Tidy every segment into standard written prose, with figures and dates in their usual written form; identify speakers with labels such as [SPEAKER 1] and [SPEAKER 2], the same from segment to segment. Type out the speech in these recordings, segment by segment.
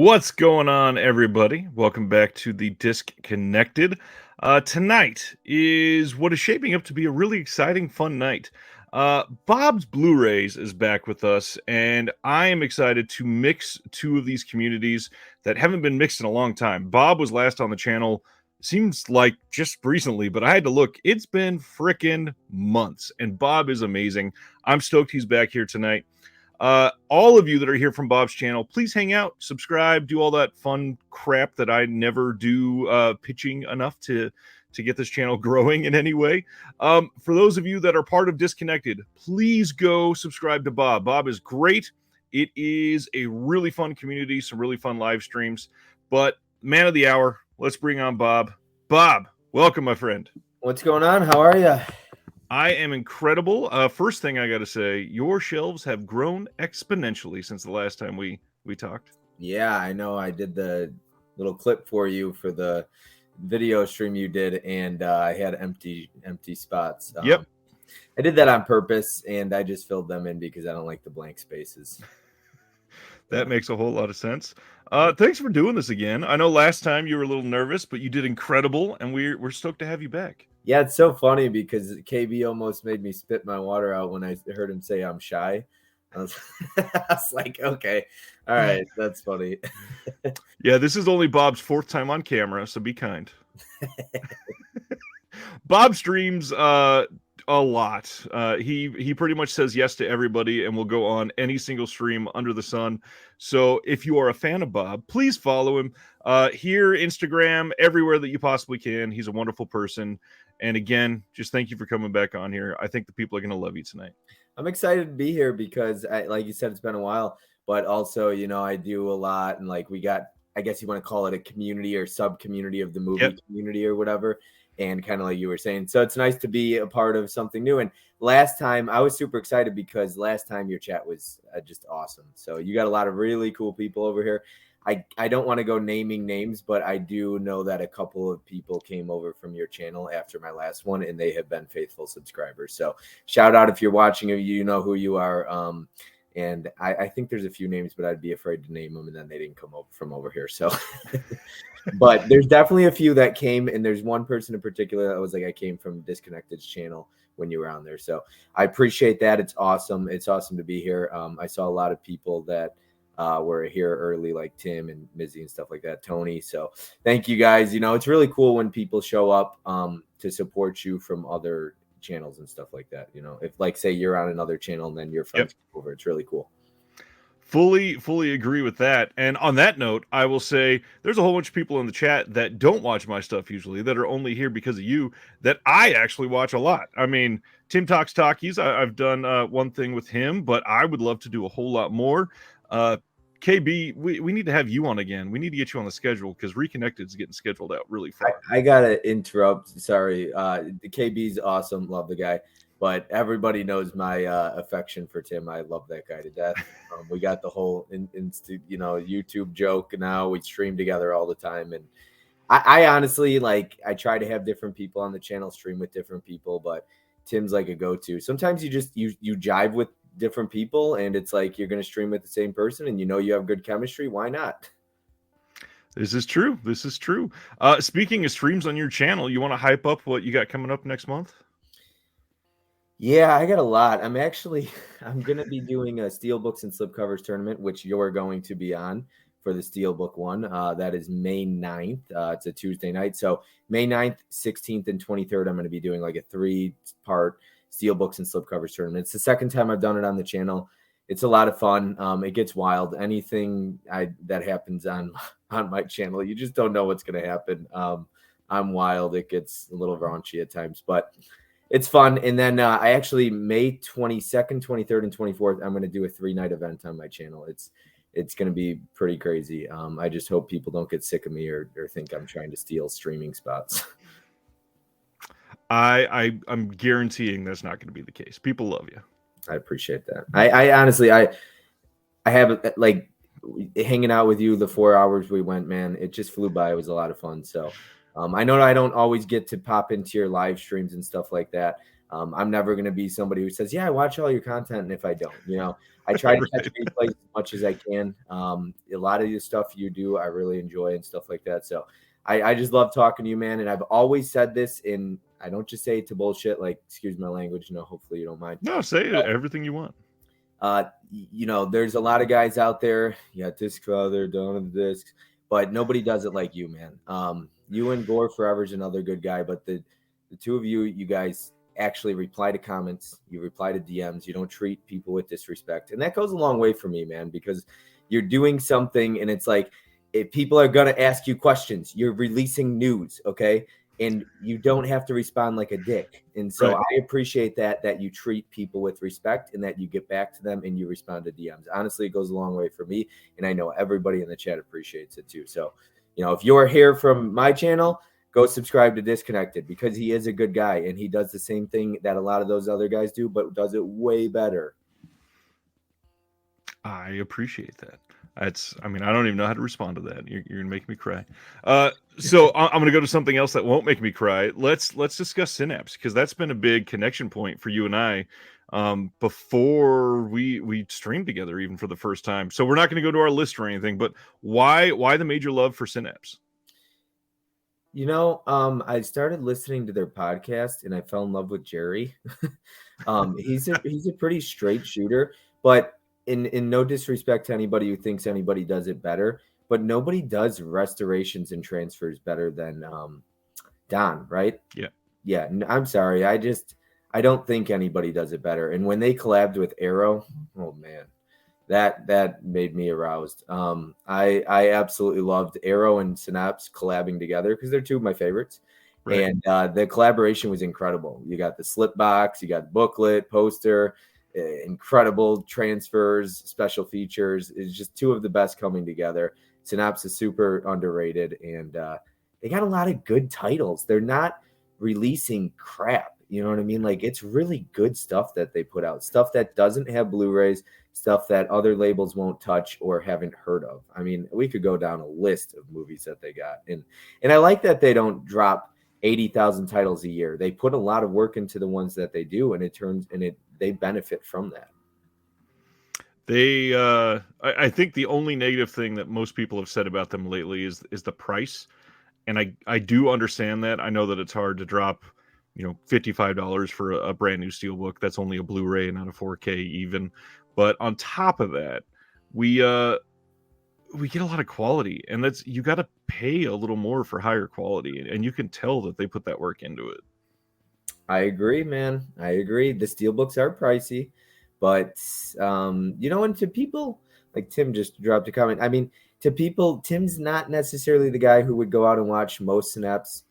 [SPEAKER 1] What's going on, everybody? Welcome back to the Disconnected. Tonight is what is shaping up to be a really exciting, fun night. Bob's Blurays is back with us, and I am excited to mix two of these communities that haven't been mixed in a long time. Bob was last on the channel, seems like just recently, but I had to look. It's been frickin' months, and Bob is amazing. I'm stoked he's back here tonight. All of you that are here from Bob's channel, please hang out, subscribe, do all that fun crap that I never do, pitching enough to get this channel growing in any way. For those of you that are part of Disconnected, please go subscribe to Bob. Bob is great. It is a really fun community, some really fun live streams. But man of the hour, let's bring on Bob. Bob, welcome, my friend.
[SPEAKER 2] What's going on? How are you?
[SPEAKER 1] I am incredible. First thing I got to say, your shelves have grown exponentially since the last time we talked.
[SPEAKER 2] Yeah, I know. I did the little clip for you for the video stream you did, and I had empty spots.
[SPEAKER 1] Yep.
[SPEAKER 2] I did that on purpose, and I just filled them in because I don't like the blank spaces.
[SPEAKER 1] That makes a whole lot of sense. Thanks for doing this again. I know last time you were a little nervous, but you did incredible, and we're stoked to have you back.
[SPEAKER 2] Yeah, it's so funny because KB almost made me spit my water out when I heard him say I'm shy. I was like, okay, all right, that's funny.
[SPEAKER 1] Yeah, this is only Bob's fourth time on camera, so be kind. Bob streams a lot. He pretty much says yes to everybody and will go on any single stream under the sun. So if you are a fan of Bob, please follow him here, Instagram, everywhere that you possibly can. He's a wonderful person. And again, just thank you for coming back on here. I think the people are going to love you tonight.
[SPEAKER 2] I'm excited to be here because, like you said, it's been a while, but also, I do a lot. And like we got, I guess you want to call it a community or sub-community of the movie community or whatever. And kind of like you were saying. So it's nice to be a part of something new. And last time I was super excited because last time your chat was just awesome. So you got a lot of really cool people over here. I don't want to go naming names, but I do know that a couple of people came over from your channel after my last one, and they have been faithful subscribers. So shout out if you're watching, you know who you are. And I think there's a few names, but I'd be afraid to name them, and then they didn't come over from over here. So, but there's definitely a few that came, and there's one person in particular that was like, I came from Disconnected's channel when you were on there. So I appreciate that. It's awesome. It's awesome to be here. I saw a lot of people that were here early, like Tim and Mizzy and stuff like that, Tony. So thank you guys. It's really cool when people show up to support you from other channels and stuff like that. If like say you're on another channel and then your friends come over, it's really cool.
[SPEAKER 1] Fully agree with that. And on that note, I will say there's a whole bunch of people in the chat that don't watch my stuff usually, that are only here because of you, that I actually watch a lot. I mean, Tim Talks Talkies, I've done one thing with him, but I would love to do a whole lot more. KB, we need to have you on again. We need to get you on the schedule because Reconnected is getting scheduled out really far.
[SPEAKER 2] I gotta interrupt. Sorry. KB's awesome. Love the guy. But everybody knows my affection for Tim. I love that guy to death. We got the whole YouTube joke now. We stream together all the time. And I honestly, like, I try to have different people on the channel, stream with different people. But Tim's like a go-to. Sometimes you jive with different people, and it's like you're going to stream with the same person, and you have good chemistry. Why not?
[SPEAKER 1] This is true. Speaking of streams on your channel, you want to hype up what you got coming up next month?
[SPEAKER 2] Yeah, I got a lot. I'm going to be doing a Steelbooks and Slipcovers tournament, which you're going to be on for the Steelbook one. That is May 9th. It's a Tuesday night. So May 9th, 16th, and 23rd, I'm going to be doing like a 3-part Steelbooks and Slipcovers tournament. It's the second time I've done it on the channel. It's a lot of fun. It gets wild. Anything that happens on my channel, you just don't know what's going to happen. I'm wild. It gets a little raunchy at times, but it's fun. And then I actually, May 22nd, 23rd, and 24th, I'm going to do a 3-night event on my channel. It's going to be pretty crazy. I just hope people don't get sick of me or think I'm trying to steal streaming spots.
[SPEAKER 1] I'm guaranteeing that's not going to be the case. People love you.
[SPEAKER 2] I appreciate that. I honestly, I have like hanging out with you the 4 hours we went, man, it just flew by. It was a lot of fun. So I know I don't always get to pop into your live streams and stuff like that. I'm never going to be somebody who says, yeah, I watch all your content. And if I don't, I try to catch replays as much as I can. A lot of the stuff you do, I really enjoy and stuff like that. So I just love talking to you, man. And I've always said this, and I don't just say it to bullshit, like, excuse my language, hopefully you don't mind.
[SPEAKER 1] No, say everything you want.
[SPEAKER 2] There's a lot of guys out there. You got Disc Father, Dawn of the Discs, but nobody does it like you, man. You and Gore Forever is another good guy, but the two of you guys actually reply to comments. You reply to DMs. You don't treat people with disrespect, and that goes a long way for me, man, because you're doing something, and it's like, if people are going to ask you questions, you're releasing news, okay? And you don't have to respond like a dick. And so I appreciate that you treat people with respect and that you get back to them and you respond to DMs. Honestly, it goes a long way for me. And I know everybody in the chat appreciates it too. So, if you're here from my channel, go subscribe to Disconnected, because he is a good guy and he does the same thing that a lot of those other guys do, but does it way better.
[SPEAKER 1] I appreciate that. I don't even know how to respond to that. You're gonna make me cry. So I'm gonna go to something else that won't make me cry. Let's discuss Synapse, because that's been a big connection point for you and I before we streamed together, even for the first time. So we're not going to go to our list or anything, but why the major love for Synapse?
[SPEAKER 2] I started listening to their podcast and I fell in love with Jerry. He's a pretty straight shooter, but in no disrespect to anybody who thinks anybody does it better, but nobody does restorations and transfers better than Don, right? Yeah. I'm sorry. I don't think anybody does it better. And when they collabed with Arrow, oh man, that made me aroused. I absolutely loved Arrow and Synapse collabing together because they're two of my favorites. Right. And the collaboration was incredible. You got the slip box, you got booklet, poster, incredible transfers, special features. It's just two of the best coming together. Synapse is super underrated, and they got a lot of good titles. They're not releasing crap. You know what I mean? Like, it's really good stuff that they put out, stuff that doesn't have Blu-rays, stuff that other labels won't touch or haven't heard of. I mean, we could go down a list of movies that they got. And I like that they don't drop 80,000 titles a year. They put a lot of work into the ones that they do, and they benefit from that.
[SPEAKER 1] I think the only negative thing that most people have said about them lately is the price. And I do understand that. I know that it's hard to drop, $55 for a brand new Steelbook. That's only a Blu-ray, not a 4K even. But on top of that, we get a lot of quality, and you got to pay a little more for higher quality, and you can tell that they put that work into it.
[SPEAKER 2] I agree, man. I agree. The Steelbooks are pricey, but and to people, like Tim just dropped a comment. I mean, to people, Tim's not necessarily the guy who would go out and watch most Synapse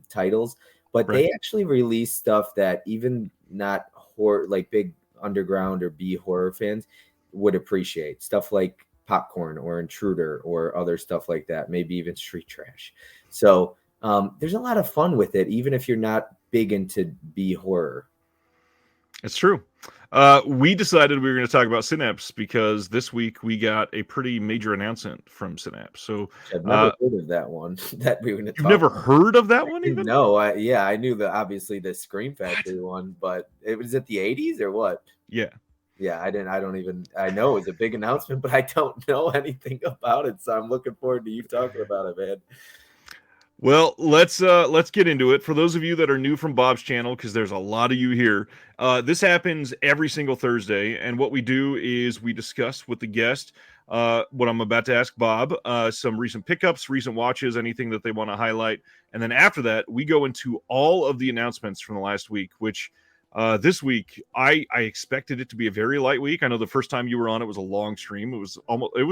[SPEAKER 2] titles, but they actually release stuff that even not horror, like big underground or B horror fans would appreciate. Stuff like Popcorn or Intruder or other stuff like that, maybe even Street Trash. So there's a lot of fun with it, even if you're not big into B horror.
[SPEAKER 1] It's true. We decided we were going to talk about Synapse because this week we got a pretty major announcement from Synapse. So
[SPEAKER 2] I've never heard of that one. That we were going to.
[SPEAKER 1] You've never heard of that one, even?
[SPEAKER 2] No, I knew obviously the Scream Factory one, but it was at the 80s or what?
[SPEAKER 1] Yeah.
[SPEAKER 2] Yeah, I know it was a big announcement, but I don't know anything about it. So I'm looking forward to you talking about it, man.
[SPEAKER 1] Well, let's get into it. For those of you that are new from Bob's channel, because there's a lot of you here, this happens every single Thursday, and what we do is we discuss with the guest what I'm about to ask Bob, some recent pickups, recent watches, anything that they want to highlight, and then after that, we go into all of the announcements from the last week, which this week I expected it to be a very light week. I know the first time you were on, it was a long stream. It was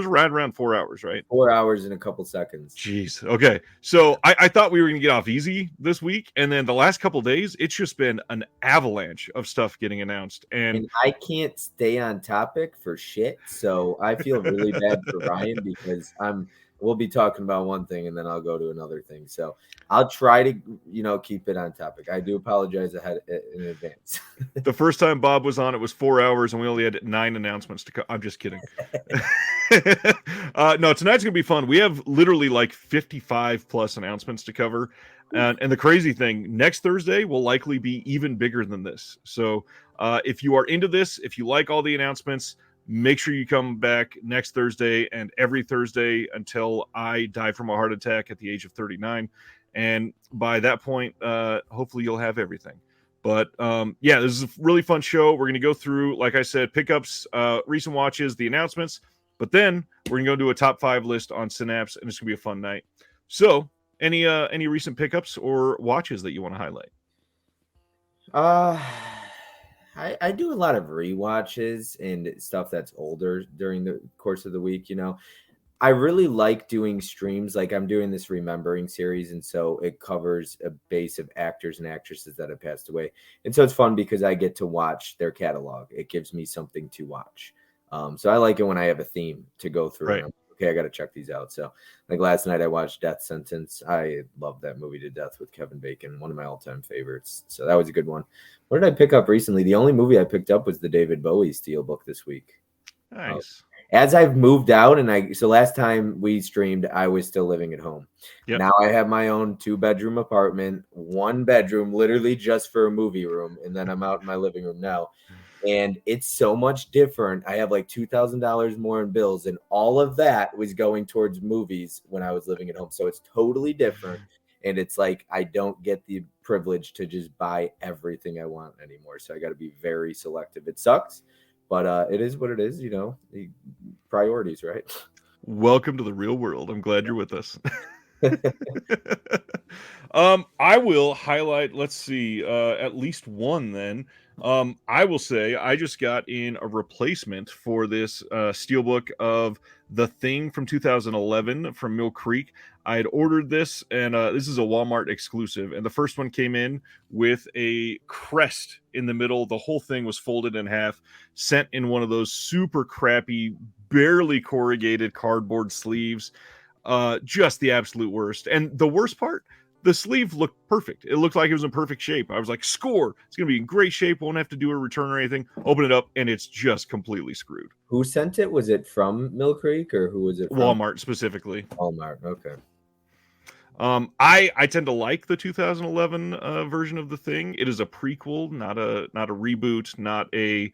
[SPEAKER 1] right around 4 hours, right?
[SPEAKER 2] 4 hours and a couple seconds.
[SPEAKER 1] Jeez. Okay. So I thought we were going to get off easy this week. And then the last couple of days, it's just been an avalanche of stuff getting announced. And
[SPEAKER 2] I can't stay on topic for shit. So I feel really bad for Ryan because I'm we'll be talking about one thing and then I'll go to another thing. So I'll try to, keep it on topic. I do apologize ahead in advance.
[SPEAKER 1] The first time Bob was on, it was 4 hours, and we only had 9 announcements to I'm just kidding. No, tonight's gonna be fun. We have literally like 55 plus announcements to cover, and the crazy thing, next Thursday will likely be even bigger than this. So if you are into this, if you like all the announcements, make sure you come back next Thursday and every Thursday until I die from a heart attack at the age of 39. And by that point, hopefully you'll have everything. But yeah, this is a really fun show. We're going to go through, like I said, pickups, recent watches, the announcements, but then we're going to go do a top 5 list on Synapse, and it's going to be a fun night. So, any recent pickups or watches that you want to highlight?
[SPEAKER 2] I do a lot of rewatches and stuff that's older during the course of the week. I really like doing streams. Like I'm doing this remembering series, and so it covers a base of actors and actresses that have passed away. And so it's fun because I get to watch their catalog. It gives me something to watch. So I like it when I have a theme to go through.
[SPEAKER 1] Right.
[SPEAKER 2] Okay, I got to check these out. So like last night I watched Death Sentence. I love that movie to death with Kevin Bacon, one of my all-time favorites. So that was a good one. What did I pick up recently? The only movie I picked up was the David Bowie Steelbook this week.
[SPEAKER 1] Nice.
[SPEAKER 2] As I've moved out, so last time we streamed, I was still living at home.
[SPEAKER 1] Yep.
[SPEAKER 2] Now I have my own 2-bedroom apartment, 1 bedroom, literally just for a movie room, and then I'm out in my living room now. And it's so much different. I have like $2,000 more in bills, and all of that was going towards movies when I was living at home. So it's totally different. And it's like I don't get the privilege to just buy everything I want anymore. So I got to be very selective. It sucks, but it is what it is, the priorities, right?
[SPEAKER 1] Welcome to the real world. I'm glad you're with us. I will highlight, let's see, at least one then. I will say I just got in a replacement for this steelbook of The Thing from 2011 from Mill Creek. I had ordered this, and this is a Walmart exclusive, and the first one came in with a crest in the middle. The whole thing was folded in half, sent in one of those super crappy, barely corrugated cardboard sleeves. Just the absolute worst. And the worst part, the sleeve looked perfect. It looked like it was in perfect shape. I was like, score. It's going to be in great shape. Won't have to do a return or anything. Open it up, and it's just completely screwed.
[SPEAKER 2] Who sent it? Was it from Mill Creek, or who was it from?
[SPEAKER 1] Walmart specifically.
[SPEAKER 2] Walmart. Okay.
[SPEAKER 1] I tend to like the 2011 version of The Thing. It is a prequel, not a reboot, not a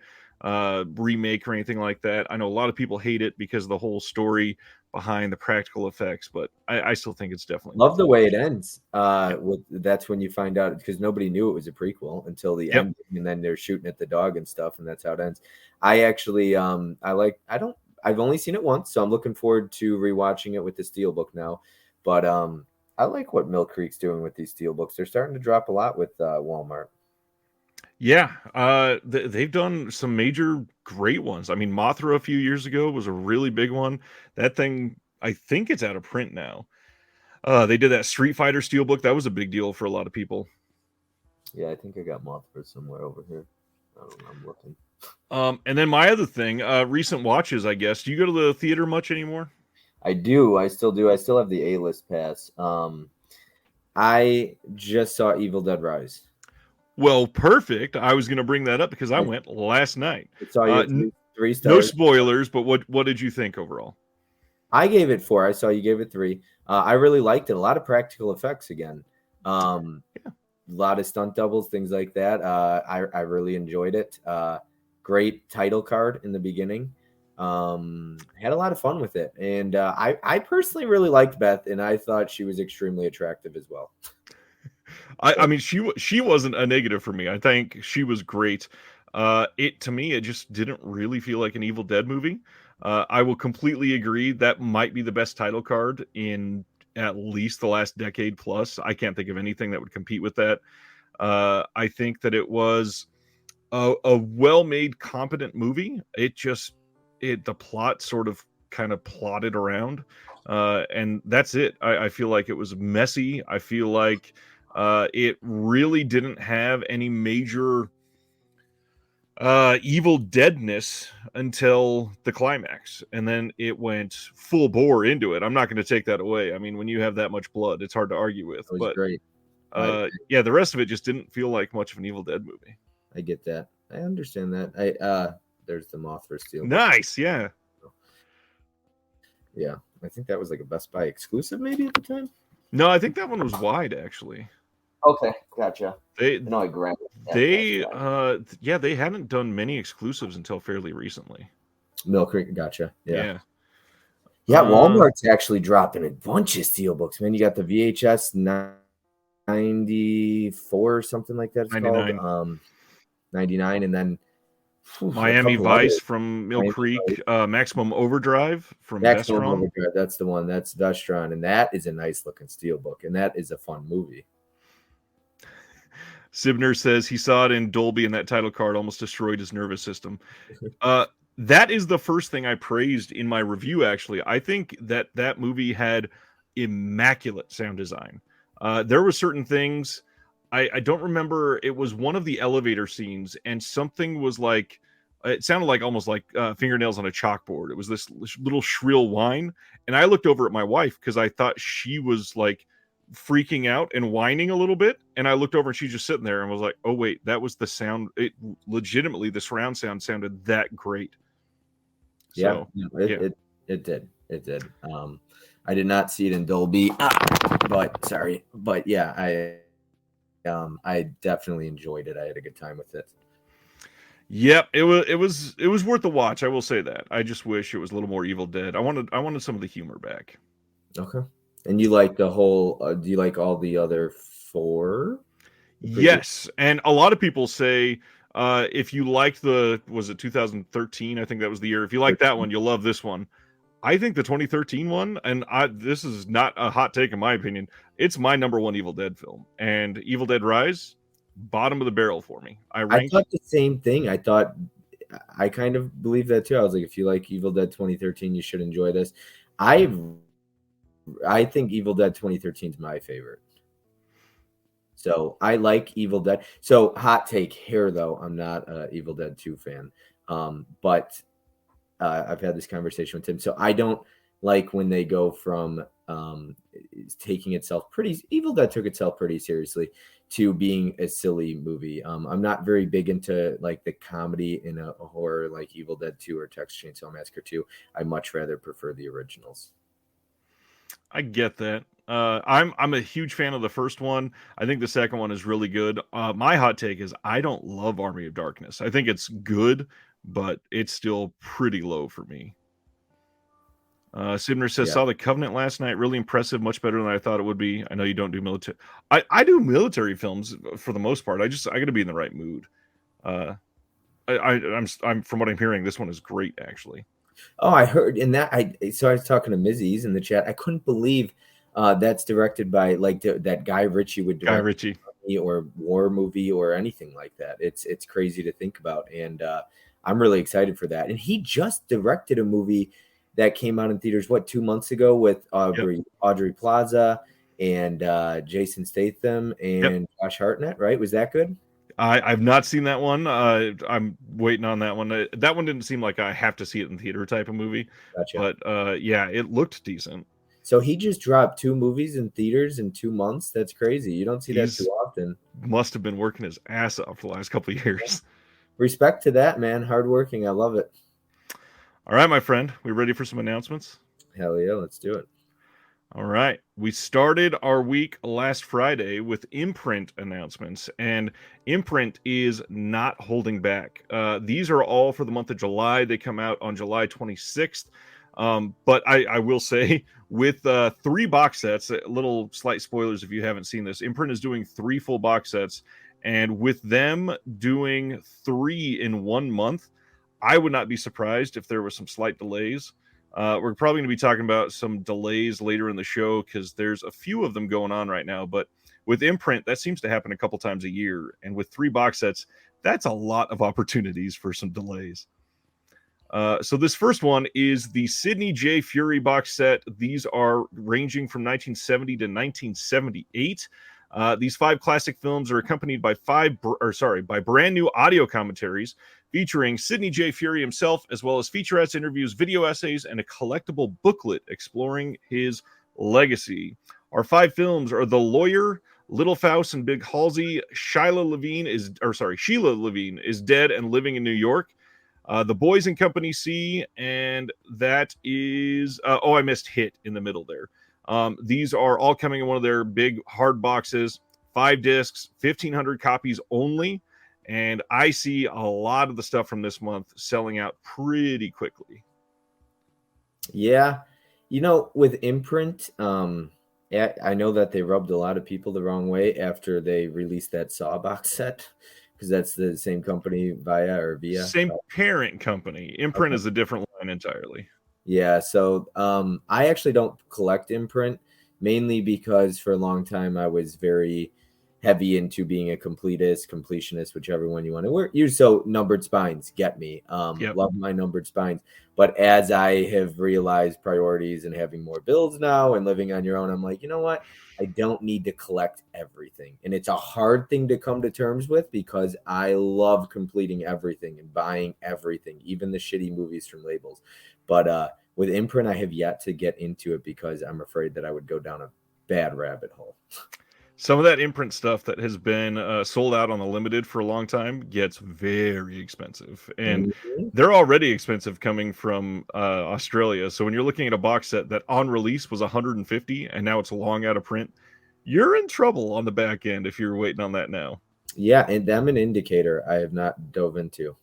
[SPEAKER 1] remake or anything like that. I know a lot of people hate it because of the whole story behind the practical effects, but I still think it's definitely
[SPEAKER 2] love the way it ends. That's when you find out, because nobody knew it was a prequel until the end, and then they're shooting at the dog and stuff, and that's how it ends. I actually I've only seen it once, so I'm looking forward to rewatching it with the Steelbook now. But I like what Mill Creek's doing with these Steelbooks. They're starting to drop a lot with Walmart.
[SPEAKER 1] Yeah, they've done some major great ones. I mean, Mothra a few years ago was a really big one. That thing, I think it's out of print now. They did that Street Fighter Steelbook. That was a big deal for a lot of people.
[SPEAKER 2] Yeah, I think I got Mothra somewhere over here. I don't know, I'm looking.
[SPEAKER 1] And then my other thing, recent watches, I guess. Do you go to the theater much anymore?
[SPEAKER 2] I do. I still do. I still have the A-list pass. I just saw Evil Dead Rise.
[SPEAKER 1] Well, perfect. I was going to bring that up because I went last night.
[SPEAKER 2] I saw you 3 stars.
[SPEAKER 1] No spoilers, but what did you think overall?
[SPEAKER 2] I gave it 4. I saw you gave it 3. I really liked it. A lot of practical effects again. A lot of stunt doubles, things like that. I really enjoyed it. Great title card in the beginning. Had a lot of fun with it. And I personally really liked Beth, and I thought she was extremely attractive as well.
[SPEAKER 1] I mean, she wasn't a negative for me. I think she was great. To me, it just didn't really feel like an Evil Dead movie. I will completely agree. That might be the best title card in at least the last decade plus. I can't think of anything that would compete with that. I think that it was a well-made, competent movie. The plot sort of kind of plotted around, and that's it. I feel like it was messy. I feel like it really didn't have any major evil deadness until the climax, and then it went full bore into it. I'm not going to take that away. I mean, when you have that much blood, it's hard to argue with.
[SPEAKER 2] It was
[SPEAKER 1] But
[SPEAKER 2] great.
[SPEAKER 1] yeah, the rest of it just didn't feel like much of an Evil Dead movie.
[SPEAKER 2] I get that. I understand that. There's the Moth for Steel.
[SPEAKER 1] Nice, yeah.
[SPEAKER 2] Yeah, I think that was like a Best Buy exclusive maybe at the time.
[SPEAKER 1] No, I think that one was wide actually.
[SPEAKER 2] Okay, gotcha.
[SPEAKER 1] They
[SPEAKER 2] I grabbed it.
[SPEAKER 1] yeah, they hadn't done many exclusives until fairly recently.
[SPEAKER 2] Mill Creek, gotcha.
[SPEAKER 1] Yeah.
[SPEAKER 2] Yeah, Walmart's actually dropping a bunch of steelbooks, man. You got the VHS 94 or something like that. It's
[SPEAKER 1] 99.
[SPEAKER 2] called 99, and then
[SPEAKER 1] Miami Vice from Mill Creek, Maximum Overdrive from
[SPEAKER 2] Maximum
[SPEAKER 1] Vestron.
[SPEAKER 2] Overdrive, that's the one. That's Vestron, and that is a nice looking steelbook, and that is a fun movie.
[SPEAKER 1] Sibner says he saw it in Dolby, and that title card almost destroyed his nervous system. That is the first thing I praised in my review, actually. I think that movie had immaculate sound design. There were certain things, I don't remember, it was one of the elevator scenes, and something was like, it sounded like almost like fingernails on a chalkboard. It was this little shrill whine, and I looked over at my wife because I thought she was like freaking out and whining a little bit, and I looked over and she's just sitting there and was like, oh wait, that was the sound. It legitimately, the surround sound sounded that great.
[SPEAKER 2] So, it did. I did not see it in Dolby, but yeah, I definitely enjoyed it. I had a good time with it.
[SPEAKER 1] Yep, it was worth the watch. I will say that. I just wish it was a little more Evil Dead. I wanted some of the humor back.
[SPEAKER 2] Okay. And you like the whole? Do you like all the other 4?
[SPEAKER 1] Yes, and a lot of people say if you liked was it 2013? I think that was the year. If you like that one, you'll love this one. I think the 2013 one, and this is not a hot take in my opinion, it's my number 1 Evil Dead film. And Evil Dead Rise, bottom of the barrel for me. I
[SPEAKER 2] thought the same thing. I kind of believe that too. I was like, if you like Evil Dead 2013, you should enjoy this. I think Evil Dead 2013 is my favorite. So I like Evil Dead. So hot take here, though, I'm not an Evil Dead 2 fan. But I've had this conversation with Tim. So I don't like when they go from taking itself Evil Dead took itself pretty seriously to being a silly movie. I'm not very big into like the comedy in a horror like Evil Dead 2 or Texas Chainsaw Massacre 2. I much rather prefer the originals.
[SPEAKER 1] I get that. I'm a huge fan of the first one. I think the second one is really good. My hot take is I don't love Army of Darkness. I think it's good, but it's still pretty low for me. Sibner says, saw The Covenant last night. Really impressive. Much better than I thought it would be. I know you don't do military. I do military films for the most part. I got to be in the right mood. I'm from what I'm hearing, this one is great, actually.
[SPEAKER 2] Oh, I heard in that. I was talking to Mizzy's in the chat. I couldn't believe that's directed by like that Guy Ritchie would direct
[SPEAKER 1] Guy Ritchie
[SPEAKER 2] or war movie or anything like that. It's crazy to think about, and I'm really excited for that. And he just directed a movie that came out in theaters 2 months ago with Audrey Plaza and Jason Statham and Josh Hartnett. Right? Was that good?
[SPEAKER 1] I've not seen that one. I'm waiting on that one. That one didn't seem like I have to see it in theater type of movie.
[SPEAKER 2] Gotcha.
[SPEAKER 1] But yeah, it looked decent.
[SPEAKER 2] So he just dropped 2 movies in theaters in 2 months. That's crazy. You don't see that too often.
[SPEAKER 1] Must have been working his ass off for the last couple of years.
[SPEAKER 2] Respect to that, man. Hardworking. I love it.
[SPEAKER 1] All right, my friend. We ready for some announcements?
[SPEAKER 2] Hell yeah, let's do it.
[SPEAKER 1] All right. We started our week last Friday with Imprint announcements, and Imprint is not holding back. These are all for the month of July. They come out on July 26th. But I will say, with 3 box sets, little slight spoilers if you haven't seen this, Imprint is doing 3 full box sets, and with them doing 3 in 1 month, I would not be surprised if there was some slight delays. We're probably going to be talking about some delays later in the show because there's a few of them going on right now. But with Imprint, that seems to happen a couple times a year. And with 3 box sets, that's a lot of opportunities for some delays. So this first one is the Sidney J. Furie box set. These are ranging from 1970 to 1978. These 5 classic films are accompanied by by brand new audio commentaries featuring Sidney J. Furie himself, as well as featurettes, interviews, video essays, and a collectible booklet exploring his legacy. Our 5 films are The Lawyer, Little Faust and Big Halsey, Sheila Levine is dead and living in New York. The Boys and Company C, and that is I missed Hit in the middle there. These are all coming in one of their big hard boxes, 5 discs, 1,500 copies only, and I see a lot of the stuff from this month selling out pretty quickly.
[SPEAKER 2] Yeah, with Imprint, I know that they rubbed a lot of people the wrong way after they released that Saw box set, because that's the same company via.
[SPEAKER 1] Same parent company. Imprint is a different line entirely.
[SPEAKER 2] Yeah, so I actually don't collect Imprint, mainly because for a long time I was very heavy into being a completionist, whichever one you want to use. So numbered spines get me. Love my numbered spines. But as I have realized priorities and having more builds now and living on your own, I'm like, you know what? I don't need to collect everything. And it's a hard thing to come to terms with, because I love completing everything and buying everything, even the shitty movies from labels. But with Imprint, I have yet to get into it because I'm afraid that I would go down a bad rabbit hole.
[SPEAKER 1] Some of that Imprint stuff that has been sold out on the limited for a long time gets very expensive, and they're already expensive coming from Australia. So when you're looking at a box set that on release was $150 and now it's long out of print, you're in trouble on the back end if you're waiting on that now.
[SPEAKER 2] Yeah, and them an Indicator I have not dove into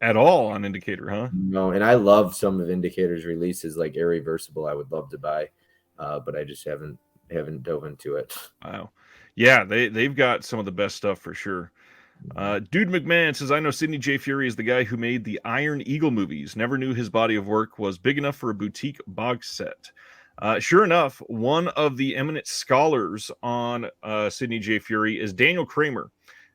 [SPEAKER 1] at all on Indicator, huh?
[SPEAKER 2] No, and I love some of Indicator's releases, like Irreversible. I would love to buy, but I just haven't dove into it.
[SPEAKER 1] Wow. Yeah, they've got some of the best stuff for sure. Dude McMahon says, I know Sidney J. Furie is the guy who made the Iron Eagle movies. Never knew his body of work was big enough for a boutique box set. Sure enough, one of the eminent scholars on Sidney J. Furie is Daniel Kramer.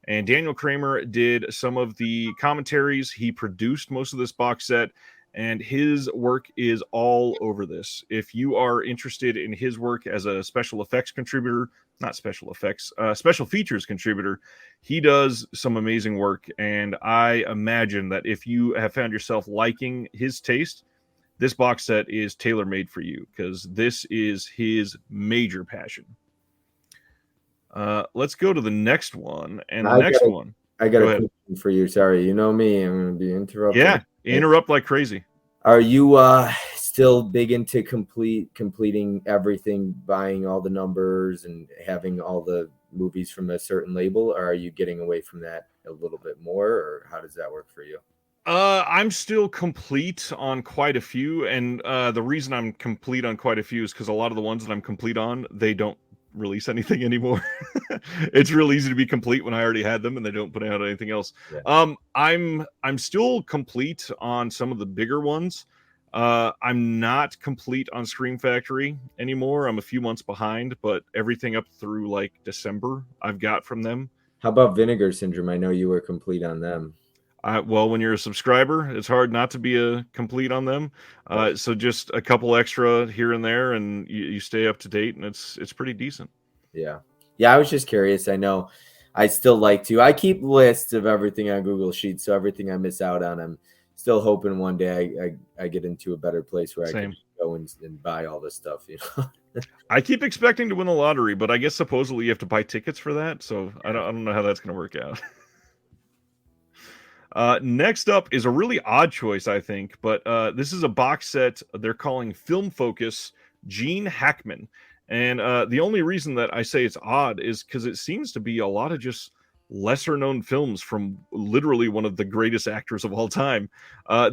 [SPEAKER 1] And Daniel Kramer did some of the commentaries. He produced most of this box set, and his work is all over this. If you are interested in his work as a special effects contributor, not special effects, special features contributor, he does some amazing work. And I imagine that if you have found yourself liking his taste, this box set is tailor-made for you, because this is his major passion. Let's go to the next one. And the next one.
[SPEAKER 2] I got a question for you. Sorry, you know me. I'm going to be interrupting.
[SPEAKER 1] Yeah, interrupt like crazy.
[SPEAKER 2] Are you still big into completing everything, buying all the numbers and having all the movies from a certain label? Or are you getting away from that a little bit more? Or how does that work for you?
[SPEAKER 1] I'm still complete on quite a few. And the reason I'm complete on quite a few is because a lot of the ones that I'm complete on, they don't release anything anymore. It's real easy to be complete when I already had them and they don't put out anything else. Yeah. I'm still complete on some of the bigger ones. I'm not complete on Scream Factory anymore. I'm a few months behind, but everything up through like December I've got from them.
[SPEAKER 2] How about Vinegar Syndrome? I know you were complete on them.
[SPEAKER 1] Well, when you're a subscriber, it's hard not to be a complete on them. So just a couple extra here and there, and you stay up to date, and it's pretty decent.
[SPEAKER 2] Yeah. I was just curious. I know I still like to. I keep lists of everything on Google Sheets, so everything I miss out on, I'm still hoping one day I get into a better place where I can go and buy all this stuff.
[SPEAKER 1] I keep expecting to win the lottery, but I guess supposedly you have to buy tickets for that. So I don't know how that's going to work out. Next up is a really odd choice, I think, but this is a box set they're calling Film Focus Gene Hackman. And the only reason that I say it's odd is because it seems to be a lot of just lesser known films from literally one of the greatest actors of all time.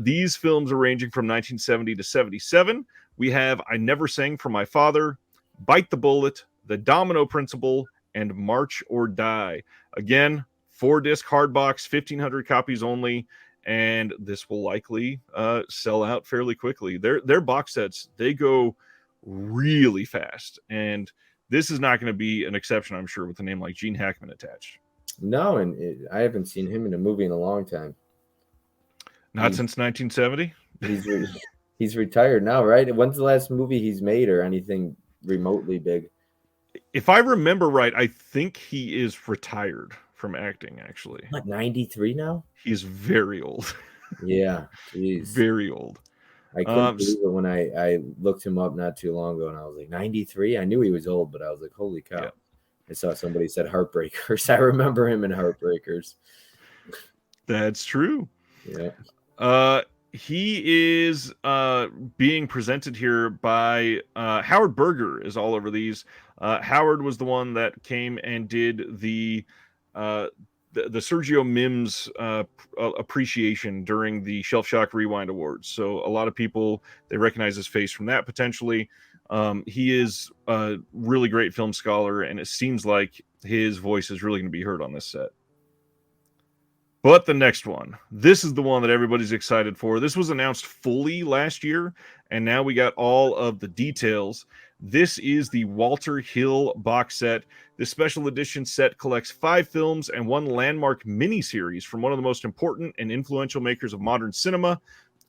[SPEAKER 1] These films are ranging from 1970 to 77. We have I Never Sang for My Father, Bite the Bullet, The Domino Principle, and March or Die. Again, 4-disc hardbox, 1,500 copies only, and this will likely sell out fairly quickly. Their box sets, they go really fast, and this is not going to be an exception, I'm sure, with a name like Gene Hackman attached.
[SPEAKER 2] No, and I haven't seen him in a movie in a long time.
[SPEAKER 1] Not since 1970?
[SPEAKER 2] He's retired now, right? When's the last movie he's made or anything remotely big?
[SPEAKER 1] If I remember right, I think he is retired from acting, actually.
[SPEAKER 2] What, 93 now?
[SPEAKER 1] He's very old.
[SPEAKER 2] Yeah, jeez.
[SPEAKER 1] Very old.
[SPEAKER 2] I couldn't believe it when I looked him up not too long ago, and I was like, 93? I knew he was old, but I was like, holy cow.
[SPEAKER 1] Yeah.
[SPEAKER 2] I saw somebody said Heartbreakers. I remember him in Heartbreakers.
[SPEAKER 1] That's true.
[SPEAKER 2] Yeah.
[SPEAKER 1] He is being presented here by Howard Berger is all over these. Howard was the one that came and did the Sergio Mims appreciation during the Shelf Shock Rewind Awards. So a lot of people, they recognize his face from that potentially. He is a really great film scholar, and it seems like his voice is really going to be heard on this set. But the next one, this is the one that everybody's excited for. This was announced fully last year, and now we got all of the details. This is the Walter Hill box set. This special edition set collects 5 films and 1 landmark miniseries from one of the most important and influential makers of modern cinema.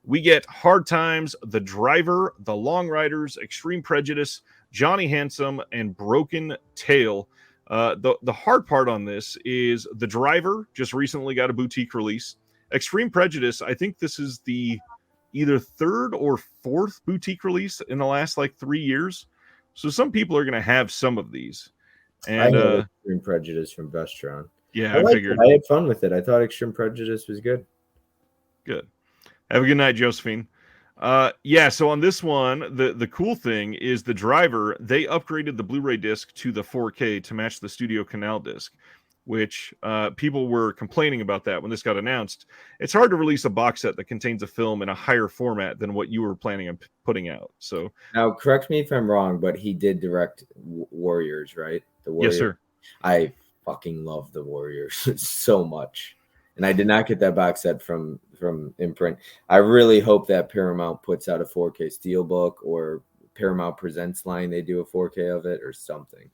[SPEAKER 1] We get Hard Times, The Driver, The Long Riders, Extreme Prejudice, Johnny Handsome, and Broken Tale. The hard part on this is The Driver just recently got a boutique release. Extreme Prejudice, I think this is the either 3rd or 4th boutique release in the last 3 years. So some people are going to have some of these. And
[SPEAKER 2] I had Extreme Prejudice from Vestron.
[SPEAKER 1] Yeah, I figured.
[SPEAKER 2] I had fun with it. I thought Extreme Prejudice was good.
[SPEAKER 1] Good. Have a good night, Josephine. So on this one, the cool thing is The Driver, they upgraded the Blu-ray disc to the 4K to match the Studio Canal disc, which people were complaining about that when this got announced. It's hard to release a box set that contains a film in a higher format than what you were planning on putting out. So
[SPEAKER 2] now, correct me if I'm wrong, but he did direct Warriors, right? The Warriors.
[SPEAKER 1] Yes, sir.
[SPEAKER 2] I fucking love the Warriors so much. And I did not get that box set from Imprint. I really hope that Paramount puts out a 4K Steelbook, or Paramount Presents line, they do a 4K of it or something.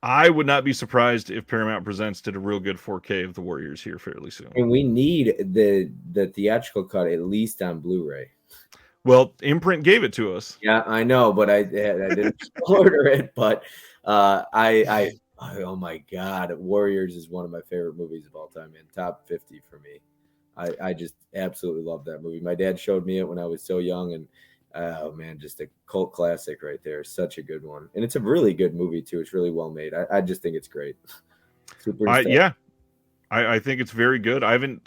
[SPEAKER 1] I would not be surprised if Paramount Presents did a real good 4K of the Warriors here fairly soon.
[SPEAKER 2] And we need the theatrical cut at least on Blu-ray.
[SPEAKER 1] Well, Imprint gave it to us.
[SPEAKER 2] Yeah, I know, but I didn't order it. But oh my God, Warriors is one of my favorite movies of all time, man. Top 50 for me. I just absolutely love that movie. My dad showed me it when I was so young, and oh man, just a cult classic right there. Such a good one. And it's a really good movie too. It's really well made. I just think it's great. Super.
[SPEAKER 1] I think it's very good. I haven't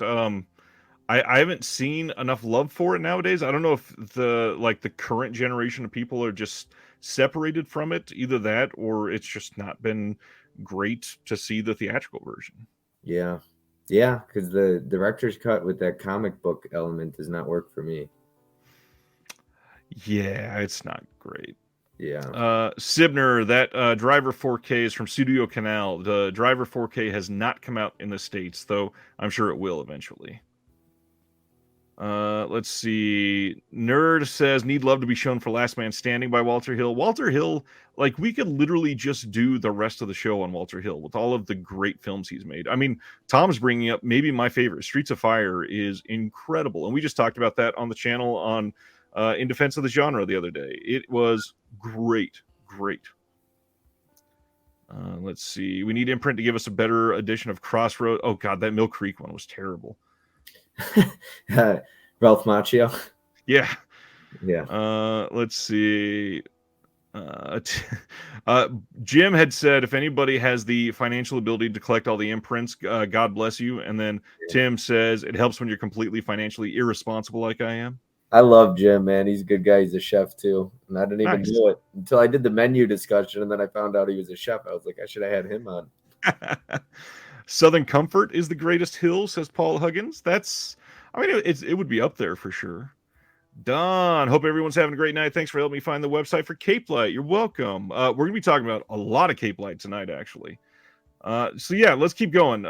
[SPEAKER 1] seen enough love for it nowadays. I don't know if the current generation of people are just separated from it, either that or it's just not been great to see the theatrical version.
[SPEAKER 2] Yeah, because the director's cut with that comic book element does not work for me.
[SPEAKER 1] Yeah, it's not great.
[SPEAKER 2] Yeah.
[SPEAKER 1] Sibner, that Driver 4K is from Studio Canal. The Driver 4K has not come out in the States, though I'm sure it will eventually. Let's see. Nerd says, need love to be shown for Last Man Standing by Walter Hill. Walter Hill, we could literally just do the rest of the show on Walter Hill with all of the great films he's made. I mean, Tom's bringing up maybe my favorite. Streets of Fire is incredible. And we just talked about that on the channel on In Defense of the Genre the other day. It was great. Let's see. We need Imprint to give us a better edition of Crossroad. Oh, God, that Mill Creek one was terrible.
[SPEAKER 2] Ralph Macchio.
[SPEAKER 1] Yeah.
[SPEAKER 2] Let's
[SPEAKER 1] see. Jim had said, if anybody has the financial ability to collect all the imprints, God bless you. And then Tim says, it helps when you're completely financially irresponsible like I am.
[SPEAKER 2] I love Jim, man. He's a good guy. He's a chef too. And I didn't even know it until I did the menu discussion, and then I found out he was a chef. I was like, I should have had him on.
[SPEAKER 1] Southern Comfort is the greatest hill, says Paul Huggins. It would be up there for sure. Don, hope everyone's having a great night. Thanks for helping me find the website for Cape Light. You're welcome. We're going to be talking about a lot of Cape Light tonight, actually. Let's keep going.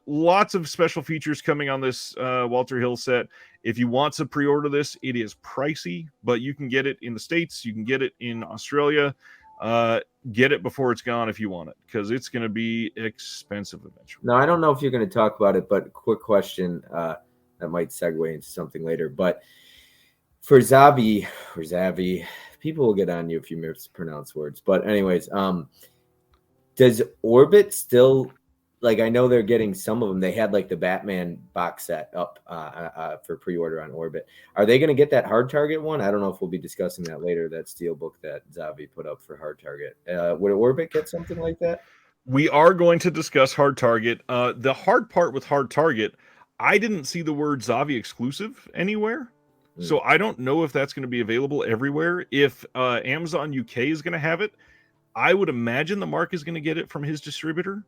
[SPEAKER 1] Lots of special features coming on this Walter Hill set. If you want to pre-order this, it is pricey, but you can get it in the States. You can get it in Australia. Get it before it's gone if you want it, because it's going to be expensive eventually.
[SPEAKER 2] Now, I don't know if you're going to talk about it, but quick question that might segue into something later. But for Zavi, people will get on you if you mispronounce words. But anyways, does Orbit still like I know they're getting some of them. They had like the Batman box set up for pre-order on Orbit. Are they going to get that Hard Target one? I don't know if we'll be discussing that later. That Steelbook that Zavi put up for Hard Target. Would Orbit get something like that?
[SPEAKER 1] We are going to discuss Hard Target. The hard part with Hard Target, I didn't see the word Zavi exclusive anywhere. So I don't know if that's going to be available everywhere. If Amazon UK is going to have it, I would imagine the Mark is going to get it from his distributor.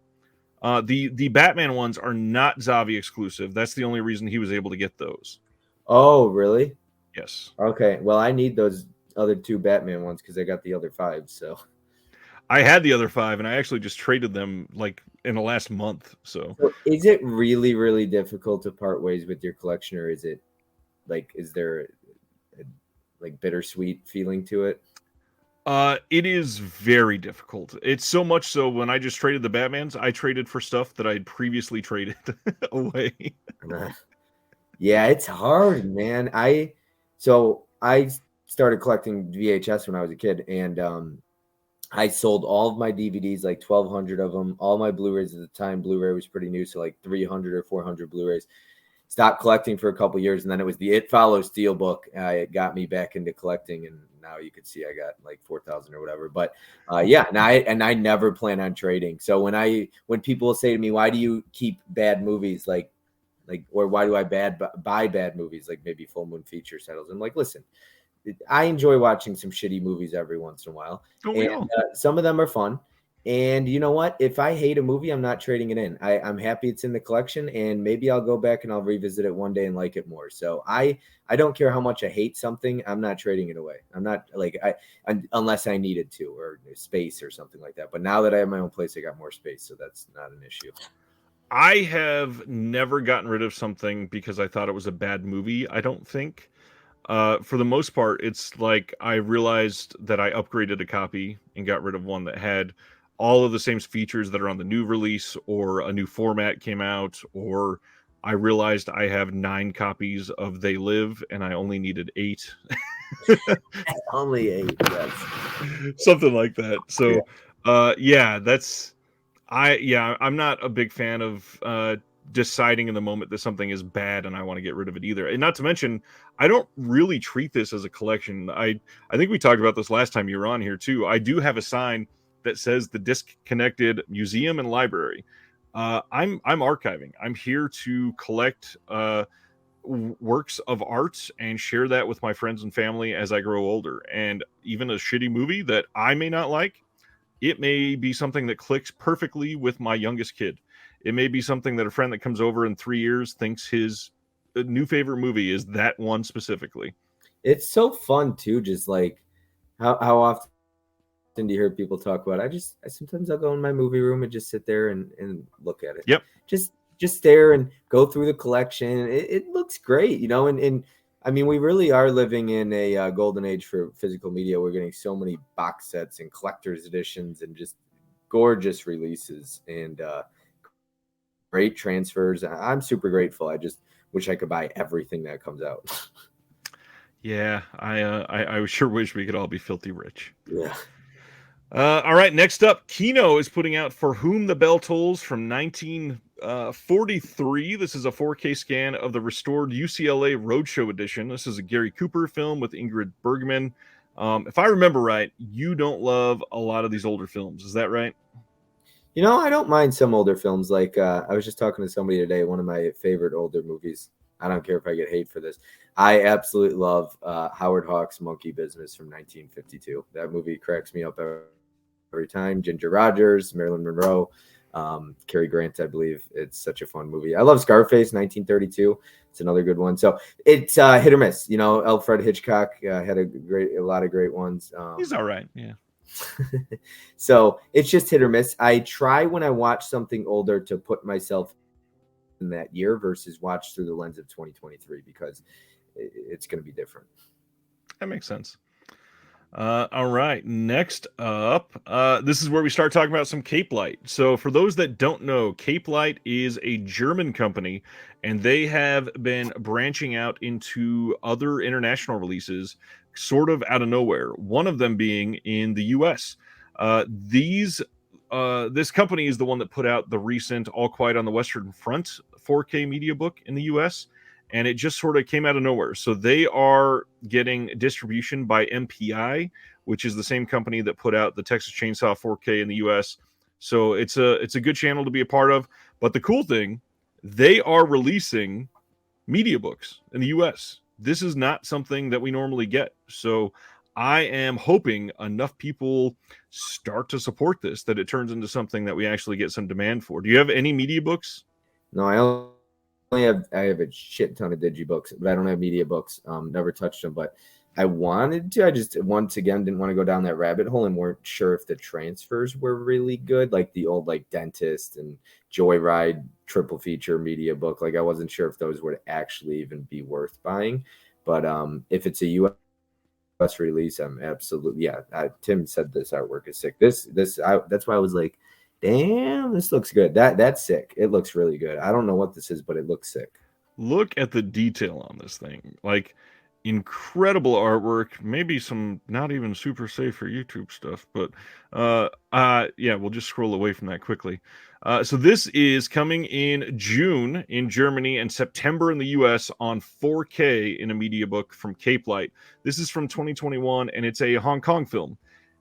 [SPEAKER 1] The Batman ones are not Zavi exclusive. That's the only reason he was able to get those.
[SPEAKER 2] Oh, really?
[SPEAKER 1] Yes.
[SPEAKER 2] Okay. Well, I need those other 2 Batman ones because I got the other 5. So
[SPEAKER 1] I had the other 5, and I actually just traded them like in the last month. So
[SPEAKER 2] is it really, really difficult to part ways with your collection, or is it like, is there a like bittersweet feeling to it?
[SPEAKER 1] It is very difficult. It's so much so when I just traded the Batmans, I traded for stuff that I'd previously traded away.
[SPEAKER 2] Yeah, it's hard, man. I started collecting VHS when I was a kid, and I sold all of my DVDs, like 1,200 of them, all my Blu-rays at the time. Blu-ray was pretty new, so like 300 or 400 Blu-rays. Stopped collecting for a couple years, and then it was the It Follows Steelbook. It got me back into collecting, and now you can see I got like 4,000 or whatever. But yeah, and I never plan on trading. So when people say to me, "Why do you keep bad movies?" or why do I buy bad movies, like maybe Full Moon Feature titles? I'm like, listen, I enjoy watching some shitty movies every once in a while, and some of them are fun. And you know what? If I hate a movie, I'm not trading it in. I'm happy it's in the collection, and maybe I'll go back and I'll revisit it one day and like it more. So I don't care how much I hate something. I'm not trading it away. I'm not unless I needed to, or space or something like that. But now that I have my own place, I got more space, so that's not an issue.
[SPEAKER 1] I have never gotten rid of something because I thought it was a bad movie, I don't think. For the most part, it's like I realized that I upgraded a copy and got rid of one that had all of the same features that are on the new release, or a new format came out, or I realized I have 9 copies of They Live and I only needed 8.
[SPEAKER 2] Only 8, yes.
[SPEAKER 1] Something like that. So, yeah, I'm not a big fan of deciding in the moment that something is bad and I want to get rid of it either. And not to mention, I don't really treat this as a collection. I think we talked about this last time you were on here too. I do have a sign that says the Disconnected Museum and Library. I'm archiving. I'm here to collect works of art and share that with my friends and family as I grow older. And even a shitty movie that I may not like, it may be something that clicks perfectly with my youngest kid. It may be something that a friend that comes over in 3 years thinks his new favorite movie is that one specifically.
[SPEAKER 2] It's so fun too, just like how often do you hear people talk about I sometimes I'll go in my movie room and just sit there and look at it.
[SPEAKER 1] Yep.
[SPEAKER 2] Just stare and go through the collection. It looks great, and I mean, we really are living in a golden age for physical media. We're getting so many box sets and collector's editions and just gorgeous releases and great transfers. I'm super grateful. I just wish I could buy everything that comes out.
[SPEAKER 1] Yeah, I sure wish we could all be filthy rich.
[SPEAKER 2] Yeah.
[SPEAKER 1] All right, next up, Kino is putting out For Whom the Bell Tolls from 1943. This is a 4K scan of the restored UCLA Roadshow edition. This is a Gary Cooper film with Ingrid Bergman. If I remember right, you don't love a lot of these older films. Is that right?
[SPEAKER 2] I don't mind some older films. Like I was just talking to somebody today, one of my favorite older movies. I don't care if I get hate for this. I absolutely love Howard Hawks' Monkey Business from 1952. That movie cracks me up every time. Ginger Rogers, Marilyn Monroe, Cary Grant, I believe. It's such a fun movie. I love Scarface, 1932. It's another good one. So it's hit or miss. Alfred Hitchcock had a lot of great ones.
[SPEAKER 1] He's all right. Yeah.
[SPEAKER 2] So it's just hit or miss. I try when I watch something older to put myself in that year versus watch through the lens of 2023 because it's going to be different.
[SPEAKER 1] That makes sense. All right, next up, this is where we start talking about some Cape Light. So for those that don't know, Cape Light is a German company, and they have been branching out into other international releases sort of out of nowhere, one of them being in the US. These this company is the one that put out the recent All Quiet on the Western Front 4K media book in the US, and it just sort of came out of nowhere. So they are getting distribution by MPI, which is the same company that put out the Texas Chainsaw 4K in the US. So it's a good channel to be a part of. But the cool thing, they are releasing media books in the US. This is not something that we normally get. So I am hoping enough people start to support this that it turns into something that we actually get some demand for. Do you have any media books?
[SPEAKER 2] No, I have a shit ton of digibooks, but I don't have media books. Never touched them, but I wanted to. I just once again didn't want to go down that rabbit hole and weren't sure if the transfers were really good, like the old like Dentist and Joyride triple feature media book. Like I wasn't sure if those would actually even be worth buying. But if it's a US release, I'm absolutely Tim said this artwork is sick. That's why I was like, damn, this looks good. That's sick. It looks really good. I don't know what this is, but it looks sick.
[SPEAKER 1] Look at the detail on this thing. Like incredible artwork, maybe some not even super safe for YouTube stuff, but yeah, we'll just scroll away from that quickly. So this is coming in June in Germany and September in the US on 4K in a media book from Cape Light. This is from 2021 and it's a Hong Kong film,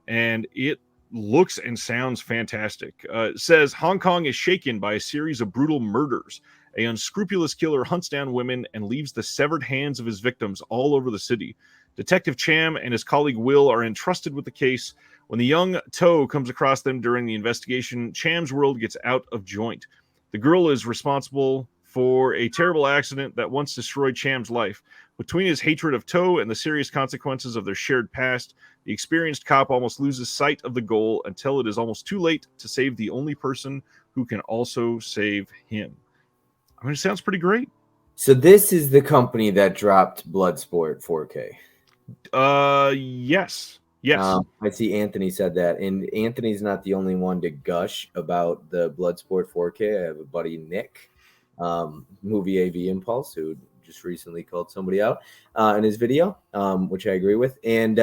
[SPEAKER 1] and it looks and sounds fantastic. It says Hong Kong is shaken by a series of brutal murders. A unscrupulous killer hunts down women and leaves the severed hands of his victims all over the city. Detective Cham and his colleague Will are entrusted with the case. When the young To comes across them during the investigation, Cham's world gets out of joint. The girl is responsible for a terrible accident that once destroyed Cham's life. Between his hatred of To and the serious consequences of their shared past, the experienced cop almost loses sight of the goal until it is almost too late to save the only person who can also save him. I mean, it sounds pretty great.
[SPEAKER 2] So this is the company that dropped Bloodsport 4K.
[SPEAKER 1] Yes.
[SPEAKER 2] I see Anthony said that, and Anthony's not the only one to gush about the Bloodsport 4K. I have a buddy, Nick, Movie AV Impulse, who just recently called somebody out in his video, which I agree with. And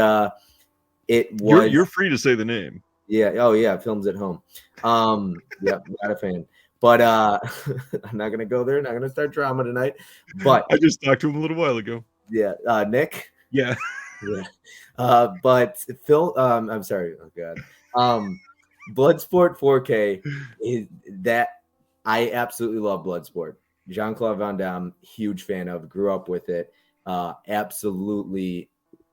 [SPEAKER 2] it was
[SPEAKER 1] you're free to say the name.
[SPEAKER 2] Yeah. Oh yeah. Films at home. Yeah, not a fan. But I'm not gonna go there. Not gonna start drama tonight. But
[SPEAKER 1] I just talked to him a little while ago.
[SPEAKER 2] Yeah, Nick.
[SPEAKER 1] Yeah.
[SPEAKER 2] Yeah. But Phil. I'm sorry. Oh God. Bloodsport 4K is that I absolutely love Bloodsport. Jean-Claude Van Damme, huge fan of. Grew up with it. Absolutely,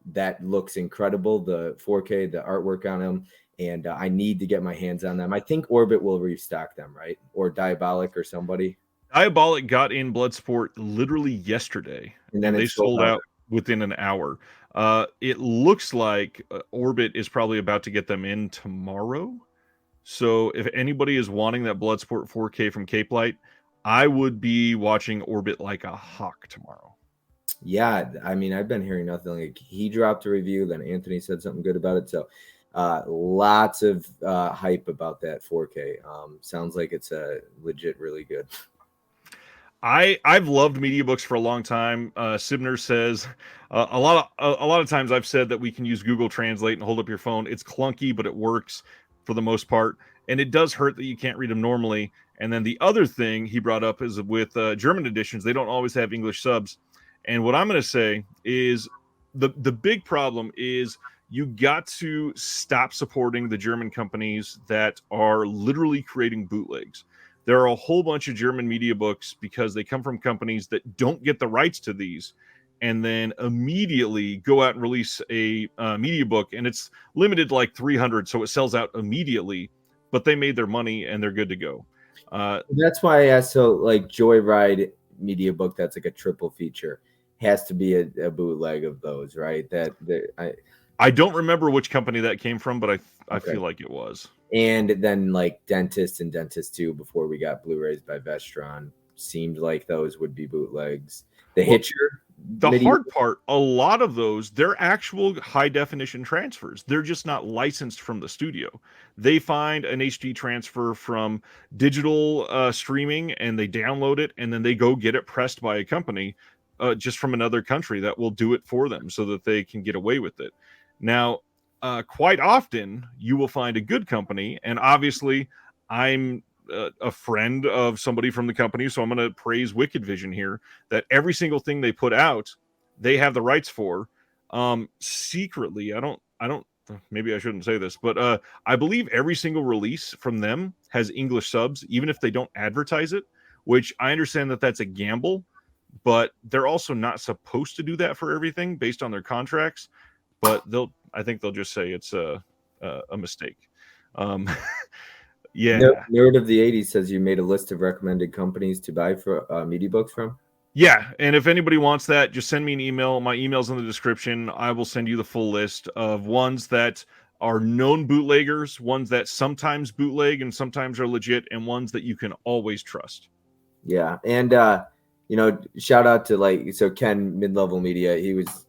[SPEAKER 2] that looks incredible. The 4K, the artwork on them. And I need to get my hands on them. I think Orbit will restock them, right? Or Diabolic or somebody.
[SPEAKER 1] Diabolic got in Bloodsport literally yesterday, and then they sold out within an hour. It looks like Orbit is probably about to get them in tomorrow. So if anybody is wanting that Bloodsport 4K from Cape Light, I would be watching Orbit like a hawk tomorrow.
[SPEAKER 2] Yeah, I mean, I've been hearing nothing. Like he dropped a review, then Anthony said something good about it. So lots of hype about that 4K. Sounds like it's legit really good.
[SPEAKER 1] I've loved media books for a long time. Sibner says a lot of times I've said that we can use Google Translate and hold up your phone. It's clunky, but it works for the most part, and it does hurt that you can't read them normally. And then the other thing he brought up is with German editions, they don't always have English subs. And what I'm going to say is the big problem is you got to stop supporting the German companies that are literally creating bootlegs. There are a whole bunch of German media books because they come from companies that don't get the rights to these and then immediately go out and release a media book, and it's limited to like 300, so it sells out immediately, but they made their money and they're good to go.
[SPEAKER 2] That's why I asked. So like Joyride media book, that's like a triple feature, has to be a bootleg of those, right?
[SPEAKER 1] I don't remember which company that came from, but I feel like it was.
[SPEAKER 2] And then like Dentist and Dentist 2 before we got Blurays by Vestron seemed like those would be bootlegs. The Hitcher.
[SPEAKER 1] The hard part, a lot of those, they're actual high definition transfers. They're just not licensed from the studio. They find an HD transfer from digital streaming and they download it and then they go get it pressed by a company just from another country that will do it for them so that they can get away with it. Now, quite often you will find a good company, and obviously I'm a friend of somebody from the company, so I'm going to praise Wicked Vision here, that every single thing they put out, they have the rights for. Secretly, I don't, maybe I shouldn't say this, but I believe every single release from them has English subs, even if they don't advertise it, which I understand that that's a gamble, but they're also not supposed to do that for everything based on their contracts. But I think they'll just say it's a mistake. Um, yeah,
[SPEAKER 2] Nerd of the '80s says you made a list of recommended companies to buy for media books from.
[SPEAKER 1] yeah. And if anybody wants that, just send me an email. My email's in the description. I will send you the full list of ones that are known bootleggers, ones that sometimes bootleg and sometimes are legit, and ones that you can always trust.
[SPEAKER 2] Yeah, and shout out to Ken Mid-Level Media. He was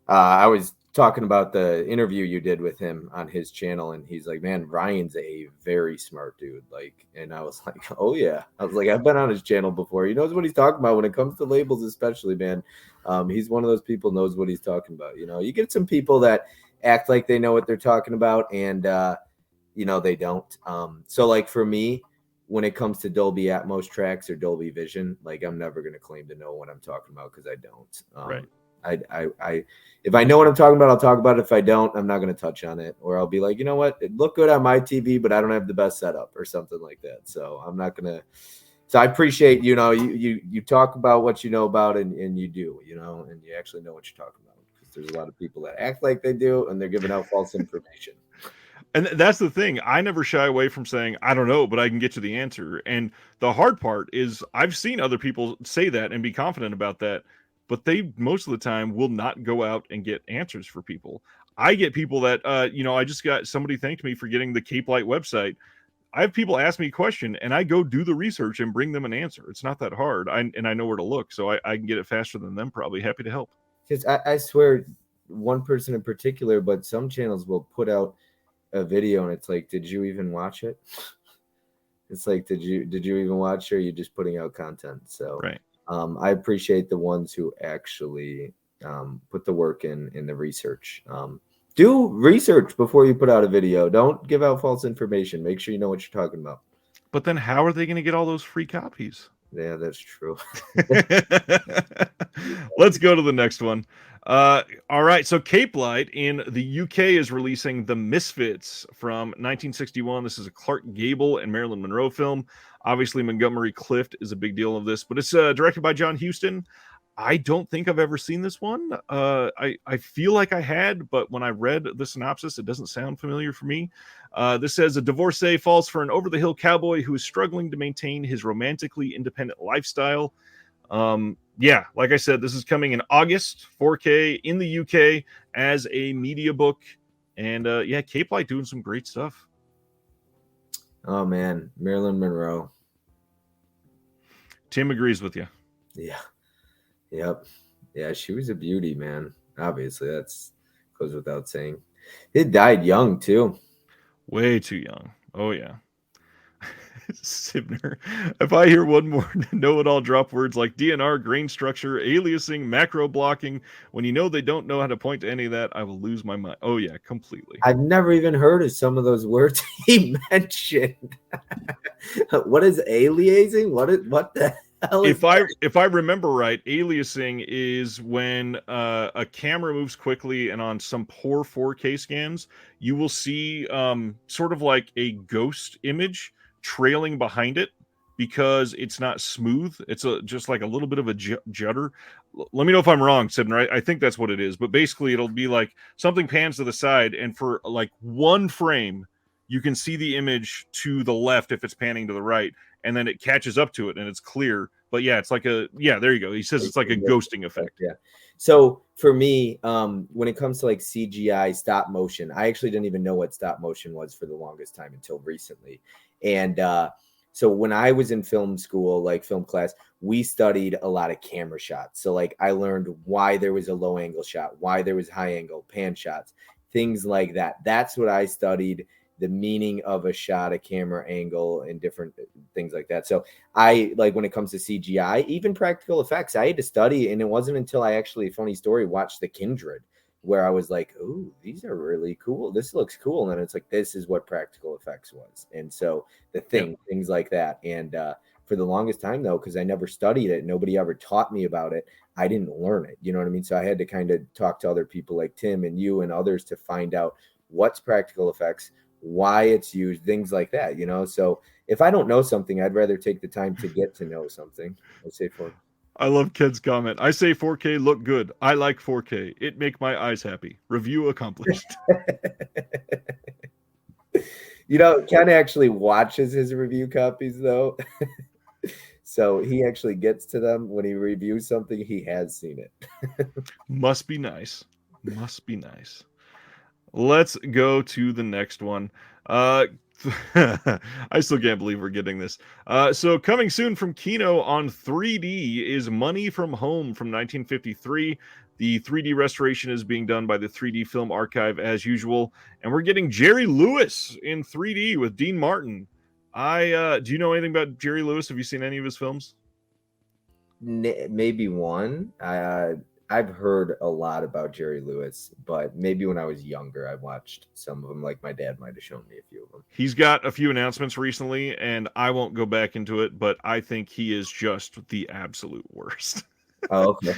[SPEAKER 2] I was talking about the interview you did with him on his channel, and he's like, man, Ryan's a very smart dude. And I was like, oh yeah. I was like, I've been on his channel before. He knows what he's talking about when it comes to labels, especially, man. He's one of those people knows what he's talking about. You get some people that act like they know what they're talking about, and they don't. So for me, when it comes to Dolby Atmos tracks or Dolby Vision, I'm never going to claim to know what I'm talking about because I don't.
[SPEAKER 1] Right.
[SPEAKER 2] I if I know what I'm talking about, I'll talk about it. If I don't, I'm not going to touch on it, or I'll be like, you know what, it looked good on my TV, but I don't have the best setup or something like that. So I'm not going to. So I appreciate, you talk about what you know about, and you do, and you actually know what you're talking about, because there's a lot of people that act like they do, and they're giving out false information.
[SPEAKER 1] And that's the thing. I never shy away from saying, I don't know, but I can get you the answer. And the hard part is I've seen other people say that and be confident about that, but they most of the time will not go out and get answers for people. I get people that, I just got somebody thanked me for getting the Cape Light website. I have people ask me a question and I go do the research and bring them an answer. It's not that hard. And I know where to look. So I can get it faster than them, probably. Happy to help.
[SPEAKER 2] Because I swear, one person in particular, but some channels will put out a video and it's like, did you even watch it? It's like, did you even watch it, or are you just putting out content? So
[SPEAKER 1] right.
[SPEAKER 2] I appreciate the ones who actually put the work in the research. Do research before you put out a video. Don't give out false information. Make sure you know what you're talking about.
[SPEAKER 1] But then how are they going to get all those free copies?
[SPEAKER 2] Yeah, that's true.
[SPEAKER 1] Let's go to the next one. All right, so Cape Light in the UK is releasing The Misfits from 1961. This is a Clark Gable and Marilyn Monroe film. Obviously, Montgomery Clift is a big deal of this, but it's directed by John Huston. I don't think I've ever seen this one. I feel like I had, but when I read the synopsis, it doesn't sound familiar for me. This says a divorcee falls for an over-the-hill cowboy who is struggling to maintain his romantically independent lifestyle. Yeah, like I said, this is coming in August, 4K in the UK as a media book. And yeah, Cape Light doing some great stuff.
[SPEAKER 2] Oh, man. Marilyn Monroe.
[SPEAKER 1] Tim agrees with you.
[SPEAKER 2] Yeah. Yep. Yeah, she was a beauty, man. Obviously, that's goes without saying. It died young, too.
[SPEAKER 1] Way too young. Oh, yeah. Sibner. If I hear one more know-it-all drop words like DNR, grain structure, aliasing, macro blocking, when you know they don't know how to point to any of that, I will lose my mind. Oh, yeah, completely.
[SPEAKER 2] I've never even heard of some of those words he mentioned. What is aliasing? What the hell is
[SPEAKER 1] if I remember right, aliasing is when a camera moves quickly, and on some poor 4K scans, you will see sort of like a ghost image trailing behind it because it's not smooth. It's just like a little bit of a judder. Let me know if I'm wrong, Sibner. I think that's what it is. But basically, it'll be like something pans to the side, and for like one frame, you can see the image to the left if it's panning to the right, and then it catches up to it and it's clear. But yeah, it's like there you go. He says it's like a ghosting effect.
[SPEAKER 2] Yeah. So for me, when it comes to like CGI stop motion, I actually didn't even know what stop motion was for the longest time until recently. And so when I was in film school, like film class, we studied a lot of camera shots. So like I learned why there was a low angle shot, why there was high angle pan shots, things like that. That's what I studied, the meaning of a shot, a camera angle, and different things like that. So I like when it comes to CGI, even practical effects, I had to study. And it wasn't until I actually, funny story, watched The Kindred where I was like, "Ooh, these are really cool. This looks cool." And then it's like, this is what practical effects was. And so things like that. And for the longest time, though, because I never studied it, nobody ever taught me about it. I didn't learn it. You know what I mean? So I had to kind of talk to other people like Tim and you and others to find out what's practical effects, why it's used, things like that. So if I don't know something, I'd rather take the time to get to know something. Let's say for.
[SPEAKER 1] I love Ken's comment. I say 4K look good. I like 4K. It make my eyes happy. Review accomplished.
[SPEAKER 2] Ken actually watches his review copies though. So he actually gets to them when he reviews something. He has seen it.
[SPEAKER 1] Must be nice. Must be nice. Let's go to the next one. I still can't believe we're getting this. So coming soon from Kino on 3D is Money from Home from 1953. The 3D restoration is being done by the 3D Film Archive as usual, and we're getting Jerry Lewis in 3D with Dean Martin. Do you know anything about Jerry Lewis? Have you seen any of his films?
[SPEAKER 2] Maybe one. I've heard a lot about Jerry Lewis, but maybe when I was younger, I watched some of them. Like my dad might have shown me a few of them.
[SPEAKER 1] He's got a few announcements recently, and I won't go back into it, but I think he is just the absolute worst.
[SPEAKER 2] Oh, okay.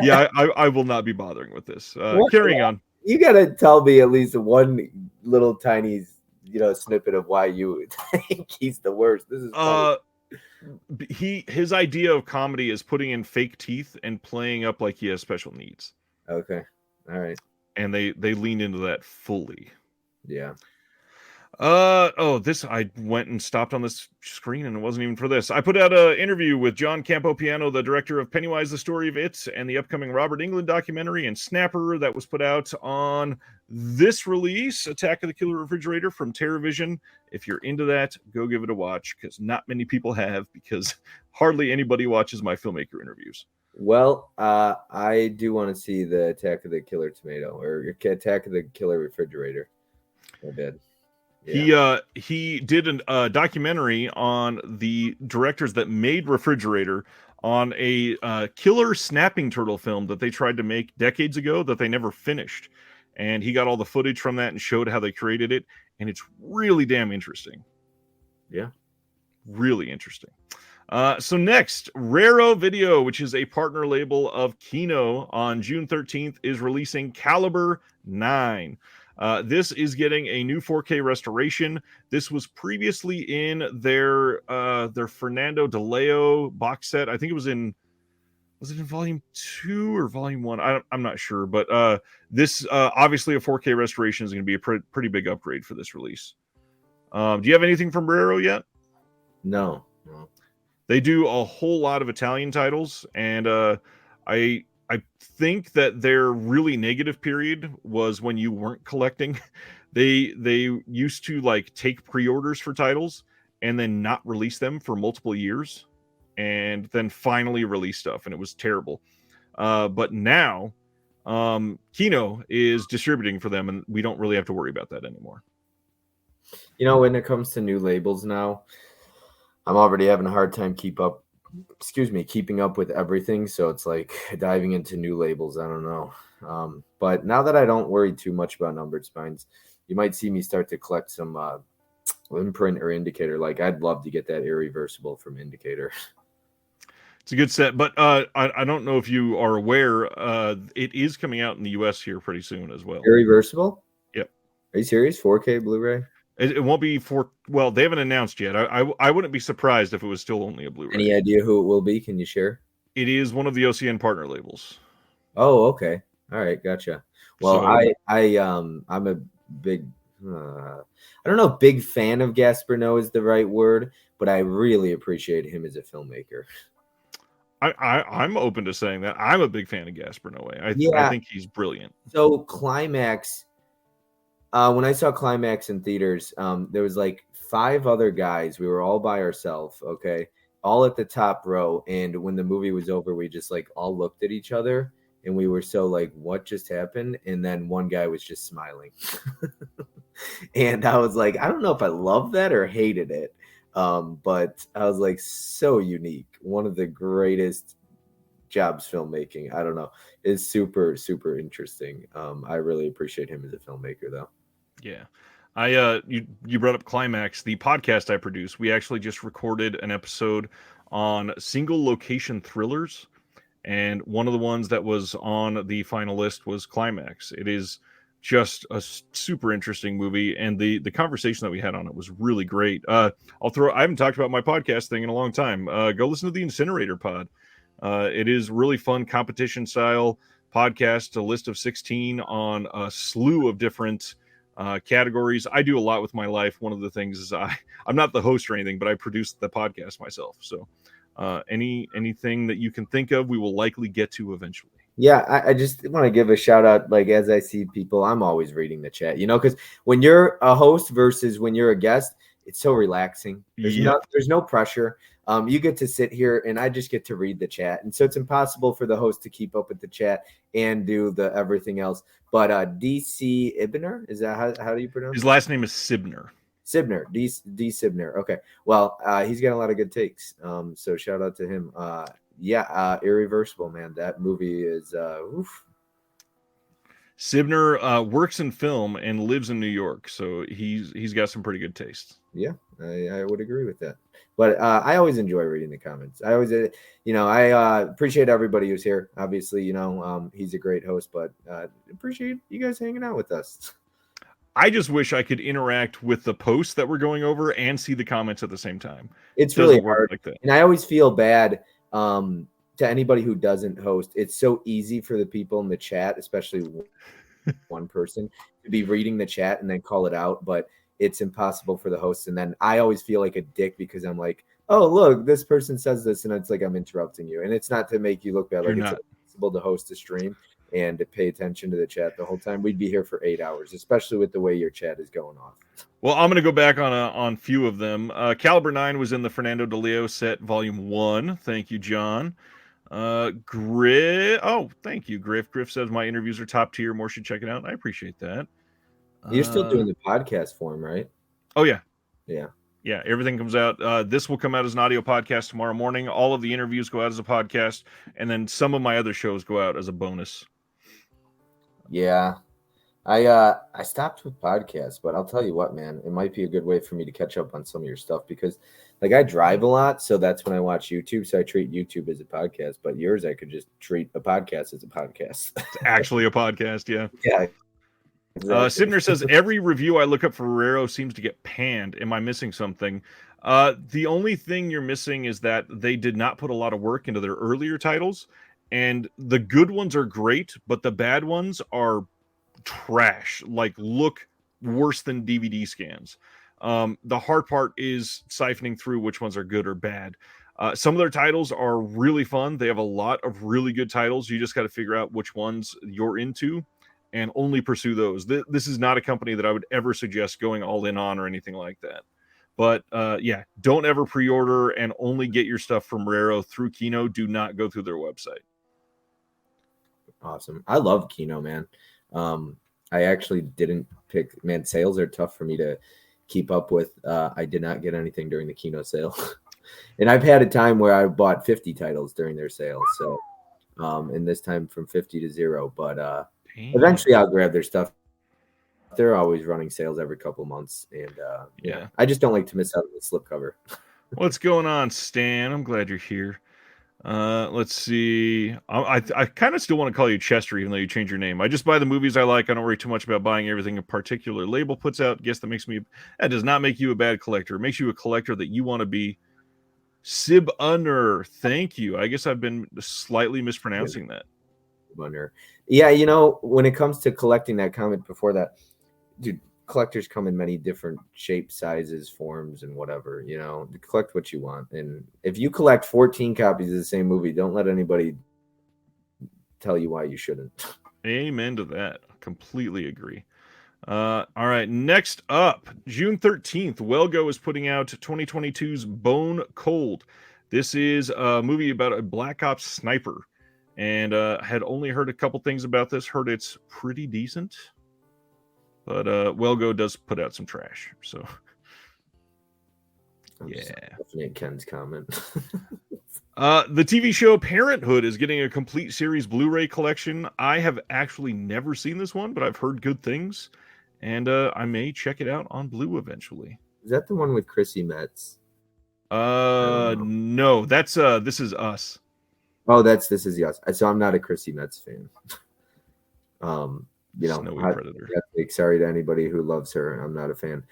[SPEAKER 1] Yeah, I will not be bothering with this. Carrying on.
[SPEAKER 2] You got to tell me at least one little tiny, snippet of why you think he's the worst. This is funny.
[SPEAKER 1] His idea of comedy is putting in fake teeth and playing up like he has special needs.
[SPEAKER 2] Okay. All right.
[SPEAKER 1] And they leaned into that fully.
[SPEAKER 2] Yeah.
[SPEAKER 1] I went and stopped on this screen and it wasn't even for this. I put out an interview with John Campopiano, the director of Pennywise, the Story of It, and the upcoming Robert Englund documentary, and Snapper that was put out on this release, Attack of the Killer Refrigerator from TerraVision. If you're into that, go give it a watch, because not many people have, because hardly anybody watches my filmmaker interviews.
[SPEAKER 2] Well, I do want to see the Attack of the Killer Tomato or Attack of the Killer Refrigerator. I did.
[SPEAKER 1] Yeah. He did a documentary on the directors that made Refrigerator on a killer snapping turtle film that they tried to make decades ago that they never finished. And he got all the footage from that and showed how they created it. And it's really damn interesting.
[SPEAKER 2] Yeah.
[SPEAKER 1] Really interesting. So next, Raro Video, which is a partner label of Kino, on June 13th is releasing Caliber 9. This is getting a new 4K restoration. This was previously in their Fernando De Leo box set. I think it was in volume 2 or volume 1? I'm not sure, but this obviously a 4K restoration is going to be a pretty big upgrade for this release. Do you have anything from Raro yet?
[SPEAKER 2] No.
[SPEAKER 1] They do a whole lot of Italian titles, and I think that their really negative period was when you weren't collecting. They used to like take pre-orders for titles and then not release them for multiple years, and then finally release stuff, and it was terrible. But now Kino is distributing for them, and we don't really have to worry about that anymore.
[SPEAKER 2] When it comes to new labels now, I'm already having a hard time keeping up with everything. So it's like diving into new labels. I don't know. But now that I don't worry too much about numbered spines, you might see me start to collect some imprint or indicator. Like I'd love to get that irreversible from Indicator.
[SPEAKER 1] It's a good set, but I don't know if you are aware, it is coming out in the US here pretty soon as well.
[SPEAKER 2] Irreversible?
[SPEAKER 1] Yep.
[SPEAKER 2] Are you serious? 4K Blu-ray?
[SPEAKER 1] It won't be well, they haven't announced yet. I wouldn't be surprised if it was still only a Blu-ray.
[SPEAKER 2] Any idea who it will be? Can you share?
[SPEAKER 1] It is one of the OCN partner labels.
[SPEAKER 2] Oh, okay. All right, gotcha. Well,
[SPEAKER 1] So,
[SPEAKER 2] I'm a big I don't know if big fan of Gaspar Noé is the right word, but I really appreciate him as a filmmaker.
[SPEAKER 1] I'm open to saying that. I'm a big fan of Gaspar Noé. I think he's brilliant.
[SPEAKER 2] So Climax, when I saw Climax in theaters, there was like 5 other guys. We were all by ourselves, okay, all at the top row. And when the movie was over, we just like all looked at each other, and we were so like, "What just happened?" And then one guy was just smiling, and I was like, I don't know if I loved that or hated it, but I was like, so unique. One of the greatest Jobs filmmaking. I don't know. It's super, super interesting. I really appreciate him as a filmmaker, though.
[SPEAKER 1] Yeah. You brought up Climax, the podcast I produce. We actually just recorded an episode on single location thrillers, and one of the ones that was on the final list was Climax. It is just a super interesting movie, and the conversation that we had on it was really great. I haven't talked about my podcast thing in a long time. Go listen to the Incinerator Pod. It is really fun competition style podcast, a list of 16 on a slew of different categories. I do a lot with my life. One of the things is I'm not the host or anything, but I produce the podcast myself. So anything that you can think of, we will likely get to eventually.
[SPEAKER 2] Yeah, I just want to give a shout out. Like, as I see people, I'm always reading the chat, because when you're a host versus when you're a guest, it's so relaxing. There's no pressure. You get to sit here and I just get to read the chat. And so it's impossible for the host to keep up with the chat and do the everything else. But DC Ibner, is that how do you pronounce
[SPEAKER 1] his last name is Sibner.
[SPEAKER 2] Sibner, D Sibner. Okay. Well, he's got a lot of good takes. So shout out to him. Irreversible, man. That movie is oof.
[SPEAKER 1] Sibner works in film and lives in New York, so he's got some pretty good taste.
[SPEAKER 2] Yeah, I would agree with that. But I always enjoy reading the comments. I always, I appreciate everybody who's here. Obviously, he's a great host, but appreciate you guys hanging out with us.
[SPEAKER 1] I just wish I could interact with the posts that we're going over and see the comments at the same time.
[SPEAKER 2] It's really hard like that. And I always feel bad to anybody who doesn't host. It's so easy for the people in the chat, especially one person, to be reading the chat and then call it out. But it's impossible for the host. And then I always feel like a dick because I'm like, oh, look, this person says this. And it's like I'm interrupting you. And it's not to make you look bad. Like, it's impossible to host a stream and to pay attention to the chat the whole time. We'd be here for 8 hours, especially with the way your chat is going off.
[SPEAKER 1] Well, I'm going to go back on few of them. Caliber 9 was in the Fernando de Leo set, Volume 1. Thank you, John. Griff. Oh, thank you, Griff. Griff says my interviews are top tier. More should check it out. I appreciate that.
[SPEAKER 2] You're still doing the podcast form, right?
[SPEAKER 1] Oh, yeah.
[SPEAKER 2] Yeah.
[SPEAKER 1] Everything comes out. This will come out as an audio podcast tomorrow morning. All of the interviews go out as a podcast, and then some of my other shows go out as a bonus.
[SPEAKER 2] Yeah. I stopped with podcasts, but I'll tell you what, man, it might be a good way for me to catch up on some of your stuff because like I drive a lot. So that's when I watch YouTube. So I treat YouTube as a podcast, but yours, I could just treat a podcast as a podcast.
[SPEAKER 1] It's actually a podcast. Yeah.
[SPEAKER 2] Yeah.
[SPEAKER 1] Exactly. Sibner says every review I look up for Ferrero seems to get panned. Am I missing something? The only thing you're missing is that they did not put a lot of work into their earlier titles, and the good ones are great, but the bad ones are trash. Like, look worse than DVD scans. The hard part is siphoning through which ones are good or bad. Some of their titles are really fun. They have a lot of really good titles. You just got to figure out which ones you're into and only pursue those. This is not a company that I would ever suggest going all in on or anything like that. But don't ever pre-order and only get your stuff from Raro through Kino. Do not go through their website.
[SPEAKER 2] Awesome. I love Kino, man. I actually didn't pick, man, sales are tough for me to keep up with. I did not get anything during the Kino sale. And I've had a time where I bought 50 titles during their sale. So, and this time from 50 to 0, but eventually I'll grab their stuff. They're always running sales every couple months. And I just don't like to miss out on the slipcover.
[SPEAKER 1] What's going on, Stan? I'm glad you're here. Let's see. I kind of still want to call you Chester, even though you changed your name. I just buy the movies I like. I don't worry too much about buying everything a particular label puts out. Guess that does not make you a bad collector. It makes you a collector that you want to be. Sib Unner, thank you. I guess I've been slightly mispronouncing that.
[SPEAKER 2] Unner. Yeah, when it comes to collecting, that comment before that, dude, collectors come in many different shapes, sizes, forms, and whatever. Collect what you want. And if you collect 14 copies of the same movie, don't let anybody tell you why you shouldn't.
[SPEAKER 1] Amen to that. Completely agree. All right, next up, June 13th, Welgo is putting out 2022's Bone Cold. This is a movie about a Black Ops sniper, and had only heard a couple things about this. Heard it's pretty decent, but Welgo does put out some trash. So,
[SPEAKER 2] I'm just laughing at Ken's comment.
[SPEAKER 1] The TV show Parenthood is getting a complete series Blu-ray collection. I have actually never seen this one, but I've heard good things, and I may check it out on Blue eventually.
[SPEAKER 2] Is that the one with Chrissy Metz?
[SPEAKER 1] No, that's This Is Us.
[SPEAKER 2] Oh, This Is Us. So I'm not a Chrissy Metz fan.
[SPEAKER 1] Snowy Predator.
[SPEAKER 2] Sorry to anybody who loves her. I'm not a fan.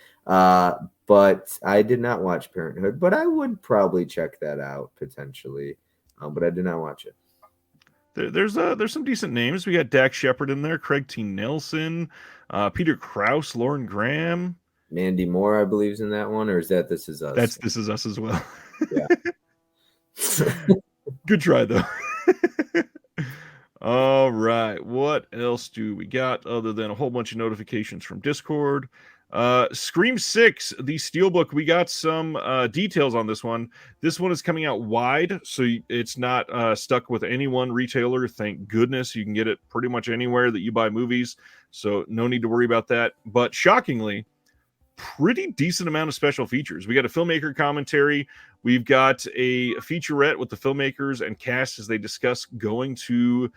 [SPEAKER 2] But I did not watch Parenthood, but I would probably check that out potentially. But I did not watch it.
[SPEAKER 1] There's some decent names. We got Dax Shepard in there, Craig T. Nelson, Peter Krause, Lauren Graham.
[SPEAKER 2] Mandy Moore, I believe, is in that one, or is that This Is Us?
[SPEAKER 1] That's This Is Us as well.
[SPEAKER 2] Yeah.
[SPEAKER 1] Good try, though. All right. What else do we got other than a whole bunch of notifications from Discord? Scream 6, the Steelbook. We got some details on this one. This one is coming out wide, so it's not stuck with any one retailer. Thank goodness. You can get it pretty much anywhere that you buy movies, so no need to worry about that. But shockingly, pretty decent amount of special features. We got a filmmaker commentary. We've got a featurette with the filmmakers and cast as they discuss going to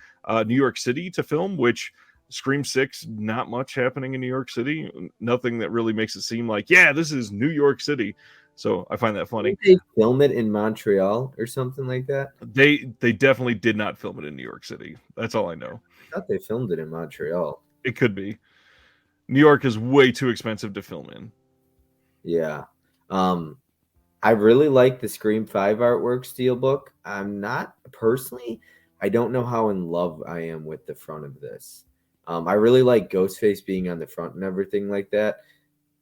[SPEAKER 1] New York City to film, which Scream 6, not much happening in New York City. Nothing that really makes it seem like, yeah, this is New York City. So I find that funny.
[SPEAKER 2] Did they film it in Montreal or something like that?
[SPEAKER 1] They definitely did not film it in New York City. That's all I know.
[SPEAKER 2] I thought they filmed it in Montreal.
[SPEAKER 1] It could be. New York is way too expensive to film in.
[SPEAKER 2] Yeah. I really like the Scream 5 artwork steelbook. I'm not personally, I don't know how in love I am with the front of this. I really like Ghostface being on the front and everything like that.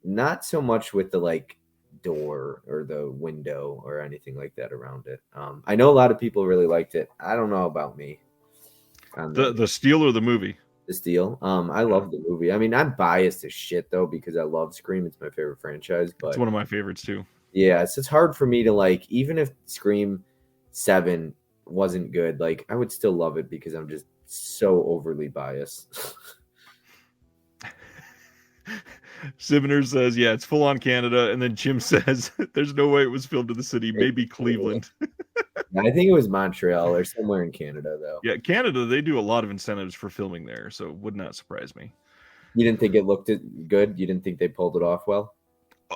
[SPEAKER 2] Not so much with the like door or the window or anything like that around it. I know a lot of people really liked it. I don't know about me.
[SPEAKER 1] The steel or the movie?
[SPEAKER 2] The Steel. I love the movie. I mean, I'm biased as shit though because I love Scream. It's my favorite franchise. But
[SPEAKER 1] it's one of my favorites too.
[SPEAKER 2] Yeah, it's hard for me to like. Even if Scream 7 wasn't good, like I would still love it because I'm just so overly biased.
[SPEAKER 1] Sivner says, "Yeah, it's full on Canada," and then Jim says, "There's no way it was filmed in the city. Maybe Cleveland."
[SPEAKER 2] I think it was Montreal or somewhere in Canada, though.
[SPEAKER 1] Yeah, Canada, they do a lot of incentives for filming there, so it would not surprise me.
[SPEAKER 2] You didn't think it looked good? You didn't think they pulled it off well?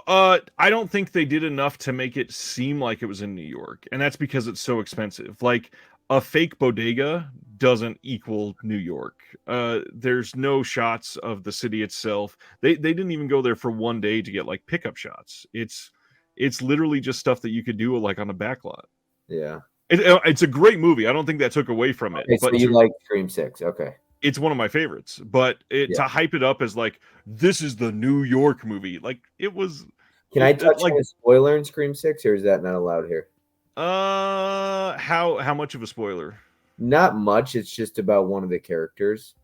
[SPEAKER 1] I don't think they did enough to make it seem like it was in New York, and that's because it's so expensive. Like, a fake bodega doesn't equal New York. There's no shots of the city itself. They didn't even go there for one day to get, like, pickup shots. It's literally just stuff that you could do, like, on a backlot.
[SPEAKER 2] Yeah.
[SPEAKER 1] It's a great movie. I don't think that took away from it.
[SPEAKER 2] Okay, but so you like Scream 6. Okay.
[SPEAKER 1] It's one of my favorites. But to hype it up as like, this is the New York movie. Like, it was...
[SPEAKER 2] Can I touch on a spoiler in Scream 6, or is that not allowed here?
[SPEAKER 1] How much of a spoiler?
[SPEAKER 2] Not much. It's just about one of the characters.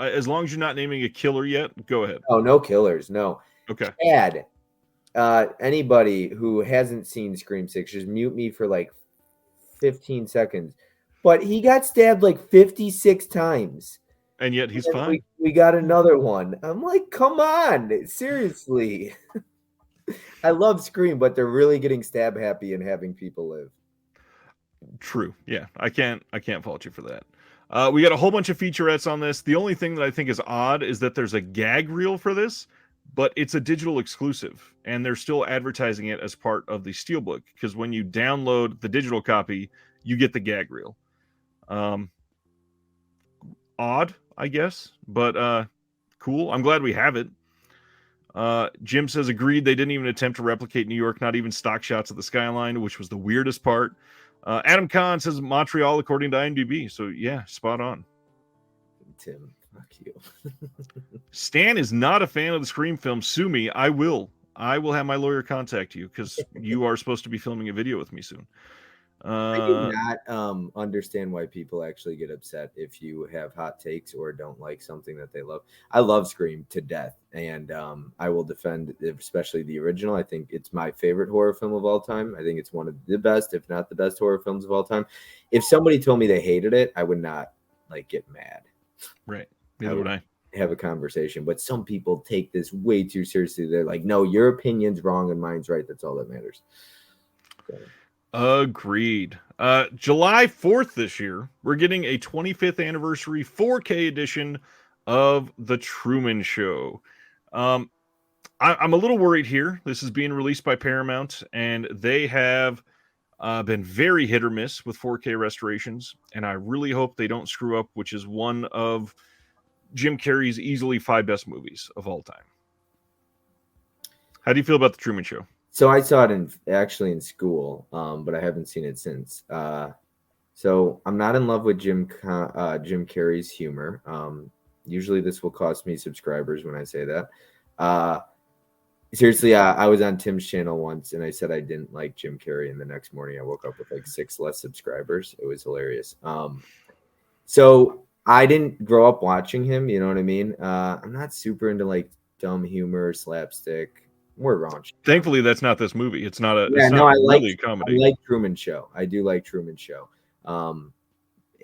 [SPEAKER 1] As long as you're not naming a killer yet, go ahead.
[SPEAKER 2] Oh, no killers. No.
[SPEAKER 1] Okay.
[SPEAKER 2] Chad, anybody who hasn't seen Scream 6, just mute me for like 15 seconds. But he got stabbed like 56 times.
[SPEAKER 1] And yet he's fine.
[SPEAKER 2] We got another one. I'm like, come on. Seriously. I love Scream, but they're really getting stab happy and having people live.
[SPEAKER 1] True. Yeah. I can't fault you for that. We got a whole bunch of featurettes on this. The only thing that I think is odd is that there's a gag reel for this, but it's a digital exclusive, and they're still advertising it as part of the Steelbook, because when you download the digital copy, you get the gag reel. Odd, I guess, but cool. I'm glad we have it. Jim says, agreed, they didn't even attempt to replicate New York, not even stock shots of the skyline, which was the weirdest part. Adam Kahn says Montreal according to IMDb, so yeah, spot on.
[SPEAKER 2] Tim, fuck you.
[SPEAKER 1] Stan is not a fan of the Scream film. Sue me. I will have my lawyer contact you, because you are supposed to be filming a video with me soon.
[SPEAKER 2] I do not understand why people actually get upset if you have hot takes or don't like something that they love. I love Scream to death, and I will defend especially the original. I think it's my favorite horror film of all time. I think it's one of the best, if not the best, horror films of all time. If somebody told me they hated it, I would not like get mad.
[SPEAKER 1] Right. Neither would I.
[SPEAKER 2] Have a conversation, but some people take this way too seriously. They're like, no, your opinion's wrong and mine's right. That's all that matters. So.
[SPEAKER 1] Agreed. July 4th this year, we're getting a 25th anniversary 4K edition of The Truman Show. I'm a little worried here. This is being released by Paramount, and they have been very hit or miss with 4K restorations. And I really hope they don't screw up, which is one of Jim Carrey's easily 5 best movies of all time. How do you feel about The Truman Show?
[SPEAKER 2] So I saw it actually in school, but I haven't seen it since. So I'm not in love with Jim Carrey's humor. Usually this will cost me subscribers when I say that. Seriously, I was on Tim's channel once and I said I didn't like Jim Carrey, and the next morning I woke up with like 6 less subscribers. It was hilarious. So I didn't grow up watching him, you know what I mean? I'm not super into like dumb humor, slapstick. We're raunchy.
[SPEAKER 1] Thankfully, that's not this movie. It's not a.
[SPEAKER 2] Yeah,
[SPEAKER 1] it's
[SPEAKER 2] no,
[SPEAKER 1] not really a comedy.
[SPEAKER 2] I like Truman Show. I do like Truman Show.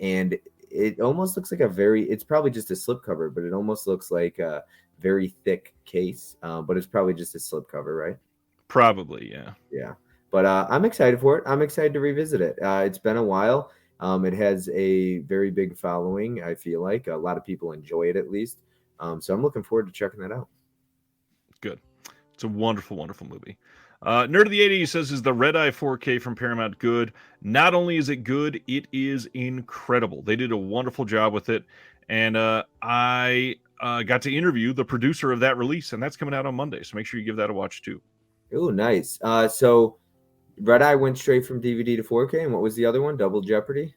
[SPEAKER 2] And it almost looks like it's probably just a slipcover, but it almost looks like a very thick case. But it's probably just a slipcover, right?
[SPEAKER 1] Probably, yeah.
[SPEAKER 2] Yeah. But I'm excited for it. I'm excited to revisit it. It's been a while. It has a very big following, I feel like. A lot of people enjoy it, at least. So I'm looking forward to checking that out.
[SPEAKER 1] Good. It's a wonderful, wonderful movie. Nerd of the 80s says, is the Red Eye 4K from Paramount good? Not only is it good, it is incredible. They did a wonderful job with it. And I got to interview the producer of that release, and that's coming out on Monday. So make sure you give that a watch, too.
[SPEAKER 2] Oh, nice. So Red Eye went straight from DVD to 4K. And what was the other one? Double Jeopardy?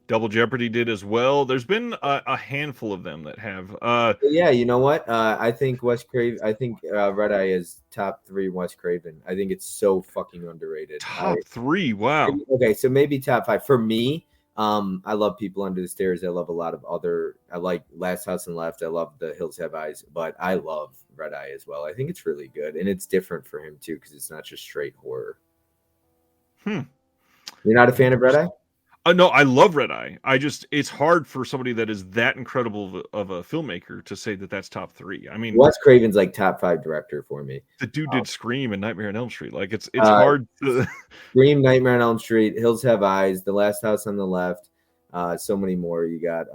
[SPEAKER 1] Double Jeopardy did as well. There's been a handful of them that have.
[SPEAKER 2] Yeah, you know what? I think Red Eye is top 3 Wes Craven. I think it's so fucking underrated.
[SPEAKER 1] Top 3, wow.
[SPEAKER 2] Okay, so maybe top 5 for me. I love People Under the Stairs. I love a lot of other. I like Last House on the Left. I love The Hills Have Eyes, but I love Red Eye as well. I think it's really good, and it's different for him too because it's not just straight horror. You're not a fan of Red Eye?
[SPEAKER 1] No, I love Red Eye. It's hard for somebody that is that incredible of a filmmaker to say that that's top 3. I mean,
[SPEAKER 2] Wes Craven's like top 5 director for me.
[SPEAKER 1] The dude did Scream and Nightmare on Elm Street. Like it's hard to
[SPEAKER 2] Scream, Nightmare on Elm Street, Hills Have Eyes, The Last House on the Left, so many more. You got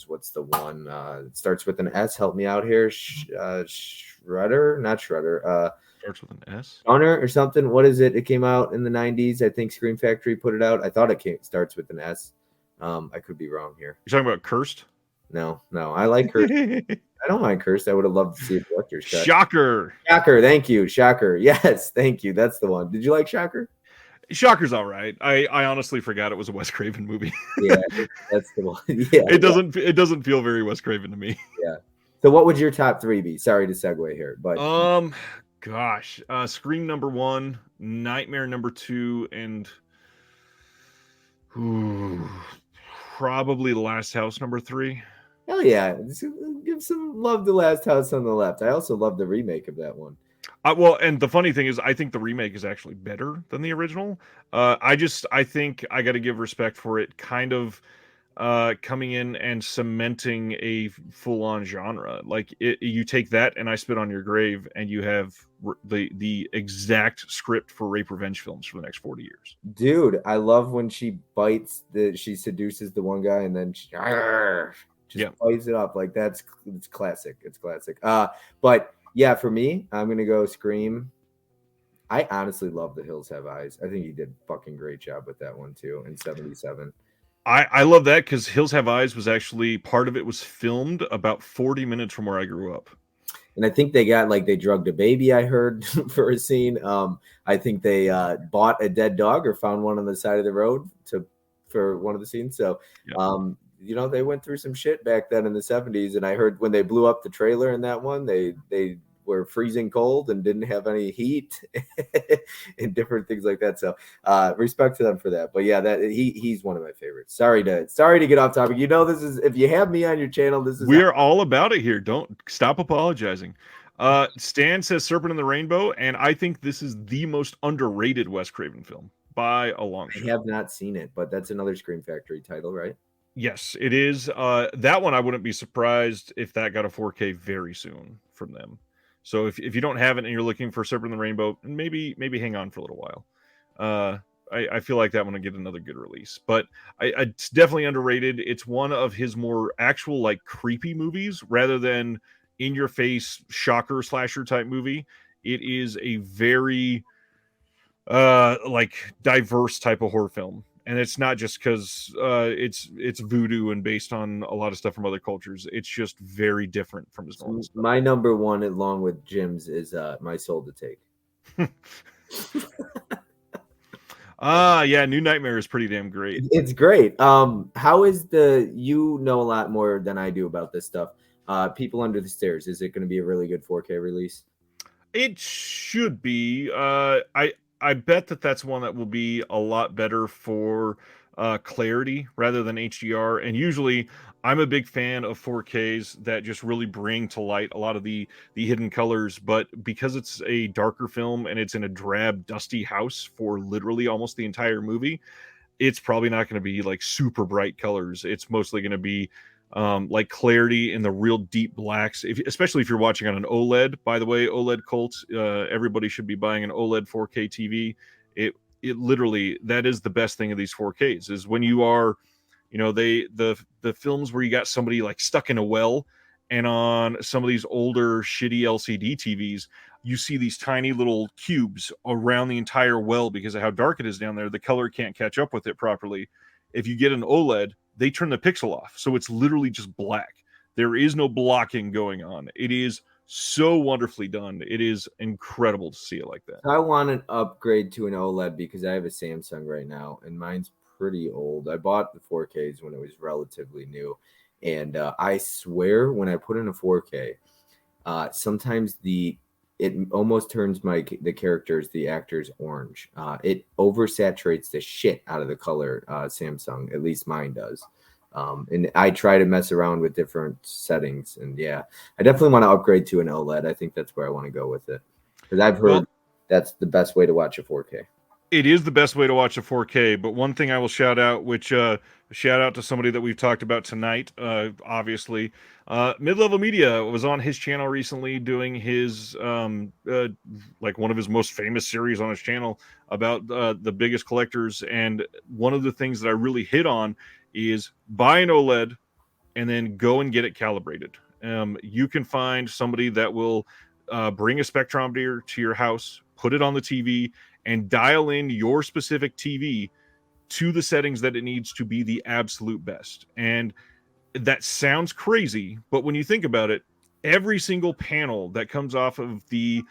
[SPEAKER 2] what's the one? It starts with an S. Help me out here. Shredder, not Shredder.
[SPEAKER 1] Starts with an S.
[SPEAKER 2] Honor or something. What is it? It came out in the 90s. I think Scream Factory put it out. I thought starts with an S. I could be wrong here.
[SPEAKER 1] You're talking about Cursed?
[SPEAKER 2] No. I like Cursed. I don't mind Cursed. I would have loved to see a director's cut.
[SPEAKER 1] Shocker.
[SPEAKER 2] Thank you. Shocker. Yes, thank you. That's the one. Did you like Shocker?
[SPEAKER 1] Shocker's all right. I honestly forgot it was a Wes Craven movie.
[SPEAKER 2] Yeah, that's the one. Yeah.
[SPEAKER 1] It doesn't feel very Wes Craven to me.
[SPEAKER 2] Yeah. So what would your top 3 be? Sorry to segue here, but
[SPEAKER 1] gosh, Scream number 1, Nightmare number 2, and probably The Last House number 3.
[SPEAKER 2] Hell yeah. Give some love to Last House on the Left. I also love the remake of that one.
[SPEAKER 1] Well, and the funny thing is, I think the remake is actually better than the original. I think I got to give respect for it kind of coming in and cementing a full-on genre. Like you take that and I Spit on Your Grave, and you have the exact script for rape revenge films for the next 40 years.
[SPEAKER 2] Dude, I love when she she seduces the one guy and then she just bites it up. Like it's classic. It's classic. But yeah, for me, I'm gonna go Scream. I honestly love The Hills Have Eyes. I think he did a fucking great job with that one too in 77.
[SPEAKER 1] I love that because Hills Have Eyes was actually part of it was filmed about 40 minutes from where I grew up.
[SPEAKER 2] And I think they drugged a baby, I heard, for a scene. I think they bought a dead dog or found one on the side of the road for one of the scenes. So, they went through some shit back then in the 70s. And I heard when they blew up the trailer in that one, they were freezing cold and didn't have any heat and different things like that. So respect to them for that. But yeah, he's one of my favorites. Sorry to get off topic. This is, if you have me on your channel, we
[SPEAKER 1] are all about it here. Don't stop apologizing. Stan says Serpent in the Rainbow, and I think this is the most underrated Wes Craven film by a long shot.
[SPEAKER 2] I have not seen it, but that's another Scream Factory title, right?
[SPEAKER 1] Yes, it is. That one I wouldn't be surprised if that got a 4K very soon from them. So if you don't have it and you're looking for Serpent in the Rainbow, maybe hang on for a little while. Uh, I feel like that one will get another good release, but it's definitely underrated. It's one of his more actual like creepy movies rather than in your face shocker slasher type movie. It is a very like diverse type of horror film, and it's not just because it's voodoo and based on a lot of stuff from other cultures. It's just very different from his normal
[SPEAKER 2] So
[SPEAKER 1] stuff.
[SPEAKER 2] my number one, along with Jim's, is My Soul to Take.
[SPEAKER 1] Yeah, New Nightmare is pretty damn great.
[SPEAKER 2] It's great. How is you know a lot more than I do about this stuff. People Under the Stairs, is it going to be a really good 4K release?
[SPEAKER 1] It should be. I bet that that's one that will be a lot better for clarity rather than HDR. And usually, I'm a big fan of 4Ks that just really bring to light a lot of the hidden colors. But because it's a darker film and it's in a drab, dusty house for literally almost the entire movie, it's probably not going to be like super bright colors. It's mostly going to be like clarity in the real deep blacks. Especially if you're watching on an OLED. By the way, OLED cults, everybody should be buying an OLED 4K TV. It literally, that is the best thing of these 4Ks is when you are, the films where you got somebody like stuck in a well, and on some of these older shitty LCD TVs, you see these tiny little cubes around the entire well because of how dark it is down there. The color can't catch up with it properly. If you get an OLED, they turn the pixel off. So it's literally just black. There is no blocking going on. It is so wonderfully done. It is incredible to see it like that.
[SPEAKER 2] I want an upgrade to an OLED because I have a Samsung right now and mine's pretty old. I bought the 4Ks when it was relatively new. And I swear when I put in a 4K, sometimes it almost turns the actors orange. It oversaturates the shit out of the color. Samsung, at least mine does. And I try to mess around with different settings, and yeah, I definitely want to upgrade to an OLED. I think that's where I want to go with it because I've heard
[SPEAKER 1] Well,
[SPEAKER 2] that's the best way to watch a 4K.
[SPEAKER 1] it is the best way to watch a 4K. But one thing I will shout out, which shout out to somebody that we've talked about tonight, obviously, Mid Level Media was on his channel recently doing his like one of his most famous series on his channel about the biggest collectors. And one of the things that I really hit on is buy an OLED and then go and get it calibrated. You can find somebody that will bring a spectrometer to your house, put it on the TV, and dial in your specific TV to the settings that it needs to be the absolute best. And that sounds crazy, but when you think about it, every single panel that comes off of the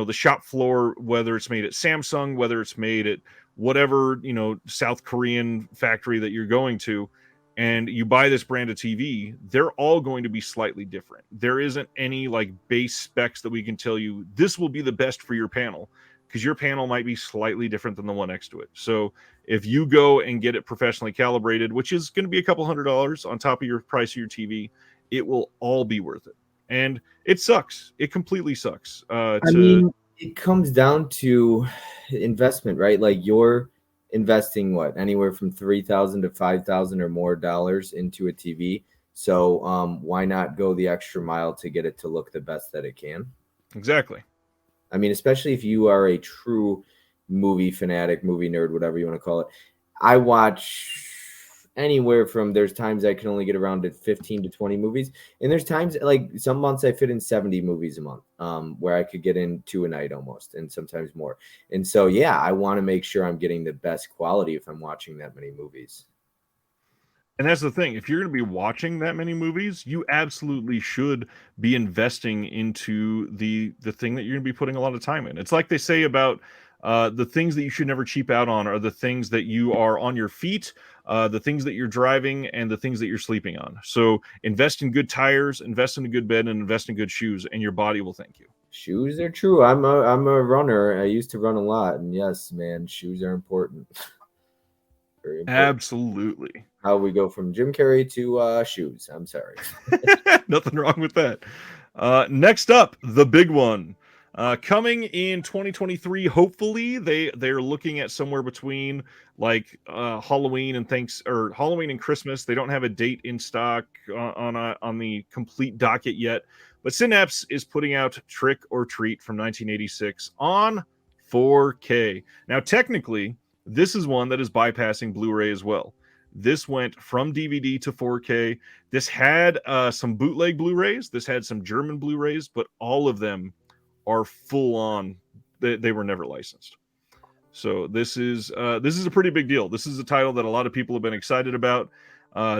[SPEAKER 1] shop floor, whether it's made at Samsung, whether it's made at whatever South Korean factory that you're going to, and you buy this brand of TV, they're all going to be slightly different. There isn't any like base specs that we can tell you this will be the best for your panel, because your panel might be slightly different than the one next to it. So if you go and get it professionally calibrated, which is going to be a couple $100 on top of your price of your TV, it will all be worth it. And it sucks. It completely sucks.
[SPEAKER 2] I mean, it comes down to investment, right? Like you're investing what anywhere from 3,000 to 5,000 or more dollars into a TV. So why not go the extra mile to get it to look the best that it can?
[SPEAKER 1] Exactly.
[SPEAKER 2] I mean, especially if you are a true movie fanatic, movie nerd, whatever you want to call it. I watch anywhere from there's times I can only get around to 15 to 20 movies. And there's times like some months I fit in 70 movies a month, where I could get in two a night almost, and sometimes more. And so, yeah, I want to make sure I'm getting the best quality if I'm watching that many movies.
[SPEAKER 1] And that's the thing. If you're going to be watching that many movies, you absolutely should be investing into the thing that you're going to be putting a lot of time in. It's like they say about the things that you should never cheap out on are the things that you are on your feet, the things that you're driving, and the things that you're sleeping on. So invest in good tires, invest in a good bed, and invest in good shoes, and your body will thank you.
[SPEAKER 2] Shoes are true. I'm a runner. I used to run a lot, and yes, man, shoes are important. Very important.
[SPEAKER 1] Absolutely.
[SPEAKER 2] How we go from Jim Carrey to shoes. I'm sorry.
[SPEAKER 1] Nothing wrong with that. Next up, the big one. Coming in 2023, hopefully they're looking at somewhere between like Halloween and Christmas. They don't have a date in stock on the complete docket yet, but Synapse is putting out Trick or Treat from 1986 on 4K. Now, technically, this is one that is bypassing Blu-ray as well. This went from DVD to 4K. This had some bootleg Blu-rays. This had some German Blu-rays, but all of them are full on. They were never licensed. So this is a pretty big deal. This is a title that a lot of people have been excited about.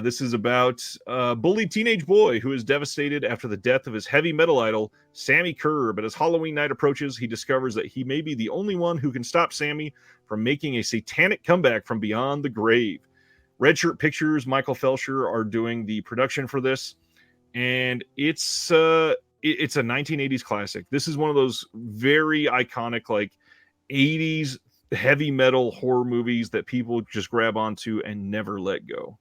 [SPEAKER 1] This is about a bullied teenage boy who is devastated after the death of his heavy metal idol, Sammy Kerr. But as Halloween night approaches, he discovers that he may be the only one who can stop Sammy from making a satanic comeback from beyond the grave. Red Shirt Pictures, Michael Felsher are doing the production for this, and it's a 1980s classic. This is one of those very iconic, like 80s heavy metal horror movies that people just grab onto and never let go.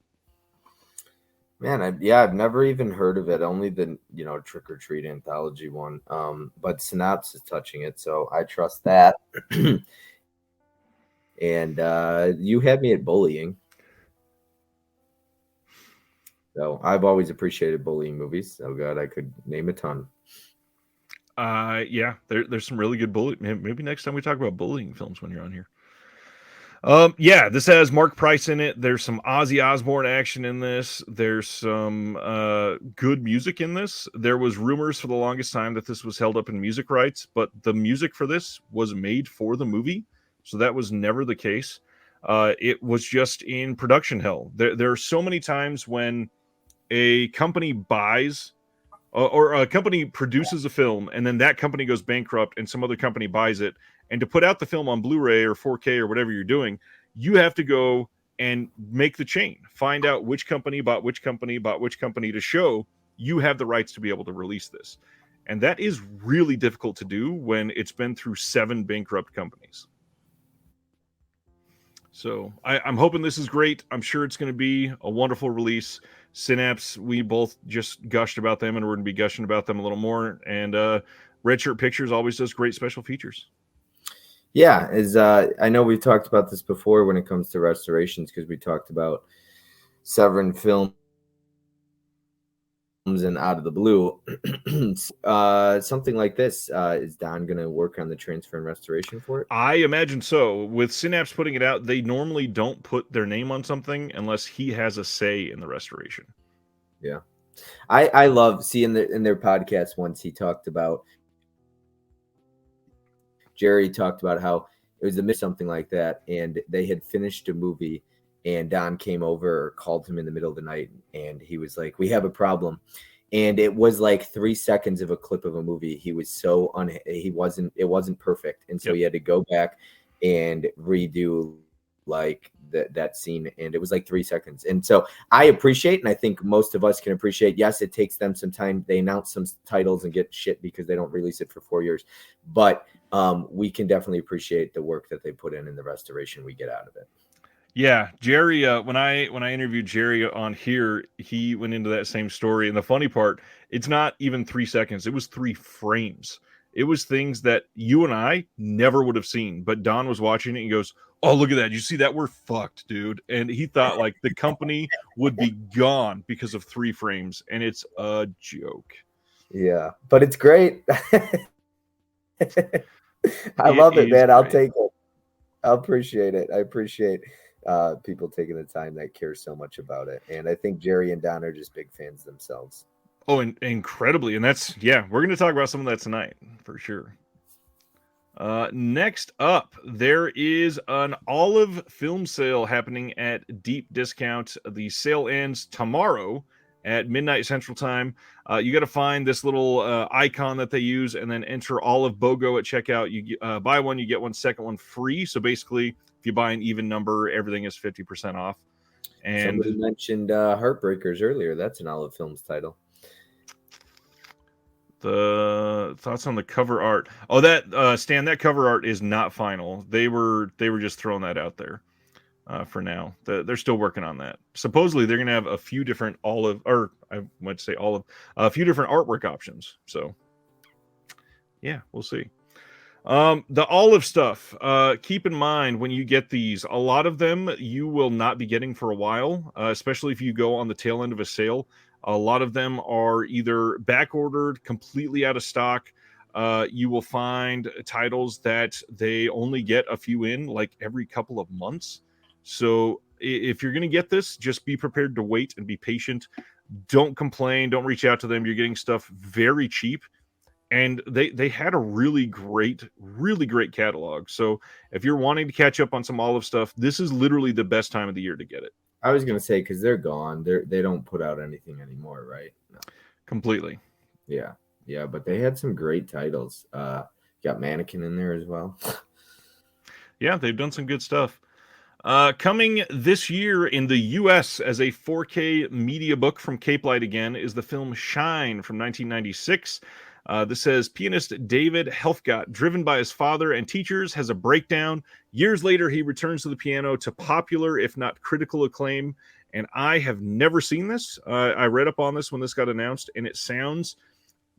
[SPEAKER 2] Man, I've never even heard of it. Only the Trick or Treat anthology one. But Synapse is touching it, so I trust that. And you had me at bullying. So I've always appreciated bullying movies. Oh God, I could name a ton.
[SPEAKER 1] Yeah, there's some really good bullying. Maybe next time we talk about bullying films when you're on here. Yeah, this has Mark Price in it. There's some Ozzy Osbourne action in this. There's some good music in this. There was rumors for the longest time that this was held up in music rights, but the music for this was made for the movie, so that was never the case. It was just in production hell. There are so many times when a company buys or a company produces a film and then that company goes bankrupt and some other company buys it. And to put out the film on Blu-ray or 4K or whatever you're doing, you have to go and make the chain. Find out which company bought which company to show you have the rights to be able to release this. And that is really difficult to do when it's been through 7 bankrupt companies. So I'm hoping this is great. I'm sure it's going to be a wonderful release. Synapse, we both just gushed about them, and we're going to be gushing about them a little more. And Red Shirt Pictures always does great special features.
[SPEAKER 2] Yeah, I know we've talked about this before when it comes to restorations, because we talked about Severin Films and Out of the Blue. Something like this, is Don going to work on the transfer and restoration for it?
[SPEAKER 1] I imagine so. With Synapse putting it out, they normally don't put their name on something unless he has a say in the restoration.
[SPEAKER 2] Yeah, I love seeing in their podcast once he talked about. Jerry talked about how it was something like that, and they had finished a movie, and Don came over or called him in the middle of the night, and he was like, "We have a problem." And it was like 3 seconds of a clip of a movie. He was so it wasn't perfect. And so he had to go back and redo like that scene. And it was like 3 seconds. And so I appreciate, and I think most of us can appreciate, yes, it takes them some time. They announce some titles and get shit because they don't release it for 4 years. But we can definitely appreciate the work that they put in the restoration we get out of it.
[SPEAKER 1] Yeah, Jerry, when I interviewed Jerry on here, he went into that same story. And the funny part, it's not even 3 seconds. It was 3 frames. It was things that you and I never would have seen. But Don was watching it and goes, "Oh, look at that. You see that? We're fucked, dude." And he thought like the company would be gone because of 3 frames. And it's a joke.
[SPEAKER 2] Yeah, but it's great. I love it, man. Great. I'll take it. I appreciate it. I appreciate people taking the time that care so much about it. And I think Jerry and Don are just big fans themselves.
[SPEAKER 1] Oh, and incredibly. And that's, yeah, we're going to talk about some of that tonight for sure. Next up, there is an Olive film sale happening at deep discount. The sale ends tomorrow at midnight Central Time. You got to find this little icon that they use and then enter Olive BOGO at checkout. You buy one, you get one, second one free. So basically, if you buy an even number, everything is 50% off. And
[SPEAKER 2] somebody mentioned Heartbreakers earlier. That's an Olive Films title.
[SPEAKER 1] The thoughts on the cover art. Oh, that Stan, that cover art is not final. They were just throwing that out there for now. They're still working on that. Supposedly, they're going to have a few different a few different artwork options. So, yeah, we'll see. The Olive stuff, keep in mind when you get these, a lot of them you will not be getting for a while, especially if you go on the tail end of a sale. A lot of them are either back ordered, completely out of stock. You will find titles that they only get a few in like every couple of months. So if you're going to get this, just be prepared to wait and be patient. Don't complain. Don't reach out to them. You're getting stuff very cheap. And they had a really great catalog. So if you're wanting to catch up on some Olive stuff, this is literally the best time of the year to get it.
[SPEAKER 2] I was gonna say because they're gone. They don't put out anything anymore, right? No.
[SPEAKER 1] Completely.
[SPEAKER 2] Yeah, yeah, but they had some great titles. Got Mannequin in there as well.
[SPEAKER 1] Yeah, they've done some good stuff. Coming this year in the U.S. as a 4K media book from Cape Light again is the film Shine from 1996. This says pianist David Helfgott, driven by his father and teachers, has a breakdown. Years later, he returns to the piano to popular, if not critical acclaim. And I have never seen this. I read up on this when this got announced, and it sounds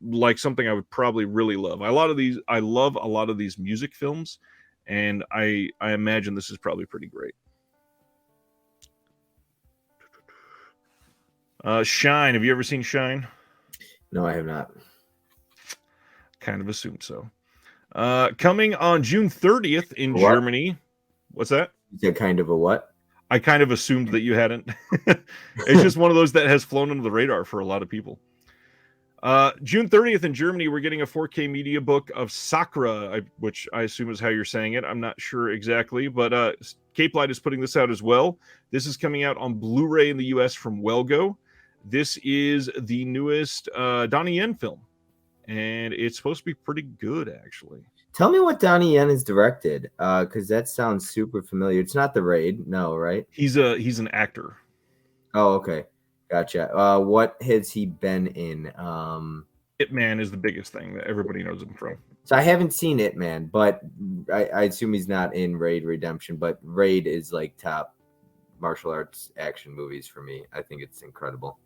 [SPEAKER 1] like something I would probably really love. I love a lot of these music films, and I imagine this is probably pretty great. Shine. Have you ever seen Shine?
[SPEAKER 2] No, I have not.
[SPEAKER 1] Kind of assumed so. Coming on June 30th in Germany. What's that?
[SPEAKER 2] You said kind of a what?
[SPEAKER 1] I kind of assumed that you hadn't. It's just one of those that has flown under the radar for a lot of people. June 30th in Germany, we're getting a 4K media book of Sakura, which I assume is how you're saying it. I'm not sure exactly, but Cape Light is putting this out as well. This is coming out on Blu-ray in the US from Welgo. This is the newest Donnie Yen film, and it's supposed to be pretty good, actually.
[SPEAKER 2] Tell me what Donnie Yen has directed, because that sounds super familiar. It's not The Raid, no, right?
[SPEAKER 1] He's an actor.
[SPEAKER 2] Oh, okay. Gotcha. What has he been in?
[SPEAKER 1] Hitman is the biggest thing that everybody knows him from.
[SPEAKER 2] So I haven't seen Hitman, but I assume he's not in Raid Redemption, but Raid is like top martial arts action movies for me. I think it's incredible.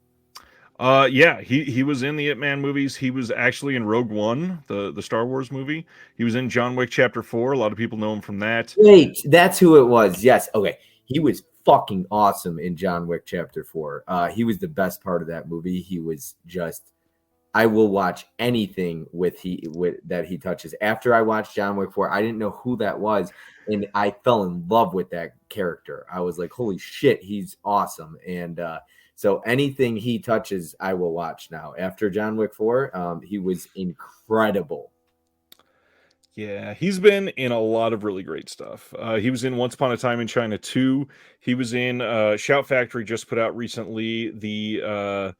[SPEAKER 1] Yeah, he was in the Hitman movies. He was actually in Rogue One, the Star Wars movie. He was in John Wick Chapter 4. A lot of people know him from that.
[SPEAKER 2] Wait, that's who it was. Yes. Okay. He was fucking awesome in John Wick Chapter 4. He was the best part of that movie. He was just, I will watch anything with that he touches. After I watched John Wick 4, I didn't know who that was, and I fell in love with that character. I was like, holy shit, he's awesome. And so anything he touches, I will watch now. After John Wick 4, he was incredible.
[SPEAKER 1] Yeah, he's been in a lot of really great stuff. He was in Once Upon a Time in China 2. He was in Shout Factory, just put out recently, the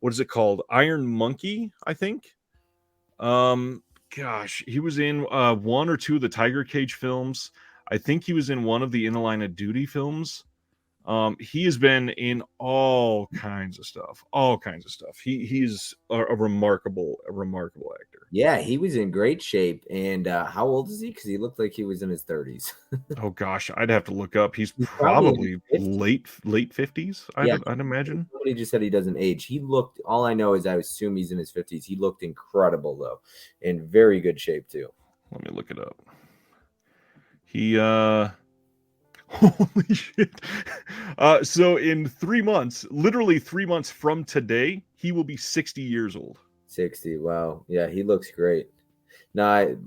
[SPEAKER 1] what is it called? Iron Monkey, I think. Gosh, he was in one or two of the Tiger Cage films. I think he was in one of the In the Line of Duty films. He has been in all kinds of stuff. He's a remarkable actor.
[SPEAKER 2] Yeah, he was in great shape. And how old is he? Because he looked like he was in his 30s.
[SPEAKER 1] Oh gosh, I'd have to look up. He's probably late 50s. I'd imagine.
[SPEAKER 2] Somebody just said he doesn't age. He looked. All I know is I assume he's in his 50s. He looked incredible though, in very good shape too.
[SPEAKER 1] Let me look it up. He holy shit. So in 3 months, literally 3 months from today, he will be 60 years old.
[SPEAKER 2] 60. Wow. Yeah, he looks great. No,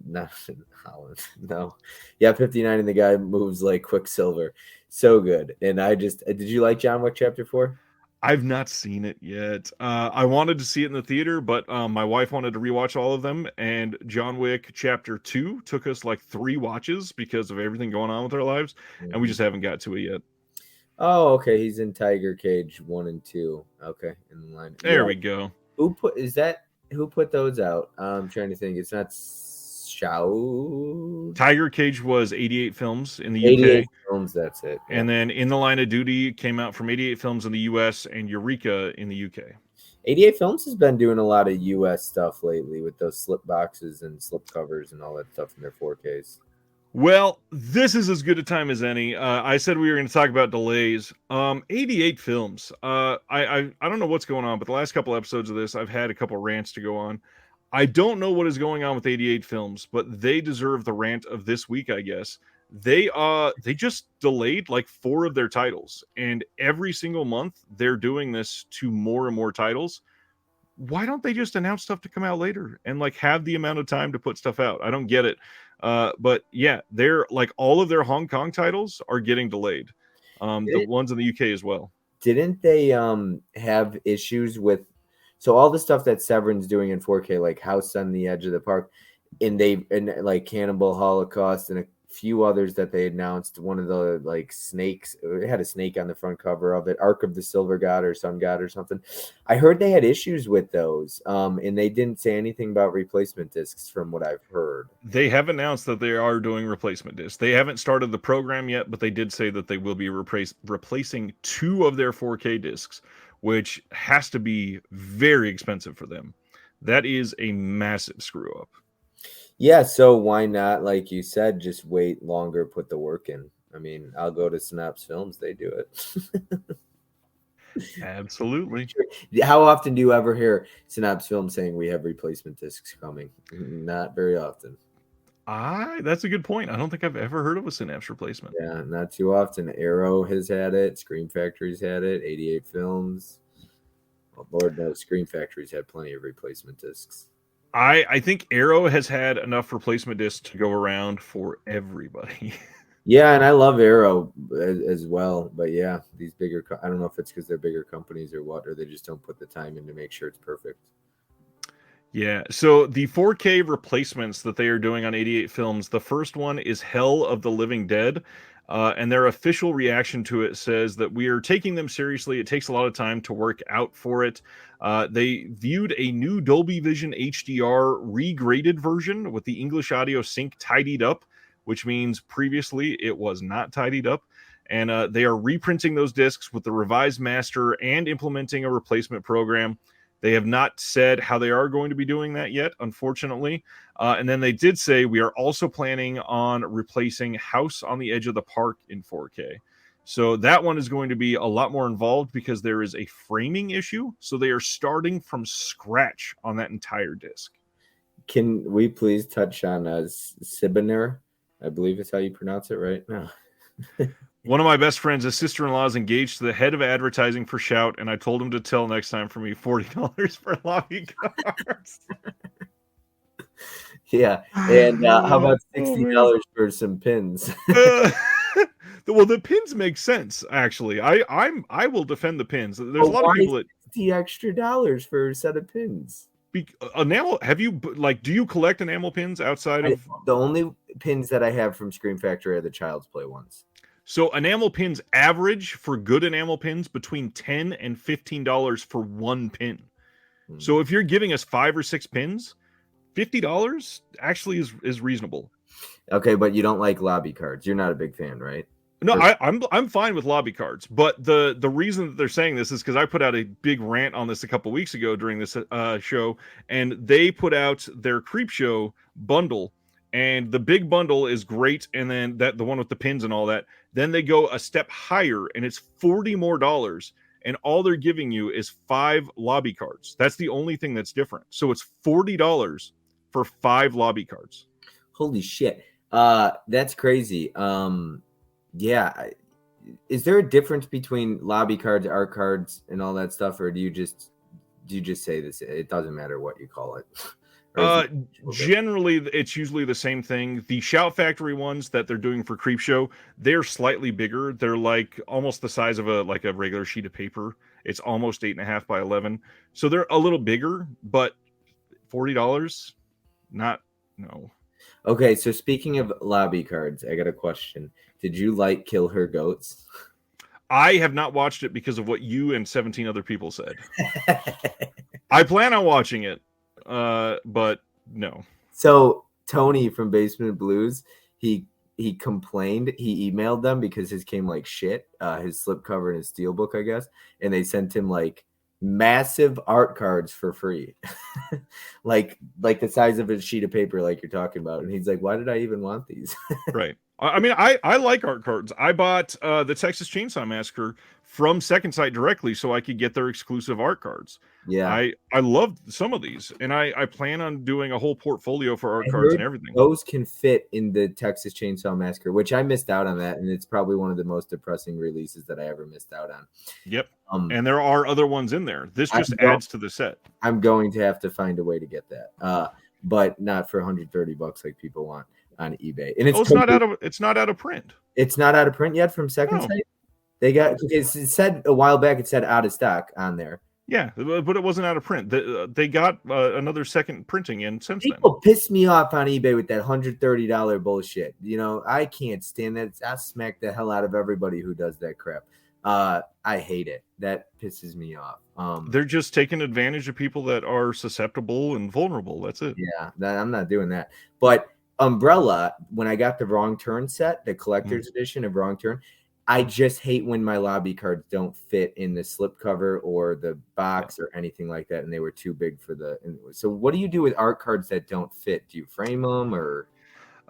[SPEAKER 2] Holland. No. Yeah, 59 and the guy moves like Quicksilver. So good. And did you like John Wick Chapter 4?
[SPEAKER 1] I've not seen it yet. I wanted to see it in the theater, but my wife wanted to rewatch all of them, and John Wick Chapter 2 took us like 3 watches because of everything going on with our lives, and we just haven't got to it yet.
[SPEAKER 2] Oh, okay. He's in Tiger Cage 1 and 2. Okay, in the line.
[SPEAKER 1] There we go.
[SPEAKER 2] Who put those out? I'm trying to think. It's not Shout.
[SPEAKER 1] Tiger Cage was 88 films in the
[SPEAKER 2] 88
[SPEAKER 1] UK.
[SPEAKER 2] films, that's it. Yeah.
[SPEAKER 1] And then In the Line of Duty came out from 88 films in the US and Eureka in the UK.
[SPEAKER 2] 88 Films has been doing a lot of US stuff lately with those slip boxes and slip covers and all that stuff in their 4Ks.
[SPEAKER 1] Well, this is as good a time as any. I said we were going to talk about delays. 88 Films. I don't know what's going on, but the last couple episodes of this, I've had a couple rants to go on. I don't know what is going on with 88 Films, but they deserve the rant of this week, I guess. They just delayed like 4 of their titles, and every single month they're doing this to more and more titles. why don't they just announce stuff to come out later and like have the amount of time to put stuff out? I don't get it. But yeah, they're like all of their Hong Kong titles are getting delayed. The ones in the UK as well.
[SPEAKER 2] Didn't they have issues with all the stuff that Severin's doing in 4K, like House on the Edge of the Park, and like Cannibal Holocaust and a few others that they announced. One of the like snakes, it had a snake on the front cover of it, Ark of the Silver God or Sun God or something. I heard they had issues with those, and they didn't say anything about replacement discs from what I've heard.
[SPEAKER 1] They have announced that they are doing replacement discs. They haven't started the program yet, but they did say that they will be replacing 2 of their 4K discs, which has to be very expensive for them. That is a massive screw up.
[SPEAKER 2] Yeah, so why not, like you said, just wait longer, put the work in? I mean, I'll go to Synapse Films, they do it.
[SPEAKER 1] Absolutely.
[SPEAKER 2] How often do you ever hear Synapse Films saying we have replacement discs coming? Not very often.
[SPEAKER 1] That's a good point. I don't think I've ever heard of a Synapse replacement.
[SPEAKER 2] Yeah, not too often. Arrow has had it. Scream Factory's had it. 88 Films. Well, Lord knows, Scream Factory's had plenty of replacement discs.
[SPEAKER 1] I think Arrow has had enough replacement discs to go around for everybody.
[SPEAKER 2] Yeah, and I love Arrow as well. But yeah, these bigger, I don't know if it's because they're bigger companies or what, or they just don't put the time in to make sure it's perfect.
[SPEAKER 1] Yeah, so the 4K replacements that they are doing on 88 Films, the first one is Hell of the Living Dead. And their official reaction to it says that we are taking them seriously. It takes a lot of time to work out for it. They viewed a new Dolby Vision HDR regraded version with the English audio sync tidied up, which means previously it was not tidied up. And they are reprinting those discs with the revised master and implementing a replacement program. They have not said how they are going to be doing that yet, unfortunately. And then they did say we are also planning on replacing House on the Edge of the Park in 4K. So that one is going to be a lot more involved because there is a framing issue. So they are starting from scratch on that entire disc.
[SPEAKER 2] Can we please touch on Sibiner? I believe it's how you pronounce it, right? No.
[SPEAKER 1] One of my best friends, his sister-in-law, is engaged to the head of advertising for Shout, and I told him to tell next time for me $40 for lobby cards.
[SPEAKER 2] Yeah, and how about $60 for some pins?
[SPEAKER 1] Well, the pins make sense. Actually, I will defend the pins. There's a lot of people that
[SPEAKER 2] $60 extra for a set of pins.
[SPEAKER 1] Enamel? Have you do you collect enamel pins outside of
[SPEAKER 2] the only pins that I have from Scream Factory are the Child's Play ones?
[SPEAKER 1] So enamel pins average for good enamel pins between $10 and $15 for one pin. So if you're giving us 5 or 6 pins, $50 actually is reasonable.
[SPEAKER 2] Okay, but you don't like lobby cards. You're not a big fan, right?
[SPEAKER 1] No, I'm fine with lobby cards, but the reason that they're saying this is because I put out a big rant on this a couple weeks ago during this show, and they put out their Creepshow bundle. And the big bundle is great, and then the one with the pins and all that. Then they go a step higher, and it's $40 more, and all they're giving you is 5 lobby cards. That's the only thing that's different. So it's $40 for 5 lobby cards.
[SPEAKER 2] Holy shit, that's crazy. Yeah, is there a difference between lobby cards, art cards, and all that stuff, or do you just say this? It doesn't matter what you call it.
[SPEAKER 1] Generally, it's usually the same thing. The Shout Factory ones that they're doing for Creepshow, they're slightly bigger. They're like almost the size of a regular sheet of paper. It's almost 8.5 by 11. So they're a little bigger, but $40, no.
[SPEAKER 2] Okay, so speaking of lobby cards, I got a question. Did you like Kill Her Goats?
[SPEAKER 1] I have not watched it because of what you and 17 other people said. I plan on watching it. But no.
[SPEAKER 2] So Tony from Basement Blues, he complained. He emailed them because his came like shit. His slipcover and his steelbook, I guess, and they sent him like massive art cards for free, like the size of a sheet of paper, like you're talking about. And he's like, "Why did I even want these?"
[SPEAKER 1] Right. I mean, I like art cards. I bought the Texas Chainsaw Massacre from Second Sight directly so I could get their exclusive art cards.
[SPEAKER 2] Yeah.
[SPEAKER 1] I loved some of these, and I plan on doing a whole portfolio for art
[SPEAKER 2] I
[SPEAKER 1] cards and
[SPEAKER 2] heard
[SPEAKER 1] everything.
[SPEAKER 2] those can fit in the Texas Chainsaw Massacre, which I missed out on that, and it's probably one of the most depressing releases that I ever missed out on.
[SPEAKER 1] Yep.
[SPEAKER 2] Um,
[SPEAKER 1] And there are other ones in there. This
[SPEAKER 2] I'm,
[SPEAKER 1] just
[SPEAKER 2] go-
[SPEAKER 1] adds to the set.
[SPEAKER 2] I'm going to have to find a way to get that, but not for $130 like people want on eBay. And
[SPEAKER 1] Oh, it's not out of print.
[SPEAKER 2] it's not out of print yet from Second
[SPEAKER 1] No.
[SPEAKER 2] Sight. They got it said a while back. It said out of stock on there.
[SPEAKER 1] Yeah, but it wasn't out of print. They got another second printing in since then.
[SPEAKER 2] People piss me off on eBay with that $130 bullshit. You know, I can't stand that. I smack the hell out of everybody who does that crap. I hate it. That pisses me off.
[SPEAKER 1] They're just taking advantage of people that are susceptible and vulnerable. That's it.
[SPEAKER 2] Yeah, I'm not doing that. But Umbrella, when I got the Wrong Turn set, the collector's edition of Wrong Turn, I just hate when my lobby cards don't fit in the slipcover or the box or anything like that, and they were too big for the. So, what do you do with art cards that don't fit? Do you frame them or?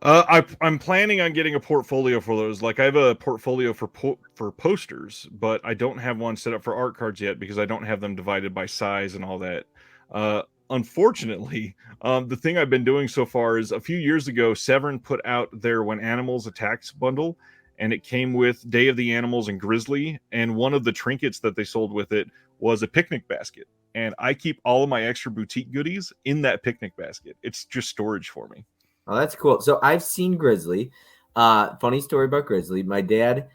[SPEAKER 1] I'm planning on getting a portfolio for those. Like I have a portfolio for posters, but I don't have one set up for art cards yet because I don't have them divided by size and all that. Unfortunately, the thing I've been doing so far is a few years ago, Severin put out their When Animals Attacks bundle, and it came with Day of the Animals and Grizzly, and one of the trinkets that they sold with it was a picnic basket. And I keep all of my extra boutique goodies in that picnic basket. It's just storage for me.
[SPEAKER 2] Oh, that's cool. So I've seen Grizzly. Funny story about Grizzly. My dad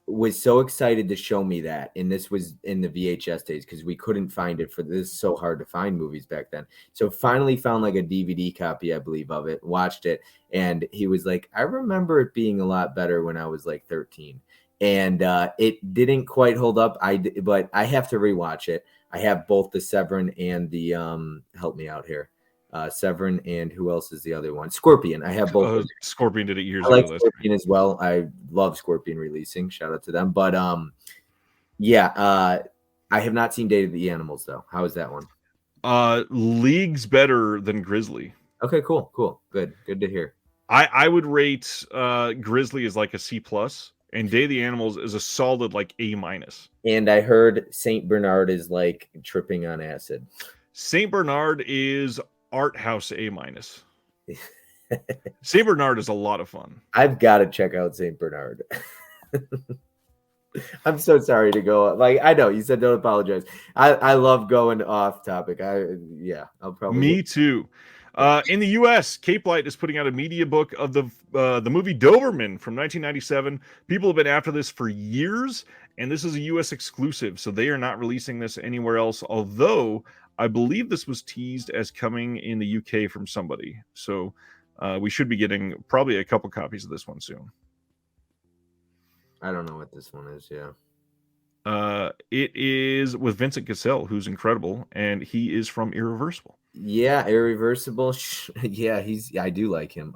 [SPEAKER 2] was so excited to show me that, and this was in the VHS days because we couldn't find it for this is so hard to find movies back then. So finally found like a DVD copy, I believe, of it, watched it, and he was like, I remember it being a lot better when I was like 13. And it didn't quite hold up. But I have to rewatch it. I have both the Severin and the help me out here. Severin and who else is the other one? Scorpion. I have both.
[SPEAKER 1] Scorpion did it years
[SPEAKER 2] I like
[SPEAKER 1] ago.
[SPEAKER 2] Scorpion as well. I love Scorpion releasing. Shout out to them. But I have not seen Day of the Animals though. How is that one?
[SPEAKER 1] Leagues better than Grizzly.
[SPEAKER 2] Okay, cool. Good to hear.
[SPEAKER 1] I would rate Grizzly as like a C plus, and Day of the Animals is a solid like A minus.
[SPEAKER 2] And I heard Saint Bernard is like tripping on acid.
[SPEAKER 1] Saint Bernard is art house A minus. Saint Bernard is a lot of fun.
[SPEAKER 2] I've got to check out Saint Bernard. I'm so sorry to go. Like I know you said don't apologize. I love going off topic. I'll probably.
[SPEAKER 1] Me too. In the U.S., Cape Light is putting out a media book of the movie Doberman from 1997. People have been after this for years, and this is a U.S. exclusive, so they are not releasing this anywhere else. Although I believe this was teased as coming in the UK from somebody, so we should be getting probably a couple copies of this one soon.
[SPEAKER 2] I don't know what this one is. Yeah.
[SPEAKER 1] It is with Vincent Cassel, who's incredible, and he is from Irreversible.
[SPEAKER 2] Yeah, Irreversible. Yeah, I do like him.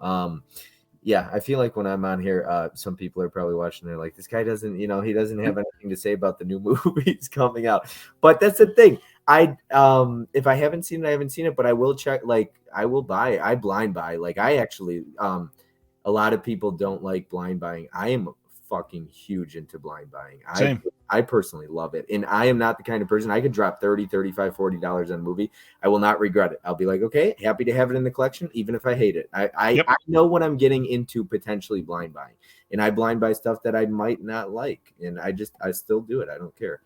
[SPEAKER 2] Yeah, I feel like when I'm on here, some people are probably watching. They're like, this guy doesn't, he doesn't have anything to say about the new movies coming out. But that's the thing. If I haven't seen it, I haven't seen it. But I will check. Like, I will buy. I blind buy. Like, I actually, a lot of people don't like blind buying. I am fucking huge into blind buying.
[SPEAKER 1] Same.
[SPEAKER 2] I personally love it. And I am not the kind of person I could drop $30, $35, $40 on a movie. I will not regret it. I'll be like, okay, happy to have it in the collection, even if I hate it. I know what I'm getting into potentially blind buying. And I blind buy stuff that I might not like. And I still do it. I don't care.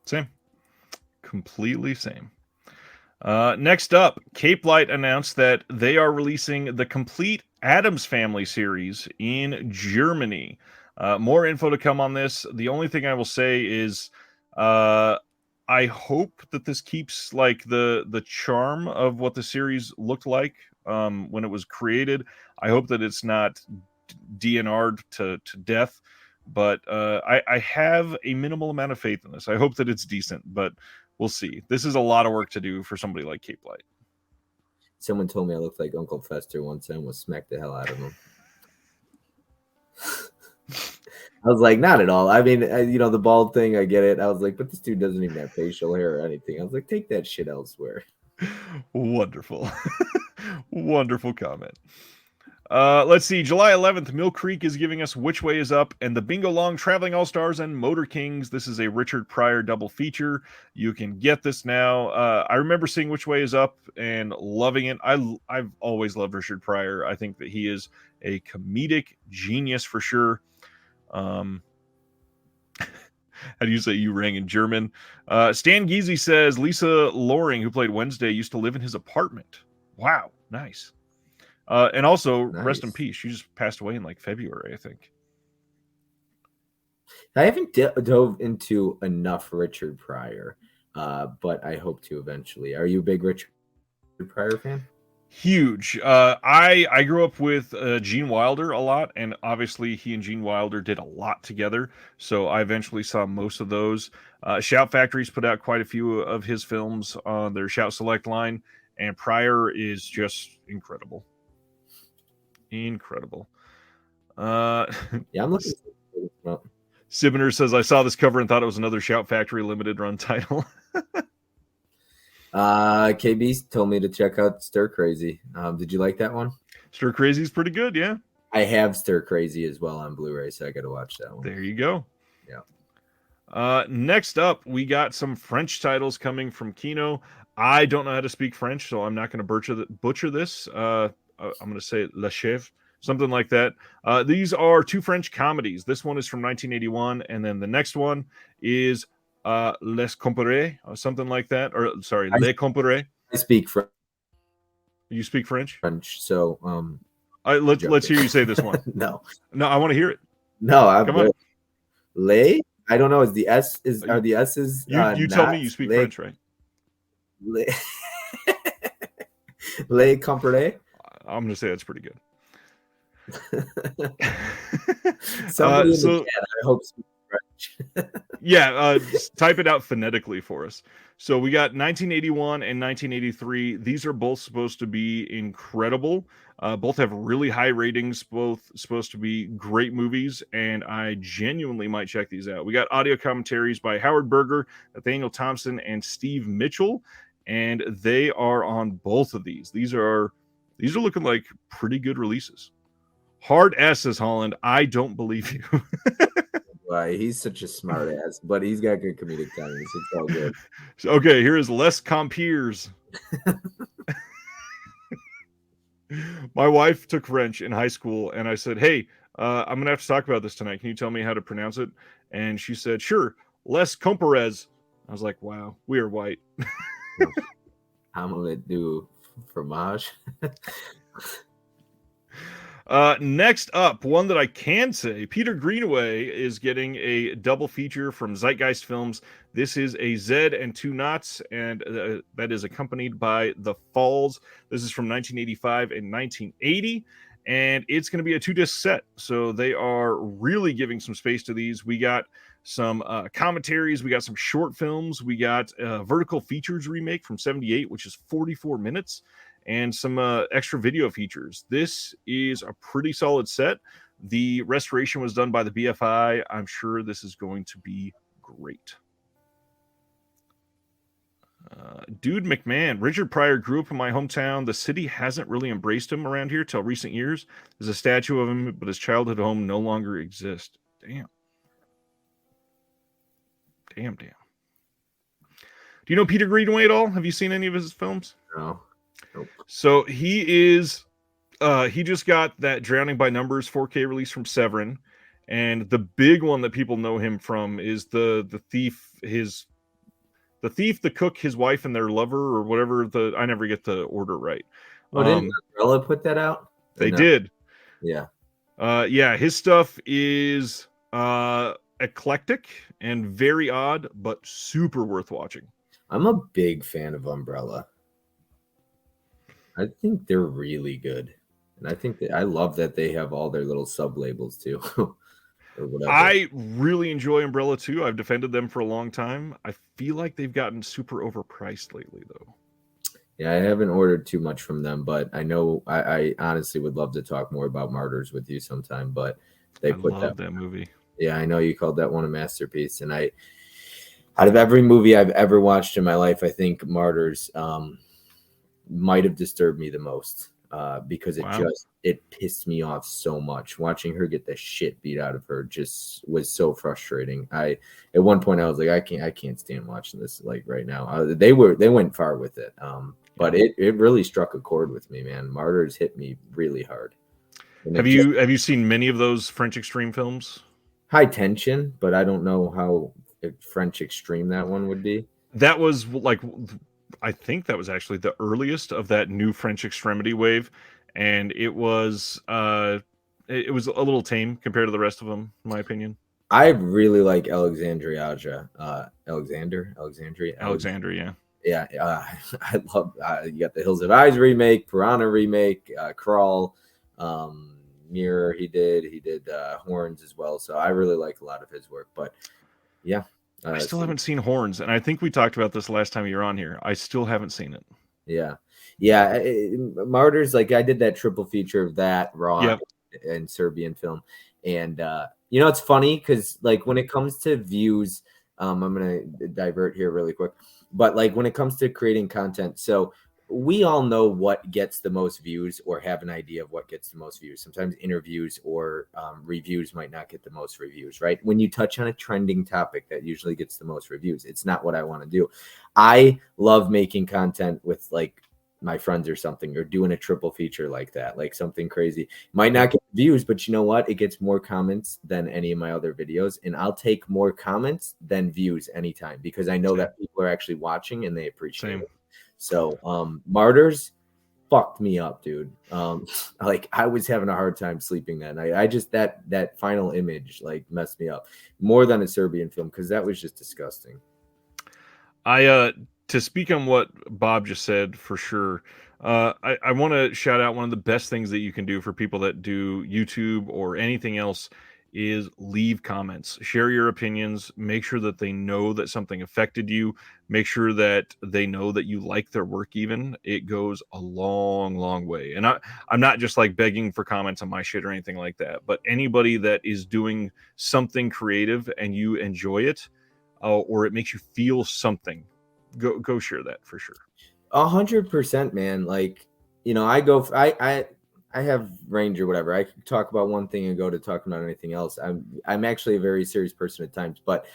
[SPEAKER 1] Same. Completely same. Next up, Cape Light announced that they are releasing the complete Addams Family series in Germany. More info to come on this. The only thing I will say is I hope that this keeps like the charm of what the series looked like when it was created. I hope that it's not DNR'd to death, but I have a minimal amount of faith in this. I hope that it's decent, but we'll see. This is a lot of work to do for somebody like Cape Light.
[SPEAKER 2] Someone told me I looked like Uncle Fester once and almost smacked the hell out of him. I was like, not at all. I mean, the bald thing, I get it. I was like, but this dude doesn't even have facial hair or anything. I was like, take that shit elsewhere.
[SPEAKER 1] Wonderful. Wonderful comment. Let's see. July 11th, Mill Creek is giving us Which Way Is Up and the Bingo Long Traveling All Stars and Motor Kings. This is a Richard Pryor double feature. You can get this now. I remember seeing Which Way Is Up and loving it. I've always loved Richard Pryor. I think that he is a comedic genius for sure. How do you say you rang in German? Stan Geezy says Lisa Loring, who played Wednesday, used to live in his apartment. Wow, nice. And also, rest in peace. She just passed away in like February, I think.
[SPEAKER 2] I haven't dove into enough Richard Pryor, but I hope to eventually. Are you a big Richard Pryor fan?
[SPEAKER 1] Huge. I grew up with Gene Wilder a lot, and obviously he and Gene Wilder did a lot together. So I eventually saw most of those. Shout Factory's put out quite a few of his films on their Shout Select line, and Pryor is just incredible. Incredible.
[SPEAKER 2] Yeah, I'm looking.
[SPEAKER 1] Sibner says, I saw this cover and thought it was another Shout Factory limited run title.
[SPEAKER 2] KB told me to check out Stir Crazy. Did you like that one?
[SPEAKER 1] Stir Crazy is pretty good, yeah.
[SPEAKER 2] I have Stir Crazy as well on Blu-ray, so I got to watch that one.
[SPEAKER 1] There you go.
[SPEAKER 2] Yeah.
[SPEAKER 1] Next up, we got some French titles coming from Kino. I don't know how to speak French, so I'm not going to butcher this. I'm going to say Le Chef, something like that. These are two French comedies. This one is from 1981, and then the next one is Les Comparés, or something like that. Or sorry, Les Comparés.
[SPEAKER 2] I speak French.
[SPEAKER 1] You speak French?
[SPEAKER 2] French, so
[SPEAKER 1] let's hear you say this one.
[SPEAKER 2] No,
[SPEAKER 1] I want to hear it.
[SPEAKER 2] No,
[SPEAKER 1] come on.
[SPEAKER 2] Les. I don't know. Is the S is are the S's?
[SPEAKER 1] You tell me you speak French, right?
[SPEAKER 2] Les Comparés.
[SPEAKER 1] I'm going to say that's pretty good.
[SPEAKER 2] Somebody in the chat, I hope speaks French.
[SPEAKER 1] Yeah, type it out phonetically for us. So we got 1981 and 1983. These are both supposed to be incredible. Both have really high ratings, both supposed to be great movies, and I genuinely might check these out. We got audio commentaries by Howard Berger, Nathaniel Thompson, and Steve Mitchell, and they are on both of these. These are looking like pretty good releases. Hard S says Holland, I don't believe you.
[SPEAKER 2] Why, he's such a smart ass, but he's got good comedic timing. So it's all good.
[SPEAKER 1] Okay, here is Les Compiers. My wife took French in high school, and I said, hey, I'm going to have to talk about this tonight. Can you tell me how to pronounce it? And she said, sure, Les Comparés. I was like, wow, we are white.
[SPEAKER 2] I'm going to do fromage.
[SPEAKER 1] Next up, one that I can say, Peter Greenaway is getting a double feature from Zeitgeist Films. This is a Z and Two Knots, and that is accompanied by The Falls. This is from 1985 and 1980, and it's going to be a 2-disc set. So they are really giving some space to these. We got some commentaries, we got some short films, we got a Vertical Features remake from 78, which is 44 minutes. And some extra video features. This is a pretty solid set. The restoration was done by the BFI. I'm sure this is going to be great. Dude McMahon, Richard Pryor grew up in my hometown. The city hasn't really embraced him around here till recent years. There's a statue of him, but his childhood home no longer exists. Damn. Do you know Peter Greenaway at all? Have you seen any of his films?
[SPEAKER 2] No. Nope.
[SPEAKER 1] So he just got that Drowning by Numbers 4K release from Severin, and the big one that people know him from is the thief, the cook, his wife, and their lover, or whatever. I never get the order right.
[SPEAKER 2] Oh, didn't Umbrella put that out?
[SPEAKER 1] They did.
[SPEAKER 2] Yeah.
[SPEAKER 1] Yeah. His stuff is eclectic and very odd, but super worth watching.
[SPEAKER 2] I'm a big fan of Umbrella. I think they're really good, and I think I love that they have all their little sub labels too. Or whatever.
[SPEAKER 1] I really enjoy Umbrella too. I've defended them for a long time. I feel like they've gotten super overpriced lately, though.
[SPEAKER 2] Yeah, I haven't ordered too much from them, but I know I honestly would love to talk more about Martyrs with you sometime. But they put
[SPEAKER 1] that movie.
[SPEAKER 2] Yeah, I know you called that one a masterpiece, and out of every movie I've ever watched in my life, I think Martyrs might have disturbed me the most. because
[SPEAKER 1] Wow.
[SPEAKER 2] it pissed me off so much. Watching her get the shit beat out of her just was so frustrating. At one point I was like, I can't stand watching this like right now. They went far with it, but
[SPEAKER 1] Yeah.
[SPEAKER 2] it really struck a chord with me, man. Martyrs hit me really hard. And
[SPEAKER 1] Have
[SPEAKER 2] it just
[SPEAKER 1] you seen many of those French Extreme films?
[SPEAKER 2] high tension, but I don't know how French extreme that one would be.
[SPEAKER 1] That was like, I think that was actually the earliest of that new French extremity wave, and it was a little tame compared to the rest of them, in my opinion.
[SPEAKER 2] I really like Alexandria.
[SPEAKER 1] Alexander, yeah.
[SPEAKER 2] Yeah, I love. You got the Hills of Eyes remake, Piranha remake, Crawl, Mirror. He did Horns as well. So I really like a lot of his work. But yeah,
[SPEAKER 1] I still
[SPEAKER 2] so,
[SPEAKER 1] haven't seen Horns, and I think we talked about this last time you were on here. I still haven't seen it.
[SPEAKER 2] yeah, yeah. Martyrs, like I did that triple feature of that Raw
[SPEAKER 1] Yep.
[SPEAKER 2] and Serbian film, and you know it's funny because like when it comes to views, I'm gonna divert here really quick, but like when it comes to creating content, so we all know what gets the most views or have an idea of what gets the most views. Sometimes interviews or reviews might not get the most reviews, right? When you touch on a trending topic, that usually gets the most reviews. It's not what I want to do. I love making content with like my friends or something, or doing a triple feature like that, like something crazy. Might not get views, but you know what? It gets more comments than any of my other videos. And I'll take more comments than views anytime because I know
[SPEAKER 1] Same.
[SPEAKER 2] that people are actually watching and they appreciate
[SPEAKER 1] Same.
[SPEAKER 2] it. So Martyrs fucked me up, dude. Like I was having a hard time sleeping that night. I just that final image like messed me up more than a Serbian film because that was just disgusting.
[SPEAKER 1] To speak on what Bob just said, for sure, I want to shout out one of the best things that you can do for people that do YouTube or anything else is leave comments, share your opinions, make sure that they know that something affected you, make sure that they know that you like their work. Even it goes a long, long way. And I'm not just like begging for comments on my shit or anything like that, but anybody that is doing something creative and you enjoy it, or it makes you feel something, go share that for sure.
[SPEAKER 2] 100%, man. Like, you know, I have range or whatever. I can talk about one thing and go to talking about anything else. I'm actually a very serious person at times, but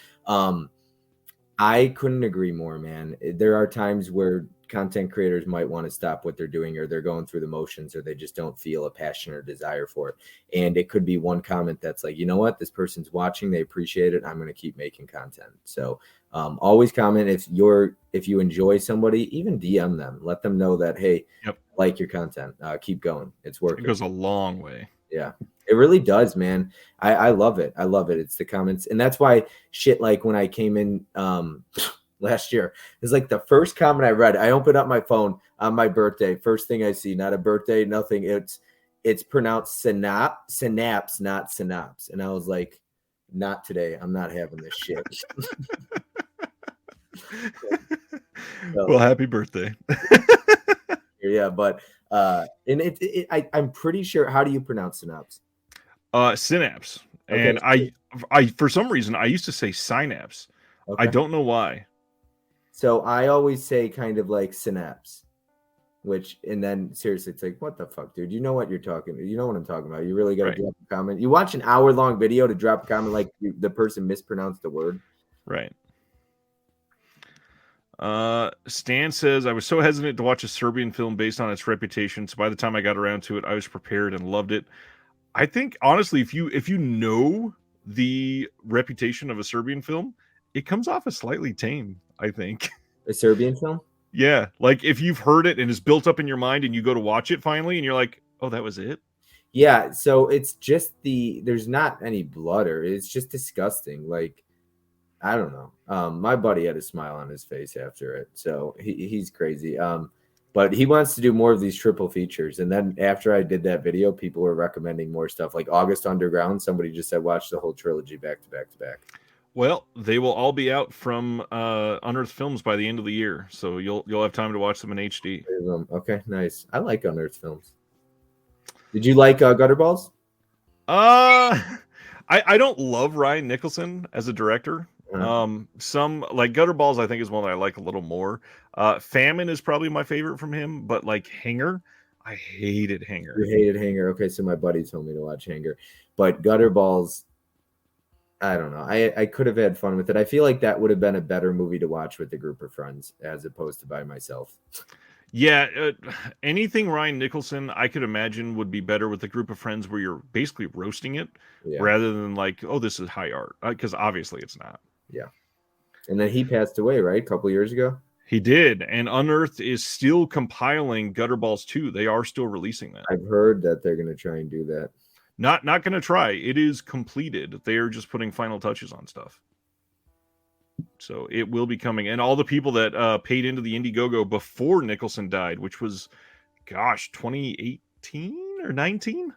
[SPEAKER 2] I couldn't agree more, man. There are times where content creators might want to stop what they're doing, or they're going through the motions, or they just don't feel a passion or desire for it. And it could be one comment that's like, you know what, this person's watching, they appreciate it, I'm going to keep making content. So always comment if you enjoy somebody, even DM them, let them know that, hey,
[SPEAKER 1] Yep.
[SPEAKER 2] like your content, keep going, it's working.
[SPEAKER 1] It goes a long way.
[SPEAKER 2] Yeah, it really does, man. I love it. I love it. It's the comments. And that's why shit, like when I came in last year, it's like the first comment I read, I opened up my phone on my birthday. First thing I see, not a birthday, nothing. It's pronounced synapse, not synapse. And I was like, not today. I'm not having this shit.
[SPEAKER 1] Well, happy birthday.
[SPEAKER 2] Yeah, but and I'm pretty sure. How do you pronounce synapse?
[SPEAKER 1] Synapse.
[SPEAKER 2] Okay.
[SPEAKER 1] And I for some reason I used to say synapse. I
[SPEAKER 2] Okay.
[SPEAKER 1] don't know why.
[SPEAKER 2] So I always say kind of like synapse, and then seriously, it's like, what the fuck, dude? You know what you're talking? You know what I'm talking about? You really got to drop a comment. You watch an hour-long video to drop a comment like the person mispronounced the word.
[SPEAKER 1] Right. Stan says, I was so hesitant to watch a Serbian film based on its reputation, so by the time I got around to it, I was prepared and loved it. I think honestly, if you know the reputation of a Serbian film, it comes off as slightly tame, I think.
[SPEAKER 2] A Serbian film?
[SPEAKER 1] Yeah, like if you've heard it and it's built up in your mind and you go to watch it finally and you're like, oh, that was it?
[SPEAKER 2] Yeah, so it's just there's not any blood, or it's just disgusting. Like, I don't know. My buddy had a smile on his face after it, so he's crazy. But he wants to do more of these triple features. And then after I did that video, people were recommending more stuff like August Underground. Somebody just said, watch the whole trilogy back to back to back.
[SPEAKER 1] Well, they will all be out from Unearthed Films by the end of the year, so you'll have time to watch them in HD.
[SPEAKER 2] Okay, nice. I like Unearthed Films. Did you like Gutterballs?
[SPEAKER 1] I don't love Ryan Nicholson as a director. Some like Gutterballs, I think is one that I like a little more. Famine is probably my favorite from him, but like Hanger, I hated Hanger.
[SPEAKER 2] You hated Hanger. Okay, so my buddy told me to watch Hanger, but Gutterballs, I don't know. I could have had fun with it. I feel like that would have been a better movie to watch with a group of friends as opposed to by myself.
[SPEAKER 1] Yeah, anything Ryan Nicholson, I could imagine would be better with a group of friends where you're basically roasting it
[SPEAKER 2] Yeah.
[SPEAKER 1] rather than like, oh, this is high art, because obviously it's not.
[SPEAKER 2] Yeah. And then he passed away, right? A couple years ago.
[SPEAKER 1] He did, and Unearthed is still compiling Gutterballs 2. They are still releasing that.
[SPEAKER 2] I've heard that they're going to try and do that.
[SPEAKER 1] Not going to try. It is completed. They are just putting final touches on stuff. So it will be coming. And all the people that paid into the Indiegogo before Nicholson died, which was, gosh, 2018 or 19?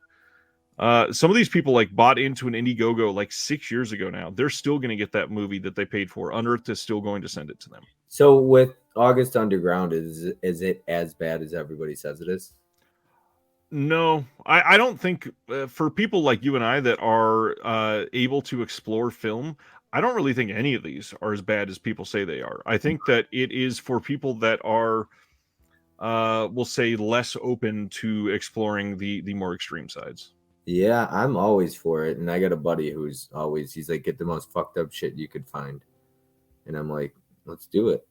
[SPEAKER 1] Some of these people like bought into an Indiegogo like 6 years ago now. They're still going to get that movie that they paid for. Unearthed is still going to send it to them.
[SPEAKER 2] So with August Underground, is it as bad as everybody says it is?
[SPEAKER 1] No, I don't think for people like you and I that are able to explore film, I don't really think any of these are as bad as people say they are. I think that it is for people that are, we'll say, less open to exploring the more extreme sides.
[SPEAKER 2] Yeah, I'm always for it. And I got a buddy who's always, he's like, get the most fucked up shit you could find. And I'm like, let's do it.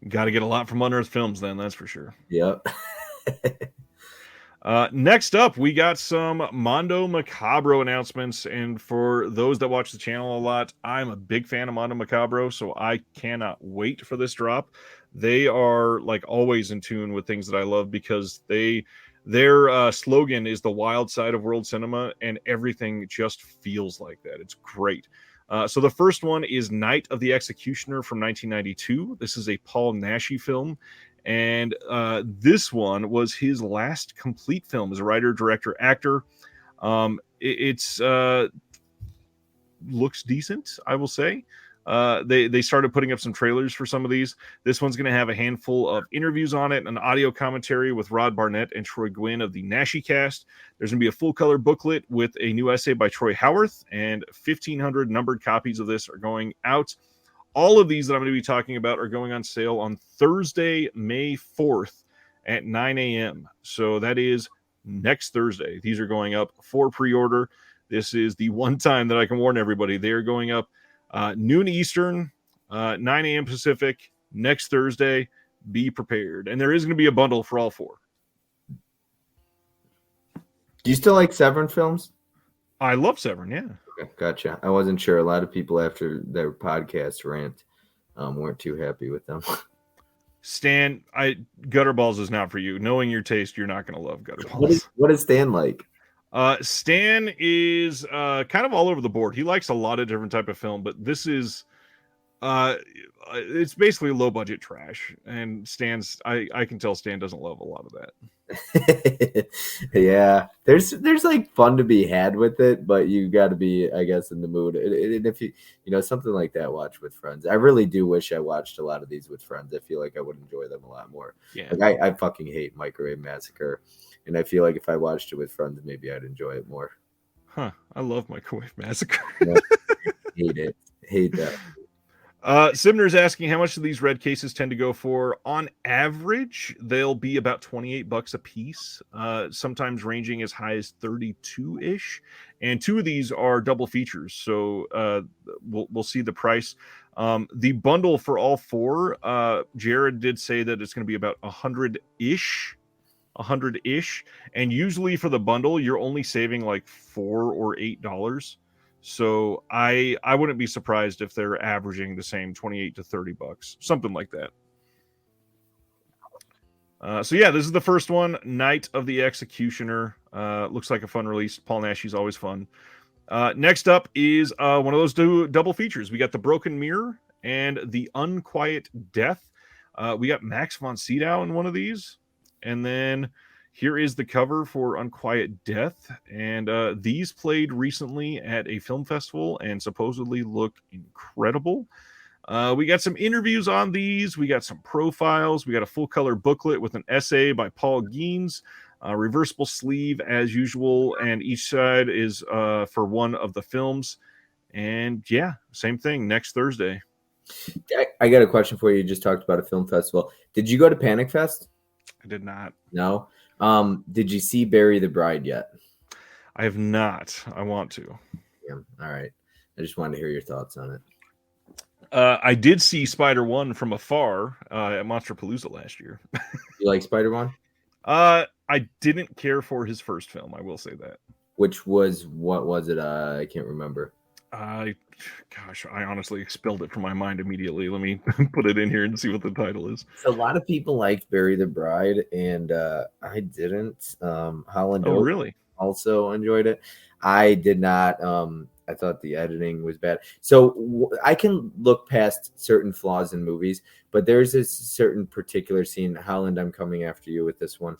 [SPEAKER 1] Got to get a lot from Unearthed Films then, that's for sure.
[SPEAKER 2] Yep.
[SPEAKER 1] Next up, we got some Mondo Macabro announcements. And for those that watch the channel a lot, I'm a big fan of Mondo Macabro, so I cannot wait for this drop. They are like always in tune with things that I love because their slogan is the wild side of world cinema, and everything just feels like that. It's great. So the first one is Night of the Executioner from 1992. This is a Paul Naschy film. And this one was his last complete film as a writer, director, actor. It's looks decent, I will say. They started putting up some trailers for some of these. This one's going to have a handful of interviews on it, an audio commentary with Rod Barnett and Troy Gwynn of the Naschy cast. There's going to be a full color booklet with a new essay by Troy Howarth, and 1,500 numbered copies of this are going out. All of these that I'm going to be talking about are going on sale on Thursday, May 4th at 9 a.m. So that is next Thursday. These are going up for pre-order. This is the one time that I can warn everybody. They are going up noon Eastern, 9 a.m. Pacific, next Thursday. Be prepared. And there is going to be a bundle for all four.
[SPEAKER 2] Do you still like Severin films?
[SPEAKER 1] I love Severin, yeah.
[SPEAKER 2] Okay, gotcha. I wasn't sure. A lot of people after their podcast rant weren't too happy with them.
[SPEAKER 1] Stan, Gutterballs is not for you. Knowing your taste, you're not going to love Gutterballs.
[SPEAKER 2] What is Stan like?
[SPEAKER 1] Stan is kind of all over the board. He likes a lot of different type of film, but this is it's basically low budget trash. And I can tell Stan doesn't love a lot of that.
[SPEAKER 2] Yeah, there's like fun to be had with it, but you got to be, I guess, in the mood. And if you something like that, watch with friends. I really do wish I watched a lot of these with friends. I feel like I would enjoy them a lot more.
[SPEAKER 1] Yeah,
[SPEAKER 2] like I fucking hate Microwave Massacre, and I feel like if I watched it with friends, maybe I'd enjoy it more.
[SPEAKER 1] Huh? I love Microwave Massacre.
[SPEAKER 2] Hate that.
[SPEAKER 1] Simner's asking how much do these red cases tend to go for. On average, they'll be about $28 a piece, sometimes ranging as high as 32-ish. And two of these are double features, so we'll see the price. The bundle for all four, Jared did say that it's going to be about 100-ish. And usually for the bundle, you're only saving like $4 or $8. So I wouldn't be surprised if they're averaging the same $28 to $30, something like that. So yeah, this is the first one, Night of the Executioner. Looks like a fun release. Paul Naschy's always fun. Next up is one of those double features. We got The Broken Mirror and The Unquiet Death. We got Max von Sydow in one of these. And then here is the cover for Unquiet Death. And these played recently at a film festival and supposedly look incredible. We got some interviews on these. We got some profiles. We got a full color booklet with an essay by Paul Geens, reversible sleeve as usual. And each side is for one of the films. And yeah, same thing next Thursday.
[SPEAKER 2] I got a question for you. You just talked about a film festival. Did you go to Panic Fest?
[SPEAKER 1] I did not.
[SPEAKER 2] No? Did you see Bury the Bride yet?
[SPEAKER 1] I have not. I want to.
[SPEAKER 2] Yeah. All right. I just wanted to hear your thoughts on it.
[SPEAKER 1] I did see Spider-1 from afar at Monsterpalooza last year.
[SPEAKER 2] You like Spider-Man?
[SPEAKER 1] I didn't care for his first film. I will say that.
[SPEAKER 2] Which was, what was it? I can't remember.
[SPEAKER 1] Gosh, I honestly expelled it from my mind immediately. Let me put it in here and see what the title is.
[SPEAKER 2] So a lot of people liked Bury the Bride, and I didn't. Holland
[SPEAKER 1] Oh, really?
[SPEAKER 2] also enjoyed it. I did not. I thought the editing was bad. So I can look past certain flaws in movies, but there's a certain particular scene. Holland, I'm coming after you with this one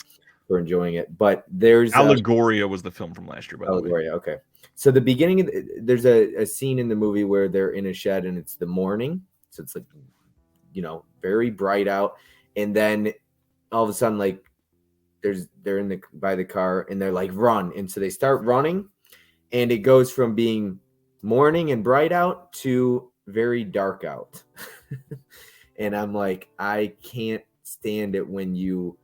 [SPEAKER 2] for enjoying it. But there's
[SPEAKER 1] Allegoria was the film from last year, by the way.
[SPEAKER 2] Allegoria, okay. So the beginning of there's a scene in the movie where they're in a shed and it's the morning. So it's like, very bright out. And then all of a sudden, like they're by the car and they're like, run. And so they start running and it goes from being morning and bright out to very dark out. And I'm like, I can't stand it when you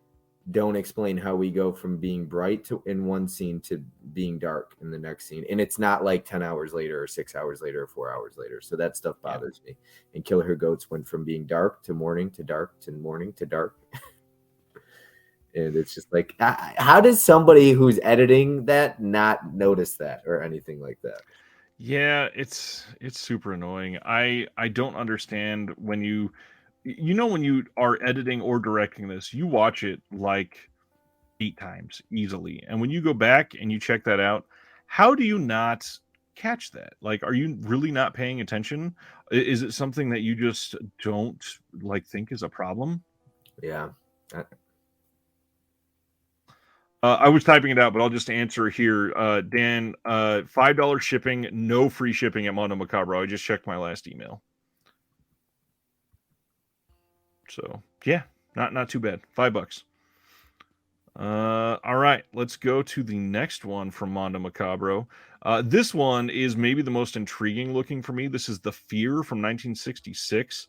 [SPEAKER 2] don't explain how we go from being bright in one scene to being dark in the next scene. And it's not like 10 hours later or 6 hours later or 4 hours later. So that stuff bothers me. And Killer Her Goats went from being dark to morning to dark to morning to dark. And it's just like, how does somebody who's editing that not notice that or anything like that?
[SPEAKER 1] Yeah, it's super annoying. I don't understand when when you are editing or directing this, you watch it like 8 times easily. And when you go back and you check that out, how do you not catch that? Like, are you really not paying attention? Is it something that you just don't think is a problem?
[SPEAKER 2] Yeah.
[SPEAKER 1] I was typing it out, but I'll just answer here. Dan, $5 shipping, no free shipping at Mondo Macabro. I just checked my last email. So yeah, not too bad. $5. All right, let's go to the next one from Mondo Macabro. This one is maybe the most intriguing looking for me. This is The Fear from 1966.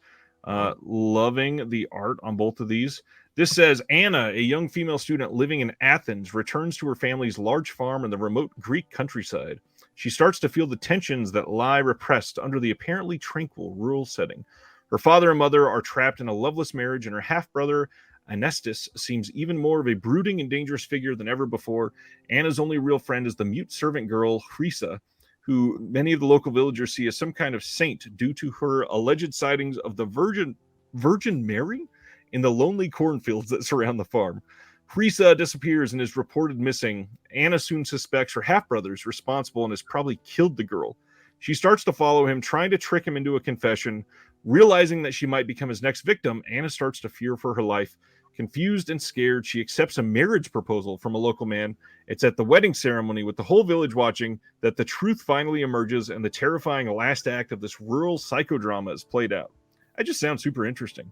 [SPEAKER 1] Loving the art on both of these. This says, Anna, a young female student living in Athens, returns to her family's large farm in the remote Greek countryside. She starts to feel the tensions that lie repressed under the apparently tranquil rural setting. Her father and mother are trapped in a loveless marriage, and her half-brother, Anestis, seems even more of a brooding and dangerous figure than ever before. Anna's only real friend is the mute servant girl, Hrisa, who many of the local villagers see as some kind of saint due to her alleged sightings of the Virgin Mary in the lonely cornfields that surround the farm. Hrisa disappears and is reported missing. Anna soon suspects her half-brother is responsible and has probably killed the girl. She starts to follow him, trying to trick him into a confession. Realizing that she might become his next victim, Anna starts to fear for her life. Confused and scared, she accepts a marriage proposal from a local man. It's at the wedding ceremony, with the whole village watching, that the truth finally emerges and the terrifying last act of this rural psychodrama is played out. That just sounds super interesting.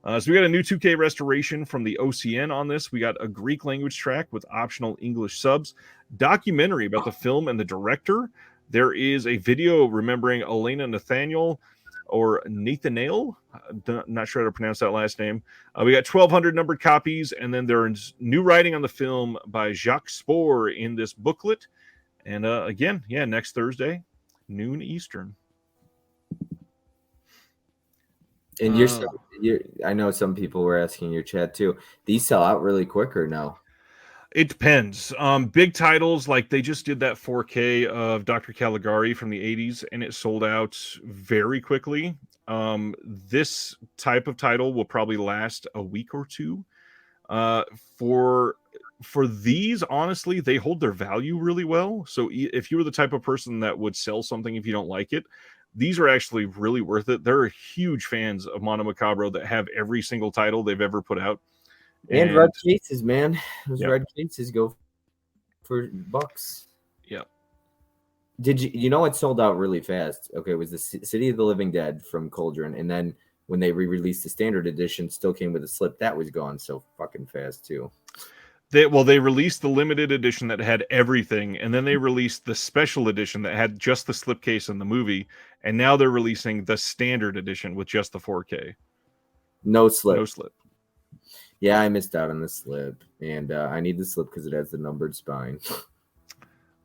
[SPEAKER 1] So we got a new 2K restoration from the OCN on this. We got a Greek language track with optional English subs. Documentary about the film and the director. There is a video remembering Elena Nathaniel, or Nathaniel. Not sure how to pronounce that last name. We got 1,200 numbered copies, and then there's new writing on the film by Jacques Spoor in this booklet. And again, next Thursday, noon Eastern.
[SPEAKER 2] And I know some people were asking in your chat too. These sell out really quick or no?
[SPEAKER 1] It depends. Big titles, like they just did that 4K of Dr. Caligari from the 80s, and it sold out very quickly. This type of title will probably last a week or two. For these, honestly, they hold their value really well. So if you were the type of person that would sell something if you don't like it, these are actually really worth it. There are huge fans of Mondo Macabro that have every single title they've ever put out.
[SPEAKER 2] And red cases, man. Those red cases go for bucks.
[SPEAKER 1] Yeah.
[SPEAKER 2] Did you know it sold out really fast? Okay, it was the City of the Living Dead from Cauldron, and then when they re-released the standard edition, still came with a slip. That was gone so fucking fast too.
[SPEAKER 1] They released the limited edition that had everything, and then they released the special edition that had just the slipcase and the movie, and now they're releasing the standard edition with just the 4K.
[SPEAKER 2] No slip. Yeah, I missed out on the slip, and I need the slip because it has the numbered spine.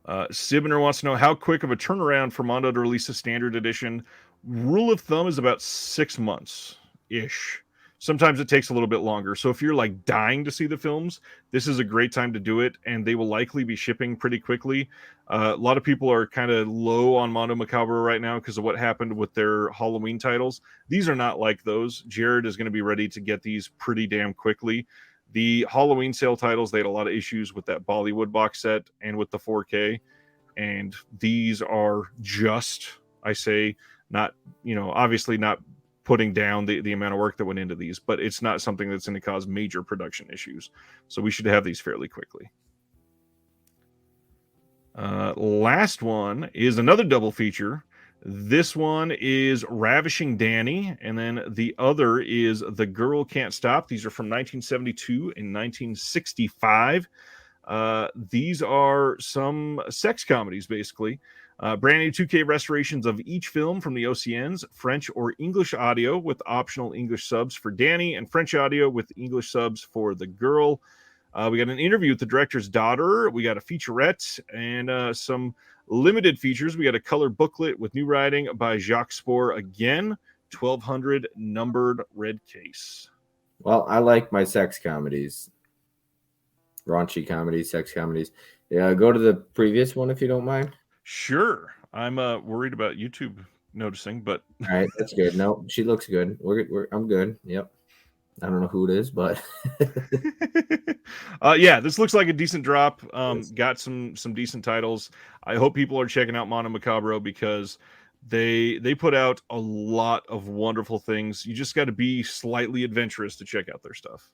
[SPEAKER 1] Sibner wants to know how quick of a turnaround for Mondo to release a standard edition. Rule of thumb is about 6 months ish. Sometimes it takes a little bit longer. So if you're like dying to see the films, this is a great time to do it, and they will likely be shipping pretty quickly. A lot of people are kind of low on Mondo Macabro right now because of what happened with their Halloween titles. These are not like those. Jared is going to be ready to get these pretty damn quickly. The Halloween sale titles, they had a lot of issues with that Bollywood box set and with the 4K. And these are just, I say, not, obviously not putting down the amount of work that went into these, but it's not something that's going to cause major production issues. So we should have these fairly quickly. Last one is another double feature. This one is Ravishing Danny, and then the other is The Girl Can't Stop. These are from 1972 and 1965. These are some sex comedies, basically. Brand new 2K restorations of each film from the OCNs, French or English audio with optional English subs for Danny, and French audio with English subs for the girl. We got an interview with the director's daughter. We got a featurette and some limited features. We got a color booklet with new writing by Jacques Spoor again, 1200 numbered red case.
[SPEAKER 2] Well, I like my sex comedies. Raunchy comedies, sex comedies. Yeah, go to the previous one if you don't mind.
[SPEAKER 1] Sure. I'm worried about YouTube noticing, but
[SPEAKER 2] all right, that's good. No, she looks good. I'm good. Yep. I don't know who it is, but
[SPEAKER 1] yeah, this looks like a decent drop. Got some decent titles. I hope people are checking out Mondo Macabro because they put out a lot of wonderful things. You just got to be slightly adventurous to check out their stuff.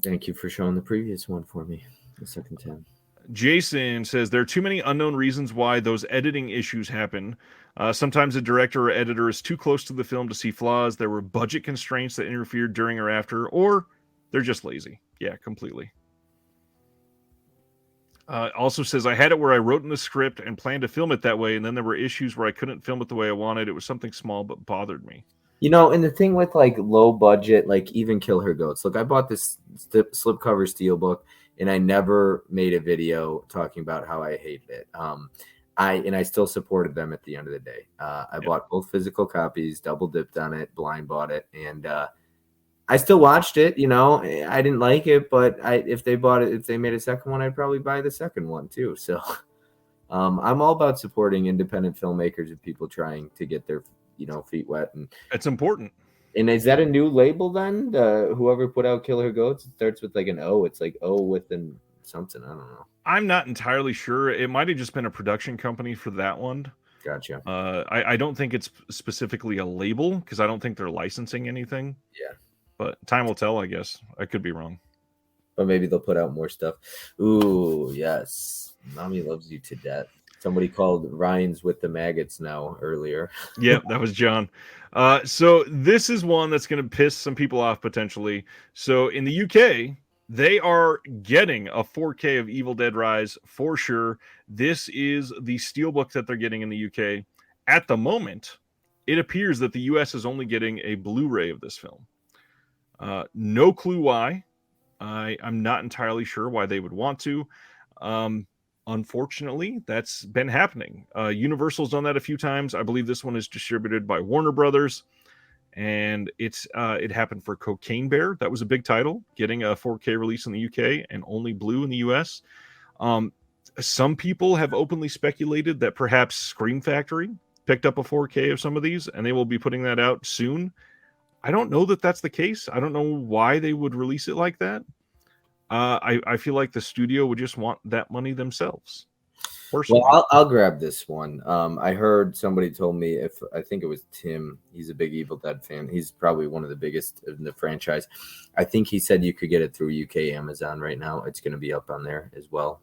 [SPEAKER 2] Thank you for showing the previous one for me. The second 10.
[SPEAKER 1] Jason says there are too many unknown reasons why those editing issues happen. Sometimes the director or editor is too close to the film to see flaws. There were budget constraints that interfered during or after, or they're just lazy. Yeah, completely. Also says, I had it where I wrote in the script and planned to film it that way, and then there were issues where I couldn't film it the way I wanted. It was something small, but bothered me.
[SPEAKER 2] And the thing with like low budget, like even Kill Her Goats. Look, I bought this slipcover steelbook, and I never made a video talking about how I hated it. I still supported them at the end of the day. I bought both physical copies, double dipped on it, blind bought it, and I still watched it. I didn't like it, but if they made a second one, I'd probably buy the second one too. So I'm all about supporting independent filmmakers and people trying to get their feet wet. And
[SPEAKER 1] it's important.
[SPEAKER 2] And is that a new label then? Whoever put out Kill Her Goats, it starts with like an O. It's like O with an something. I don't know.
[SPEAKER 1] I'm not entirely sure. It might have just been a production company for that one.
[SPEAKER 2] Gotcha.
[SPEAKER 1] I don't think it's specifically a label because I don't think they're licensing anything.
[SPEAKER 2] Yeah.
[SPEAKER 1] But time will tell, I guess. I could be wrong.
[SPEAKER 2] But maybe they'll put out more stuff. Ooh, yes. Mommy loves you to death. Somebody called Ryan's with the maggots now earlier.
[SPEAKER 1] Yeah, that was John. So this is one that's going to piss some people off potentially. So in the UK, they are getting a 4K of Evil Dead Rise for sure. This is the steelbook that they're getting in the UK. At the moment, it appears that the US is only getting a Blu-ray of this film. No clue why. I'm not entirely sure why they would want to. Unfortunately, that's been happening. Universal's done that a few times. I believe this one is distributed by Warner Brothers, and it happened for Cocaine Bear. That was a big title, getting a 4K release in the UK and only blue in the US. Some people have openly speculated that perhaps Scream Factory picked up a 4K of some of these, and they will be putting that out soon. I don't know that that's the case. I don't know why they would release it like that. I feel like the studio would just want that money themselves. Personally.
[SPEAKER 2] Well, I'll grab this one. I heard somebody told me, I think it was Tim. He's a big Evil Dead fan. He's probably one of the biggest in the franchise. I think he said you could get it through UK Amazon right now. It's going to be up on there as well.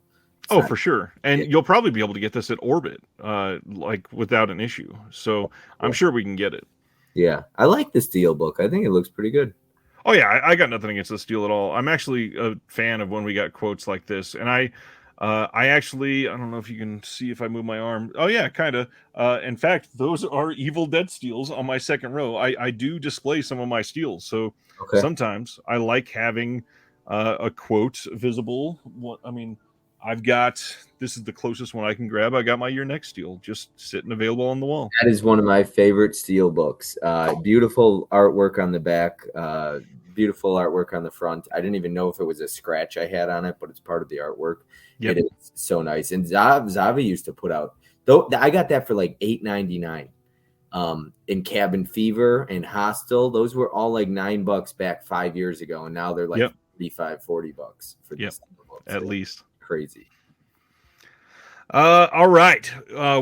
[SPEAKER 1] For sure. And you'll probably be able to get this at Orbit, like without an issue. So I'm sure we can get it.
[SPEAKER 2] Yeah, I like this steelbook. I think it looks pretty good.
[SPEAKER 1] Oh yeah, I got nothing against the steel at all. I'm actually a fan of when we got quotes like this, and I I don't know if you can see if I move my arm. Oh yeah, kind of. In fact, those are Evil Dead steels on my second row. I do display some of my steels, so
[SPEAKER 2] Okay.
[SPEAKER 1] sometimes I like having a quote visible. What I mean, I've got this is the closest one I can grab. I got my Your Next steel just sitting available on the wall.
[SPEAKER 2] That is one of my favorite steel books. Beautiful artwork on the back. Beautiful artwork on the front. I didn't even know if it was a scratch I had on it, but it's part of the artwork.
[SPEAKER 1] Yep.
[SPEAKER 2] It is so nice. And Zavi used to put out, though I got that for like $8.99. In Cabin Fever and Hostel, those were all like $9 back 5 years ago, and now they're like
[SPEAKER 1] Yep.
[SPEAKER 2] 35, $40 for these books.
[SPEAKER 1] At least.
[SPEAKER 2] Crazy.
[SPEAKER 1] All right.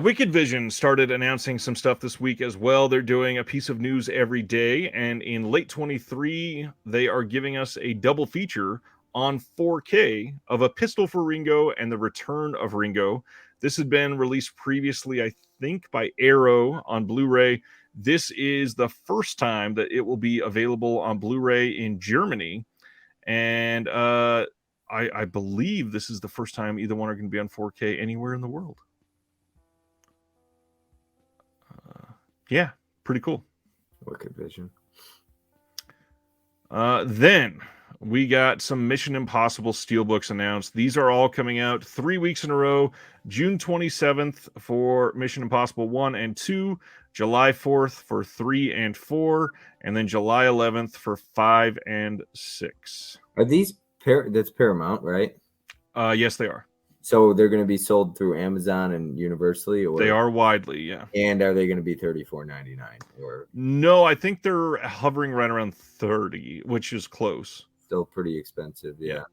[SPEAKER 1] Wicked Vision started announcing some stuff this week as well. They're doing a piece of news every day, and in late 23, they are giving us a double feature on 4K of A Pistol for Ringo and The Return of Ringo. This had been released previously, I think, by Arrow on Blu-ray. This is the first time that it will be available on Blu-ray in Germany, and I believe this is the first time either one are going to be on 4K anywhere in the world. Yeah, pretty cool.
[SPEAKER 2] Wicked Vision.
[SPEAKER 1] Then we got some Mission Impossible steelbooks announced. These are all coming out 3 weeks in a row. June 27th for Mission Impossible 1 and 2, July 4th for 3 and 4, and then July 11th for 5 and 6.
[SPEAKER 2] Are these that's Paramount, right?
[SPEAKER 1] Yes, they are.
[SPEAKER 2] So they're going to be sold through Amazon and Universally, or
[SPEAKER 1] they are widely, yeah.
[SPEAKER 2] And are they going to be $34.99 or?
[SPEAKER 1] No, I think they're hovering right around 30, which is close.
[SPEAKER 2] Still pretty expensive, yeah.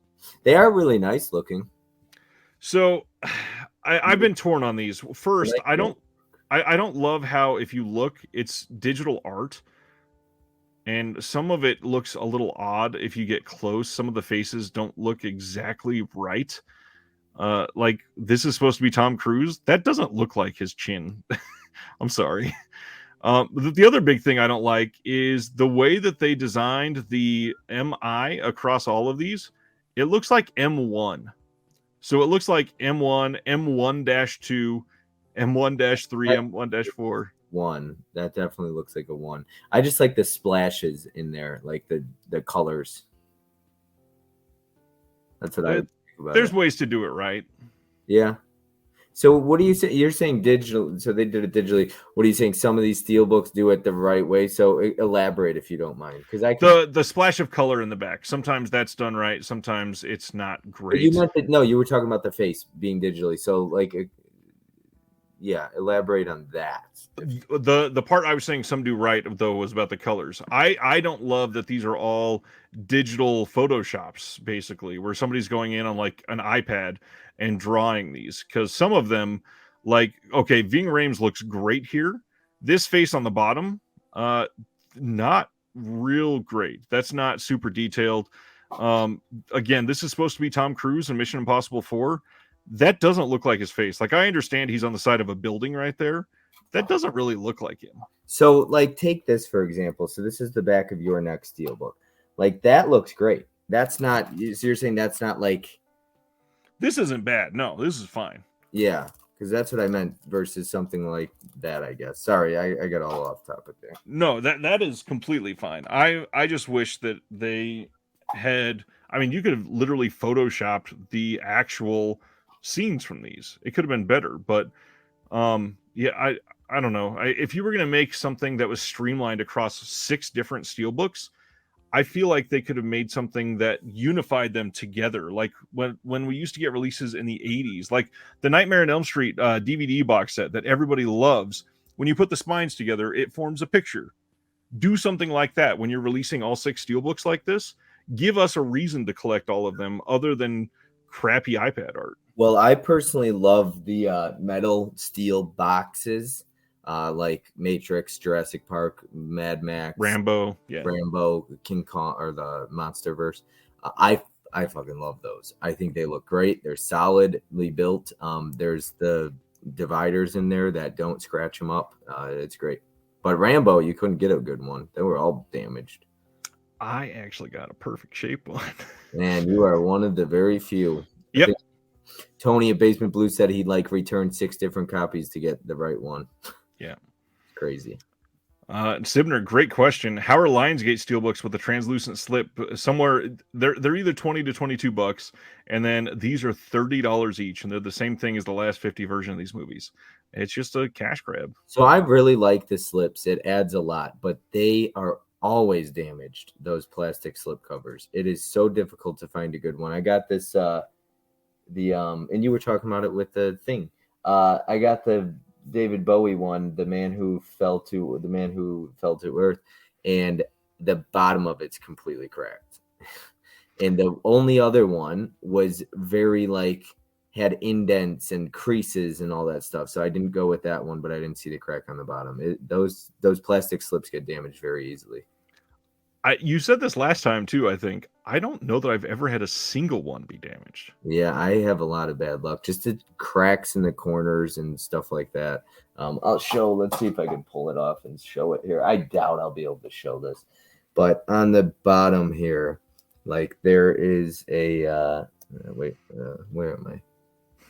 [SPEAKER 2] They are really nice looking.
[SPEAKER 1] So, I've been torn on these. First, I don't love how if you look, it's digital art. And some of it looks a little odd if you get close. Some of the faces don't look exactly right. Like this is supposed to be Tom Cruise. That doesn't look like his chin. I'm sorry. The other big thing I don't like is the way that they designed the MI across all of these. It looks like M1. So it looks like M1, M1-2, M1-3, M1-4.
[SPEAKER 2] One that definitely looks like a 1. I just like the splashes in there, like the colors. That's what I think about.
[SPEAKER 1] There's ways to do it right.
[SPEAKER 2] Yeah. So what do you say? You're saying digital. So they did it digitally. What are you saying? Some of these steel books do it the right way. So elaborate if you don't mind, because
[SPEAKER 1] the splash of color in the back. Sometimes that's done right. Sometimes it's not great.
[SPEAKER 2] You were talking about the face being digitally. So like. Yeah, elaborate on that.
[SPEAKER 1] The part I was saying some do right, though, was about the colors. I don't love that these are all digital photoshops, basically, where somebody's going in on like an iPad and drawing these. Because some of them, like, okay, Ving Rhames looks great here. This face on the bottom, not real great. That's not super detailed. Again, this is supposed to be Tom Cruise in Mission Impossible 4. That doesn't look like his face. Like, I understand he's on the side of a building right there. That doesn't really look like him.
[SPEAKER 2] So, like, take this, for example. So this is the back of Your Next steelbook. Like, that looks great. That's not, so you're saying that's not like.
[SPEAKER 1] This isn't bad. No, this is fine.
[SPEAKER 2] Yeah, because that's what I meant versus something like that, I guess. Sorry, I got all off topic there.
[SPEAKER 1] No, that is completely fine. I just wish that they had, I mean, you could have literally photoshopped the actual scenes from these. It could have been better, but yeah, I don't know. If you were going to make something that was streamlined across 6 different steelbooks, I feel like they could have made something that unified them together. Like when we used to get releases in the 80s, like the Nightmare on Elm Street DVD box set that everybody loves. When you put the spines together, it forms a picture. Do something like that when you're releasing all 6 steelbooks like this. Give us a reason to collect all of them other than crappy iPad art.
[SPEAKER 2] Well, I personally love the metal steel boxes, like Matrix, Jurassic Park, Mad Max,
[SPEAKER 1] Rambo,
[SPEAKER 2] King Kong, or the Monsterverse. I fucking love those. I think they look great. They're solidly built. There's the dividers in there that don't scratch them up. It's great. But Rambo, you couldn't get a good one. They were all damaged.
[SPEAKER 1] I actually got a perfect shape one.
[SPEAKER 2] Man, you are one of the very few.
[SPEAKER 1] Yep.
[SPEAKER 2] Tony at Basement Blue said he'd like return 6 different copies to get the right one.
[SPEAKER 1] Yeah.
[SPEAKER 2] Crazy.
[SPEAKER 1] Sibner, great question. How are Lionsgate steelbooks with a translucent slip? Somewhere they're either $20 to $22, and then these are $30 each, and they're the same thing as the last 50 version of these movies. It's just a cash grab.
[SPEAKER 2] So I really like the slips. It adds a lot, but they are always damaged, those plastic slip covers. It is so difficult to find a good one. I got this and you were talking about it with the thing. I got the David Bowie one, the man who fell to earth, and the bottom of it's completely cracked. And the only other one was very had indents and creases and all that stuff. So I didn't go with that one, but I didn't see the crack on the bottom. Those plastic slips get damaged very easily.
[SPEAKER 1] You said this last time too, I think. I don't know that I've ever had a single one be damaged.
[SPEAKER 2] Yeah, I have a lot of bad luck. Just the cracks in the corners and stuff like that. Let's see if I can pull it off and show it here. I doubt I'll be able to show this. But on the bottom here, there is a where am I?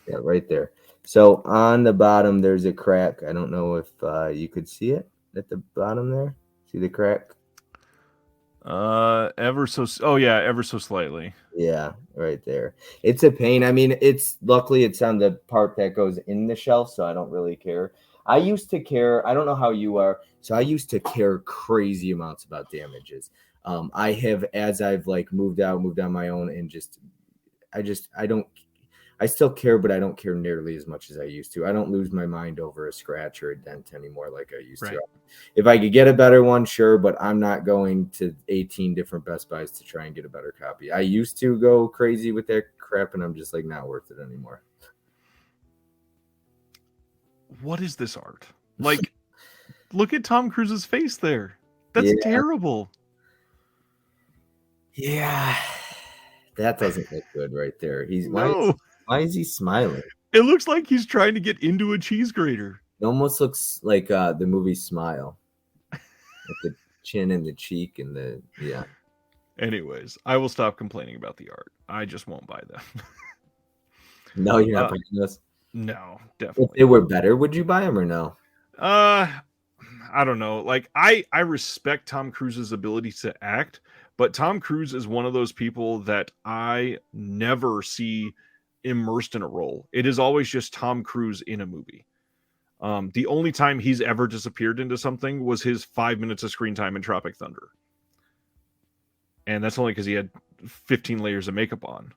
[SPEAKER 2] Yeah, right there. So on the bottom, there's a crack. I don't know if you could see it at the bottom there. See the crack?
[SPEAKER 1] Ever so slightly.
[SPEAKER 2] Yeah, right there. It's a pain. I mean, luckily it's on the part that goes in the shelf, so I don't really care. I used to care. I don't know how you are. So I used to care crazy amounts about damages. I have, as I've moved on my own, and I still care, but I don't care nearly as much as I used to. I don't lose my mind over a scratch or a dent anymore like I used to. If I could get a better one, sure, but I'm not going to 18 different Best Buys to try and get a better copy. I used to go crazy with that crap, and I'm just not worth it anymore.
[SPEAKER 1] What is this art? Look at Tom Cruise's face there. That's terrible.
[SPEAKER 2] Yeah. That doesn't look good right there. Why is he smiling?
[SPEAKER 1] It looks like he's trying to get into a cheese grater.
[SPEAKER 2] It almost looks like the movie Smile. With the chin and the cheek and yeah.
[SPEAKER 1] Anyways, I will stop complaining about the art. I just won't buy them.
[SPEAKER 2] No, you're not buying those?
[SPEAKER 1] No, definitely.
[SPEAKER 2] If they were better, would you buy them or no?
[SPEAKER 1] I don't know. I respect Tom Cruise's ability to act, but Tom Cruise is one of those people that I never see immersed in a role. It is always just Tom Cruise in a movie. The only time he's ever disappeared into something was his 5 minutes of screen time in Tropic Thunder. And that's only because he had 15 layers of makeup on.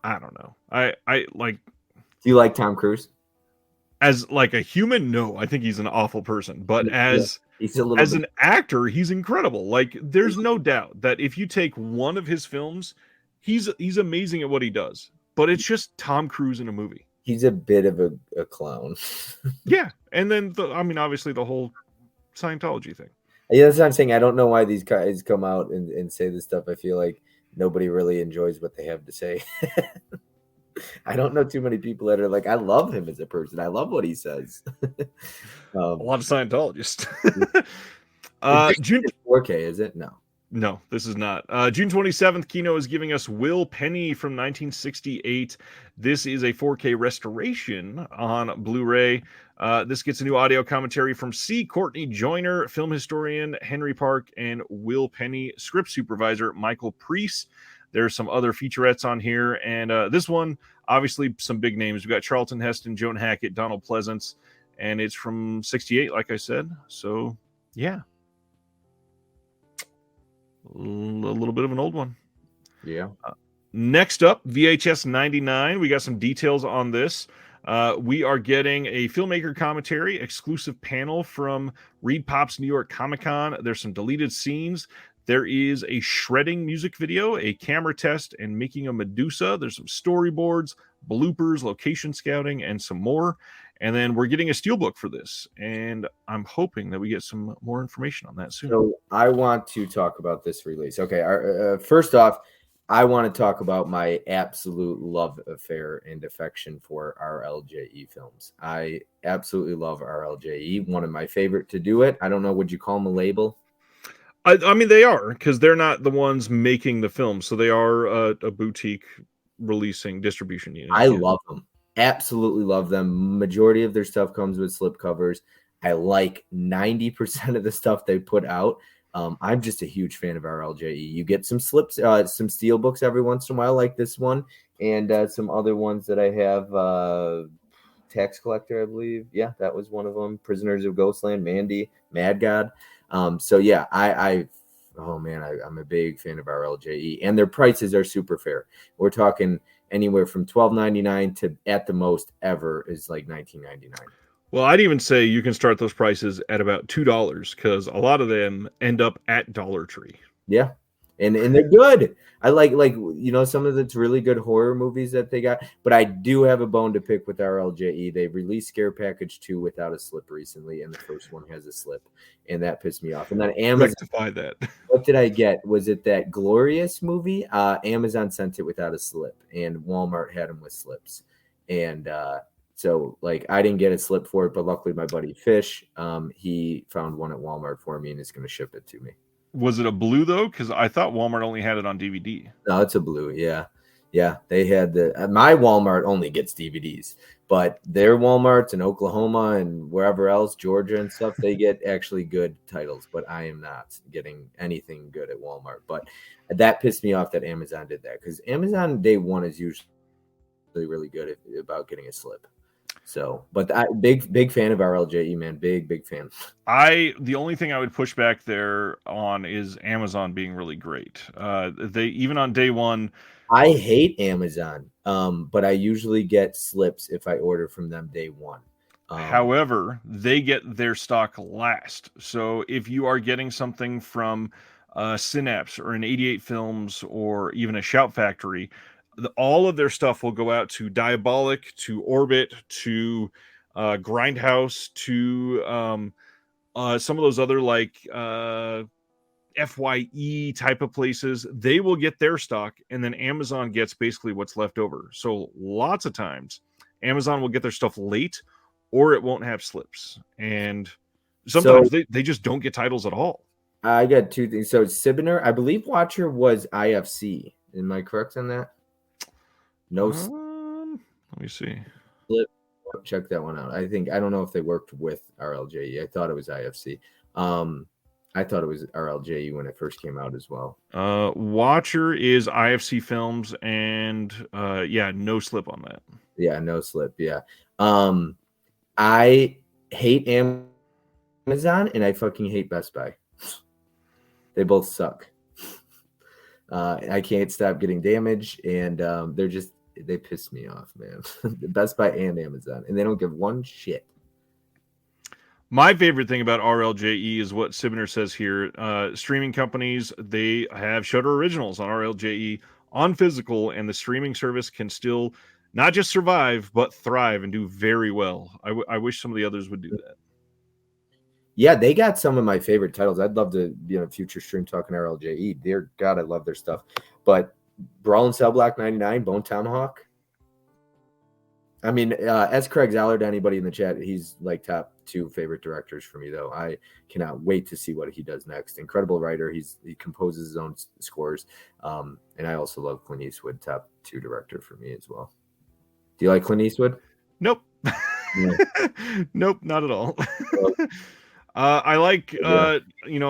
[SPEAKER 1] I don't know. I like.
[SPEAKER 2] Do you like Tom Cruise?
[SPEAKER 1] As a human, no. I think he's an awful person. But as an actor, he's incredible. There's no doubt that if you take one of his films, he's amazing at what he does. But it's just Tom Cruise in a movie.
[SPEAKER 2] He's a bit of a clown.
[SPEAKER 1] Yeah, and then obviously the whole Scientology thing.
[SPEAKER 2] Yeah, that's what I'm saying. I don't know why these guys come out and say this stuff. I feel like nobody really enjoys what they have to say. I don't know too many people that are I love him as a person. I love what he says.
[SPEAKER 1] A lot of Scientologists.
[SPEAKER 2] June 4K, is it?
[SPEAKER 1] No, this is not. June 27th, Kino is giving us Will Penny from 1968. This is a 4K restoration on Blu-ray. This gets a new audio commentary from C. Courtney Joyner, film historian Henry Park, and Will Penny, script supervisor Michael Priest. There's some other featurettes on here, and this one, obviously, some big names. We've got Charlton Heston, Joan Hackett, Donald Pleasance, and it's from 68, like I said. So, yeah. A little bit of an old one.
[SPEAKER 2] Yeah.
[SPEAKER 1] Next up, VHS 99. We got some details on this. We are getting a filmmaker commentary, exclusive panel from Reed Pop's New York Comic Con. There's some deleted scenes. There is a shredding music video, a camera test, and making a Medusa. There's some storyboards, bloopers, location scouting, and some more. And then we're getting a steelbook for this, and I'm hoping that we get some more information on that soon.
[SPEAKER 2] So I want to talk about this release. Okay, first off, I want to talk about my absolute love affair and affection for RLJE films. I absolutely love RLJE. One of my favorite to do it. I don't know, would you call them a label?
[SPEAKER 1] I mean, they are, because they're not the ones making the film, so they are a boutique releasing distribution unit.
[SPEAKER 2] I
[SPEAKER 1] Yeah.
[SPEAKER 2] love them. Absolutely love them. Majority of their stuff comes with slip covers. I like 90% of the stuff they put out. I'm just a huge fan of RLJE. You get some slips, some steel books every once in a while, like this one, and some other ones that I have. Tax Collector, I believe. Yeah, that was one of them. Prisoners of Ghostland, Mandy, Mad God. So yeah, oh man, I'm a big fan of RLJE, and their prices are super fair. We're talking anywhere from $12.99 to at the most ever is like $19.99.
[SPEAKER 1] Well, I'd even say you can start those prices at about $2 because a lot of them end up at Dollar Tree.
[SPEAKER 2] Yeah. And they're good. I like some of the really good horror movies that they got, but I do have a bone to pick with RLJE. They released Scare Package 2 without a slip recently, and the first one has a slip, and that pissed me off. And then Amazon,
[SPEAKER 1] Rectify that.
[SPEAKER 2] what did I get? Was it that Glorious movie? Amazon sent it without a slip, and Walmart had them with slips. And so like I didn't get a slip for it, but luckily my buddy Fish, he found one at Walmart for me and is going to ship it to me.
[SPEAKER 1] Was it a blue though? Because I thought Walmart only had it on DVD.
[SPEAKER 2] No, it's a blue. Yeah. Yeah. They had my Walmart only gets DVDs, but their Walmarts in Oklahoma and wherever else, Georgia and stuff, they get actually good titles, but I am not getting anything good at Walmart. But that pissed me off that Amazon did that because Amazon day one is usually really good about getting a slip. So, but big fan of RLJE, man. Big fan.
[SPEAKER 1] The only thing I would push back there on is Amazon being really great. They even on day one.
[SPEAKER 2] I hate Amazon, but I usually get slips if I order from them day one.
[SPEAKER 1] However, they get their stock last. So if you are getting something from Synapse or an 88 Films or even a Shout Factory, all of their stuff will go out to Diabolic, to Orbit, to Grindhouse, to some of those other like FYE type of places. They will get their stock, and then Amazon gets basically what's left over. So lots of times, Amazon will get their stuff late, or it won't have slips, and sometimes they just don't get titles at all.
[SPEAKER 2] I got two things. So Sibner, I believe Watcher was IFC. Am I correct on that? No.
[SPEAKER 1] Let me see.
[SPEAKER 2] Check that one out. I don't know if they worked with RLJE. I thought it was IFC. I thought it was RLJE when it first came out as well.
[SPEAKER 1] Watcher is IFC Films, and yeah, no slip on that.
[SPEAKER 2] Yeah, no slip. Yeah. I hate Amazon and I fucking hate Best Buy. They both suck. I can't stop getting damage, and they piss me off, man. Best Buy and Amazon, and they don't give one shit.
[SPEAKER 1] My favorite thing about RLJE is what Sibner says here. Streaming companies, they have Shudder Originals on RLJE on physical, and the streaming service can still not just survive, but thrive and do very well. I wish some of the others would do that.
[SPEAKER 2] Yeah, they got some of my favorite titles. I'd love to be on a future stream talking RLJE. Dear God, I love their stuff. But Brawl and Cell Block 99, Bone Tomahawk. I mean, as Craig Zallard, anybody in the chat, he's like top 2 favorite directors for me, though. I cannot wait to see what he does next. Incredible writer. He composes his own scores. And I also love Clint Eastwood, top 2 director for me as well. Do you like Clint Eastwood?
[SPEAKER 1] Nope. Nope, not at all. I like a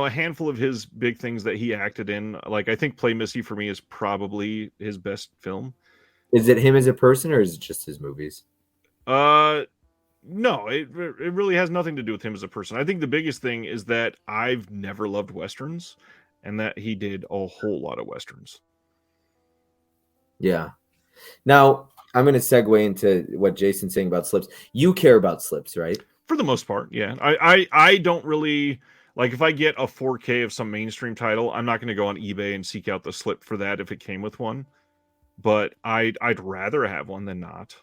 [SPEAKER 1] handful of his big things that he acted in. Like I think Play Missy for me is probably his best film.
[SPEAKER 2] Is it him as a person, or is it just his movies?
[SPEAKER 1] No, it really has nothing to do with him as a person. I think the biggest thing is that I've never loved Westerns, and that he did a whole lot of Westerns.
[SPEAKER 2] Yeah. Now, I'm going to segue into what Jason's saying about slips. You care about slips, right?
[SPEAKER 1] For the most part, yeah. I don't really like if I get a 4K of some mainstream title, I'm not going to go on eBay and seek out the slip for that if it came with one. But I'd rather have one than not.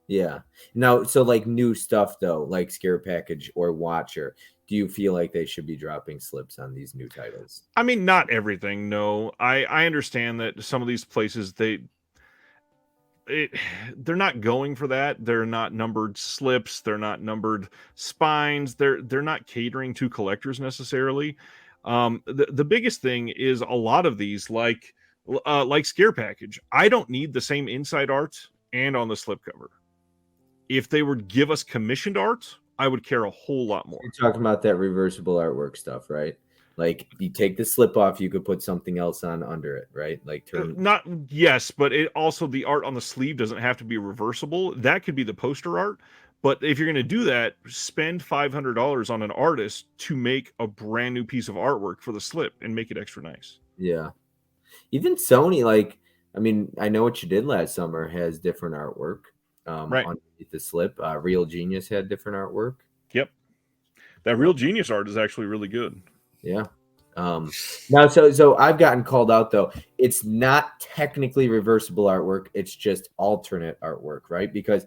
[SPEAKER 2] Yeah. Now, so like new stuff though, like Scare Package or Watcher, do you feel like they should be dropping slips on these new titles?
[SPEAKER 1] I mean, not everything. No, I understand that some of these places they're not going for that. They're not numbered slips. They're not numbered spines. They're not catering to collectors necessarily. The biggest thing is a lot of these, like Scare Package. I don't need the same inside art and on the slipcover. If they would give us commissioned art, I would care a whole lot more.
[SPEAKER 2] You're talking about that reversible artwork stuff, right? Like you take the slip off, you could put something else on under it, right? Like turn.
[SPEAKER 1] Not yes, but it also the art on the sleeve doesn't have to be reversible. That could be the poster art. But if you're going to do that, spend $500 on an artist to make a brand new piece of artwork for the slip and make it extra nice.
[SPEAKER 2] Yeah. Even Sony, like, I mean, I Know What You Did Last Summer has different artwork
[SPEAKER 1] Right.
[SPEAKER 2] underneath the slip. Real Genius had different artwork.
[SPEAKER 1] Yep. That Real Genius art is actually really good.
[SPEAKER 2] Yeah. Now, so I've gotten called out though. It's not technically reversible artwork. It's just alternate artwork, right? Because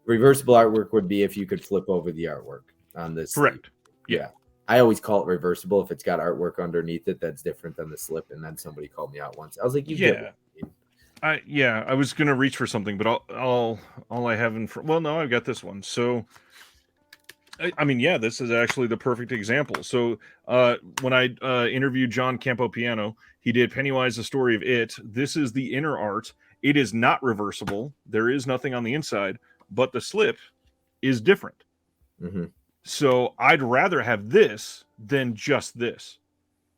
[SPEAKER 2] reversible artwork would be if you could flip over the artwork on this.
[SPEAKER 1] Correct. Yeah.
[SPEAKER 2] I always call it reversible if it's got artwork underneath it that's different than the slip. And then somebody called me out once. I was like, "You get what I mean."
[SPEAKER 1] I was gonna reach for something, but all I have in front. Well, no, I've got this one. So, I mean, yeah, this is actually the perfect example. So, when I interviewed John Campopiano, he did Pennywise: The Story of It. This is the inner art. It is not reversible. There is nothing on the inside, but the slip is different.
[SPEAKER 2] Mm-hmm.
[SPEAKER 1] So I'd rather have this than just this.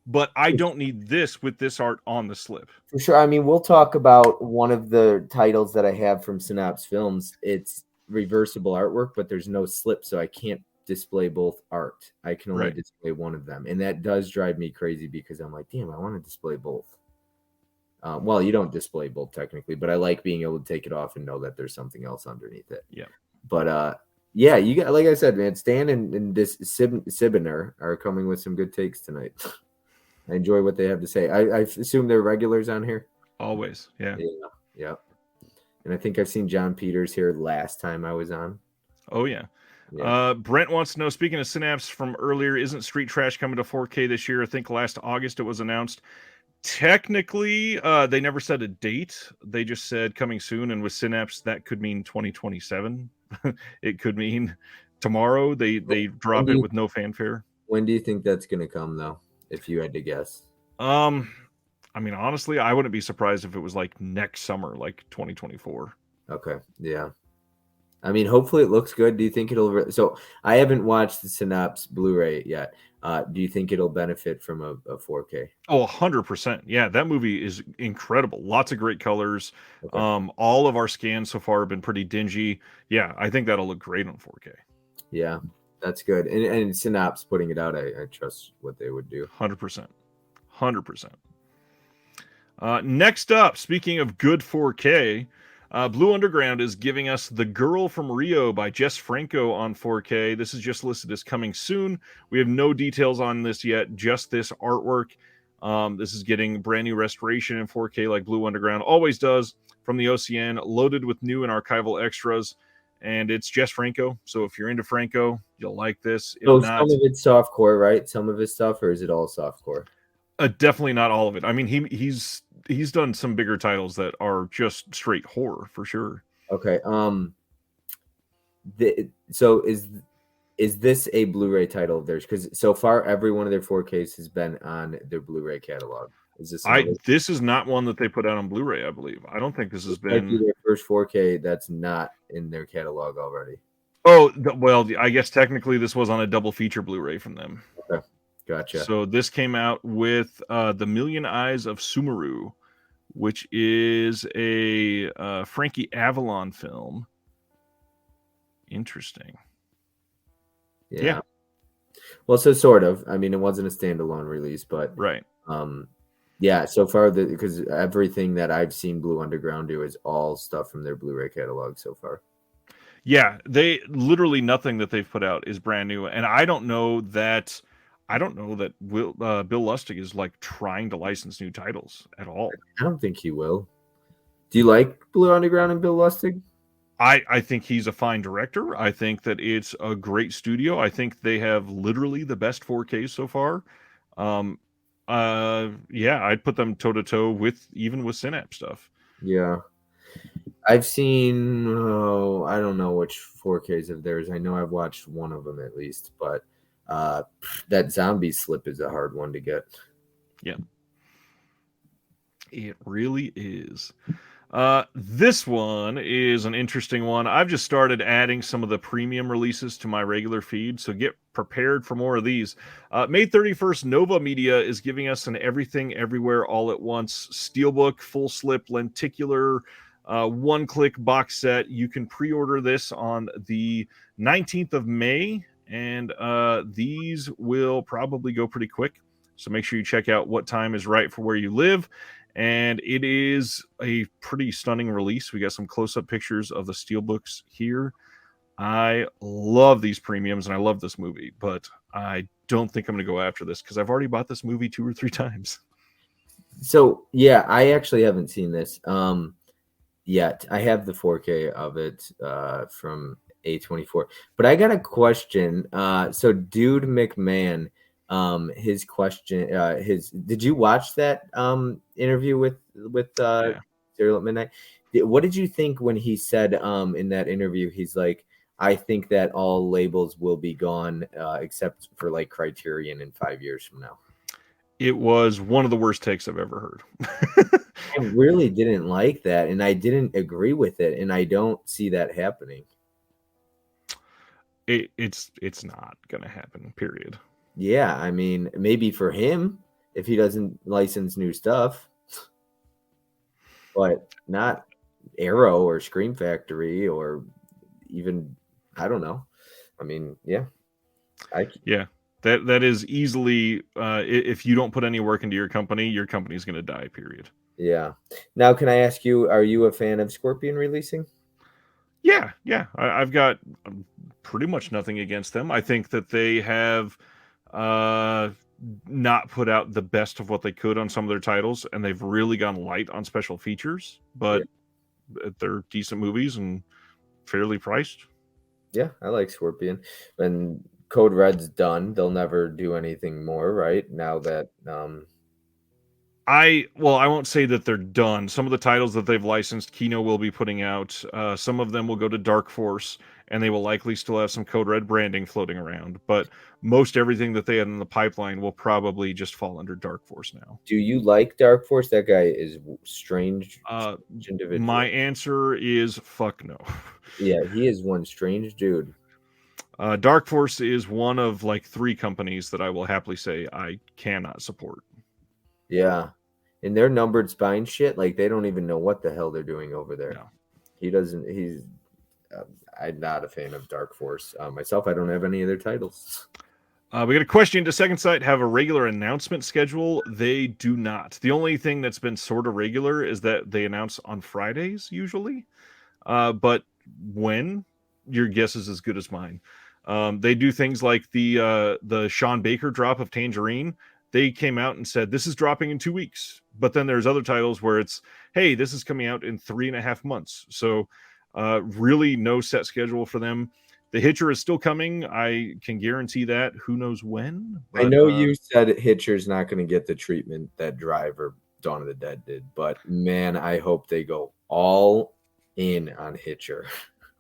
[SPEAKER 1] But I don't need this with this art on the slip.
[SPEAKER 2] For sure. I mean, we'll talk about one of the titles that I have from Synapse Films. It's reversible artwork, but there's no slip, so I can't display both art. I can only display one of them. And that does drive me crazy because I'm like, damn, I want to display both. Well, you don't display both technically, but I like being able to take it off and know that there's something else underneath it.
[SPEAKER 1] Yeah.
[SPEAKER 2] But yeah, you got, like I said, man, Stan and this Sibner are coming with some good takes tonight. I enjoy what they have to say. I assume they're regulars on here.
[SPEAKER 1] Always, yeah.
[SPEAKER 2] Yeah. And I think I've seen John Peters here last time I was on.
[SPEAKER 1] Oh, yeah. Brent wants to know, speaking of Synapse from earlier, isn't Street Trash coming to 4K this year? I think last August it was announced. Technically, they never said a date. They just said coming soon. And with Synapse, that could mean 2027. It could mean tomorrow. They drop it with no fanfare.
[SPEAKER 2] When do you think that's going to come, though, if you had to guess?
[SPEAKER 1] I mean, honestly, I wouldn't be surprised if it was like next summer, like 2024.
[SPEAKER 2] Okay, yeah. I mean, hopefully it looks good. Do you think it'll... So I haven't watched the Synapse Blu-ray yet. Do you think it'll benefit from a 4K?
[SPEAKER 1] Oh, 100%. Yeah, that movie is incredible. Lots of great colors. Okay. All of our scans so far have been pretty dingy. Yeah, I think that'll look great on 4K.
[SPEAKER 2] Yeah, that's good. And Synapse putting it out, I trust what they would do.
[SPEAKER 1] 100%. 100%. Next up, speaking of good 4K, Blue Underground is giving us The Girl from Rio by Jess Franco on 4K. This is just listed as coming soon. We have no details on this yet, just this artwork. This is getting brand new restoration in 4K like Blue Underground always does from the OCN, loaded with new and archival extras. And it's Jess Franco. So if you're into Franco, you'll like this.
[SPEAKER 2] So some of it's softcore, right? Some of his stuff, or is it all softcore?
[SPEAKER 1] Definitely not all of it. I mean, he's done some bigger titles that are just straight horror for sure.
[SPEAKER 2] Okay. So is this a Blu-ray title of theirs? Because so far every one of their 4Ks has been on their Blu-ray catalog. Is this?
[SPEAKER 1] This is not one that they put out on Blu-ray. I believe. I don't think this has been
[SPEAKER 2] their first 4K that's not in their catalog already.
[SPEAKER 1] Oh well, I guess technically this was on a double feature Blu-ray from them.
[SPEAKER 2] Okay. Gotcha.
[SPEAKER 1] So this came out with The Million Eyes of Sumeru, which is a Frankie Avalon film. Interesting. Yeah.
[SPEAKER 2] Well, so sort of. I mean, it wasn't a standalone release, but
[SPEAKER 1] right.
[SPEAKER 2] Yeah. So far, because everything that I've seen Blue Underground do is all stuff from their Blu-ray catalog so far.
[SPEAKER 1] Yeah, they literally nothing that they've put out is brand new, and I don't know that Bill Lustig is like trying to license new titles at all.
[SPEAKER 2] I don't think he will. Do you like Blue Underground and Bill Lustig?
[SPEAKER 1] I think he's a fine director. I think that it's a great studio. I think they have literally the best 4Ks so far. Yeah, I'd put them toe to toe with Synapse stuff.
[SPEAKER 2] Yeah. I've seen I don't know which 4Ks of theirs. I know I've watched one of them at least, but That zombie slip is a hard one to get.
[SPEAKER 1] Yeah, it really is. This one is an interesting one. I've just started adding some of the premium releases to my regular feed, so get prepared for more of these. May 31st, Nova Media is giving us an Everything Everywhere All at Once Steelbook, full slip, lenticular, one-click box set. You can pre-order this on the 19th of May, and these will probably go pretty quick. So make sure you check out what time is right for where you live. And it is a pretty stunning release. We got some close-up pictures of the steelbooks here. I love these premiums and I love this movie, but I don't think I'm going to go after this because I've already bought this movie 2 or 3 times.
[SPEAKER 2] So yeah, I actually haven't seen this yet. I have the 4K of it from A24, but I got a question. So Dude McMahon, his question, did you watch that interview with Serial at Midnight? What did you think when he said in that interview, he's like, I think that all labels will be gone except for like Criterion in 5 years from now?
[SPEAKER 1] It was one of the worst takes I've ever heard.
[SPEAKER 2] I really didn't like that, and I didn't agree with it, and I don't see that happening.
[SPEAKER 1] It's not going to happen, period.
[SPEAKER 2] Yeah, I mean, maybe for him if he doesn't license new stuff, but not Arrow or Scream Factory or even, I don't know. I mean, yeah.
[SPEAKER 1] That is easily if you don't put any work into your company's going to die, period.
[SPEAKER 2] Yeah. Now, can I ask you, are you a fan of Scorpion releasing?
[SPEAKER 1] Yeah. I've got pretty much nothing against them. I think that they have not put out the best of what they could on some of their titles, and they've really gone light on special features, but they're decent movies and fairly priced.
[SPEAKER 2] Yeah, I like Scorpion. And Code Red's done. They'll never do anything more, right? Now that
[SPEAKER 1] I won't say that they're done. Some of the titles that they've licensed, Kino will be putting out. Some of them will go to Dark Force, and they will likely still have some Code Red branding floating around. But most everything that they had in the pipeline will probably just fall under Dark Force now.
[SPEAKER 2] Do you like Dark Force? That guy is strange individual.
[SPEAKER 1] My answer is fuck no.
[SPEAKER 2] Yeah, he is one strange dude.
[SPEAKER 1] Dark Force is one of like 3 companies that I will happily say I cannot support.
[SPEAKER 2] Yeah. And their numbered spine shit, like they don't even know what the hell they're doing over there. No. I'm not a fan of Dark Force. Myself, I don't have any of their titles.
[SPEAKER 1] We got a question. Does Second Sight have a regular announcement schedule? They do not. The only thing that's been sort of regular is that they announce on Fridays usually. But when? Your guess is as good as mine. They do things like the Sean Baker drop of Tangerine. They came out and said, this is dropping in 2 weeks. But then there's other titles where it's, hey, this is coming out in 3.5 months. So really no set schedule for them. The Hitcher is still coming. I can guarantee that. Who knows when?
[SPEAKER 2] But, I know you said Hitcher's not going to get the treatment that Drive or Dawn of the Dead did. But, man, I hope they go all in on Hitcher.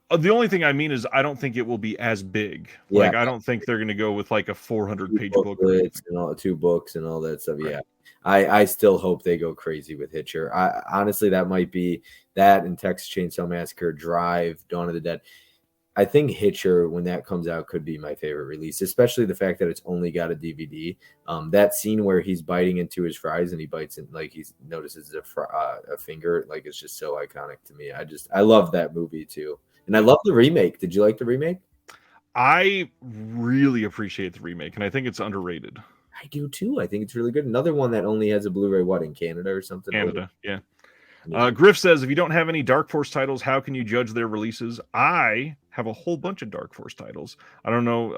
[SPEAKER 1] The only thing I mean is I don't think it will be as big. Yeah. Like I don't think they're going to go with like a 400-page book
[SPEAKER 2] and all 2 books and all that stuff. Right. Yeah, I still hope they go crazy with Hitcher. Honestly, that might be that and Texas Chainsaw Massacre, Drive, Dawn of the Dead. I think Hitcher, when that comes out, could be my favorite release, especially the fact that it's only got a DVD. That scene where he's biting into his fries and he bites it like he notices a finger, like it's just so iconic to me. I love that movie too. And I love the remake. Did you like the remake?
[SPEAKER 1] I really appreciate the remake, and I think it's underrated.
[SPEAKER 2] I do too. I think it's really good. Another one that only has a Blu-ray, in Canada or something?
[SPEAKER 1] Canada, yeah. Griff says, if you don't have any Dark Force titles, how can you judge their releases? I have a whole bunch of Dark Force titles. I don't know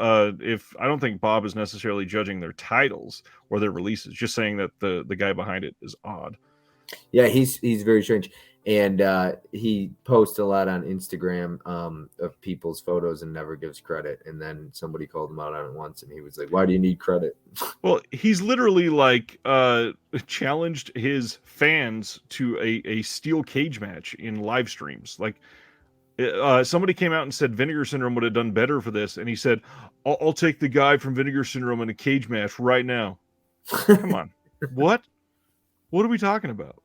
[SPEAKER 1] I don't think Bob is necessarily judging their titles or their releases, just saying that the guy behind it is odd.
[SPEAKER 2] Yeah, he's very strange. And he posts a lot on Instagram of people's photos and never gives credit. And then somebody called him out on it once, and he was like, "Why do you need credit?"
[SPEAKER 1] Well, he's literally like challenged his fans to a steel cage match in live streams. Like, Somebody came out and said Vinegar Syndrome would have done better for this, and he said, I'll take the guy from Vinegar Syndrome in a cage match right now. Come on. What are we talking about?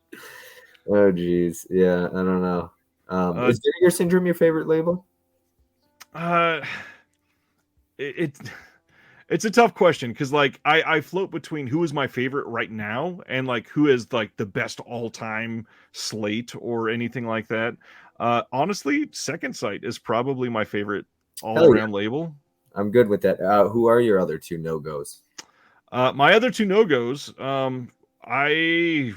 [SPEAKER 2] Oh geez, yeah, I don't know. Is Vinegar Syndrome your favorite label?
[SPEAKER 1] It's a tough question because like I float between who is my favorite right now and like who is like the best all-time slate or anything like that. Honestly, Second Sight is probably my favorite all-around label.
[SPEAKER 2] I'm good with that. Who are your other two no-goes?
[SPEAKER 1] My other two no-goes, I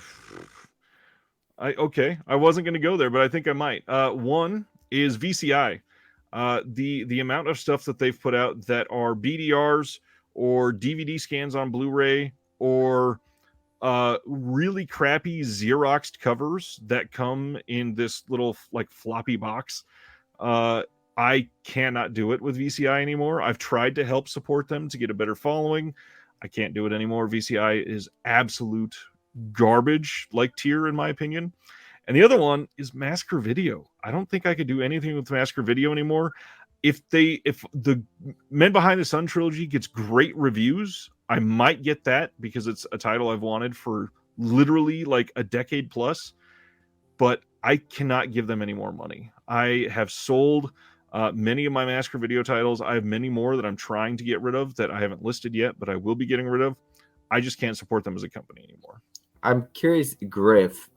[SPEAKER 1] okay, I wasn't going to go there, but I think I might. One is VCI. The amount of stuff that they've put out that are BDRs or DVD scans on Blu-ray or really crappy Xeroxed covers that come in this little like floppy box. I cannot do it with VCI anymore. I've tried to help support them to get a better following. I can't do it anymore. VCI is absolute garbage like tier in my opinion. And the other one is Massacre Video. I don't think I could do anything with Massacre Video anymore. If the Men Behind the Sun trilogy gets great reviews, I might get that because it's a title I've wanted for literally like a decade plus. But I cannot give them any more money. I have sold many of my Massacre Video titles. I have many more that I'm trying to get rid of that I haven't listed yet, but I will be getting rid of. I just can't support them as a company anymore.
[SPEAKER 2] I'm curious, Griff,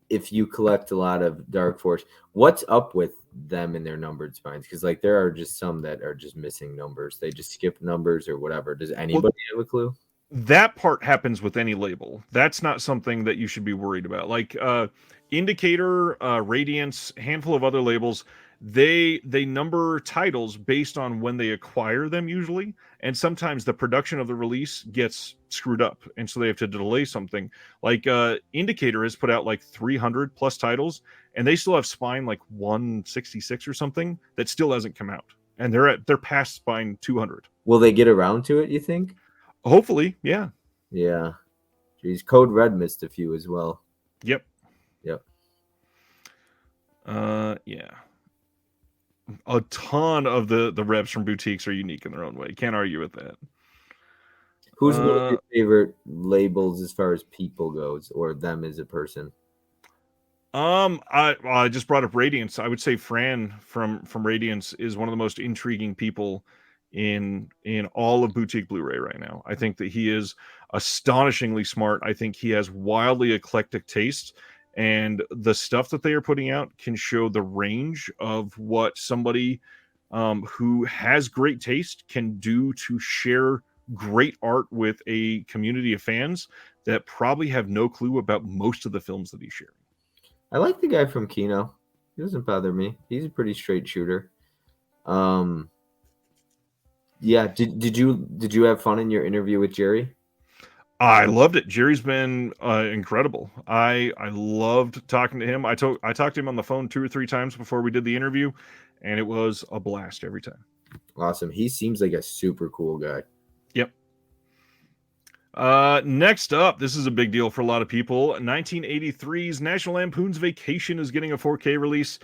[SPEAKER 2] if you collect a lot of Dark Force, what's up with them and their numbered spines? Because like there are just some that are just missing numbers. They just skip numbers or whatever. Does anybody have a clue?
[SPEAKER 1] That part happens with any label. That's not something that you should be worried about. Like Indicator, Radiance, handful of other labels, they number titles based on when they acquire them usually, and sometimes the production of the release gets screwed up, and so they have to delay something. Like Indicator has put out like 300 plus titles, and they still have spine like 166 or something that still hasn't come out, and they're past spine 200.
[SPEAKER 2] Will they get around to it, you think?
[SPEAKER 1] Hopefully, yeah.
[SPEAKER 2] Yeah. Geez, Code Red missed a few as well.
[SPEAKER 1] Yep.
[SPEAKER 2] Yeah.
[SPEAKER 1] A ton of the reps from boutiques are unique in their own way. Can't argue with that.
[SPEAKER 2] Who's one of your favorite labels as far as people goes, or them as a person?
[SPEAKER 1] I just brought up Radiance. I would say Fran from Radiance is one of the most intriguing people in all of boutique Blu-ray right now. I think that he is astonishingly smart. I think he has wildly eclectic taste, and the stuff that they are putting out can show the range of what somebody who has great taste can do to share great art with a community of fans that probably have no clue about most of the films that he's sharing.
[SPEAKER 2] I like the guy from Kino. He doesn't bother me. He's a pretty straight shooter. Yeah. Did you have fun in your interview with Jerry?
[SPEAKER 1] I loved it. Jerry's been incredible. I loved talking to him. I talked to him on the phone 2 or 3 times before we did the interview, and it was a blast every time.
[SPEAKER 2] Awesome. He seems like a super cool guy.
[SPEAKER 1] Yep. Next up, this is a big deal for a lot of people. 1983's National Lampoon's Vacation is getting a 4K release.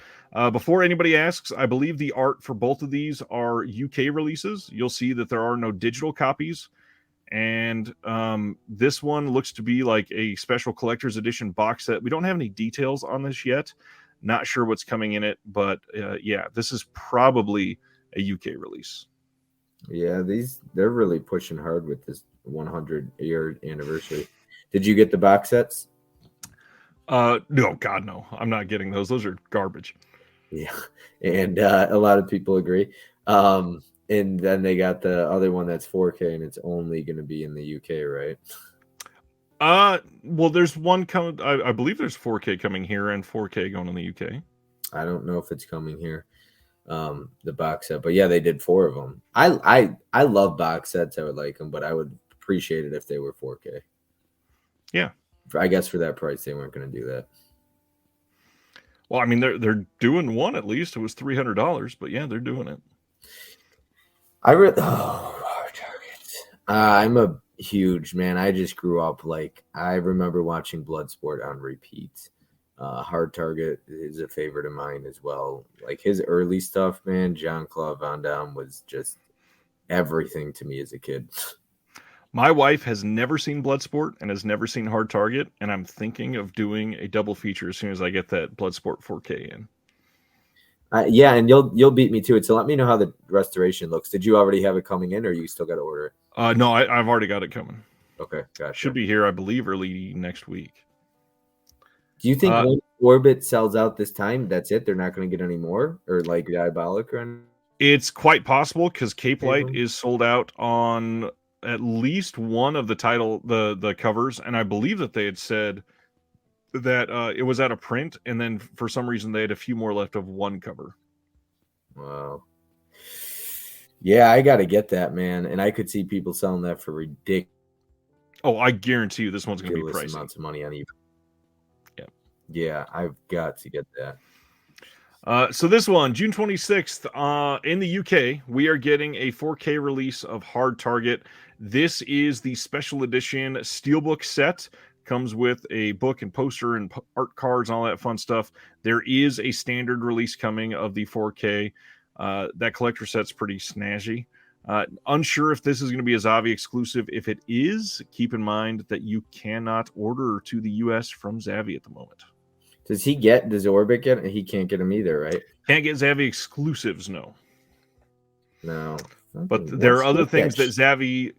[SPEAKER 1] Before anybody asks, I believe the art for both of these are UK releases. You'll see that there are no digital copies. And this one looks to be like a special collector's edition box set. We don't have any details on this yet. Not sure what's coming in it, but yeah, this is probably a UK release.
[SPEAKER 2] Yeah, they're really pushing hard with this 100-year anniversary. Did you get the box sets?
[SPEAKER 1] No, God, no. I'm not getting those. Those are garbage.
[SPEAKER 2] Yeah, and a lot of people agree. And then they got the other one that's 4K, and it's only going to be in the UK, right?
[SPEAKER 1] Well, there's one coming. I believe there's 4K coming here and 4K going in the UK.
[SPEAKER 2] I don't know if it's coming here, the box set, but yeah, they did 4 of them. I love box sets. I would like them, but I would appreciate it if they were 4K.
[SPEAKER 1] Yeah,
[SPEAKER 2] I guess for that price, they weren't going to do that.
[SPEAKER 1] Well, I mean, they're doing one at least. It was $300, but yeah, they're doing it.
[SPEAKER 2] I'm a huge man. I just grew up I remember watching Bloodsport on repeat. Hard Target is a favorite of mine as well. Like his early stuff, man. Jean-Claude Van Damme was just everything to me as a kid.
[SPEAKER 1] My wife has never seen Bloodsport and has never seen Hard Target, and I'm thinking of doing a double feature as soon as I get that Bloodsport 4K in.
[SPEAKER 2] Yeah, and you'll beat me to it. So let me know how the restoration looks. Did you already have it coming in, or you still got to order it?
[SPEAKER 1] No, I've already got it coming.
[SPEAKER 2] Okay, gotcha.
[SPEAKER 1] Should be here, I believe, early next week.
[SPEAKER 2] Do you think when Orbit sells out this time, that's it? They're not going to get any more, or like Diabolic or anything?
[SPEAKER 1] It's quite possible because Cape Light is sold out on at least one of the the covers, and I believe that they had said that it was out of print, and then for some reason they had a few more left of one cover.
[SPEAKER 2] Wow. Yeah, I got to get that, man, and I could see people selling that for ridiculous.
[SPEAKER 1] Oh, I guarantee you this one's going to be pricey.
[SPEAKER 2] Amounts of money on eBay.
[SPEAKER 1] Yeah.
[SPEAKER 2] Yeah, I've got to get that.
[SPEAKER 1] So this one, June 26th, in the UK, we are getting a 4K release of Hard Target. This is the special edition Steelbook set. Comes with a book and poster and art cards and all that fun stuff. There is a standard release coming of the 4K. That collector set's pretty snazzy. Unsure if this is going to be a Zavvi exclusive. If it is, keep in mind that you cannot order to the US from Zavvi at the moment.
[SPEAKER 2] Does Orbit get it? He can't get them either, right?
[SPEAKER 1] Can't get Zavvi exclusives, no.
[SPEAKER 2] No.
[SPEAKER 1] But there are other things that Zavvi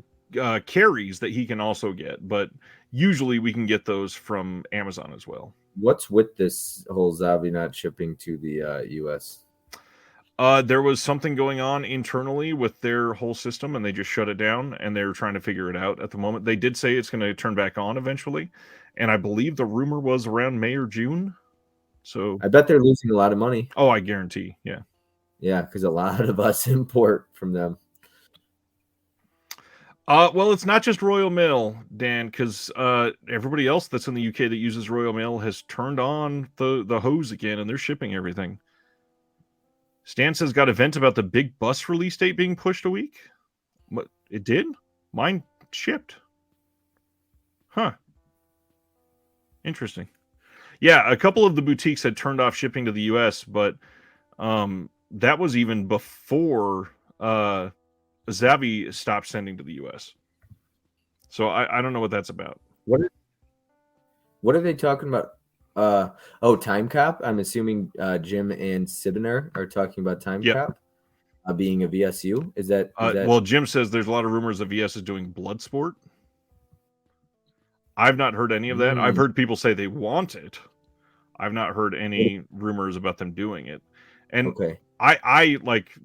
[SPEAKER 1] carries that he can also get. But usually we can get those from Amazon as well.
[SPEAKER 2] What's with this whole Zavvi not shipping to the US?
[SPEAKER 1] There was something going on internally with their whole system, and they just shut it down, and they're trying to figure it out at the moment. They did say it's going to turn back on eventually, and I believe the rumor was around May or June. So
[SPEAKER 2] I bet they're losing a lot of money.
[SPEAKER 1] Oh, I guarantee. Yeah.
[SPEAKER 2] Yeah, because a lot of us import from them.
[SPEAKER 1] Well, it's not just Royal Mail, Dan, because everybody else that's in the UK that uses Royal Mail has turned on the hose again, and they're shipping everything. Stan says got a vent about the big bus release date being pushed a week. What it did? Mine shipped. Huh. Interesting. Yeah, a couple of the boutiques had turned off shipping to the US, but that was even before Zavvi stopped sending to the US. So I don't know what that's about.
[SPEAKER 2] What are they talking about? Time Cop. I'm assuming Jim and Sibner are talking about Time Cop being a VSU. Is that
[SPEAKER 1] well, Jim says there's a lot of rumors that VS is doing Bloodsport. I've not heard any of that. I've heard people say they want it. I've not heard any rumors about them doing it. And I like,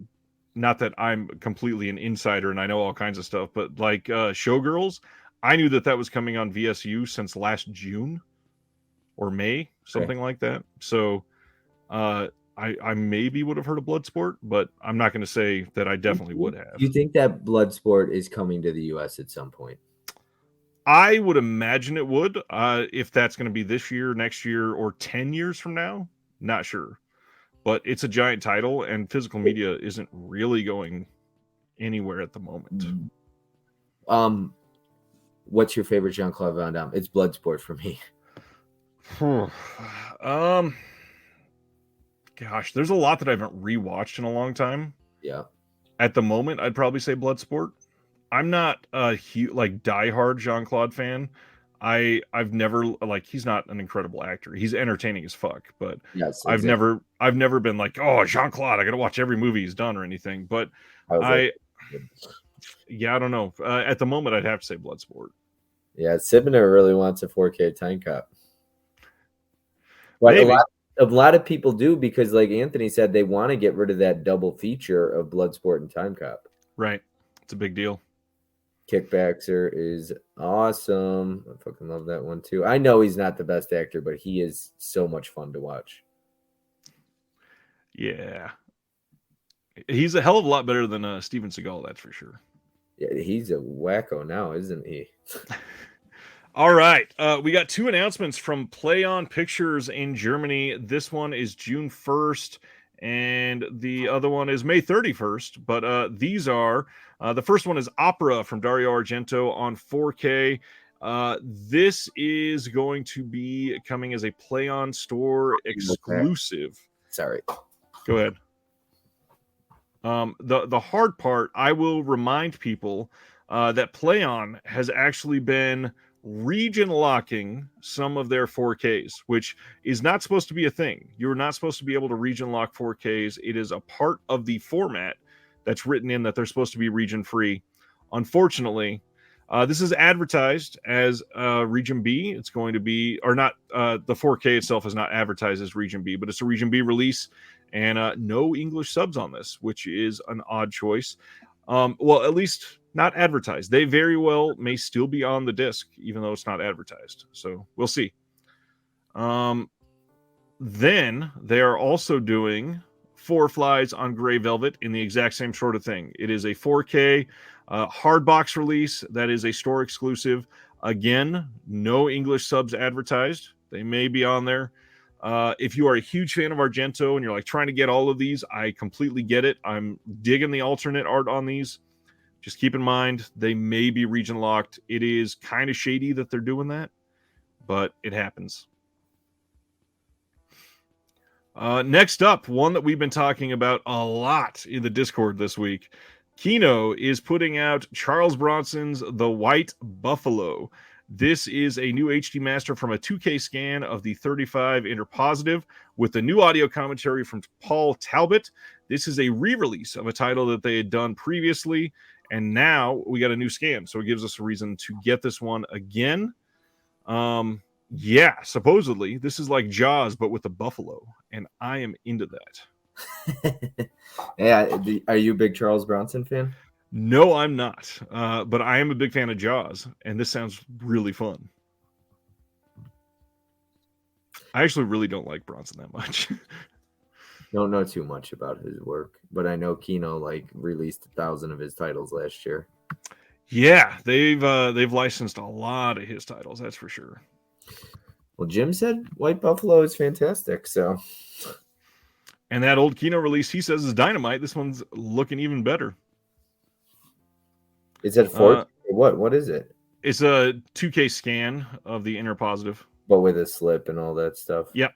[SPEAKER 1] not that I'm completely an insider and I know all kinds of stuff, but like Showgirls, I knew that was coming on VSU since last June or May, something like that. So I maybe would have heard of Bloodsport, but I'm not going to say that I definitely would have.
[SPEAKER 2] Do you think that Bloodsport is coming to the US at some point?
[SPEAKER 1] I would imagine it would. If that's going to be this year, next year, or 10 years from now, not sure. But it's a giant title, and physical media isn't really going anywhere at the moment.
[SPEAKER 2] What's your favorite Jean-Claude Van Damme? It's Bloodsport for me.
[SPEAKER 1] Gosh, there's a lot that I haven't rewatched in a long time.
[SPEAKER 2] Yeah.
[SPEAKER 1] At the moment, I'd probably say Bloodsport. I'm not a huge, diehard Jean-Claude fan. I've never, he's not an incredible actor. He's entertaining as fuck, but I've never been like, oh, Jean-Claude, I got to watch every movie he's done or anything. But I don't know. At the moment, I'd have to say Bloodsport.
[SPEAKER 2] Yeah, Sibner really wants a 4K Time Cop. But a lot of people do, because like Anthony said, they want to get rid of that double feature of Bloodsport and Time Cop.
[SPEAKER 1] Right. It's a big deal.
[SPEAKER 2] Kickbackser is awesome. I fucking love that one too. I know he's not the best actor, but he is so much fun to watch.
[SPEAKER 1] Yeah. He's a hell of a lot better than Steven Seagal, that's for sure.
[SPEAKER 2] Yeah, he's a wacko now, isn't he?
[SPEAKER 1] All right. We got two announcements from Play On Pictures in Germany. This one is June 1st, and the other one is May 31st. But these are... the first one is Opera from Dario Argento on 4K. This is going to be coming as a Play On Store exclusive.
[SPEAKER 2] Sorry.
[SPEAKER 1] Go ahead. The hard part, I will remind people that Play On has actually been region locking some of their 4Ks, which is not supposed to be a thing. You're not supposed to be able to region lock 4Ks. It is a part of the format that's written in that they're supposed to be region free. Unfortunately, this is advertised as Region B. It's going to be, or not, the 4K itself is not advertised as Region B, but it's a Region B release, and no English subs on this, which is an odd choice. Well, at least not advertised. They very well may still be on the disc, even though it's not advertised. So we'll see. Then they are also doing Four Flies on Gray Velvet in the exact same sort of thing. It is a 4K hard box release that is a store exclusive. Again, no English subs advertised. They may be on there. If you are a huge fan of Argento and you're like trying to get all of these, I completely get it. I'm digging the alternate art on these. Just keep in mind, they may be region locked. It is kind of shady that they're doing that, but it happens. Next up, one that we've been talking about a lot in the Discord this week. Kino is putting out Charles Bronson's The White Buffalo. This is a new HD master from a 2K scan of the 35 interpositive with the new audio commentary from Paul Talbot. This is a re-release of a title that they had done previously, and now we got a new scan, so it gives us a reason to get this one again. Yeah, supposedly this is like Jaws, but with a buffalo, and I am into that.
[SPEAKER 2] Yeah, are you a big Charles Bronson fan?
[SPEAKER 1] No, I'm not, but I am a big fan of Jaws, and this sounds really fun. I actually really don't like Bronson that much.
[SPEAKER 2] Don't know too much about his work, but I know Kino like released 1,000 of his titles last year.
[SPEAKER 1] Yeah, they've licensed a lot of his titles, that's for sure.
[SPEAKER 2] Well, Jim said White Buffalo is fantastic, so.
[SPEAKER 1] And that old Kino release he says is dynamite. This one's looking even better.
[SPEAKER 2] Is it for what is it?
[SPEAKER 1] It's a 2K scan of the interpositive,
[SPEAKER 2] but with a slip and all that stuff.
[SPEAKER 1] Yep.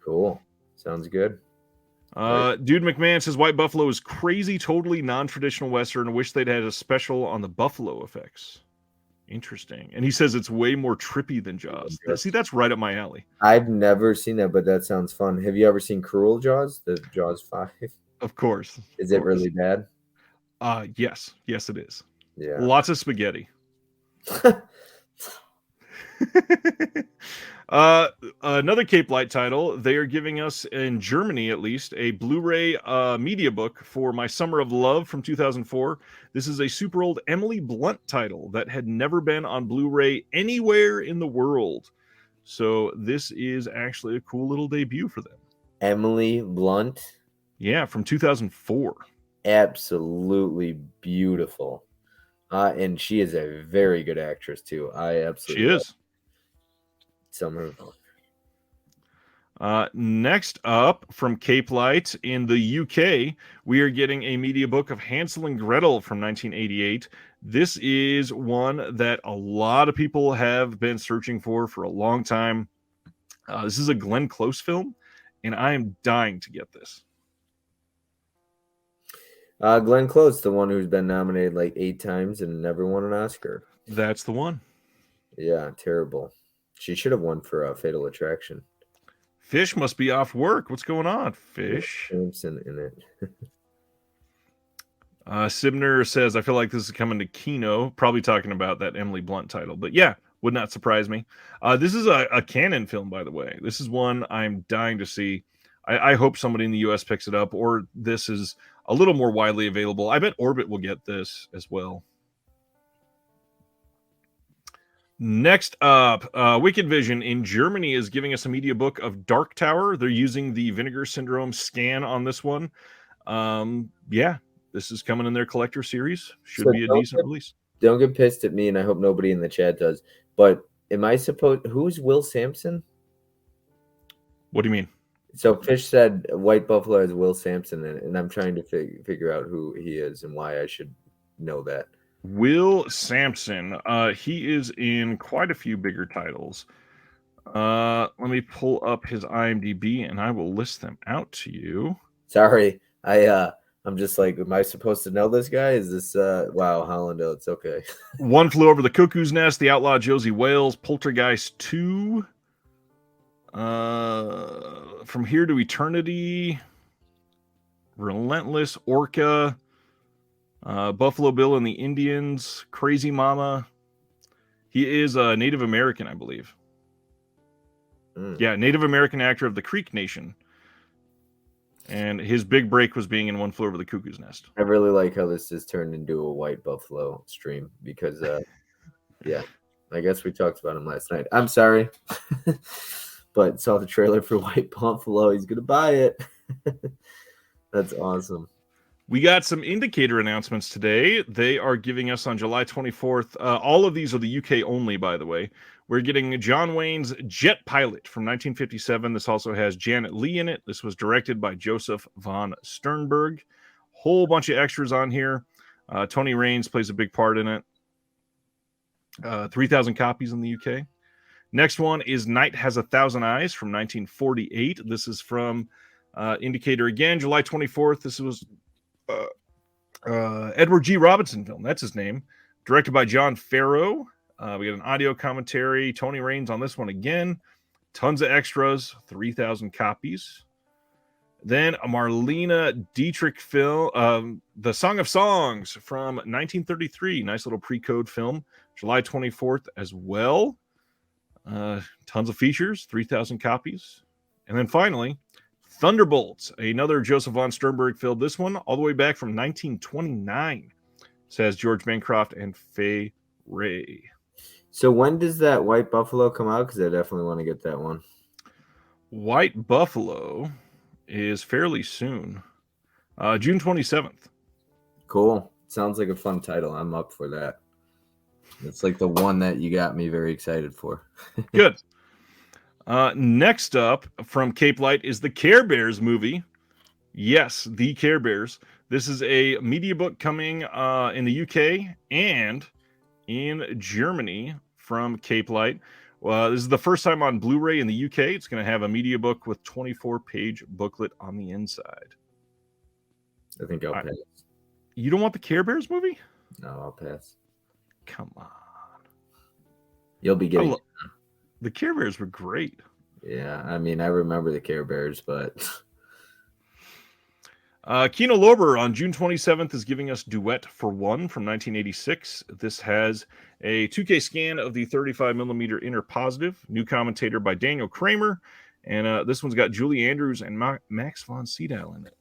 [SPEAKER 2] Cool. Sounds good.
[SPEAKER 1] Dude McMahon says White Buffalo is crazy, totally non-traditional Western. I wish they'd had a special on the Buffalo effects. Interesting. And he says it's way more trippy than Jaws. See, that's right up my alley.
[SPEAKER 2] I've never seen that, but that sounds fun. Have you ever seen Cruel Jaws? The Jaws 5?
[SPEAKER 1] Of course.
[SPEAKER 2] Is it really bad?
[SPEAKER 1] Yes. Yes, it is.
[SPEAKER 2] Yeah.
[SPEAKER 1] Lots of spaghetti. Another Cape Light title. They are giving us, in Germany at least, a Blu-ray media book for My Summer of Love from 2004. This is a super old Emily Blunt title that had never been on Blu-ray anywhere in the world. So this is actually a cool little debut for them.
[SPEAKER 2] Emily Blunt?
[SPEAKER 1] Yeah, from 2004.
[SPEAKER 2] Absolutely beautiful. And she is a very good actress too. I absolutely
[SPEAKER 1] She is.
[SPEAKER 2] Summer.
[SPEAKER 1] Next up from Cape Light in the UK, we are getting a media book of Hansel and Gretel from 1988. This is one that a lot of people have been searching for a long time. This is a Glenn Close film, and I am dying to get this.
[SPEAKER 2] Glenn Close, the one who's been nominated like 8 times and never won an Oscar.
[SPEAKER 1] That's the one.
[SPEAKER 2] Yeah, terrible. She should have won for Fatal Attraction.
[SPEAKER 1] Fish must be off work. What's going on, Fish?
[SPEAKER 2] In it.
[SPEAKER 1] Sibner says, I feel like this is coming to Kino, probably talking about that Emily Blunt title. But yeah, would not surprise me. This is a canon film, by the way. This is one I'm dying to see. I hope somebody in the U.S. picks it up, or this is a little more widely available. I bet Orbit will get this as well. Next up, Wicked Vision in Germany is giving us a media book of Dark Tower. They're using the Vinegar Syndrome scan on this one. Yeah, this is coming in their collector series. Should be a decent release.
[SPEAKER 2] Don't get pissed at me, and I hope nobody in the chat does. But am I supposed? Who's Will Sampson?
[SPEAKER 1] What do you mean?
[SPEAKER 2] So Fish said White Buffalo has Will Sampson in it, and I'm trying to figure out who he is and why I should know that.
[SPEAKER 1] Will Sampson. He is in quite a few bigger titles. Let me pull up his IMDb and I will list them out to you.
[SPEAKER 2] Sorry, I'm just like, am I supposed to know this guy? Is this wow, Hollando? It's okay.
[SPEAKER 1] One Flew Over the Cuckoo's Nest, The Outlaw Josie Wales, Poltergeist 2, From Here to Eternity, Relentless, Orca, Buffalo Bill and the Indians, Crazy Mama. He is a Native American, I believe. Yeah, Native American actor of the Creek Nation. And his big break was being in One Flew Over the Cuckoo's Nest.
[SPEAKER 2] I really like how this has turned into a White Buffalo stream because, yeah, I guess we talked about him last night. I'm sorry, but saw the trailer for White Buffalo. He's going to buy it. That's awesome.
[SPEAKER 1] We got some indicator announcements today. They are giving us on July 24th. All of these are the UK only, by the way. We're getting John Wayne's Jet Pilot from 1957. This also has Janet Leigh in it. This was directed by Joseph von Sternberg. Whole bunch of extras on here. Tony Raines plays a big part in it. 3,000 copies in the UK. Next one is Night Has 1,000 Eyes from 1948. This is from Indicator again, July 24th. This was Edward G. Robinson film. That's his name. Directed by John Farrow. We got an audio commentary. Tony Raines on this one again. Tons of extras. 3,000 copies. Then a Marlene Dietrich film. The Song of Songs from 1933. Nice little pre-code film. July 24th as well. Tons of features. 3,000 copies. And then finally, Thunderbolts, another Joseph von Sternberg film. This one all the way back from 1929. Says George Bancroft and Fay Ray.
[SPEAKER 2] So when does that White Buffalo come out? Because I definitely want to get that one.
[SPEAKER 1] White Buffalo is fairly soon. June 27th.
[SPEAKER 2] Cool. Sounds like a fun title. I'm up for that. It's like the one that you got me very excited for.
[SPEAKER 1] Good. Next up from Cape Light is the Care Bears movie. Yes, the Care Bears. This is a media book coming in the UK and in Germany from Cape Light. This is the first time on Blu-ray in the UK. It's going to have a media book with 24-page booklet on the inside.
[SPEAKER 2] I think I'll pass.
[SPEAKER 1] You don't want the Care Bears movie?
[SPEAKER 2] No, I'll pass.
[SPEAKER 1] Come on.
[SPEAKER 2] You'll be getting
[SPEAKER 1] the Care Bears were great.
[SPEAKER 2] Yeah, I mean, I remember the Care Bears, but
[SPEAKER 1] Kino Lorber on June 27th is giving us Duet for One from 1986. This has a 2K scan of the 35mm inner positive. New commentator by Daniel Kramer. And this one's got Julie Andrews and Max von Sydow in it.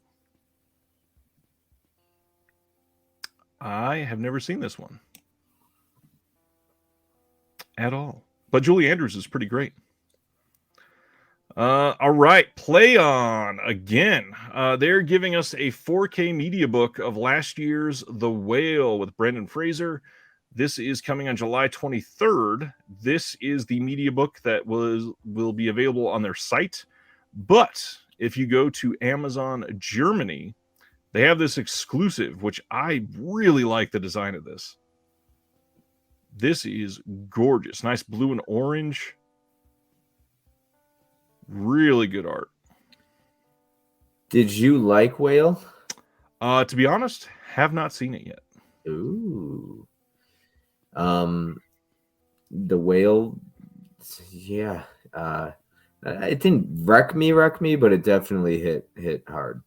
[SPEAKER 1] I have never seen this one at all. But Julie Andrews is pretty great. All right, Play On again. They're giving us a 4K media book of last year's The Whale with Brendan Fraser. This is coming on July 23rd. This is the media book that will be available on their site. But if you go to Amazon Germany, they have this exclusive, which I really like the design of this. This is gorgeous. Nice blue and orange. Really good art.
[SPEAKER 2] Did you like Whale?
[SPEAKER 1] To be honest, have not seen it yet.
[SPEAKER 2] Ooh. The Whale, yeah. It didn't wreck me, but it definitely hit hard.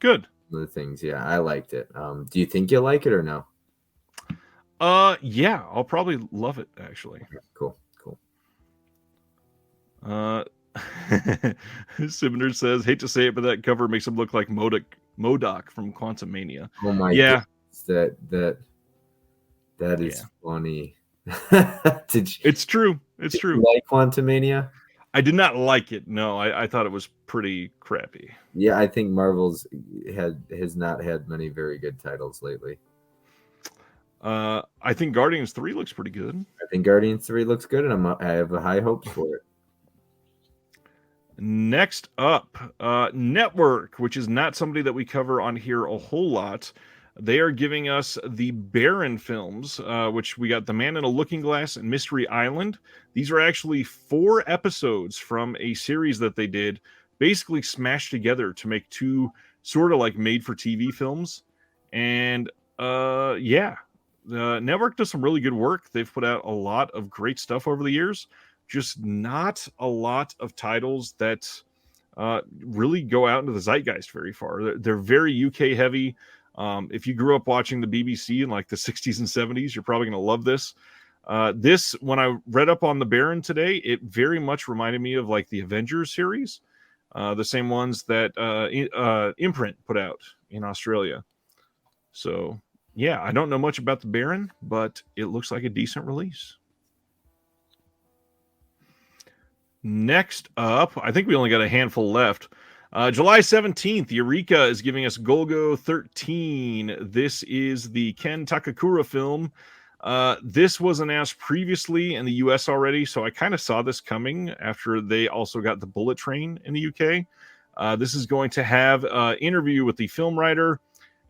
[SPEAKER 1] Good.
[SPEAKER 2] The things, yeah, I liked it. Do you think you'll like it or no?
[SPEAKER 1] Yeah, I'll probably love it actually.
[SPEAKER 2] Cool.
[SPEAKER 1] Sibner says, hate to say it, but that cover makes him look like MODOK from Quantum Mania.
[SPEAKER 2] Oh my
[SPEAKER 1] yeah.
[SPEAKER 2] Goodness, that is funny.
[SPEAKER 1] It's true. It's true.
[SPEAKER 2] You like Quantum Mania?
[SPEAKER 1] I did not like it. No, I thought it was pretty crappy.
[SPEAKER 2] Yeah, I think Marvel's has not had many very good titles lately.
[SPEAKER 1] I think Guardians 3 looks pretty good.
[SPEAKER 2] I think Guardians 3 looks good, and I have high hopes for it.
[SPEAKER 1] Next up, Network, which is not somebody that we cover on here a whole lot. They are giving us the Baron films, which we got The Man in a Looking Glass and Mystery Island. These are actually 4 episodes from a series that they did, basically smashed together to make 2 sort of like made-for-TV films. And yeah, the network does some really good work. They've put out a lot of great stuff over the years, just not a lot of titles that really go out into the zeitgeist very far. They're very UK heavy. If you grew up watching the BBC in like the 60s and 70s, you're probably going to love this. This, when I read up on the Baron today, it very much reminded me of like the Avengers series, the same ones that Imprint put out in Australia. So, yeah, I don't know much about the Baron, but it looks like a decent release. Next up, I think we only got a handful left. July 17th, Eureka is giving us Golgo 13. This is the Ken Takakura film. This was announced previously in the US already, so I kind of saw this coming after they also got the Bullet Train in the UK. This is going to have an interview with the film writer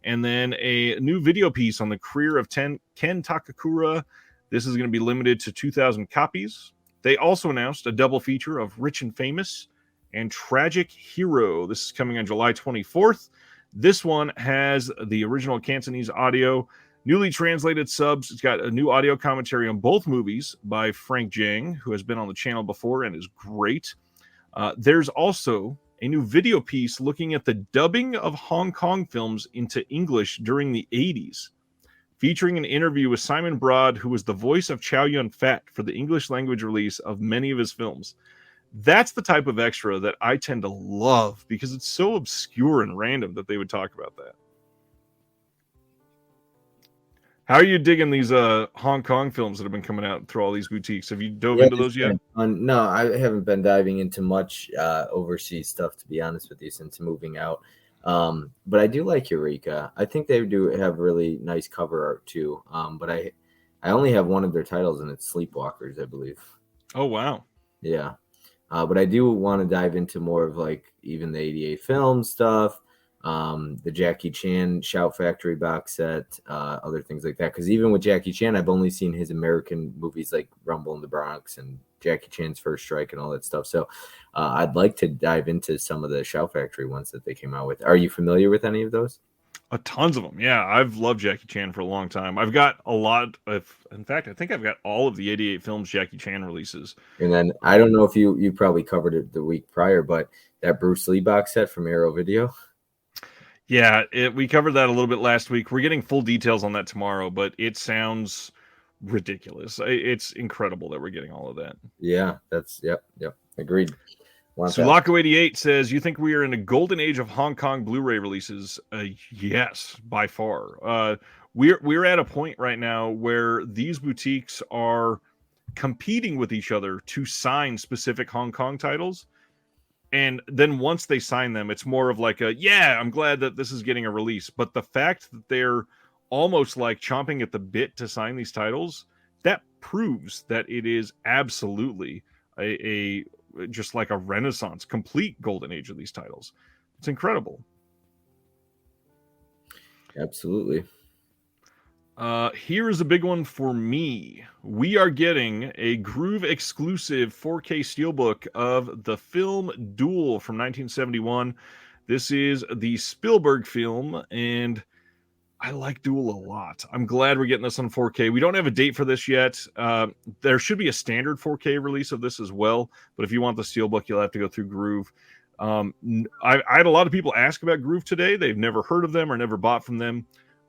[SPEAKER 1] and then a new video piece on the career of Ken Takakura. This is going to be limited to 2,000 copies. They also announced a double feature of Rich and Famous and Tragic Hero. This is coming on July 24th. This one has the original Cantonese audio, newly translated subs. It's got a new audio commentary on both movies by Frank Jiang, who has been on the channel before and is great. There's also a new video piece looking at the dubbing of Hong Kong films into English during the 80s, featuring an interview with Simon Broad, who was the voice of Chow Yun-fat for the English language release of many of his films. That's the type of extra that I tend to love because it's so obscure and random that they would talk about that. How are you digging these Hong Kong films that have been coming out through all these boutiques? Have you dove into those yet?
[SPEAKER 2] No, I haven't been diving into much overseas stuff, to be honest with you, since moving out. But I do like Eureka. I think they do have really nice cover art too. But I only have one of their titles, and it's Sleepwalkers, I believe.
[SPEAKER 1] Oh, wow.
[SPEAKER 2] Yeah. But I do want to dive into more of like even the 88 film stuff, the Jackie Chan Shout Factory box set, other things like that. Because even with Jackie Chan, I've only seen his American movies like Rumble in the Bronx and Jackie Chan's First Strike and all that stuff. So I'd like to dive into some of the Shout Factory ones that they came out with. Are you familiar with any of those?
[SPEAKER 1] Tons of them. Yeah, I've loved Jackie Chan for a long time. I've got a lot of, in fact, I think I've got all of the 88 films Jackie Chan releases.
[SPEAKER 2] And then I don't know if you probably covered it the week prior, but that Bruce Lee box set from Arrow Video.
[SPEAKER 1] Yeah, we covered that a little bit last week. We're getting full details on that tomorrow, but it sounds ridiculous. It's incredible that we're getting all of that.
[SPEAKER 2] Yeah, that's yep, agreed.
[SPEAKER 1] Sulaco88 says, you think we are in a golden age of Hong Kong Blu-ray releases? Yes, by far. We're at a point right now where these boutiques are competing with each other to sign specific Hong Kong titles. And then once they sign them, it's more of like I'm glad that this is getting a release. But the fact that they're almost like chomping at the bit to sign these titles, that proves that it is absolutely a just like a renaissance, complete golden age of these titles. It's incredible.
[SPEAKER 2] Absolutely.
[SPEAKER 1] Here is a big one for me. We are getting a Groove exclusive 4K steelbook of the film Duel from 1971. This is the Spielberg film, and I like Duel a lot. I'm glad we're getting this on 4K. We don't have a date for this yet. There should be a standard 4K release of this as well, but if you want the steelbook, you'll have to go through Groove. I had a lot of people ask about Groove today. They've never heard of them or never bought from them.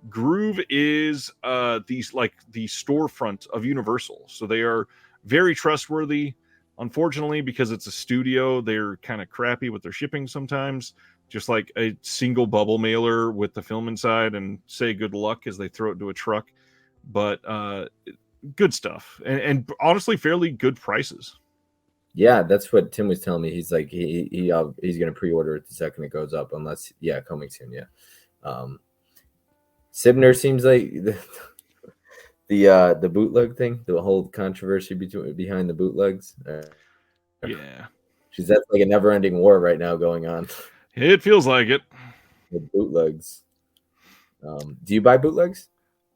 [SPEAKER 1] Groove is the storefront of Universal, so they are very trustworthy. Unfortunately, because it's a studio, they're kind of crappy with their shipping sometimes. Just like a single bubble mailer with the film inside, and say good luck as they throw it into a truck. But good stuff, and honestly, fairly good prices.
[SPEAKER 2] Yeah, that's what Tim was telling me. He's like he's going to pre-order it the second it goes up, unless coming soon. Yeah. Sibner seems like the bootleg thing, the whole controversy behind the bootlegs.
[SPEAKER 1] Yeah,
[SPEAKER 2] that's like a never-ending war right now going on.
[SPEAKER 1] It feels like it.
[SPEAKER 2] The bootlegs. Do you buy bootlegs?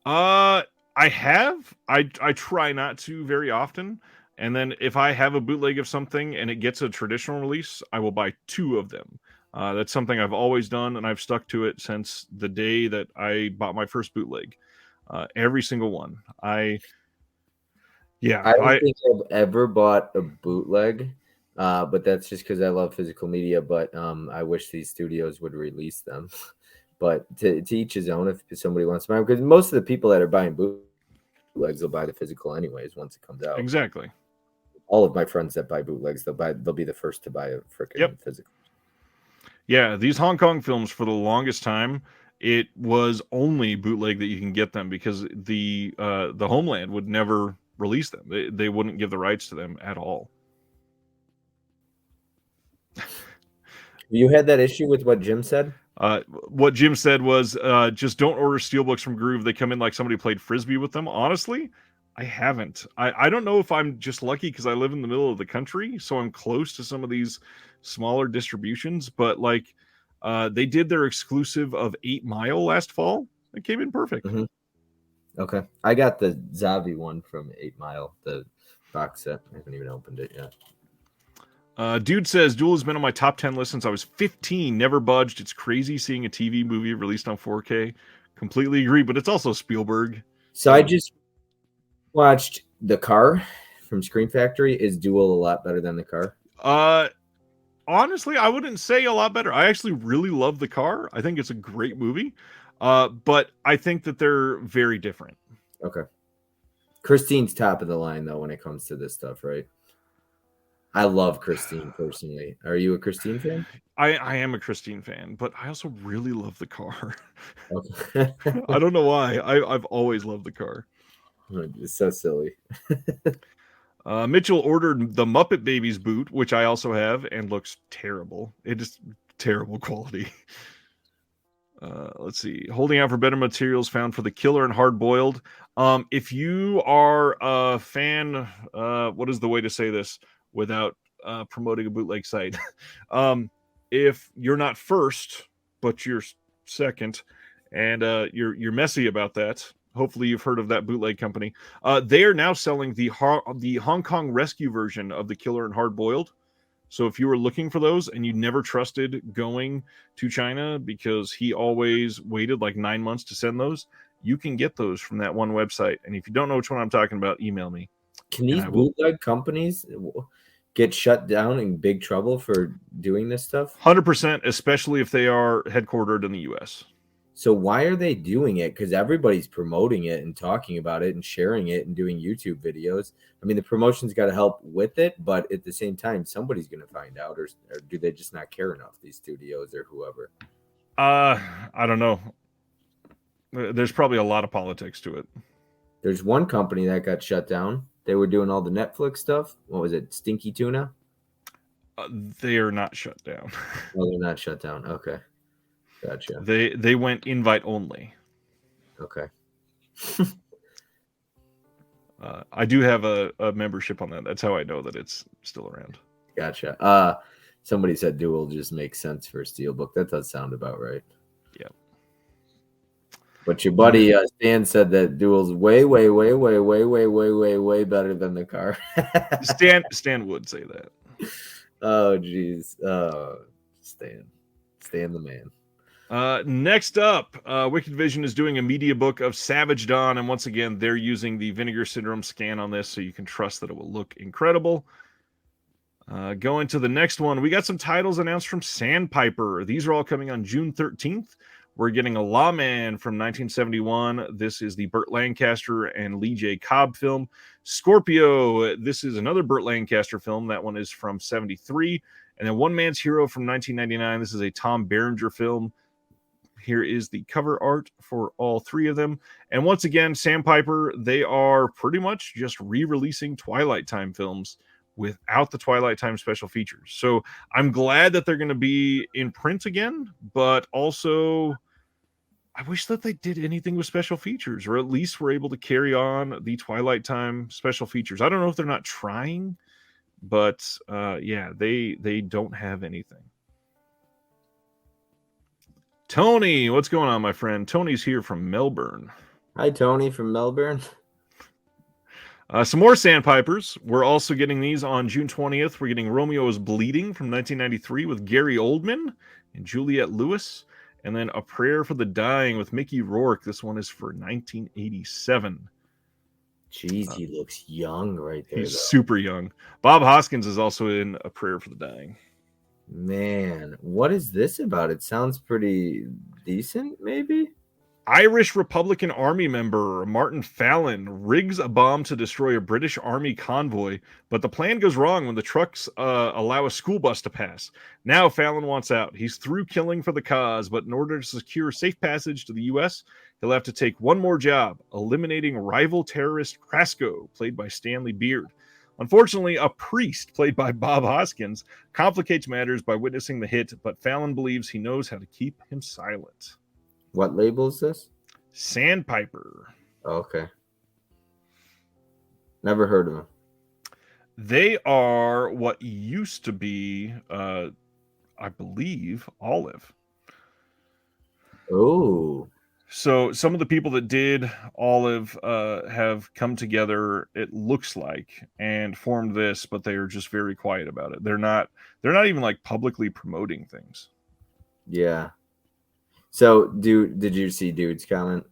[SPEAKER 1] I have. I try not to very often. And then if I have a bootleg of something and it gets a traditional release, I will buy 2 of them. That's something I've always done, and I've stuck to it since the day that I bought my first bootleg. Every single one.
[SPEAKER 2] I don't think I've ever bought a bootleg, but that's just because I love physical media. But I wish these studios would release them. But to each his own. If somebody wants to buy them, because most of the people that are buying bootlegs will buy the physical anyways once it comes out.
[SPEAKER 1] Exactly.
[SPEAKER 2] All of my friends that buy bootlegs, they'll be the first to buy a freaking physical.
[SPEAKER 1] Yeah, these Hong Kong films for the longest time, it was only bootleg that you can get them because the homeland would never release them. They wouldn't give the rights to them at all.
[SPEAKER 2] You had that issue with what Jim said?
[SPEAKER 1] What Jim said was just don't order steelbooks from Groove. They come in like somebody played Frisbee with them. Honestly, I haven't. I don't know if I'm just lucky because I live in the middle of the country, so I'm close to some of these smaller distributions, but like they did their exclusive of 8 Mile last fall. It came in perfect.
[SPEAKER 2] Mm-hmm. Okay. I got the Zavi one from 8 Mile, the box set. I haven't even opened it yet.
[SPEAKER 1] Dude says Duel has been on my top 10 list since I was 15. Never budged. It's crazy seeing a TV movie released on 4K. Completely agree, but it's also Spielberg.
[SPEAKER 2] So I just watched The Car from Scream Factory. Is Duel a lot better than The Car?
[SPEAKER 1] Honestly, I wouldn't say a lot better. I actually really love The Car. I think it's a great movie. But I think that they're very different.
[SPEAKER 2] Okay. Christine's top of the line though when it comes to this stuff, right? I love Christine personally. Are you a Christine fan?
[SPEAKER 1] I am a Christine fan, but I also really love The Car.
[SPEAKER 2] Okay.
[SPEAKER 1] I don't know why. I've always loved The Car.
[SPEAKER 2] It's so silly.
[SPEAKER 1] Mitchell ordered the Muppet Babies boot, which I also have, and looks terrible. It is terrible quality. Let's see. Holding out for better materials found for the Killer and Hard Boiled. If you are a fan, what is the way to say this without promoting a bootleg site? If you're not first, but you're second, and you're messy about that, hopefully you've heard of that bootleg company. They are now selling the Hong Kong rescue version of the Killer and Hard Boiled. So if you were looking for those and you never trusted going to China because he always waited like 9 months to send those, you can get those from that one website. And if you don't know which one I'm talking about, email me.
[SPEAKER 2] Can these bootleg companies get shut down in big trouble for doing this stuff?
[SPEAKER 1] 100%, especially if they are headquartered in the U.S.
[SPEAKER 2] So why are they doing it? Because everybody's promoting it and talking about it and sharing it and doing YouTube videos. I mean, the promotion's got to help with it, but at the same time, somebody's going to find out, or do they just not care enough, these studios or whoever?
[SPEAKER 1] I don't know. There's probably a lot of politics to it.
[SPEAKER 2] There's one company that got shut down. They were doing all the Netflix stuff. What was it? Stinky Tuna?
[SPEAKER 1] They are not shut down.
[SPEAKER 2] Oh, they're not shut down. Okay. Gotcha.
[SPEAKER 1] They went invite only.
[SPEAKER 2] Okay.
[SPEAKER 1] I do have a membership on that. That's how I know that it's still around.
[SPEAKER 2] Gotcha. Somebody said Duel just makes sense for a Steelbook. That does sound about right.
[SPEAKER 1] Yeah.
[SPEAKER 2] But your buddy Stan said that Duel's way better than The Car.
[SPEAKER 1] Stan would say that.
[SPEAKER 2] Oh, geez. Stan the man.
[SPEAKER 1] Next up, Wicked Vision is doing a media book of Savage Dawn, and once again, they're using the Vinegar Syndrome scan on this, so you can trust that it will look incredible. Going to the next one, we got some titles announced from Sandpiper. These are all coming on June 13th. We're getting a Lawman from 1971. This is the Burt Lancaster and Lee J. Cobb film. Scorpio, this is another Burt Lancaster film. That one is from 73. And then One Man's Hero from 1999. This is a Tom Berenger film. Here is the cover art for all 3 of them. And once again, Sandpiper, they are pretty much just re-releasing Twilight Time films without the Twilight Time special features. So I'm glad that they're going to be in print again, but also I wish that they did anything with special features, or at least were able to carry on the Twilight Time special features. I don't know if they're not trying, but yeah, they don't have anything. Tony, what's going on, my friend? Tony's here from Melbourne.
[SPEAKER 2] Hi, Tony from Melbourne.
[SPEAKER 1] Some more Sandpipers. We're also getting these on June 20th. We're getting Romeo is Bleeding from 1993 with Gary Oldman and Juliette Lewis. And then A Prayer for the Dying with Mickey Rourke. This one is for 1987.
[SPEAKER 2] Jeez, he looks young right there.
[SPEAKER 1] He's super young. Bob Hoskins is also in A Prayer for the Dying.
[SPEAKER 2] Man, what is this about? It sounds pretty decent, maybe?
[SPEAKER 1] Irish Republican Army member Martin Fallon rigs a bomb to destroy a British Army convoy, but the plan goes wrong when the trucks allow a school bus to pass. Now Fallon wants out. He's through killing for the cause, but in order to secure safe passage to the U.S., he'll have to take one more job, eliminating rival terrorist Krasko, played by Stanley Beard. Unfortunately, a priest, played by Bob Hoskins, complicates matters by witnessing the hit, but Fallon believes he knows how to keep him silent.
[SPEAKER 2] What label is this?
[SPEAKER 1] Sandpiper.
[SPEAKER 2] Oh, okay. Never heard of them.
[SPEAKER 1] They are what used to be, I believe, Olive.
[SPEAKER 2] Oh.
[SPEAKER 1] So some of the people that did Olive have come together, it looks like, and formed this, but they are just very quiet about it. They're not even like publicly promoting things.
[SPEAKER 2] Yeah. So, did you see Dude's comment?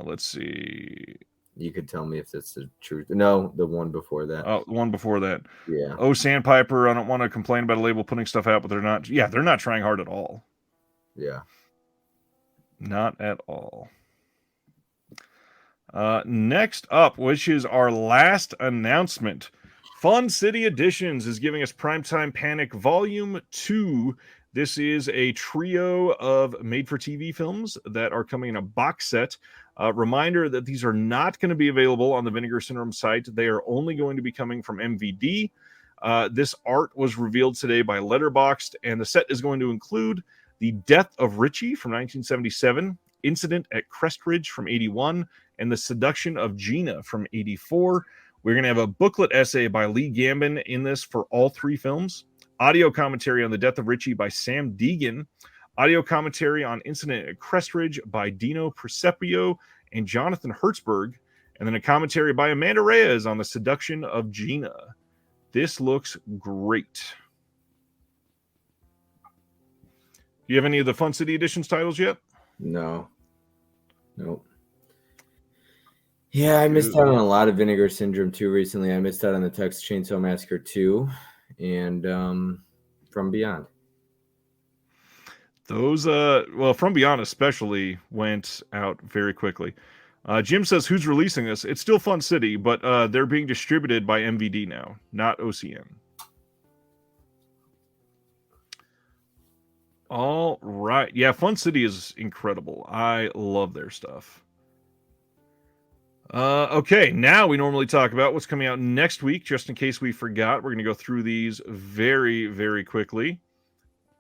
[SPEAKER 1] Let's see.
[SPEAKER 2] You could tell me if that's the truth. No, the one before that.
[SPEAKER 1] Oh, the one before that.
[SPEAKER 2] Yeah.
[SPEAKER 1] Oh, Sandpiper, I don't want to complain about a label putting stuff out, but they're not. Yeah, they're not trying hard at all.
[SPEAKER 2] Yeah.
[SPEAKER 1] Not at all. Next up, which is our last announcement. Fun City Editions is giving us Primetime Panic Volume 2. This is a trio of made-for-TV films that are coming in a box set. Reminder that these are not going to be available on the Vinegar Syndrome site. They are only going to be coming from MVD. This art was revealed today by Letterboxd, and the set is going to include The Death of Richie from 1977, Incident at Crest Ridge from 81, and The Seduction of Gina from 84. We're going to have a booklet essay by Lee Gambin in this for all three films. Audio commentary on The Death of Richie by Sam Deegan. Audio commentary on Incident at Crest Ridge by Dino Percepio and Jonathan Hertzberg. And then a commentary by Amanda Reyes on The Seduction of Gina. This looks great. Do you have any of the Fun City Editions titles yet?
[SPEAKER 2] No. Nope. Yeah, I missed out on a lot of Vinegar Syndrome 2 recently. I missed out on the Texas Chainsaw Massacre 2 and From Beyond.
[SPEAKER 1] Those, From Beyond especially went out very quickly. Jim says, who's releasing this? It's still Fun City, but they're being distributed by MVD now, not OCN. All right. Yeah, Fun City is incredible. I love their stuff. Okay, now we normally talk about what's coming out next week, just in case we forgot. We're going to go through these very, very quickly.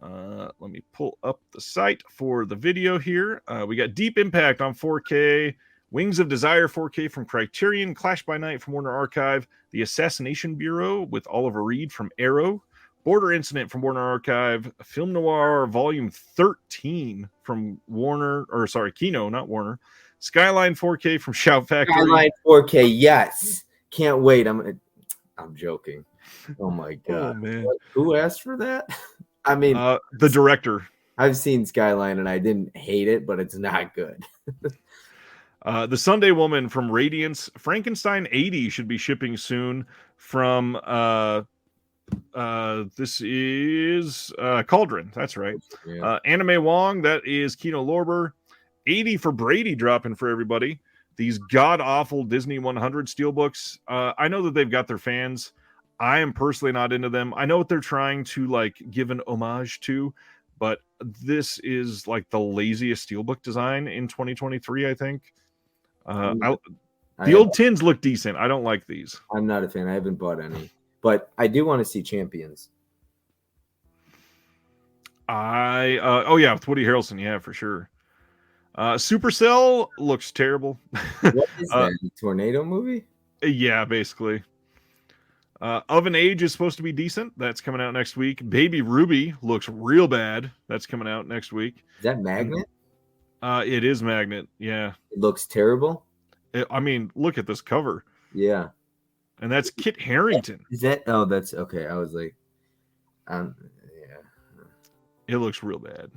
[SPEAKER 1] Let me pull up the site for the video here. We got Deep Impact on 4K, Wings of Desire 4K from Criterion, Clash by Night from Warner Archive, The Assassination Bureau with Oliver Reed from Arrow, Border Incident from Warner Archive, Film Noir Volume 13 from Kino, not Warner, Skyline 4K from Shout Factory.
[SPEAKER 2] Skyline 4K, yes. Can't wait. I'm joking. Oh my god.
[SPEAKER 1] Oh, man.
[SPEAKER 2] Who asked for that? I mean,
[SPEAKER 1] the director.
[SPEAKER 2] I've seen Skyline and I didn't hate it, but it's not good.
[SPEAKER 1] The Sunday Woman from Radiance, Frankenstein 80 should be shipping soon from this is Cauldron. That's right. Yeah. Anime Wong, that is Kino Lorber. 80 for Brady dropping for everybody. These god-awful Disney 100 steelbooks. I know that they've got their fans. I am personally not into them. I know what they're trying to like give an homage to, but this is like the laziest steelbook design in 2023, I think. The old tins look decent. I don't like these.
[SPEAKER 2] I'm not a fan. I haven't bought any. But I do want to see Champions.
[SPEAKER 1] With Woody Harrelson, yeah, for sure. Supercell looks terrible.
[SPEAKER 2] What is that? A tornado movie?
[SPEAKER 1] Yeah, basically. Oven Age is supposed to be decent. That's coming out next week. Baby Ruby looks real bad. That's coming out next week.
[SPEAKER 2] Is that
[SPEAKER 1] And
[SPEAKER 2] Magnet?
[SPEAKER 1] it is Magnet. Yeah.
[SPEAKER 2] It looks terrible.
[SPEAKER 1] I mean, look at this cover.
[SPEAKER 2] Yeah.
[SPEAKER 1] And that's Kit Harington.
[SPEAKER 2] Is that? Oh, that's okay. I was like, yeah.
[SPEAKER 1] It looks real bad.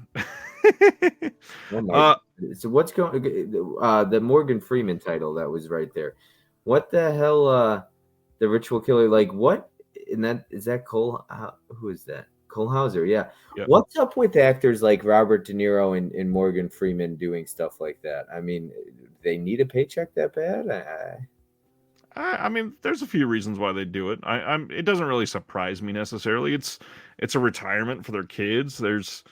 [SPEAKER 2] So what's going? The Morgan Freeman title that was right there. What the hell? The Ritual Killer. Like what? And that is that Cole? Who is that? Cole Hauser. Yeah.
[SPEAKER 1] Yep.
[SPEAKER 2] What's up with actors like Robert De Niro and Morgan Freeman doing stuff like that? I mean, they need a paycheck that bad?
[SPEAKER 1] I mean, there's a few reasons why they do it. It doesn't really surprise me necessarily. It's a retirement for their kids. There's,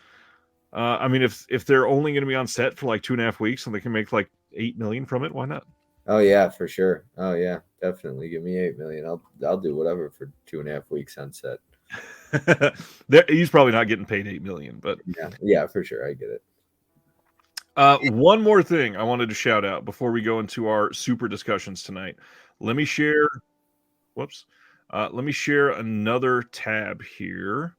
[SPEAKER 1] I mean, if they're only going to be on set for like 2.5 weeks and they can make like 8 million from it, why not?
[SPEAKER 2] Oh yeah, for sure. Oh yeah, definitely. Give me 8 million. I'll do whatever for 2.5 weeks on set.
[SPEAKER 1] He's probably not getting paid 8 million, but
[SPEAKER 2] yeah, for sure. I get it.
[SPEAKER 1] One more thing I wanted to shout out before we go into our super discussions tonight. Let me share. Whoops. Let me share another tab here.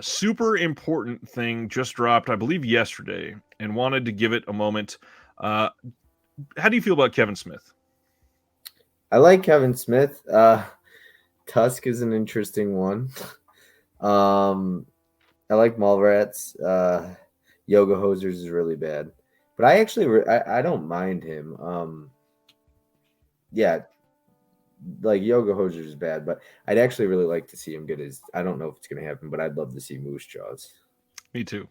[SPEAKER 1] Super important thing just dropped, I believe, yesterday, and wanted to give it a moment. How do you feel about Kevin Smith?
[SPEAKER 2] I like Kevin Smith. Tusk is an interesting one. I like Mallrats. Yoga Hosers is really bad, but I actually I don't mind him. Yeah, like Yoga Hosers is bad, but I'd actually really like to see him get his. I don't know if it's going to happen, but I'd love to see Moose Jaws.
[SPEAKER 1] Me too.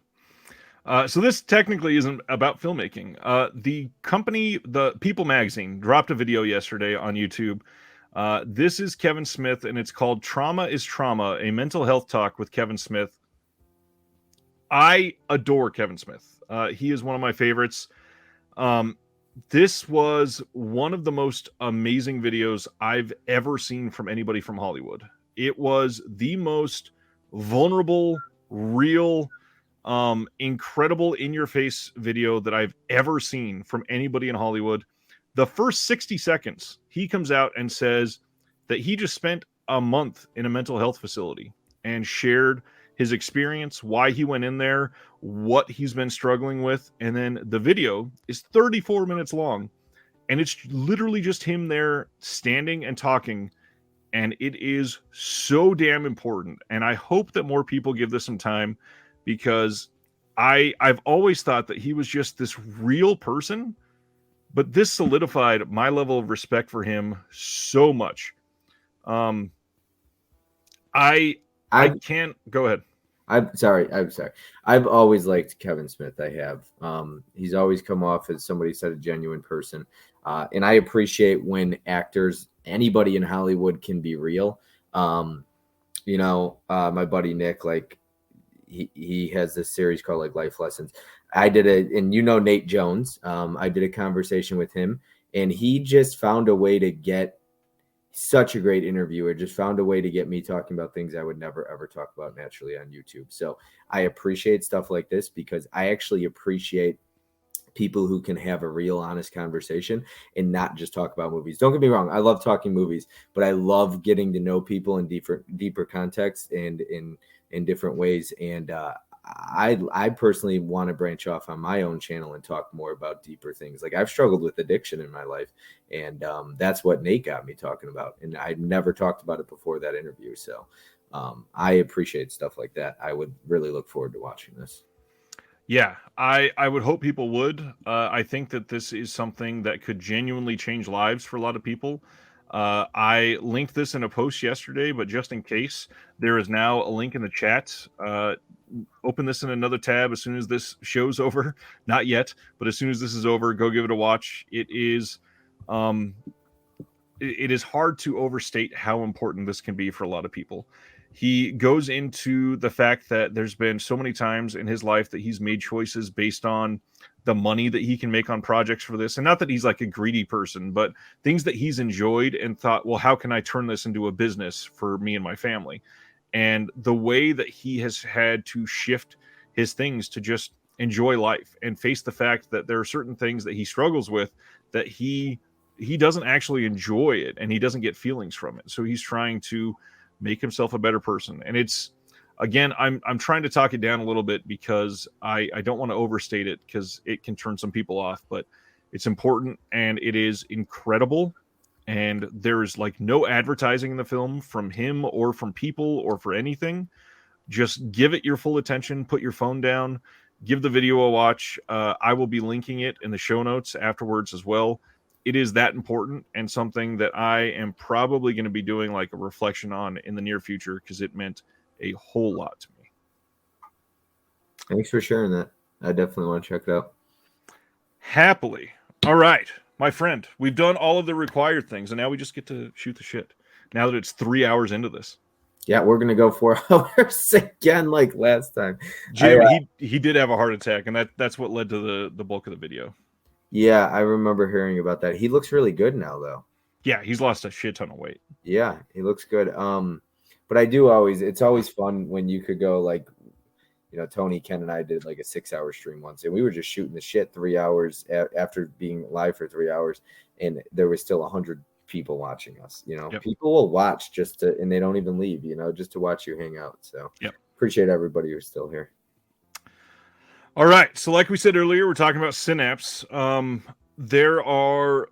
[SPEAKER 1] So this technically isn't about filmmaking. The company, the People magazine, dropped a video yesterday on YouTube. This is Kevin Smith, and it's called Trauma is Trauma, a mental health talk with Kevin Smith. I adore Kevin Smith. He is one of my favorites. This was one of the most amazing videos I've ever seen from anybody from Hollywood. It was the most vulnerable, real, incredible in-your-face video that I've ever seen from anybody in Hollywood. The first 60 seconds, he comes out and says that he just spent a month in a mental health facility and shared his experience, why he went in there, what he's been struggling with. And then the video is 34 minutes long. And it's literally just him there standing and talking. And it is so damn important. And I hope that more people give this some time, because I've always thought that he was just this real person, but this solidified my level of respect for him so much. I can't go ahead.
[SPEAKER 2] I'm sorry. I've always liked Kevin Smith. I have. He's always come off as somebody said, a genuine person. And I appreciate when actors, anybody in Hollywood, can be real. My buddy Nick, like he has this series called like Life Lessons. I did and Nate Jones. I did a conversation with him, and he just found a way to get such a great interviewer, just found a way to get me talking about things I would never, ever talk about naturally on YouTube. So I appreciate stuff like this, because I actually appreciate people who can have a real, honest conversation and not just talk about movies. Don't get me wrong. I love talking movies, but I love getting to know people in deeper context and in different ways. And I personally want to branch off on my own channel and talk more about deeper things. Like I've struggled with addiction in my life, and that's what Nate got me talking about. And I'd never talked about it before that interview. So I appreciate stuff like that. I would really look forward to watching this.
[SPEAKER 1] Yeah, I would hope people would. I think that this is something that could genuinely change lives for a lot of people. I linked this in a post yesterday, but just in case, there is now a link in the chat. Open this in another tab as soon as this show's over. Not yet, but as soon as this is over, go give it a watch. It is hard to overstate how important this can be for a lot of people. He goes into the fact that there's been so many times in his life that he's made choices based on the money that he can make on projects for this. And not that he's like a greedy person, but things that he's enjoyed and thought, well, how can I turn this into a business for me and my family? And the way that he has had to shift his things to just enjoy life and face the fact that there are certain things that he struggles with that he he doesn't actually enjoy it and he doesn't get feelings from it. So he's trying to make himself a better person. And it's, again, I'm trying to talk it down a little bit because I don't want to overstate it because it can turn some people off, but it's important and it is incredible. And there's like no advertising in the film from him or from people or for anything. Just give it your full attention, put your phone down, give the video a watch. I will be linking it in the show notes afterwards as well. It is that important and something that I am probably going to be doing like a reflection on in the near future because it meant a whole lot to me.
[SPEAKER 2] Thanks for sharing that. I definitely want to check it out.
[SPEAKER 1] Happily. All right, my friend, we've done all of the required things and now we just get to shoot the shit. Now that it's 3 hours into this.
[SPEAKER 2] Yeah, we're gonna go 4 hours again, like last time.
[SPEAKER 1] Jim, he did have a heart attack, and that's what led to the bulk of the video.
[SPEAKER 2] Yeah, I remember hearing about that. He looks really good now, though.
[SPEAKER 1] Yeah, he's lost a shit ton of weight.
[SPEAKER 2] Yeah, he looks good. But it's always fun when you could go like, Tony, Ken, and I did like a 6-hour stream once, and we were just shooting the shit 3 hours after being live for 3 hours, and there was still 100 people watching us.
[SPEAKER 1] Yep.
[SPEAKER 2] People will watch and they don't even leave, just to watch you hang out. So
[SPEAKER 1] yep.
[SPEAKER 2] Appreciate everybody who's still here.
[SPEAKER 1] All right, so like we said earlier, we're talking about Synapse. There are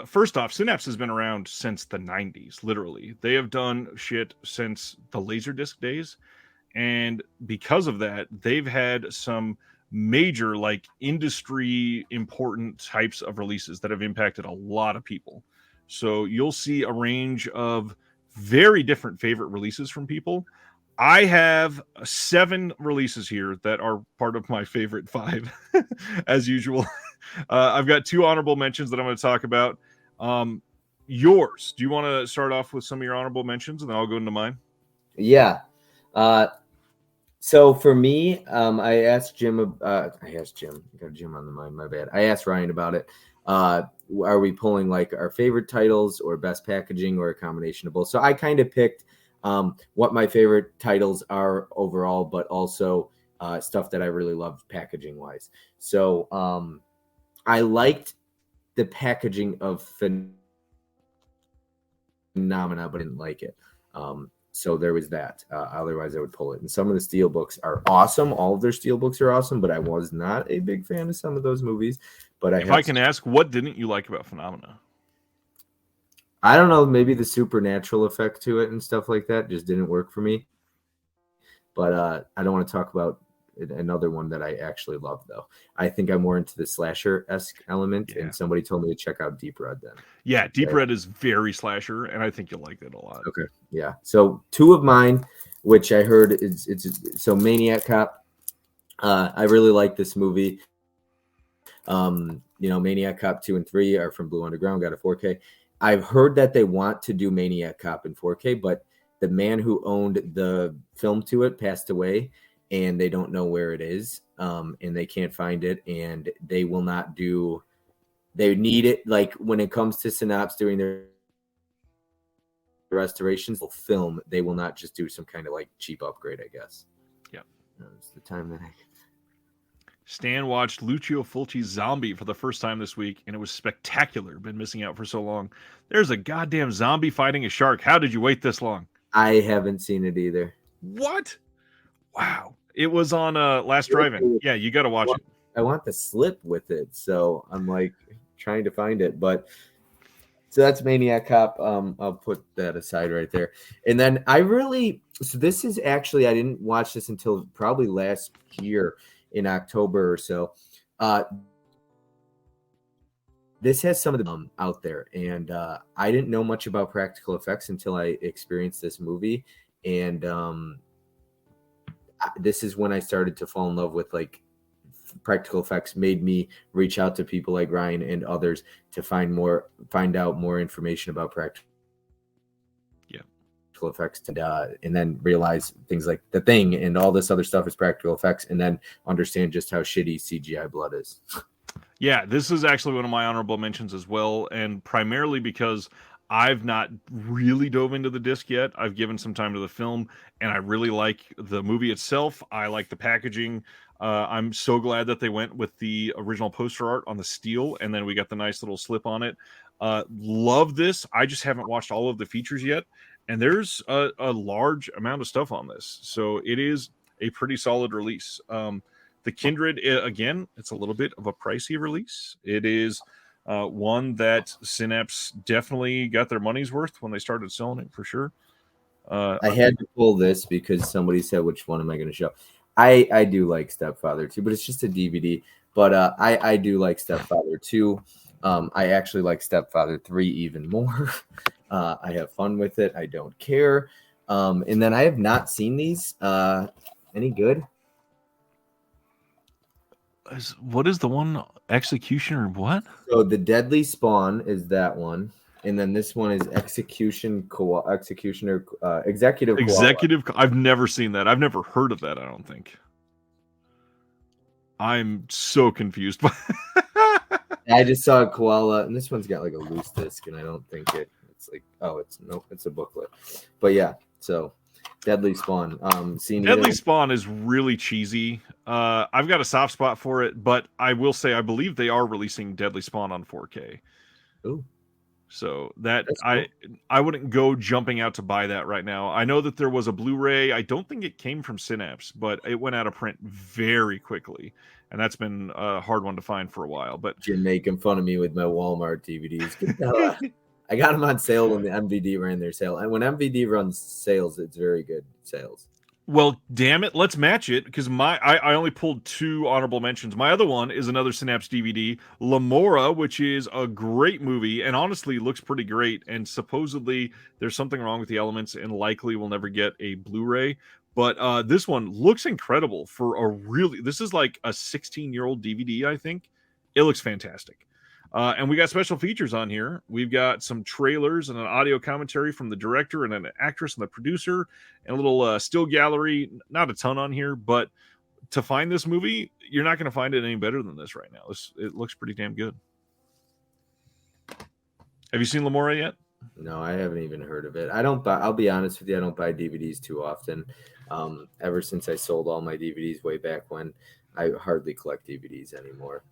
[SPEAKER 1] first off, Synapse has been around since the 90s. Literally, they have done shit since the Laserdisc days, and because of that, they've had some major like industry important types of releases that have impacted a lot of people. So you'll see a range of very different favorite releases from people. I have 7 releases here that are part of my favorite 5, as usual. I've got 2 honorable mentions that I'm going to talk about. Yours, do you want to start off with some of your honorable mentions, and then I'll go into mine?
[SPEAKER 2] Yeah. So for me, I asked Jim. I got Jim on the mind. My bad. I asked Ryan about it. Are we pulling like our favorite titles or best packaging or a combination of both? So I kind of picked what my favorite titles are overall, but also stuff that I really loved packaging wise. So I liked the packaging of Phenomena, but didn't like it. So there was that. Otherwise, I would pull it. And some of the steelbooks are awesome. All of their steelbooks are awesome, but I was not a big fan of some of those movies. But
[SPEAKER 1] if I can ask, what didn't you like about Phenomena?
[SPEAKER 2] I don't know. Maybe the supernatural effect to it and stuff like that just didn't work for me. But I don't want to talk about another one that I actually love, though. I think I'm more into the slasher-esque element, and somebody told me to check out Deep Red then.
[SPEAKER 1] Yeah, Deep Red is very slasher, and I think you'll like it a lot.
[SPEAKER 2] Okay, yeah. So 2 of mine, which I heard it's so Maniac Cop. I really like this movie. Maniac Cop 2 and 3 are from Blue Underground, got a 4K. I've heard that they want to do Maniac Cop in 4K, but the man who owned the film to it passed away, and they don't know where it is, and they can't find it, and they will not do. They need it, like when it comes to Synapse doing their restorations, they'll film. They will not just do some kind of like cheap upgrade, I guess.
[SPEAKER 1] Yeah,
[SPEAKER 2] it's the time that
[SPEAKER 1] Stan watched Lucio Fulci's Zombie for the first time this week, and it was spectacular. Been missing out for so long. There's a goddamn zombie fighting a shark. How did you wait this long?
[SPEAKER 2] I haven't seen it either.
[SPEAKER 1] What? Wow. It was on Last Drive-In. Yeah, you got to watch it.
[SPEAKER 2] I want the slip with it, so I'm like trying to find it. But so that's Maniac Cop. I'll put that aside right there. And then so this is actually, I didn't watch this until probably last year in October or so. This has some of them out there, and I didn't know much about practical effects until I experienced this movie, and this is when I started to fall in love with like practical effects. Made me reach out to people like Ryan and others to find out more information about practical effects, and then realize things like The Thing and all this other stuff is practical effects, and then understand just how shitty CGI blood is.
[SPEAKER 1] Yeah, this is actually one of my honorable mentions as well, and primarily because I've not really dove into the disc yet. I've given some time to the film, and I really like the movie itself. I like the packaging. I'm so glad that they went with the original poster art on the steel, and then we got the nice little slip on it. Love this. I just haven't watched all of the features yet, and there's a large amount of stuff on this, so it is a pretty solid release. The Kindred, again, it's a little bit of a pricey release. It is one that Synapse definitely got their money's worth when they started selling it, for sure.
[SPEAKER 2] I had to pull this because somebody said, which one am I going to show? I do like Stepfather 2, but it's just a DVD. But I do like Stepfather 2. I actually like Stepfather 3 even more. I have fun with it. I don't care. And then I have not seen these. Any good?
[SPEAKER 1] What is the one? Executioner what?
[SPEAKER 2] So the Deadly Spawn is that one. And then this one is Executioner Executive
[SPEAKER 1] Executive. I've never seen that. I've never heard of that, I don't think. I'm so confused.
[SPEAKER 2] I just saw a koala, and this one's got like a loose disc, and I don't think it's like, it's a booklet. But yeah, so Deadly Spawn.
[SPEAKER 1] Deadly Spawn is really cheesy. I've got a soft spot for it, but I will say I believe they are releasing Deadly Spawn on 4K.
[SPEAKER 2] Ooh.
[SPEAKER 1] So that
[SPEAKER 2] Cool.
[SPEAKER 1] I wouldn't go jumping out to buy that right now. I know that there was a Blu-ray. I don't think it came from Synapse, but it went out of print very quickly, and that's been a hard one to find for a while. But
[SPEAKER 2] you're making fun of me with my Walmart DVDs. I got them on sale when the MVD ran their sale, and when MVD runs sales, it's very good sales.
[SPEAKER 1] Well, damn it, let's match it, because I only pulled 2 honorable mentions. My other one is another Synapse DVD, Lamora, which is a great movie and honestly looks pretty great. And supposedly there's something wrong with the elements and likely will never get a Blu-ray. But this one looks incredible for this is like a 16-year-old DVD, I think. It looks fantastic. And we got special features on here. We've got some trailers and an audio commentary from the director and an actress and the producer, and a little still gallery. Not a ton on here, but to find this movie, you're not going to find it any better than this right now. It looks pretty damn good. Have you seen Lamora yet?
[SPEAKER 2] No, I haven't even heard of it. I'll be honest with you, I don't buy DVDs too often. Ever since I sold all my DVDs way back when, I hardly collect DVDs anymore.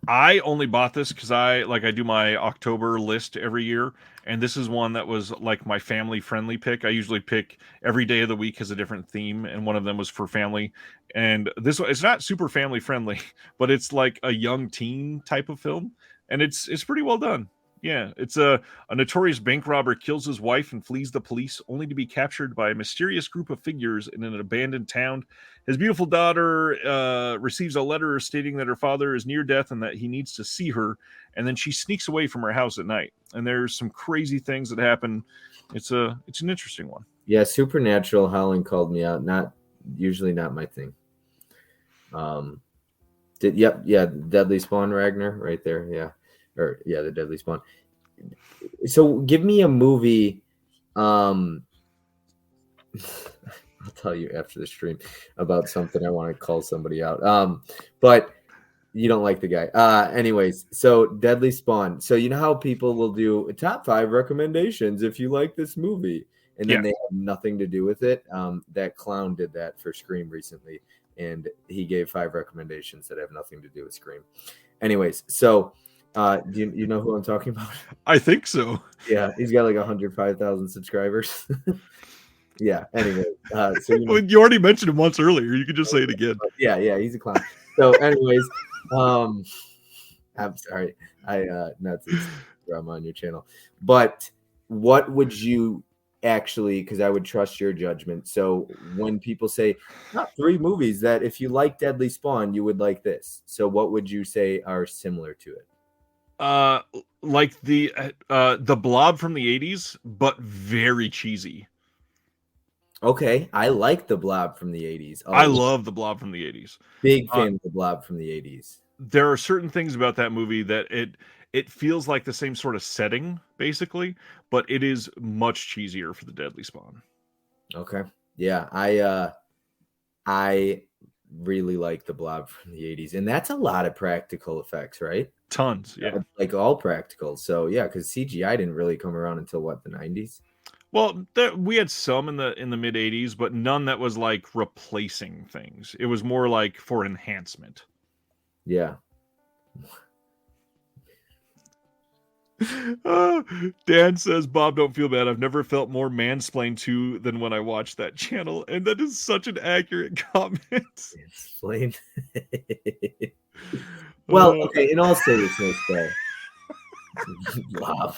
[SPEAKER 1] I only bought this because I do my October list every year, and this is one that was like my family friendly pick. I usually pick every day of the week has a different theme, and one of them was for family. And this one, it's not super family friendly, but it's like a young teen type of film, and it's pretty well done. Yeah, it's a notorious bank robber kills his wife and flees the police, only to be captured by a mysterious group of figures in an abandoned town. His beautiful daughter receives a letter stating that her father is near death and that he needs to see her, and then she sneaks away from her house at night. And there's some crazy things that happen. It's an interesting one.
[SPEAKER 2] Yeah, Supernatural Howling called me out. Usually not my thing. Deadly Spawn, Ragnar, right there. Yeah. The Deadly Spawn. So give me a movie. I'll tell you after the stream about something I want to call somebody out. But you don't like the guy. Anyways, so Deadly Spawn. So you know how people will do top 5 recommendations if you like this movie, and then they have nothing to do with it. That clown did that for Scream recently, and he gave 5 recommendations that have nothing to do with Scream. Anyways, so do you know who I'm talking about?
[SPEAKER 1] I think so.
[SPEAKER 2] Yeah, he's got like 105,000 subscribers. Yeah. Anyway, so
[SPEAKER 1] you already mentioned him once earlier. You could just say it again.
[SPEAKER 2] Yeah, he's a clown. So, anyways, I'm sorry, not to drama on your channel, but what would you actually? Because I would trust your judgment. So when people say not 3 movies that if you like Deadly Spawn, you would like this. So what would you say are similar to it?
[SPEAKER 1] Like the Blob from the 80s, but very cheesy.
[SPEAKER 2] Okay, I like the Blob from the 80s.
[SPEAKER 1] I love the Blob from the 80s.
[SPEAKER 2] Big fan of the Blob from the 80s.
[SPEAKER 1] There are certain things about that movie that it feels like the same sort of setting, basically, but it is much cheesier for the Deadly Spawn.
[SPEAKER 2] Okay. Yeah, I really like the Blob from the 80s, and that's a lot of practical effects, right?
[SPEAKER 1] Tons, yeah.
[SPEAKER 2] Like all practical. So yeah, because CGI didn't really come around until what, the 90s?
[SPEAKER 1] Well, we had some in the mid '80s, but none that was like replacing things. It was more like for enhancement.
[SPEAKER 2] Yeah.
[SPEAKER 1] Dan says, Bob, don't feel bad. I've never felt more mansplained to than when I watched that channel. And that is such an accurate comment.
[SPEAKER 2] Explain. Well, okay, in all seriousness, though. Blob.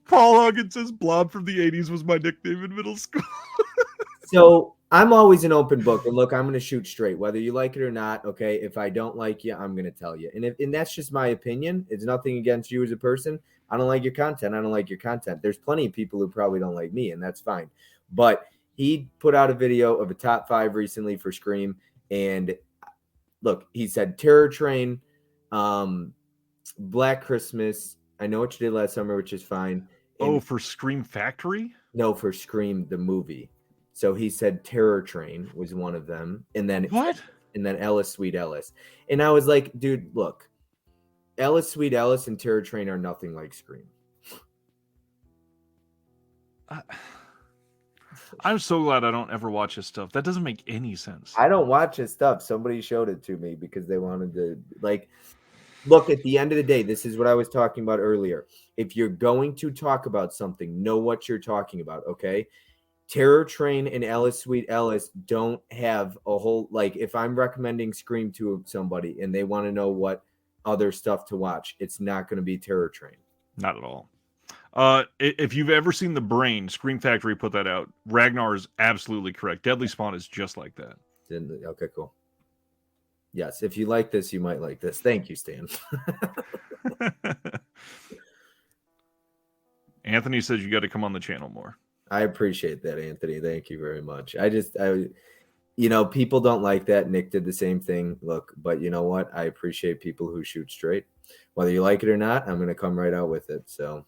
[SPEAKER 1] Paul Huggins says, Blob from the 80s was my nickname in middle school.
[SPEAKER 2] So I'm always an open book. And look, I'm going to shoot straight, whether you like it or not. Okay. If I don't like you, I'm going to tell you. And that's just my opinion. It's nothing against you as a person. I don't like your content. I don't like your content. There's plenty of people who probably don't like me, and that's fine. But he put out a video of a top 5 recently for Scream. And look, he said Terror Train, Black Christmas. I Know What You Did Last Summer, which is fine. And
[SPEAKER 1] for Scream Factory?
[SPEAKER 2] no, for Scream, the movie. So he said Terror Train was one of them. And then
[SPEAKER 1] what?
[SPEAKER 2] And then Ellis, Sweet Ellis. And I was like, dude, look, Ellis, Sweet Ellis and Terror Train are nothing like Scream.
[SPEAKER 1] I'm so glad I don't ever watch his stuff. That doesn't make any sense.
[SPEAKER 2] I don't watch his stuff. Somebody showed it to me because they wanted to, like, look, at the end of the day, this is what I was talking about earlier. If you're going to talk about something, know what you're talking about, okay? Terror Train and Ellis, Sweet Ellis don't have a whole, like, if I'm recommending Scream to somebody and they want to know what other stuff to watch, it's not going to be Terror Train.
[SPEAKER 1] Not at all. If you've ever seen The Brain, Scream Factory put that out. Ragnar is absolutely correct. Deadly Spawn is just like that.
[SPEAKER 2] Okay, cool. Yes, if you like this, you might like this. Thank you, Stan.
[SPEAKER 1] Anthony says you got to come on the channel more.
[SPEAKER 2] I appreciate that, Anthony. Thank you very much. People don't like that. Nick did the same thing. Look, but you know what? I appreciate people who shoot straight. Whether you like it or not, I'm going to come right out with it. So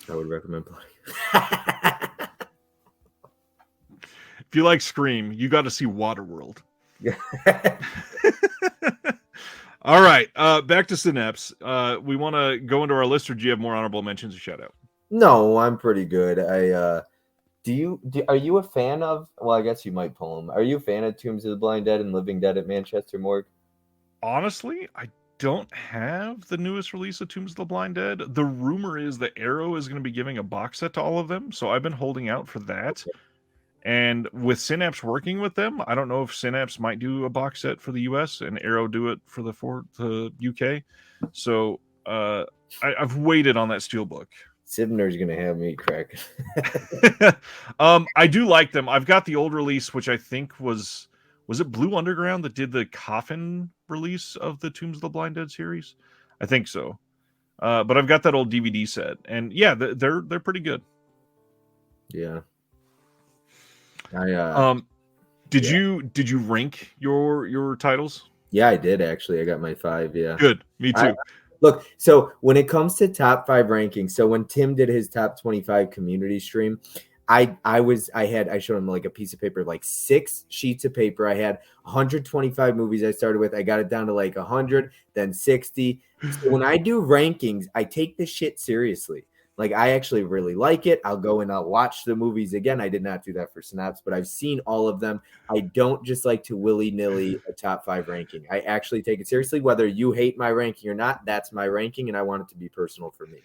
[SPEAKER 2] I would recommend playing.
[SPEAKER 1] If you like Scream, you got to see Waterworld. All right, back to Synapse. We want to go into our list, or do you have more honorable mentions or shout out?
[SPEAKER 2] No, I'm pretty good. Are you a fan of, well, I guess you might pull them. Are you a fan of Tombs of the Blind Dead and Living Dead at Manchester Morgue?
[SPEAKER 1] Honestly, I don't have the newest release of Tombs of the Blind Dead. The rumor is that Arrow is going to be giving a box set to all of them, so I've been holding out for that. Okay. And with Synapse working with them, I don't know if Synapse might do a box set for the US and Arrow do it for the UK. So I've waited on that steelbook.
[SPEAKER 2] Sibner's gonna have me crack.
[SPEAKER 1] I do like them. I've got the old release, which I think was it Blue Underground that did the coffin release of the Tombs of the Blind Dead series? I think so. But I've got that old DVD set, and yeah, they're pretty good.
[SPEAKER 2] Yeah.
[SPEAKER 1] Did you rank your titles?
[SPEAKER 2] Yeah, I did actually. I got my 5. Yeah.
[SPEAKER 1] Good. Me too.
[SPEAKER 2] Look, so when it comes to top 5 rankings, so when Tim did his top 25 community stream, I showed him like a piece of paper, like 6 sheets of paper. I had 125 movies I started with. I got it down to like 100, then 60. So when I do rankings, I take this shit seriously. Like, I actually really like it. I'll go and I'll watch the movies again. I did not do that for Synapse, but I've seen all of them. I don't just like to willy-nilly a top 5 ranking. I actually take it seriously. Whether you hate my ranking or not, that's my ranking, and I want it to be personal for me.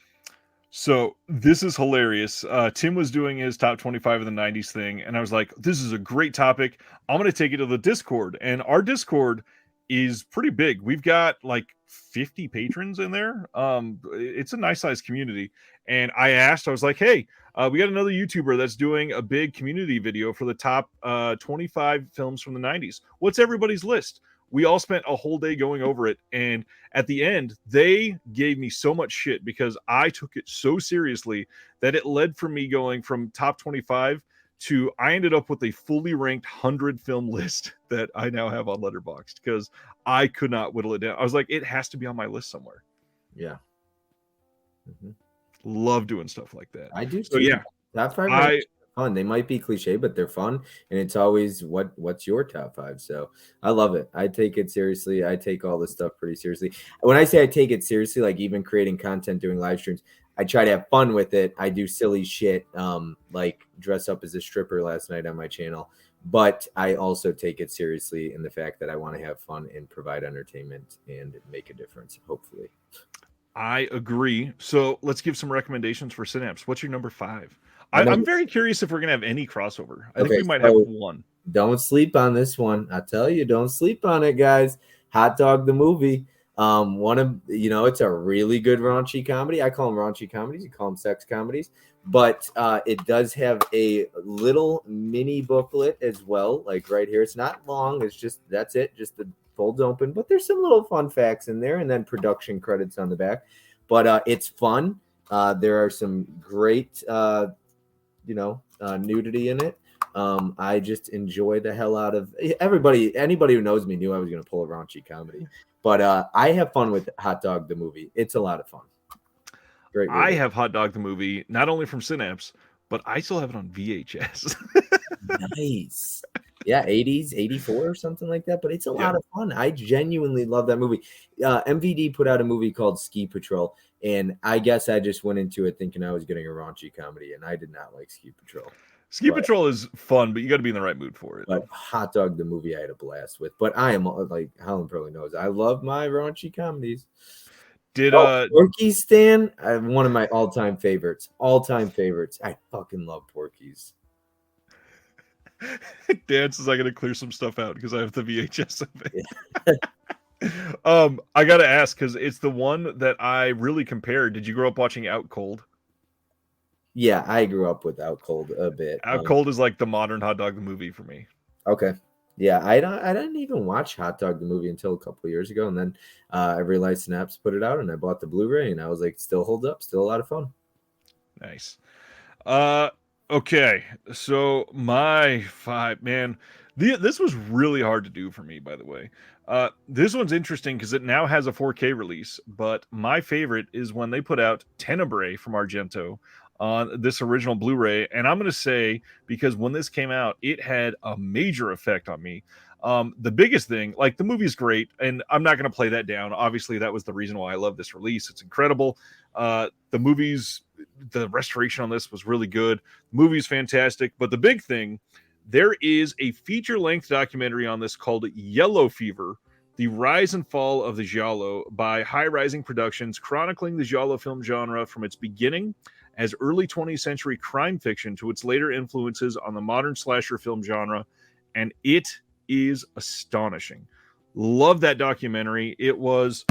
[SPEAKER 1] So this is hilarious. Tim was doing his top 25 of the 90s thing, and I was like, this is a great topic. I'm going to take it to the Discord. And our Discord is pretty big. We've got like 50 patrons in there. It's a nice sized community. And I was like, hey, we got another YouTuber that's doing a big community video for the top 25 films from the 90s. What's everybody's list? We all spent a whole day going over it. And at the end, they gave me so much shit because I took it so seriously that it led for me going from top 25 to I ended up with a fully ranked 100 film list that I now have on Letterboxd because I could not whittle it down. I was like, it has to be on my list somewhere.
[SPEAKER 2] Yeah. Mm-hmm.
[SPEAKER 1] Love doing stuff like that.
[SPEAKER 2] I do.
[SPEAKER 1] So yeah,
[SPEAKER 2] top 5 are fun. They might be cliche, but they're fun, and it's always what's your top 5. So I love it. I take it seriously. I take all this stuff pretty seriously. When I say I take it seriously, like even creating content, doing live streams, I try to have fun with it. I do silly shit, like dress up as a stripper last night on my channel. But I also take it seriously in the fact that I want to have fun and provide entertainment and make a difference, hopefully.
[SPEAKER 1] I agree. So let's give some recommendations for Synapse. What's your number 5? I'm very curious if we're going to have any crossover. I think we might have one.
[SPEAKER 2] Don't sleep on this one. I tell you, don't sleep on it, guys. Hot Dog the movie. It's a really good raunchy comedy. I call them raunchy comedies. You call them sex comedies. But it does have a little mini booklet as well. Like right here. It's not long. It's just, that's it. Just the folds open. But there's some little fun facts in there and then production credits on the back. But it's fun. There are some great, nudity in it. I just enjoy the hell out of anybody who knows me knew I was going to pull a raunchy comedy, but I have fun with Hot Dog the movie. It's a lot of fun.
[SPEAKER 1] Great movie. I have Hot Dog the movie, not only from Synapse, but I still have it on VHS.
[SPEAKER 2] Nice. Yeah, 80s, 84 or something like that, but it's a lot of fun. I genuinely love that movie. MVD put out a movie called Ski Patrol, and I guess I just went into it thinking I was getting a raunchy comedy, and I did not like Ski Patrol.
[SPEAKER 1] Ski Patrol is fun, but you got to be in the right mood for it.
[SPEAKER 2] But Hot Dog the movie I had a blast with. But I am, like Helen probably knows, I love my raunchy comedies. Porky's, Stan, one of my all-time favorites. I fucking love Porky's.
[SPEAKER 1] Dan says I got to clear some stuff out because I have the VHS of it. I got to ask because it's the one that I really compared. Did you grow up watching Out Cold?
[SPEAKER 2] Yeah, I grew up with Out Cold a bit.
[SPEAKER 1] Out Cold is like the modern Hot Dog the movie for me.
[SPEAKER 2] Okay. Yeah, I didn't even watch Hot Dog the movie until a couple of years ago, and then I realized Synapse put it out, and I bought the Blu-ray, and I was like, still holds up, still a lot of fun.
[SPEAKER 1] Nice. Okay, so my 5, man, this was really hard to do for me, by the way. This one's interesting because it now has a 4K release, but my favorite is when they put out Tenebrae from Argento on this original Blu-ray, and I'm going to say, because when this came out, it had a major effect on me. The biggest thing, like, the movie's great, and I'm not going to play that down. Obviously, that was the reason why I love this release. It's incredible. The restoration on this was really good. The movie's fantastic, but the big thing, there is a feature-length documentary on this called Yellow Fever, The Rise and Fall of the Giallo by High Rising Productions, chronicling the Giallo film genre from its beginning as early 20th century crime fiction to its later influences on the modern slasher film genre, and it is astonishing. Love that documentary. It was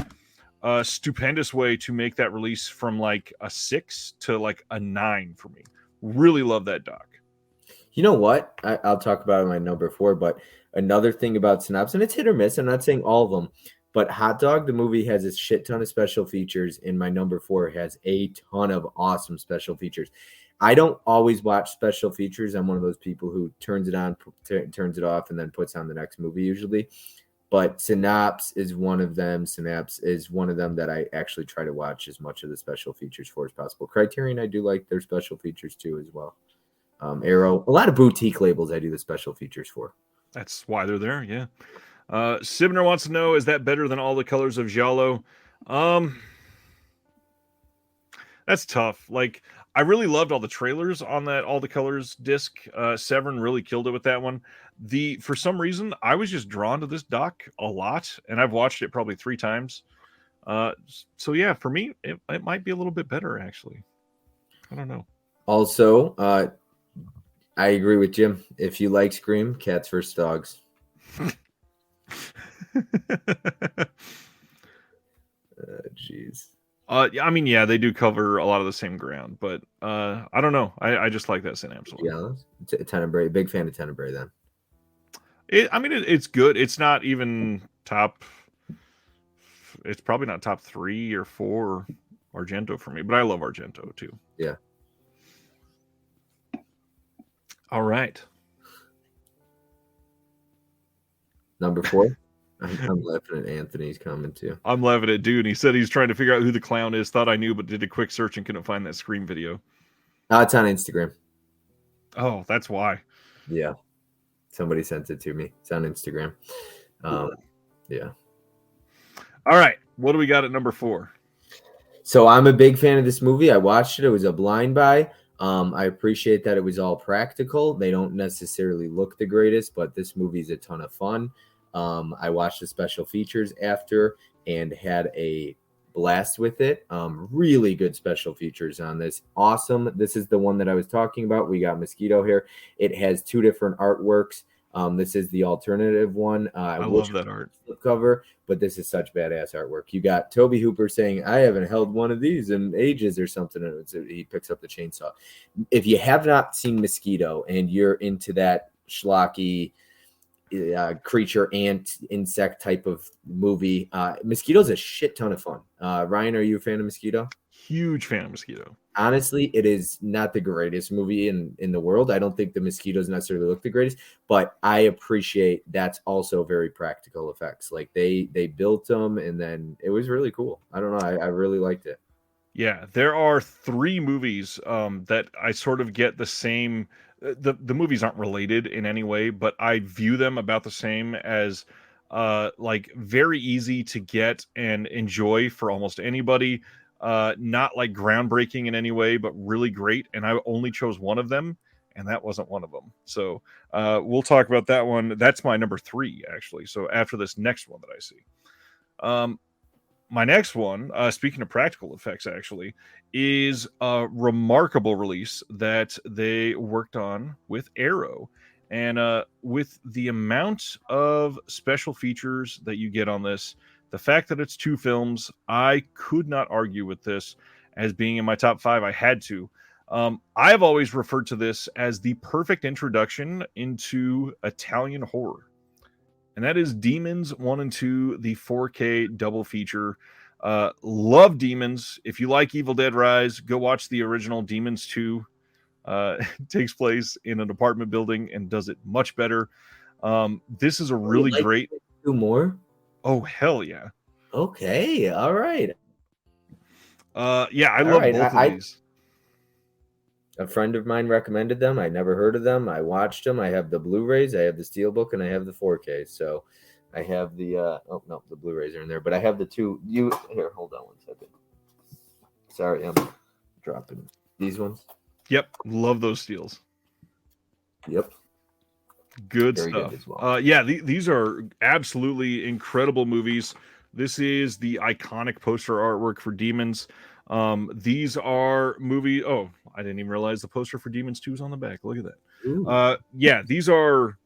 [SPEAKER 1] a stupendous way to make that release from like a 6 to like a 9 for me. Really love that doc.
[SPEAKER 2] You know what? I'll talk about it in my number 4, but another thing about Synapse, and it's hit or miss, I'm not saying all of them, but Hot Dog, the movie, has a shit ton of special features, and my number 4 has a ton of awesome special features. I don't always watch special features. I'm one of those people who turns it on, turns it off, and then puts on the next movie usually. But Synapse is one of them. Synapse is one of them that I actually try to watch as much of the special features for as possible. Criterion, I do like their special features too as well. Arrow, a lot of boutique labels I do the special features for.
[SPEAKER 1] That's why they're there, yeah. Sibner wants to know, is that better than All the Colors of Giallo? That's tough. Like, I really loved all the trailers on that All the Colors disc. Severin really killed it with that one. For some reason, I was just drawn to this doc a lot, and I've watched it probably 3 times. So yeah, for me, it might be a little bit better, actually. I don't know.
[SPEAKER 2] Also, I agree with Jim. If you like Scream, Cats vs. Dogs. Jeez.
[SPEAKER 1] I mean, yeah, they do cover a lot of the same ground, but I don't know. I just like that Synapse one.
[SPEAKER 2] Yeah, Tenebrae. Big fan of Tenebrae then.
[SPEAKER 1] It's good. It's not even top. It's probably not top 3 or 4 Argento for me, but I love Argento too.
[SPEAKER 2] Yeah.
[SPEAKER 1] All right.
[SPEAKER 2] Number 4. I'm laughing at Anthony's comment too.
[SPEAKER 1] I'm laughing at dude. He said he's trying to figure out who the clown is. Thought I knew, but did a quick search and couldn't find that Scream video.
[SPEAKER 2] It's on Instagram.
[SPEAKER 1] Oh, that's why.
[SPEAKER 2] Yeah. Somebody sent it to me. It's on Instagram. Yeah.
[SPEAKER 1] All right. What do we got at number 4?
[SPEAKER 2] So I'm a big fan of this movie. I watched it. It was a blind buy. I appreciate that it was all practical. They don't necessarily look the greatest, but this movie's a ton of fun. I watched the special features after and had a blast with it. Really good special features on this. Awesome. This is the one that I was talking about. We got Mosquito here. It has two different artworks. This is the alternative one.
[SPEAKER 1] I love that art
[SPEAKER 2] cover, but this is such badass artwork. You got Toby Hooper saying, "I haven't held one of these in ages" or something. And he picks up the chainsaw. If you have not seen Mosquito and you're into that schlocky creature ant insect type of movie, Mosquito's a shit ton of fun. Ryan, are you a fan of Mosquito?
[SPEAKER 1] Huge fan of Mosquito.
[SPEAKER 2] Honestly, it is not the greatest movie in the world. I don't think the mosquitoes necessarily look the greatest, but I appreciate that's also very practical effects. Like they built them, and then it was really cool. I don't know. I really liked it.
[SPEAKER 1] Yeah, there are 3 movies that I sort of get the same. The movies aren't related in any way, but I view them about the same as like very easy to get and enjoy for almost anybody. Not like groundbreaking in any way, but really great. And I only chose one of them, and that wasn't one of them. So we'll talk about that one. That's my number 3, actually. So after this next one that I see. My next one, speaking of practical effects, actually, is a remarkable release that they worked on with Arrow. And with the amount of special features that you get on this, the fact that it's 2 films, I could not argue with this as being in my top 5. I had to. I've always referred to this as the perfect introduction into Italian horror. And that is Demons 1 and 2, the 4K double feature. Love Demons. If you like Evil Dead Rise, go watch the original Demons 2. It takes place in an apartment building and does it much better. This is a really great...
[SPEAKER 2] 2 more?
[SPEAKER 1] Oh, hell yeah.
[SPEAKER 2] Okay. All right.
[SPEAKER 1] Yeah, I love both of these.
[SPEAKER 2] A friend of mine recommended them. I never heard of them. I watched them. I have the Blu-rays, I have the Steelbook, and I have the 4K. So I have the oh no, the Blu-rays are in there, but I have the 2. You here, hold on 1 second. Sorry, I'm dropping these ones.
[SPEAKER 1] Yep, love those steels.
[SPEAKER 2] Yep.
[SPEAKER 1] Good Very stuff. Good as well. Yeah, these are absolutely incredible movies. This is the iconic poster artwork for Demons. These are movie. Oh, I didn't even realize the poster for Demons 2 is on the back. Look at that. Yeah, these are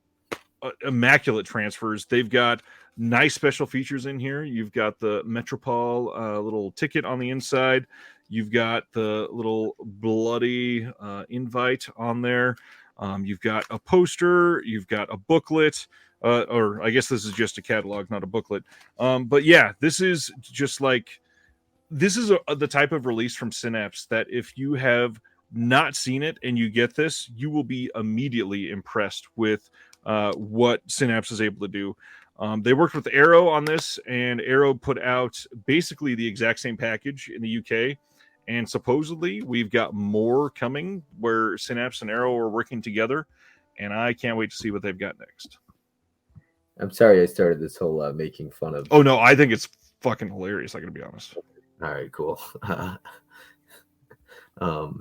[SPEAKER 1] immaculate transfers. They've got nice special features in here. You've got the Metropole little ticket on the inside. You've got the little bloody invite on there. You've got a poster. You've got a booklet. Or I guess this is just a catalog, not a booklet. But yeah, this is just like... This is the type of release from Synapse that if you have not seen it and you get this, you will be immediately impressed with what Synapse is able to do. They worked with Arrow on this, and Arrow put out basically the exact same package in the UK. And supposedly we've got more coming where Synapse and Arrow are working together. And I can't wait to see what they've got next.
[SPEAKER 2] I'm sorry I started this whole making fun of...
[SPEAKER 1] Oh, no, I think it's fucking hilarious. I gotta be honest.
[SPEAKER 2] All right, cool.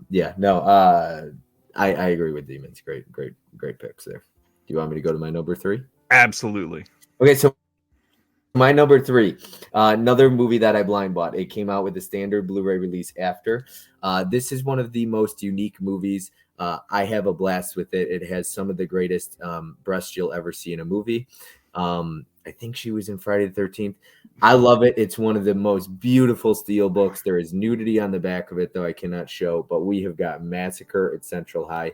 [SPEAKER 2] Yeah, no, I agree with Demons. Great picks there. Do you want me to go to my number 3?
[SPEAKER 1] Absolutely.
[SPEAKER 2] Okay, so my number 3, another movie that I blind bought. It came out with the standard Blu-ray release after. This is one of the most unique movies. I have a blast with it. It has some of the greatest breasts you'll ever see in a movie. I think she was in Friday the 13th. I love it. It's one of the most beautiful steel books. There is nudity on the back of it, though I cannot show, but we have got Massacre at Central High.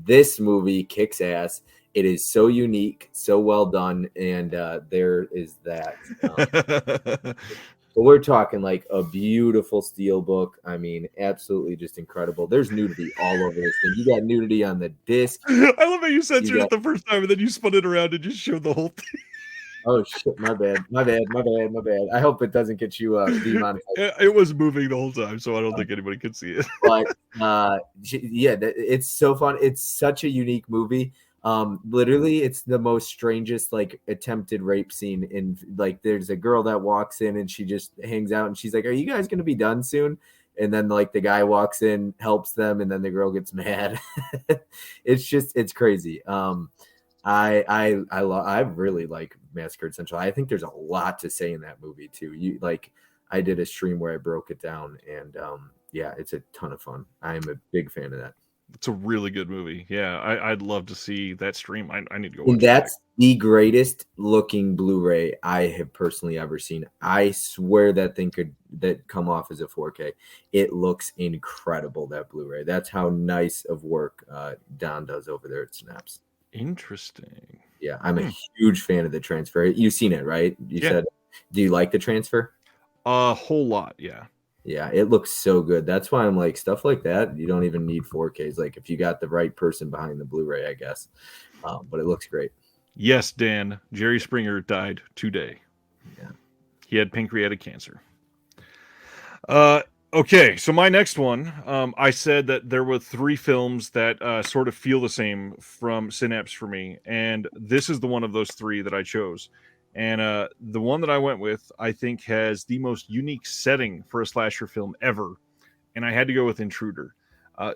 [SPEAKER 2] This movie kicks ass. It is so unique, so well done, and there is that. But we're talking like a beautiful steel book. I mean, absolutely just incredible. There's nudity all over this thing. You got nudity on the disc.
[SPEAKER 1] I love how you censored it the first time, and then you spun it around and just showed the whole thing.
[SPEAKER 2] Oh shit! My bad. I hope it doesn't get you demonetized.
[SPEAKER 1] It was moving the whole time, so I don't think anybody could see it.
[SPEAKER 2] But yeah, it's so fun. It's such a unique movie. Literally, it's the most strangest like attempted rape scene in like. There's a girl that walks in and she just hangs out and she's like, "Are you guys gonna be done soon?" And then like the guy walks in, helps them, and then the girl gets mad. It's crazy. I really like Massacre Central. I think there's a lot to say in that movie too. You like, I did a stream where I broke it down, and yeah, it's a ton of fun. I am a big fan of that.
[SPEAKER 1] It's a really good movie. Yeah, I'd love to see that stream. I need to go
[SPEAKER 2] And
[SPEAKER 1] watch it.
[SPEAKER 2] that's the greatest looking Blu-ray I have personally ever seen. I swear that thing could come off as a 4K. It looks incredible, that Blu-ray. That's how nice of work Don does over there at Synapse.
[SPEAKER 1] Interesting.
[SPEAKER 2] Yeah, I'm a huge fan of the transfer. You've seen it, right? You said, do you like the transfer?
[SPEAKER 1] A whole lot, yeah.
[SPEAKER 2] Yeah, it looks so good. That's why I'm like, stuff like that, you don't even need 4Ks. Like, if you got the right person behind the Blu-ray, I guess. But it looks great.
[SPEAKER 1] Yes, Dan. Jerry Springer died today.
[SPEAKER 2] Yeah.
[SPEAKER 1] He had pancreatic cancer. Okay, so my next one, I said that there were 3 films that sort of feel the same from Synapse for me, and this is the one of those 3 that I chose. And the one that I went with, I think, has the most unique setting for a slasher film ever, and I had to go with Intruder.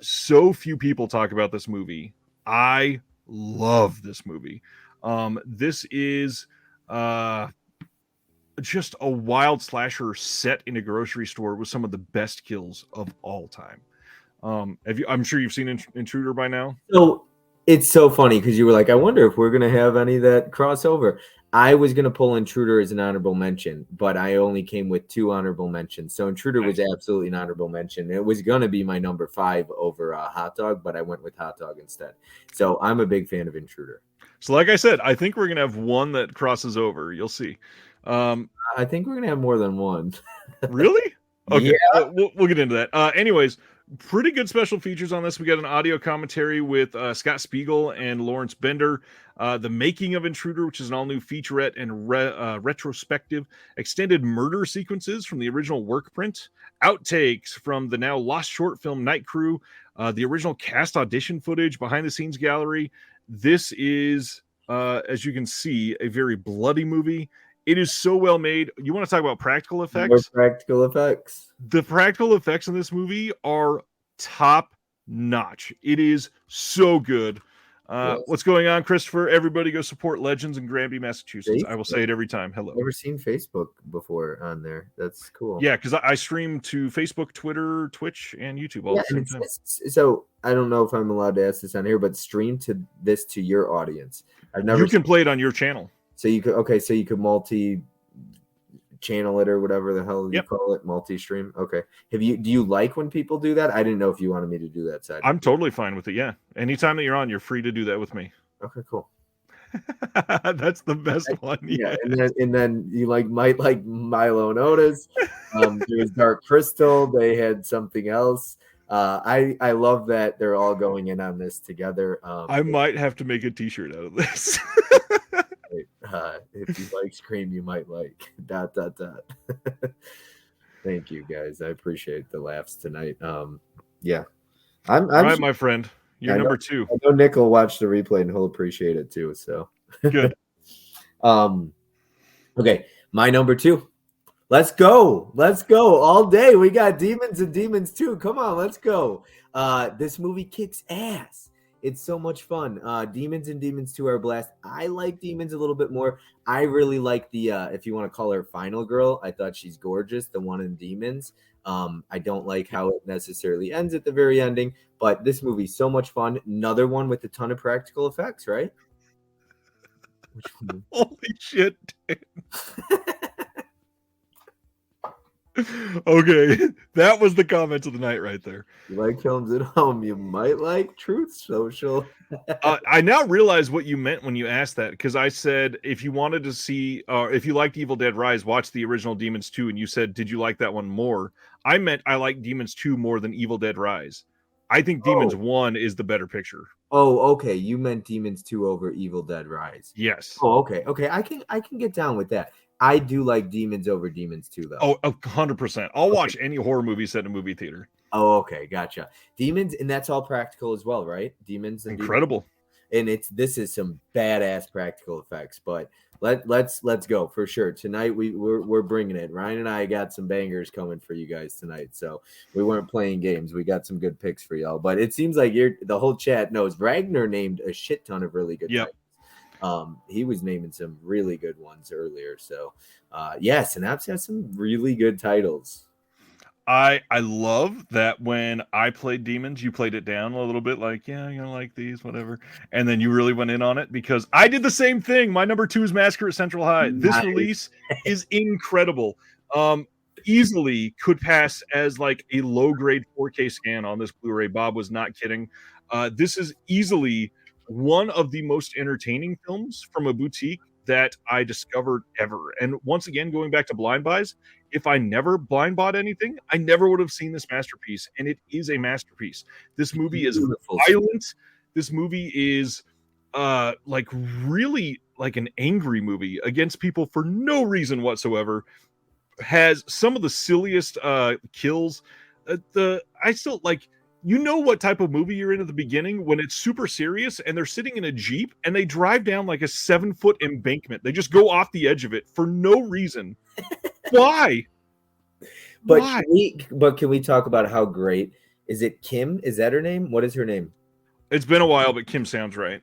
[SPEAKER 1] So few people talk about this movie. I love this movie. This is just a wild slasher set in a grocery store with some of the best kills of all time. I'm sure you've seen Intruder by now.
[SPEAKER 2] So it's so funny because you were like, I wonder if we're gonna have any that crossover. I was gonna pull Intruder as an honorable mention, but I only came with 2 honorable mentions. So Intruder was absolutely an honorable mention. It was gonna be my number 5 over Hot Dog, but I went with Hot Dog instead. So I'm a big fan of Intruder.
[SPEAKER 1] So, like I said, I think we're gonna have one that crosses over. You'll see.
[SPEAKER 2] I think we're gonna have more than one.
[SPEAKER 1] Really? Okay,
[SPEAKER 2] Yeah.
[SPEAKER 1] we'll get into that. Anyways, pretty good special features on this. We got an audio commentary with Scott Spiegel and Lawrence Bender. The Making of Intruder, which is an all-new featurette and retrospective extended murder sequences from the original work print. Outtakes from the now lost short film Night Crew. The original cast audition footage, behind-the-scenes gallery. This is, as you can see, a very bloody movie. It is so well made. You want to talk about practical effects?
[SPEAKER 2] More practical effects.
[SPEAKER 1] The practical effects in this movie are top notch. It is so good.
[SPEAKER 2] Yes.
[SPEAKER 1] What's going on, Christopher? Everybody go support Legends in Granby, Massachusetts.
[SPEAKER 2] Facebook.
[SPEAKER 1] I will say it every time. Hello.
[SPEAKER 2] Never seen Facebook before on there. That's cool.
[SPEAKER 1] Yeah, because I stream to Facebook, Twitter, Twitch, and YouTube all at the same time.
[SPEAKER 2] So I don't know if I'm allowed to ask this on here, but stream to this to your audience. I've never.
[SPEAKER 1] You can play it on your channel.
[SPEAKER 2] So you could so you could multi-channel it or whatever the hell you call it, multi-stream. Okay. Do you like when people do that? I didn't know if you wanted me to do that side.
[SPEAKER 1] I'm totally fine with it. Yeah. Anytime that you're on, you're free to do that with me.
[SPEAKER 2] Okay, cool.
[SPEAKER 1] That's the best one.
[SPEAKER 2] Yeah. And then you might like Milo and Otis. There was Dark Crystal. They had something else. I love that they're all going in on this together.
[SPEAKER 1] I might have to make a t-shirt out of this.
[SPEAKER 2] If you like Scream, you might like ... Thank you guys. I appreciate the laughs tonight. Yeah. I'm
[SPEAKER 1] all right, my friend. You're number 2.
[SPEAKER 2] I know Nick will watch the replay and he'll appreciate it too. So
[SPEAKER 1] good.
[SPEAKER 2] Okay, my number 2. Let's go all day. We got Demons and Demons 2. Come on, let's go. This movie kicks ass. It's so much fun. Demons and Demons 2 are a blast. I like Demons a little bit more. I really like the, if you want to call her Final Girl, I thought she's gorgeous, the one in Demons. I don't like how it necessarily ends at the very ending, but this movie's so much fun. Another one with a ton of practical effects, right? Which one?
[SPEAKER 1] Holy shit, dude. Okay, that was the comment of the night right there.
[SPEAKER 2] You like films at home, you might like Truth Social.
[SPEAKER 1] I now realize what you meant when you asked that, because I said if you wanted to see, if you liked Evil Dead Rise, watch the original Demons 2, and you said, did you like that one more? I meant I like Demons 2 more than Evil Dead Rise. I think Demons 1 is the better picture.
[SPEAKER 2] Oh, okay. You meant Demons 2 over Evil Dead Rise.
[SPEAKER 1] Yes.
[SPEAKER 2] Oh, okay. Okay, I can get down with that. I do like Demons over Demons 2, though.
[SPEAKER 1] Oh, 100%. I'll watch any horror movie set in a movie theater.
[SPEAKER 2] Oh, okay. Gotcha. Demons, and that's all practical as well, right? Demons and
[SPEAKER 1] incredible.
[SPEAKER 2] Demons. and this is some badass practical effects. But let's go for sure tonight. We're bringing it. Ryan and I got some bangers coming for you guys tonight, so we weren't playing games. We got some good picks for y'all. But it seems like the whole chat knows Ragnar named a shit ton of really good titles. He was naming some really good ones earlier. So yeah, Synapse has some really good titles.
[SPEAKER 1] I love that when I played Demons, you played it down a little bit, like, yeah, you know, like these, whatever. And then you really went in on it, because I did the same thing. My number 2 is Massacre at Central High.
[SPEAKER 2] Nice.
[SPEAKER 1] This release is incredible. Easily could pass as like a low grade 4K scan on this Blu-ray. Bob was not kidding. This is easily one of the most entertaining films from a boutique that I discovered ever. And once again, going back to blind buys, if I never blind bought anything, I never would have seen this masterpiece. And it is a masterpiece. This movie is violent. This movie is like really like an angry movie against people for no reason whatsoever. Has some of the silliest kills. I still like, you know what type of movie you're in at the beginning when it's super serious and they're sitting in a Jeep and they drive down like a 7-foot embankment. They just go off the edge of it for no reason. Why?
[SPEAKER 2] But
[SPEAKER 1] Why?
[SPEAKER 2] Can we talk about how great is it? Kim, is that her name? What is her name?
[SPEAKER 1] It's been a while, but Kim sounds right.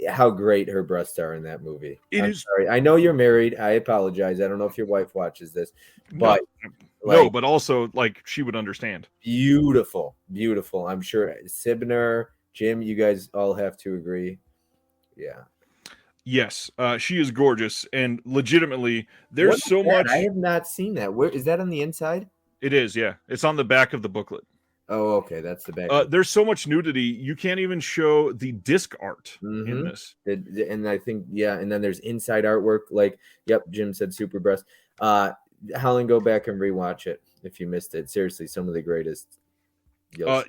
[SPEAKER 2] How great her breasts are in that movie.
[SPEAKER 1] I'm
[SPEAKER 2] sorry. I know you're married. I apologize. I don't know if your wife watches this, but
[SPEAKER 1] no, but also like she would understand.
[SPEAKER 2] Beautiful. I'm sure Sibner, Jim, you guys all have to agree. Yeah.
[SPEAKER 1] Yes, she is gorgeous, and legitimately, there's so much.
[SPEAKER 2] I have not seen that. Where is that on the inside?
[SPEAKER 1] It is, yeah. It's on the back of the booklet.
[SPEAKER 2] Oh, okay, that's the back.
[SPEAKER 1] There's so much nudity, you can't even show the disc art in this.
[SPEAKER 2] And I think, yeah, and then there's inside artwork. Like, yep, Jim said super breast. Helen, go back and rewatch it if you missed it. Seriously, some of the greatest.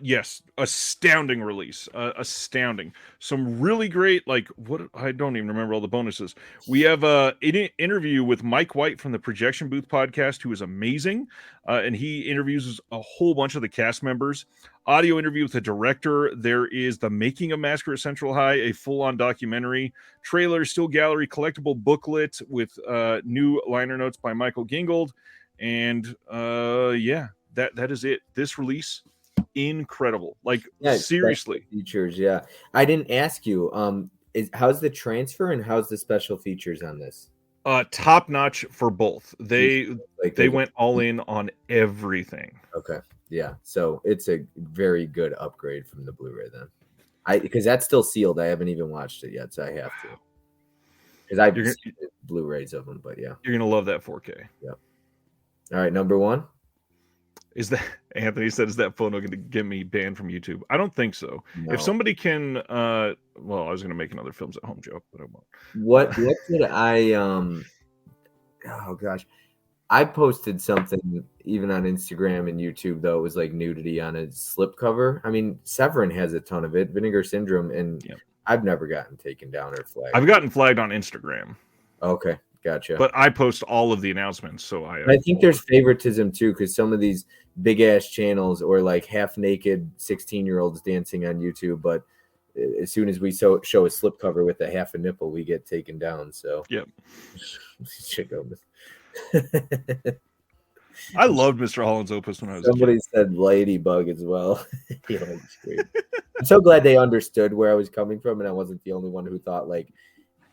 [SPEAKER 1] Yes, astounding release. Astounding. Some really great, like, what, I don't even remember all the bonuses. We have an interview with Mike White from the Projection Booth podcast, who is amazing. And he interviews a whole bunch of the cast members. Audio interview with the director. There is the making of Massacre at Central High, a full-on documentary. Trailer, still gallery, collectible booklet with new liner notes by Michael Gingold. And yeah, that is it. This release, incredible. Like, seriously.
[SPEAKER 2] Features, yeah. I didn't ask you, how's the transfer and how's the special features on this?
[SPEAKER 1] Top notch for both. They went all in on everything.
[SPEAKER 2] Okay. Yeah. So it's a very good upgrade from the Blu-ray then. Because that's still sealed. I haven't even watched it yet, so I have to. Because I've seen Blu-rays of them, but yeah.
[SPEAKER 1] You're gonna love that 4K.
[SPEAKER 2] Yep. All right, number 1.
[SPEAKER 1] Is that, Anthony said, is that photo going to get me banned from YouTube? I don't think so. No. If somebody can, well, I was going to make another Films at Home joke, but I won't.
[SPEAKER 2] What did I, oh gosh, I posted something even on Instagram and YouTube, though. It was like nudity on a slipcover. I mean, Severin has a ton of it, Vinegar Syndrome, and I've never gotten taken down or flagged.
[SPEAKER 1] I've gotten flagged on Instagram.
[SPEAKER 2] Okay. Gotcha.
[SPEAKER 1] But I post all of the announcements, so I
[SPEAKER 2] think there's favoritism too, because some of these big ass channels or like half naked 16-year-olds dancing on YouTube, but as soon as we show a slipcover with a half a nipple, we get taken down. So
[SPEAKER 1] yep. I loved Mr. Holland's Opus when I was
[SPEAKER 2] Somebody said Ladybug as well. I'm so glad they understood where I was coming from, and I wasn't the only one who thought, like,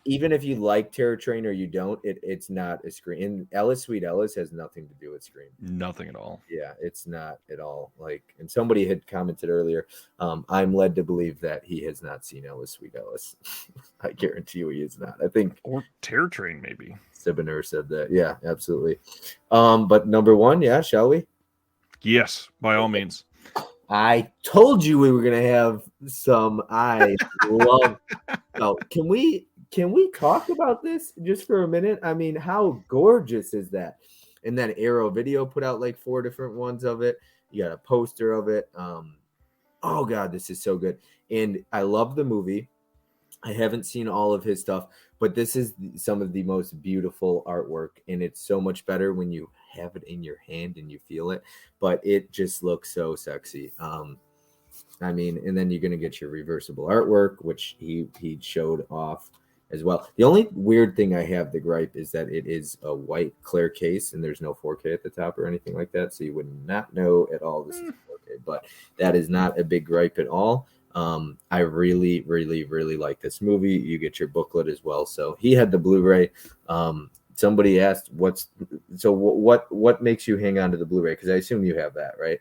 [SPEAKER 2] even if you like Terror Train or you don't, it's not a Scream. And Ellis Sweet Ellis has nothing to do with Scream.
[SPEAKER 1] Nothing at all.
[SPEAKER 2] Yeah, it's not at all. Like, and somebody had commented earlier, I'm led to believe that he has not seen Ellis Sweet Ellis. I guarantee you he is not. I think.
[SPEAKER 1] Or Terror Train, maybe.
[SPEAKER 2] Sibner said that. Yeah, absolutely. But number 1, yeah, shall we?
[SPEAKER 1] Yes, by all means.
[SPEAKER 2] I told you we were going to have some. I love. So can we talk about this just for a minute? I mean, how gorgeous is that? And then Arrow Video put out like 4 different ones of it. You got a poster of it. Oh God, this is so good. And I love the movie. I haven't seen all of his stuff, but this is some of the most beautiful artwork. And it's so much better when you have it in your hand and you feel it, but it just looks so sexy. I mean, and then you're going to get your reversible artwork, which he showed off as well. The only weird thing I have the gripe is that it is a white clear case and there's no 4K at the top or anything like that, so you would not know at all this is 4K. But that is not a big gripe at all. I really, really, really like this movie. You get your booklet as well. So he had the Blu-ray. Somebody asked, what makes you hang on to the Blu-ray? Because I assume you have that, right?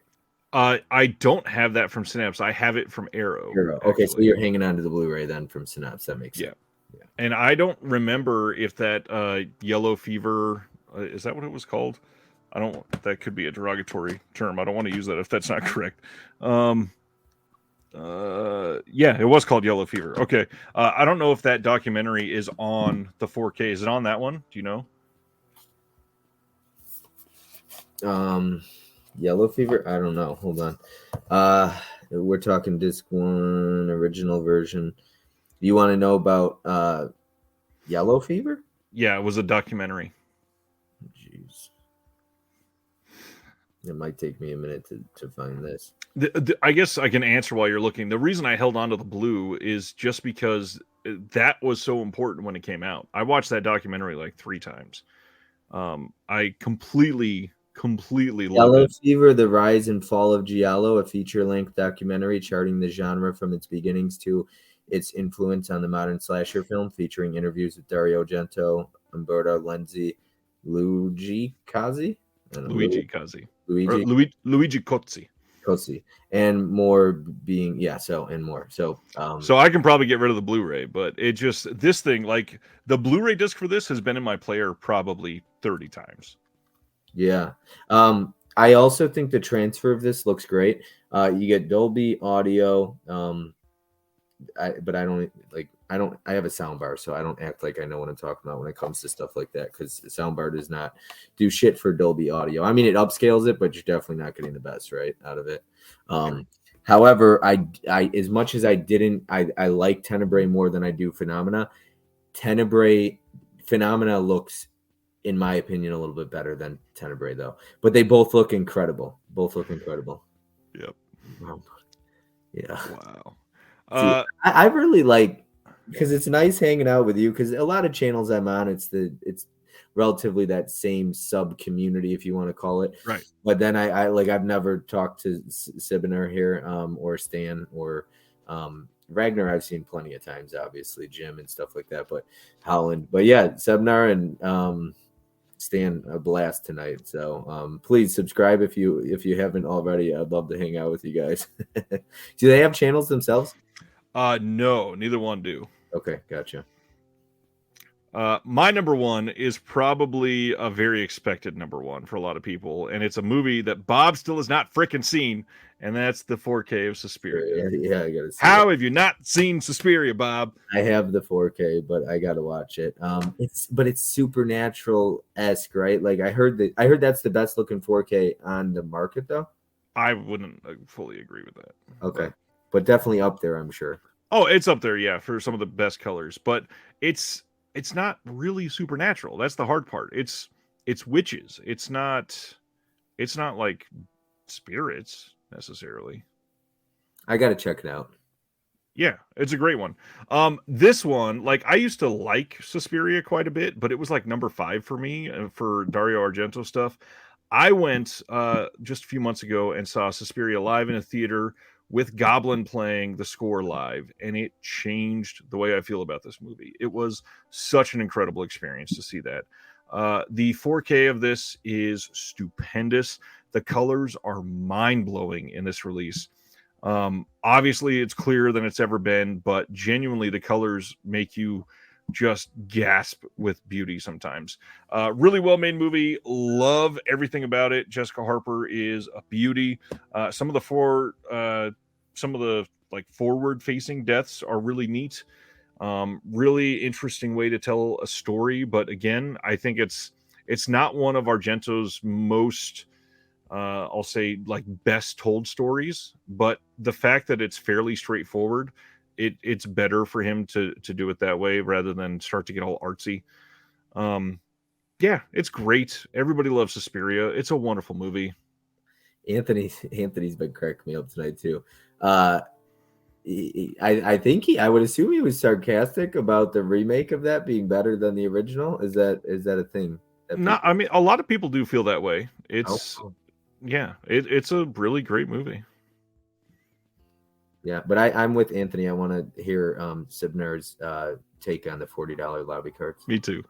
[SPEAKER 1] I don't have that from Synapse. I have it from Arrow.
[SPEAKER 2] Okay, so you're hanging on to the Blu-ray then from Synapse. That makes sense.
[SPEAKER 1] Yeah. And I don't remember if that Yellow Fever is that what it was called? I don't. That could be a derogatory term. I don't want to use that if that's not correct. Yeah, it was called Yellow Fever. Okay. I don't know if that documentary is on the 4K. Is it on that one? Do you know?
[SPEAKER 2] Yellow Fever? I don't know. Hold on. We're talking disc 1 original version. You want to know about Yellow Fever?
[SPEAKER 1] Yeah, it was a documentary.
[SPEAKER 2] Jeez. It might take me a minute to find this.
[SPEAKER 1] I guess I can answer while you're looking. The reason I held on to the blue is just because that was so important when it came out. I watched that documentary like 3 times. I completely
[SPEAKER 2] Yellow
[SPEAKER 1] loved it.
[SPEAKER 2] Fever, The Rise and Fall of Giallo, a feature-length documentary charting the genre from its beginnings to its influence on the modern slasher film, featuring interviews with Dario Argento, Umberto Lenzi, Luigi Cozzi,
[SPEAKER 1] Luigi Cozzi,
[SPEAKER 2] and more being and more. So
[SPEAKER 1] I can probably get rid of the Blu-ray, but it just this thing, like the Blu-ray disc for this has been in my player probably 30 times.
[SPEAKER 2] Yeah. I also think the transfer of this looks great. You get Dolby audio. I have a sound bar, so I don't act like I know what I'm talking about when it comes to stuff like that, because the sound bar does not do shit for Dolby audio. I mean, it upscales it, but you're definitely not getting the best right out of it. However, I as much as I like Tenebrae more than I do Phenomena. Phenomena looks, in my opinion, a little bit better than Tenebrae, though. But they both look incredible.
[SPEAKER 1] Yep.
[SPEAKER 2] Yeah.
[SPEAKER 1] Wow.
[SPEAKER 2] See, I really like, because it's nice hanging out with you, because a lot of channels I'm on, it's relatively that same sub community, if you want to call it.
[SPEAKER 1] Right.
[SPEAKER 2] But then I've never talked to Sibner here, or Stan, or Ragnar. I've seen plenty of times, obviously Jim and stuff like that, but Howland. But yeah, Sebnar and Stan, a blast tonight. So please subscribe if you haven't already. I'd love to hang out with you guys. Do they have channels themselves?
[SPEAKER 1] No, neither one do.
[SPEAKER 2] Okay, gotcha.
[SPEAKER 1] My number one is probably a very expected number one for a lot of people, and it's a movie that Bob still has not freaking seen, and that's the 4K of Suspiria.
[SPEAKER 2] Yeah, I gotta see
[SPEAKER 1] How have you not seen Suspiria, Bob?
[SPEAKER 2] I have the 4K, but I gotta watch it. It's supernatural-esque, right? Like I heard that's the best looking 4K on the market, though.
[SPEAKER 1] I wouldn't fully agree with that.
[SPEAKER 2] Okay, but definitely up there, I'm sure.
[SPEAKER 1] Oh, it's up there, yeah, for some of the best colors, but it's not really supernatural. That's the hard part. It's witches. It's not like spirits necessarily.
[SPEAKER 2] I gotta check it out.
[SPEAKER 1] Yeah, it's a great one. This one, like, I used to like Suspiria quite a bit, but it was like number 5 for me for Dario Argento stuff. I went just a few months ago and saw Suspiria live in a theater with Goblin playing the score live, and it changed the way I feel about this movie. It was such an incredible experience to see that. The 4K of this is stupendous. The colors are mind-blowing in this release. Obviously, it's clearer than it's ever been, but genuinely, the colors make you just gasp with beauty sometimes. Really well-made movie. Love everything about it. Jessica Harper is a beauty. Some of the forward-facing deaths are really neat. Really interesting way to tell a story, but again, I think it's not one of Argento's most I'll say like best told stories, but the fact that it's fairly straightforward, it's better for him to do it that way rather than start to get all artsy. Yeah, it's great. Everybody loves Suspiria. It's a wonderful movie.
[SPEAKER 2] Anthony's been cracking me up tonight too. I think I would assume he was sarcastic about the remake of that being better than the original. Is that a thing?
[SPEAKER 1] No, I mean, a lot of people do feel that way.
[SPEAKER 2] Oh,
[SPEAKER 1] It's a really great movie.
[SPEAKER 2] yeah, but I'm with Anthony. I want to hear Sibner's take on the $40 lobby cards.
[SPEAKER 1] Me too.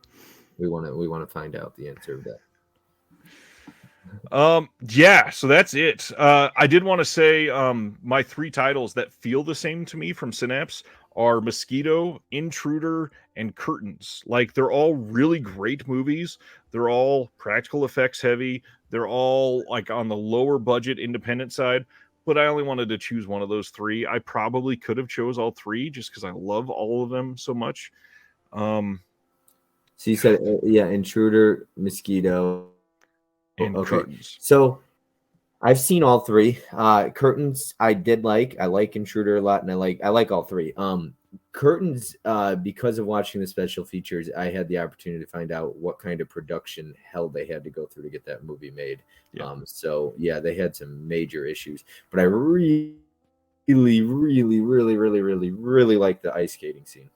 [SPEAKER 2] We want to find out the answer of that.
[SPEAKER 1] Yeah, so that's it. I did want to say my 3 titles that feel the same to me from Synapse are Mosquito, Intruder, and Curtains. Like, they're all really great movies. They're all practical effects heavy. They're all like on the lower budget independent side, but I only wanted to choose one of those 3. I probably could have chose all 3 just because I love all of them so much.
[SPEAKER 2] So you said Intruder, Mosquito,
[SPEAKER 1] and
[SPEAKER 2] okay.
[SPEAKER 1] Curtains.
[SPEAKER 2] So I've seen all 3. Curtains I did like. I like Intruder a lot, and I like all 3. Curtains, because of watching the special features, I had the opportunity to find out what kind of production hell they had to go through to get that movie made.
[SPEAKER 1] Yeah.
[SPEAKER 2] So yeah, they had some major issues, but I really like the ice skating scene.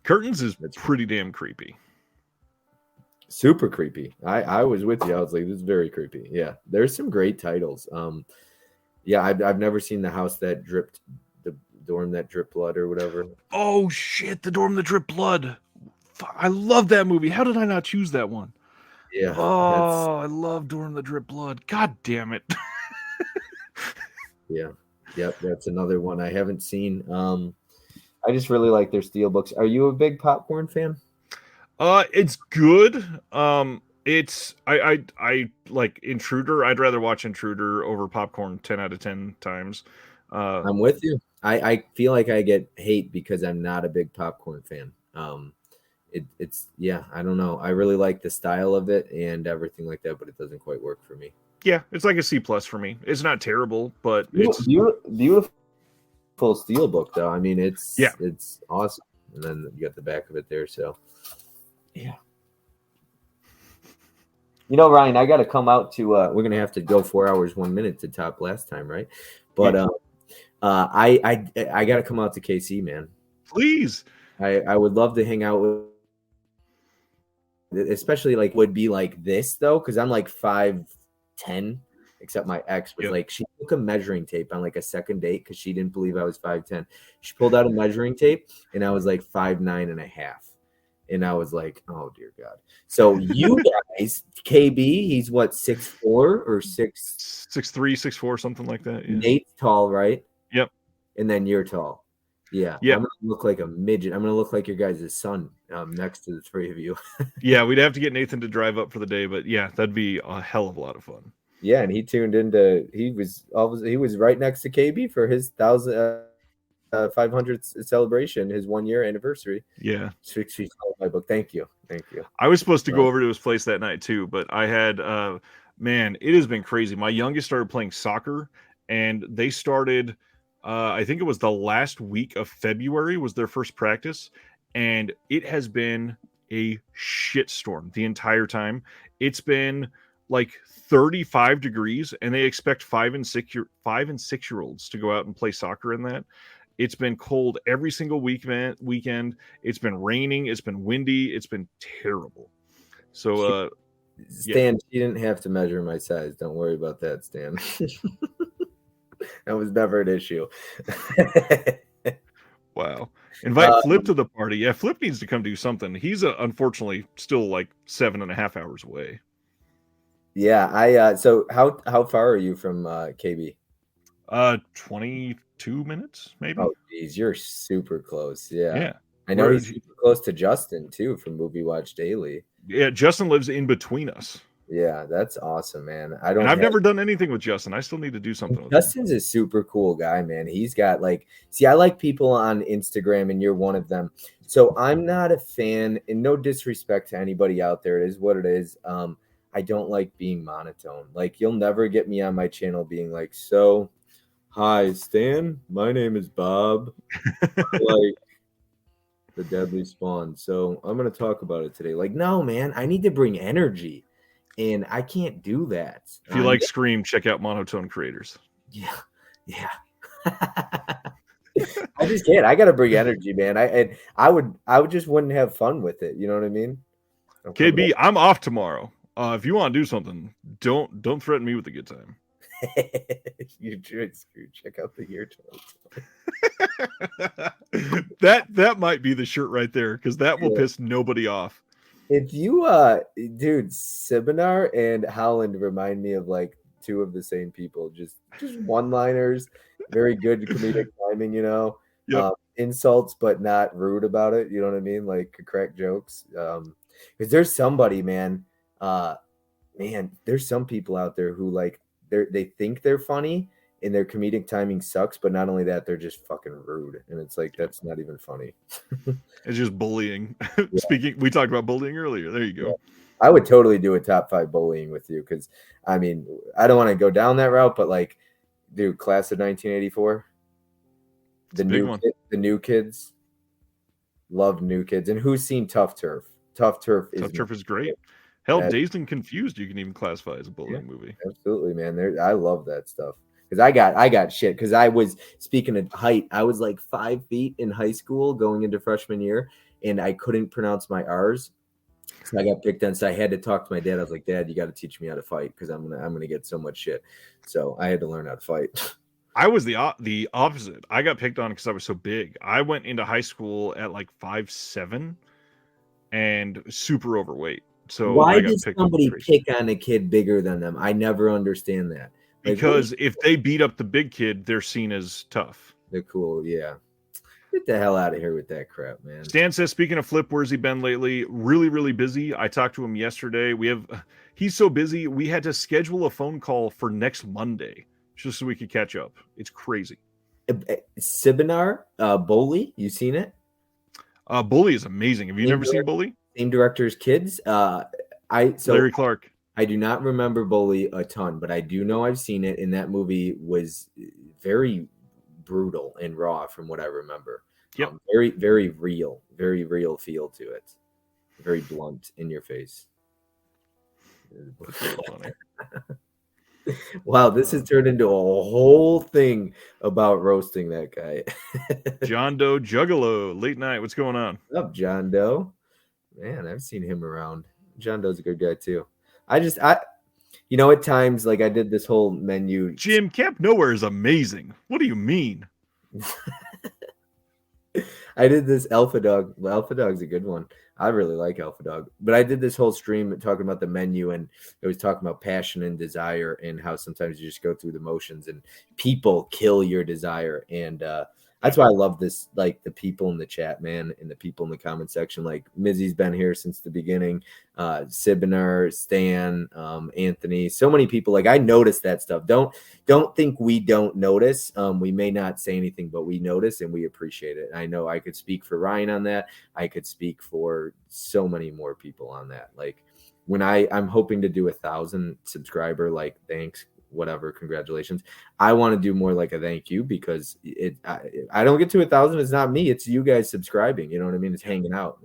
[SPEAKER 1] Curtains is pretty damn creepy.
[SPEAKER 2] Super creepy. I was with you. I was like, this is very creepy. Yeah, there's some great titles. Yeah, I've never seen The House That Dripped, The Dorm That Dripped Blood, or whatever.
[SPEAKER 1] Oh shit, The Dorm That Dripped Blood. I love that movie. How did I not choose that one?
[SPEAKER 2] Yeah.
[SPEAKER 1] Oh, I love Dorm That Dripped Blood. God damn it.
[SPEAKER 2] Yeah. Yep, that's another one I haven't seen. I just really like their steelbooks. Are you a big popcorn fan?
[SPEAKER 1] It's good. It's I like Intruder. I'd rather watch Intruder over Popcorn 10 out of 10 times.
[SPEAKER 2] I'm with you. I feel like I get hate because I'm not a big popcorn fan. It's I don't know. I really like the style of it and everything like that, but it doesn't quite work for me.
[SPEAKER 1] Yeah, it's like a C+ for me. It's not terrible, but it's
[SPEAKER 2] beautiful steelbook though. I mean, it's awesome. And then you got the back of it there, so yeah. You know, Ryan, I got to come out to. We're gonna have to go 4 hours 1 minute to top last time, right? But I got to come out to KC, man.
[SPEAKER 1] Please.
[SPEAKER 2] I would love to hang out with, especially like would be like this though, because I'm like 5'10", except my ex was like, she took a measuring tape on like a second date because she didn't believe I was 5'10". She pulled out a measuring tape and I was like 5'9.5". And I was like, oh, dear God. So you guys, KB, he's what, 6'4" or 6'3",
[SPEAKER 1] 6'4", something like that. Yeah.
[SPEAKER 2] Nate's tall, right?
[SPEAKER 1] Yep.
[SPEAKER 2] And then you're tall. Yeah. I'm going to look like a midget. I'm going to look like your guys' son next to the 3 of you.
[SPEAKER 1] Yeah, we'd have to get Nathan to drive up for the day, but yeah, that'd be a hell of a lot of fun.
[SPEAKER 2] Yeah, and he tuned into, he was right next to KB for his 500th celebration, his 1 year anniversary.
[SPEAKER 1] Yeah.
[SPEAKER 2] 6 feet tall, my book. Thank you.
[SPEAKER 1] I was supposed to go over to his place that night too, but I had man, it has been crazy. My youngest started playing soccer, and they started I think it was the last week of February was their first practice, and it has been a shitstorm the entire time. It's been like 35 degrees, and they expect 5 and 6-year-olds to go out and play soccer in that. It's been cold every single weekend. It's been raining. It's been windy. It's been terrible. So,
[SPEAKER 2] Stan, she didn't have to measure my size. Don't worry about that, Stan. That was never an issue.
[SPEAKER 1] Wow. Invite Flip to the party. Yeah, Flip needs to come do something. He's unfortunately still like 7.5 hours away.
[SPEAKER 2] Yeah, so how far are you from KB?
[SPEAKER 1] 22 minutes, maybe.
[SPEAKER 2] Oh, geez, you're super close.
[SPEAKER 1] Yeah.
[SPEAKER 2] I know he's super close to Justin too from Movie Watch Daily.
[SPEAKER 1] Yeah, Justin lives in between us.
[SPEAKER 2] Yeah, that's awesome, man.
[SPEAKER 1] I've never done anything with Justin. I still need to do something with
[SPEAKER 2] Justin's a super cool guy, man. He's got I like people on Instagram, and you're one of them. So I'm not a fan, and no disrespect to anybody out there. It is what it is. I don't like being monotone. Like, you'll never get me on my channel being like, so, hi, Stan. My name is Bob. Like the Deadly Spawn. So I'm going to talk about it today. Like, no, man, I need to bring energy. and I can't do that.
[SPEAKER 1] If you like Scream, check out Monotone Creators.
[SPEAKER 2] Yeah. I just can't. I gotta bring energy, man. I would just wouldn't have fun with it. You know what I mean?
[SPEAKER 1] KB, I'm off tomorrow. If you want to do something, don't threaten me with a good time.
[SPEAKER 2] You should check out the year
[SPEAKER 1] 2020. that might be the shirt right there, because that will piss nobody off.
[SPEAKER 2] If you dude, Sibinar and Howland remind me of like two of the same people. Just one-liners, very good comedic timing, you know.
[SPEAKER 1] Yep.
[SPEAKER 2] Insults but not rude about it, you know what I mean? Like crack jokes. Because there's somebody, man, there's some people out there who like they think they're funny and their comedic timing sucks, but not only that, they're just fucking rude, and it's like that's not even funny.
[SPEAKER 1] It's just bullying. Speaking, we talked about bullying earlier. There you go.
[SPEAKER 2] Yeah. I would totally do a top 5 bullying with you, because I mean, I don't want to go down that route, but like, dude, class of 1984, the new kids, love New Kids. And who's seen Tough Turf? Tough Turf
[SPEAKER 1] is great. Hell, Dazed and Confused, you can even classify as a bullying movie.
[SPEAKER 2] Absolutely, man. I love that stuff. Because I got shit. Because I was, speaking of height, I was like 5 feet in high school going into freshman year, and I couldn't pronounce my R's. So I got picked on. So I had to talk to my dad. I was like, Dad, you got to teach me how to fight, because I'm gonna get so much shit. So I had to learn how to fight.
[SPEAKER 1] I was the opposite. I got picked on because I was so big. I went into high school at like 5'7" and super overweight. So
[SPEAKER 2] why did somebody pick on a kid bigger than them? I never understand that.
[SPEAKER 1] Like, because if they beat up the big kid, they're seen as tough.
[SPEAKER 2] They're cool, yeah. Get the hell out of here with that crap, man.
[SPEAKER 1] Stan says, speaking of Flip, where's he been lately? Really, really busy. I talked to him yesterday. He's so busy, we had to schedule a phone call for next Monday just so we could catch up. It's crazy.
[SPEAKER 2] Sibinar, Bully, you seen it?
[SPEAKER 1] Bully is amazing. Have you never seen Bully?
[SPEAKER 2] Same director's kids.
[SPEAKER 1] Larry Clark.
[SPEAKER 2] I do not remember Bully a ton, but I do know I've seen it, and that movie was very brutal and raw from what I remember.
[SPEAKER 1] Yep.
[SPEAKER 2] Very, very real feel to it. Very blunt, in your face. Wow, this has turned into a whole thing about roasting that guy.
[SPEAKER 1] John Doe Juggalo, late night. What's going on?
[SPEAKER 2] What's up, John Doe? Man, I've seen him around. John Doe's a good guy too. You know, at times, like I did this whole menu.
[SPEAKER 1] Jim, Camp Nowhere is amazing. What do you mean?
[SPEAKER 2] I did this Alpha Dog. Well, Alpha Dog's a good one. I really like Alpha Dog. But I did this whole stream talking about the menu, and it was talking about passion and desire and how sometimes you just go through the motions and people kill your desire. And that's why I love this, like the people in the chat, man, and the people in the comment section. Like Mizzy's been here since the beginning. Sibinar, Stan, Anthony, so many people. Like I noticed that stuff. Don't think we don't notice. We may not say anything, but we notice and we appreciate it. I know I could speak for Ryan on that. I could speak for so many more people on that. Like when I'm hoping to do 1,000 subscriber, like thanks, whatever, congratulations. I want to do more like a thank you, because I don't get to 1,000. It's not me, it's you guys subscribing. You know what I mean? It's hanging out.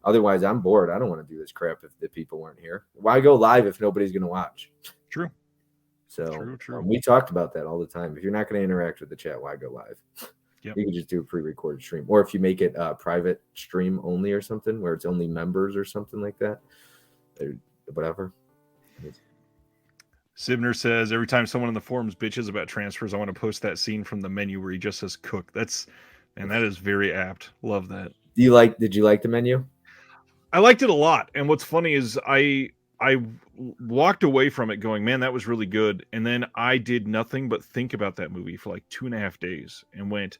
[SPEAKER 2] Otherwise, I'm bored. I don't want to do this crap if the people weren't here. Why go live if nobody's going to watch?
[SPEAKER 1] True.
[SPEAKER 2] So true. We talked about that all the time. If you're not going to interact with the chat, why go live? Yep. You can just do a pre-recorded stream, or if you make it a private stream only or something where it's only members or something like that, or whatever.
[SPEAKER 1] Sibner says, every time someone in the forums bitches about transfers, I want to post that scene from the menu where he just says cook. That is very apt. Love that.
[SPEAKER 2] Did you like the menu?
[SPEAKER 1] I liked it a lot. And what's funny is I walked away from it going, man, that was really good. And then I did nothing but think about that movie for like 2.5 days and went,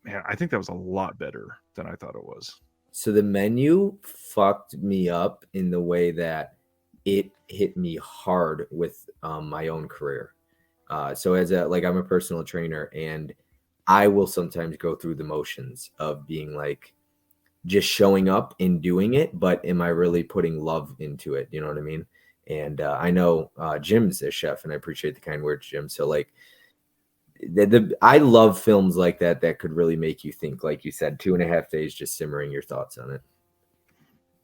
[SPEAKER 1] man, I think that was a lot better than I thought it was.
[SPEAKER 2] So the menu fucked me up in the way that it hit me hard with my own career. So I'm a personal trainer, and I will sometimes go through the motions of being like just showing up and doing it, but am I really putting love into it? You know what I mean? And I know Jim's a chef, and I appreciate the kind words, Jim. So like I love films like that could really make you think, like you said, 2.5 days just simmering your thoughts on it.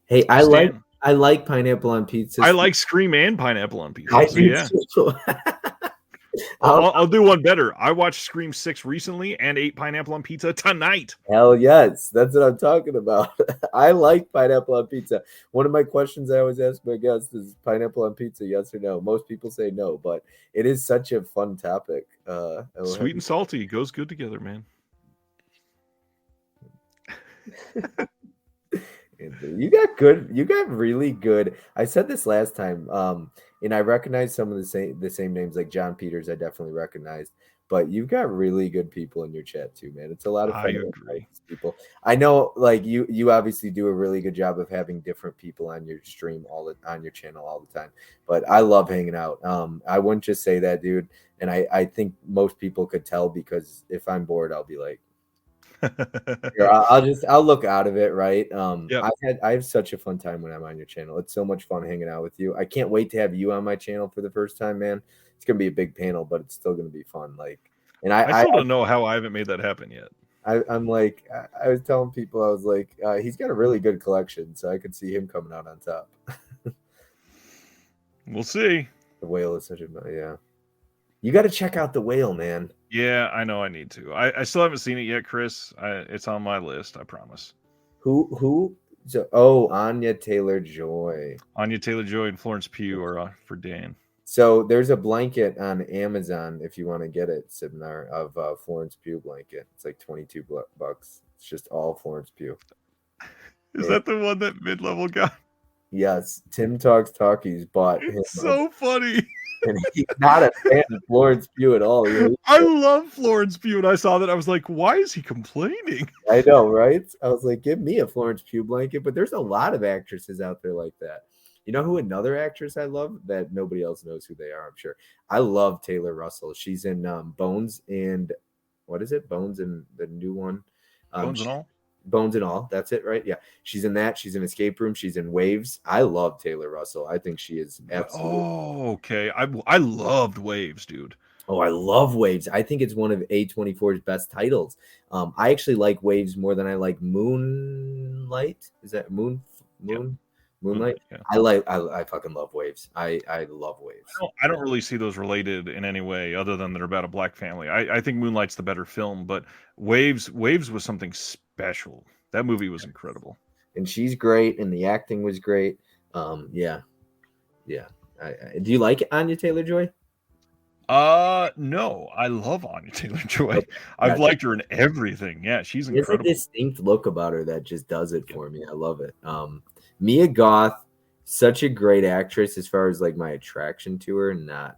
[SPEAKER 2] Hey, I I like pineapple on pizza.
[SPEAKER 1] I like Scream and pineapple on pizza.
[SPEAKER 2] I
[SPEAKER 1] So
[SPEAKER 2] do
[SPEAKER 1] yeah.
[SPEAKER 2] too.
[SPEAKER 1] I'll do one better. I watched Scream 6 recently and ate pineapple on pizza tonight.
[SPEAKER 2] Hell yes, that's what I'm talking about. I like pineapple on pizza. One of my questions I always ask my guests is pineapple on pizza, yes or no? Most people say no, but it is such a fun topic.
[SPEAKER 1] Sweet and salty goes good together, man.
[SPEAKER 2] You got really good. I said this last time, and I recognize some of the same names like John Peters. I definitely recognized, but you've got really good people in your chat too, man. It's a lot of fun.
[SPEAKER 1] I
[SPEAKER 2] to
[SPEAKER 1] agree.
[SPEAKER 2] these people. I know, like you obviously do a really good job of having different people on your stream on your channel all the time. But I love hanging out. I wouldn't just say that, dude. And I think most people could tell because if I'm bored, I'll be like. I'll look out of it, right?
[SPEAKER 1] Yep.
[SPEAKER 2] I have such a fun time when I'm on your channel. It's so much fun hanging out with you. I can't wait to have you on my channel for the first time, man. It's gonna be a big panel, but it's still gonna be fun. Like, and
[SPEAKER 1] I still don't know how I haven't made that happen yet.
[SPEAKER 2] I'm like, I was telling people, I was like, he's got a really good collection, so I could see him coming out on top.
[SPEAKER 1] We'll see.
[SPEAKER 2] The whale is such a yeah. You got to check out the whale, man.
[SPEAKER 1] Yeah, I know I need to. I still haven't seen it yet, Chris. It's on my list, I promise.
[SPEAKER 2] Who? So, Anya Taylor-Joy.
[SPEAKER 1] Anya Taylor-Joy and Florence Pugh are for Dan.
[SPEAKER 2] So there's a blanket on Amazon if you want to get it, Sibnar, of Florence Pugh blanket. It's like $22. It's just all Florence Pugh.
[SPEAKER 1] Is that the one that mid-level got?
[SPEAKER 2] Yes, Tim Talks Talkies bought him.
[SPEAKER 1] It's so funny.
[SPEAKER 2] And he's not a fan of Florence Pugh at all.
[SPEAKER 1] I love Florence Pugh, and I saw that. I was like, why is he complaining?
[SPEAKER 2] I know, right? I was like, give me a Florence Pugh blanket. But there's a lot of actresses out there like that. You know who another actress I love that nobody else knows who they are, I'm sure. I love Taylor Russell. She's in Bones and what is it? Bones and the new one.
[SPEAKER 1] Bones and All?
[SPEAKER 2] Bones and All. That's it, right? Yeah. She's in that. She's in Escape Room. She's in Waves. I love Taylor Russell. I think she is absolutely.
[SPEAKER 1] Oh, okay. I loved Waves, dude.
[SPEAKER 2] Oh, I love Waves. I think it's one of A24's best titles. I actually like Waves more than I like Moonlight. Is that Moonlight? Yeah. I fucking love Waves. I love Waves.
[SPEAKER 1] I don't really see those related in any way other than they're about a black family. I think Moonlight's the better film, but Waves was something special. That movie was incredible.
[SPEAKER 2] And she's great, and the acting was great. Yeah. Do you like Anya Taylor-Joy?
[SPEAKER 1] No, I love Anya Taylor-Joy. Okay. I've liked her in everything. Yeah, she's incredible.
[SPEAKER 2] There's a distinct look about her that just does it for me. I love it. Mia Goth, such a great actress as far as like my attraction to her, not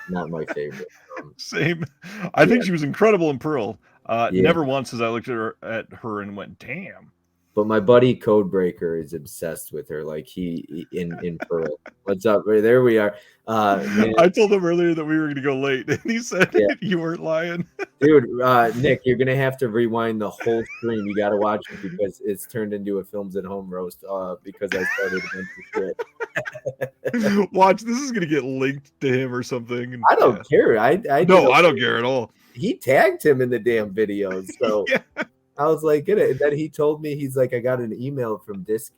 [SPEAKER 2] my favorite.
[SPEAKER 1] Same. I think she was incredible in Pearl. Never once as I looked at her and went, damn.
[SPEAKER 2] But my buddy Codebreaker is obsessed with her. Like he in Pearl. What's up? There we are.
[SPEAKER 1] I told him earlier that we were going to go late, and he said you weren't lying.
[SPEAKER 2] Dude, Nick, you're gonna have to rewind the whole stream. You got to watch it because it's turned into a Films at Home roast. Because I started a bunch of
[SPEAKER 1] shit. Watch, this is gonna get linked to him or something.
[SPEAKER 2] I don't care. I
[SPEAKER 1] don't care at all.
[SPEAKER 2] He tagged him in the damn videos, so. Yeah. I was like, get it. And then he told me, he's like, I got an email from disc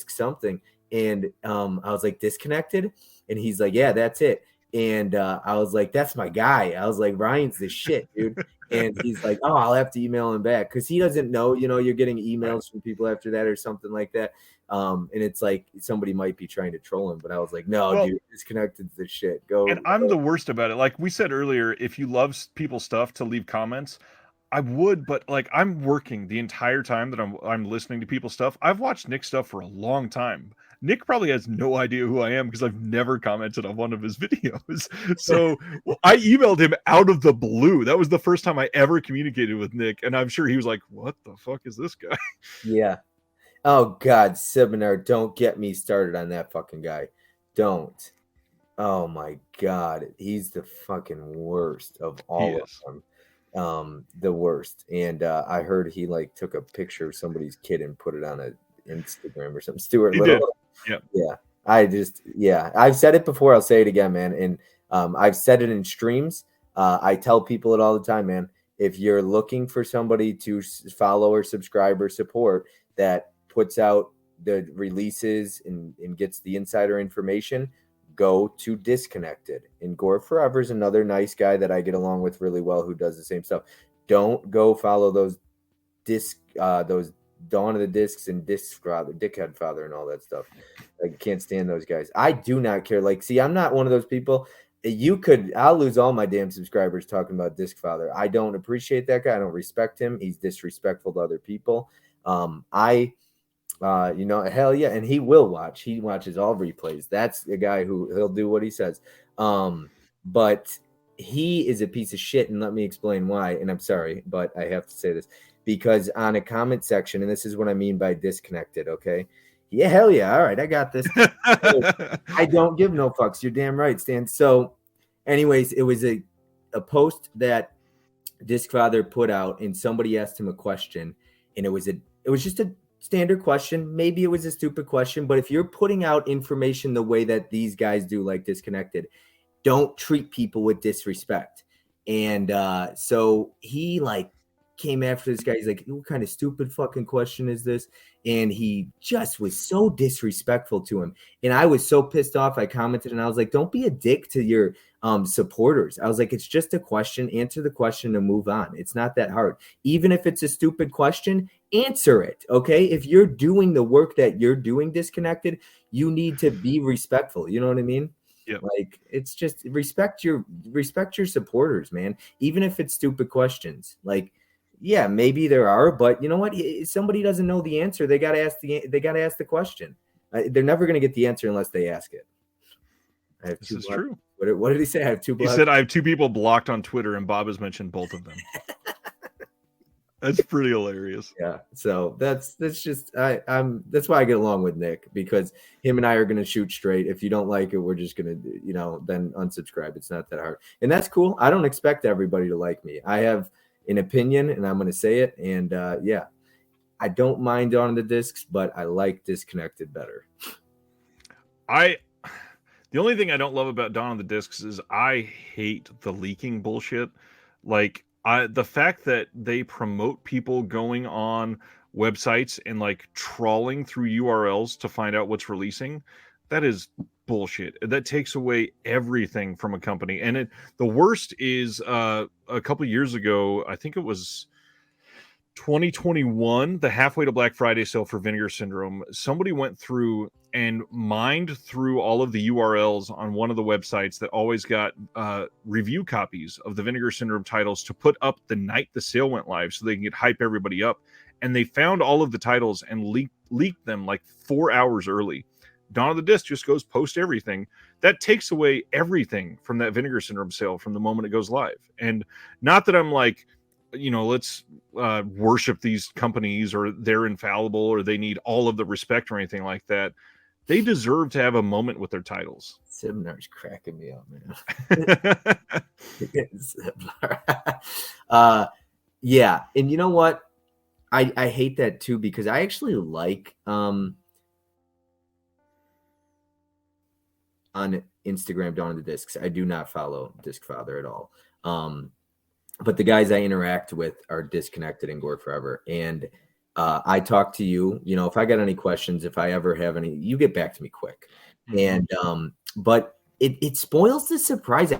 [SPEAKER 2] something. And I was like, disconnected? And he's like, yeah, that's it. And I was like, that's my guy. I was like, Ryan's the shit, dude. And he's like, oh, I'll have to email him back. Because he doesn't know, you're getting emails from people after that or something like that. And it's like somebody might be trying to troll him. But I was like, no, dude, disconnected's the shit. Go.
[SPEAKER 1] And I'm the worst about it. Like we said earlier, if you love people's stuff, to leave comments. I would, but like I'm working the entire time that I'm listening to people's stuff. I've watched Nick's stuff for a long time. Nick probably has no idea who I am because I've never commented on one of his videos. So I emailed him out of the blue. That was the first time I ever communicated with Nick, and I'm sure he was like, "What the fuck is this guy?"
[SPEAKER 2] Yeah. Oh God, Seminar, don't get me started on that fucking guy. Don't. Oh my God, he's the fucking worst of all of them. The worst. And I heard he like took a picture of somebody's kid and put it on a Instagram or something. Stuart Little. Yeah. I've said it before, I'll say it again, man. And I've said it in streams. I tell people it all the time, man. If you're looking for somebody to follow or subscribe or support that puts out the releases and gets the insider information, go to Disconnected. And Gore Forever is another nice guy that I get along with really well who does the same stuff. Don't go follow those Dawn of the Discs and Dickhead Father and all that stuff. I can't stand those guys. I do not care. Like, see, I'm not one of those people. I'll lose all my damn subscribers talking about Disc Father. I don't appreciate that guy. I don't respect him. He's disrespectful to other people. Hell yeah, and he will watch. He watches all replays. That's the guy he'll do what he says. But he is a piece of shit, and let me explain why. And I'm sorry, but I have to say this because on a comment section, and this is what I mean by disconnected. Okay, yeah, hell yeah, all right, I got this. I don't give no fucks. You're damn right, Stan. So, anyways, it was a post that Disc Father put out, and somebody asked him a question, and it was just a standard question. Maybe it was a stupid question, but if you're putting out information the way that these guys do, like Disconnected, don't treat people with disrespect. And so he like came after this guy. He's like, what kind of stupid fucking question is this? And he just was so disrespectful to him. And I was so pissed off. I commented and I was like, don't be a dick to your supporters. I was like, it's just a question. Answer the question and move on. It's not that hard. Even if it's a stupid question, answer it. Okay. If you're doing the work that you're doing, Disconnected, you need to be respectful. You know what I mean?
[SPEAKER 1] Yep.
[SPEAKER 2] Like, it's just respect your supporters, man. Even if it's stupid questions, like, yeah, maybe there are, but you know what? If somebody doesn't know the answer, they got to ask the question. They're never going to get the answer unless they ask it. I have
[SPEAKER 1] this is true.
[SPEAKER 2] What did he say? I have two.
[SPEAKER 1] He said I have 2 people blocked on Twitter, and Bob has mentioned both of them. That's pretty hilarious.
[SPEAKER 2] Yeah. So that's just that's why I get along with Nick, because him and I are gonna shoot straight. If you don't like it, we're just gonna then unsubscribe. It's not that hard. And that's cool. I don't expect everybody to like me. I have an opinion and I'm gonna say it. And yeah. I don't mind on the discs, but I like Disconnected better.
[SPEAKER 1] The only thing I don't love about Dawn of the Discs is I hate the leaking bullshit. Like, the fact that they promote people going on websites and like trawling through URLs to find out what's releasing, that is bullshit. That takes away everything from a company. And the worst is a couple of years ago, I think it was 2021, the halfway to Black Friday sale for Vinegar Syndrome, somebody went through and mined through all of the URLs on one of the websites that always got review copies of the Vinegar Syndrome titles to put up the night the sale went live so they can hype everybody up. And they found all of the titles and leaked them like 4 hours early. Dawn of the Disc just goes post everything. That takes away everything from that Vinegar Syndrome sale from the moment it goes live. And not that I'm like, let's worship these companies or they're infallible or they need all of the respect or anything like that. They deserve to have a moment with their titles.
[SPEAKER 2] Seminar's cracking me up, man. Yeah. And you know what? I hate that too, because I actually like on Instagram Dawn of the Discs. I do not follow Disc Father at all. But the guys I interact with are Disconnected and Gore Forever. And I talk to you, if I got any questions, if I ever have any, you get back to me quick. Mm-hmm. And but it spoils the surprise.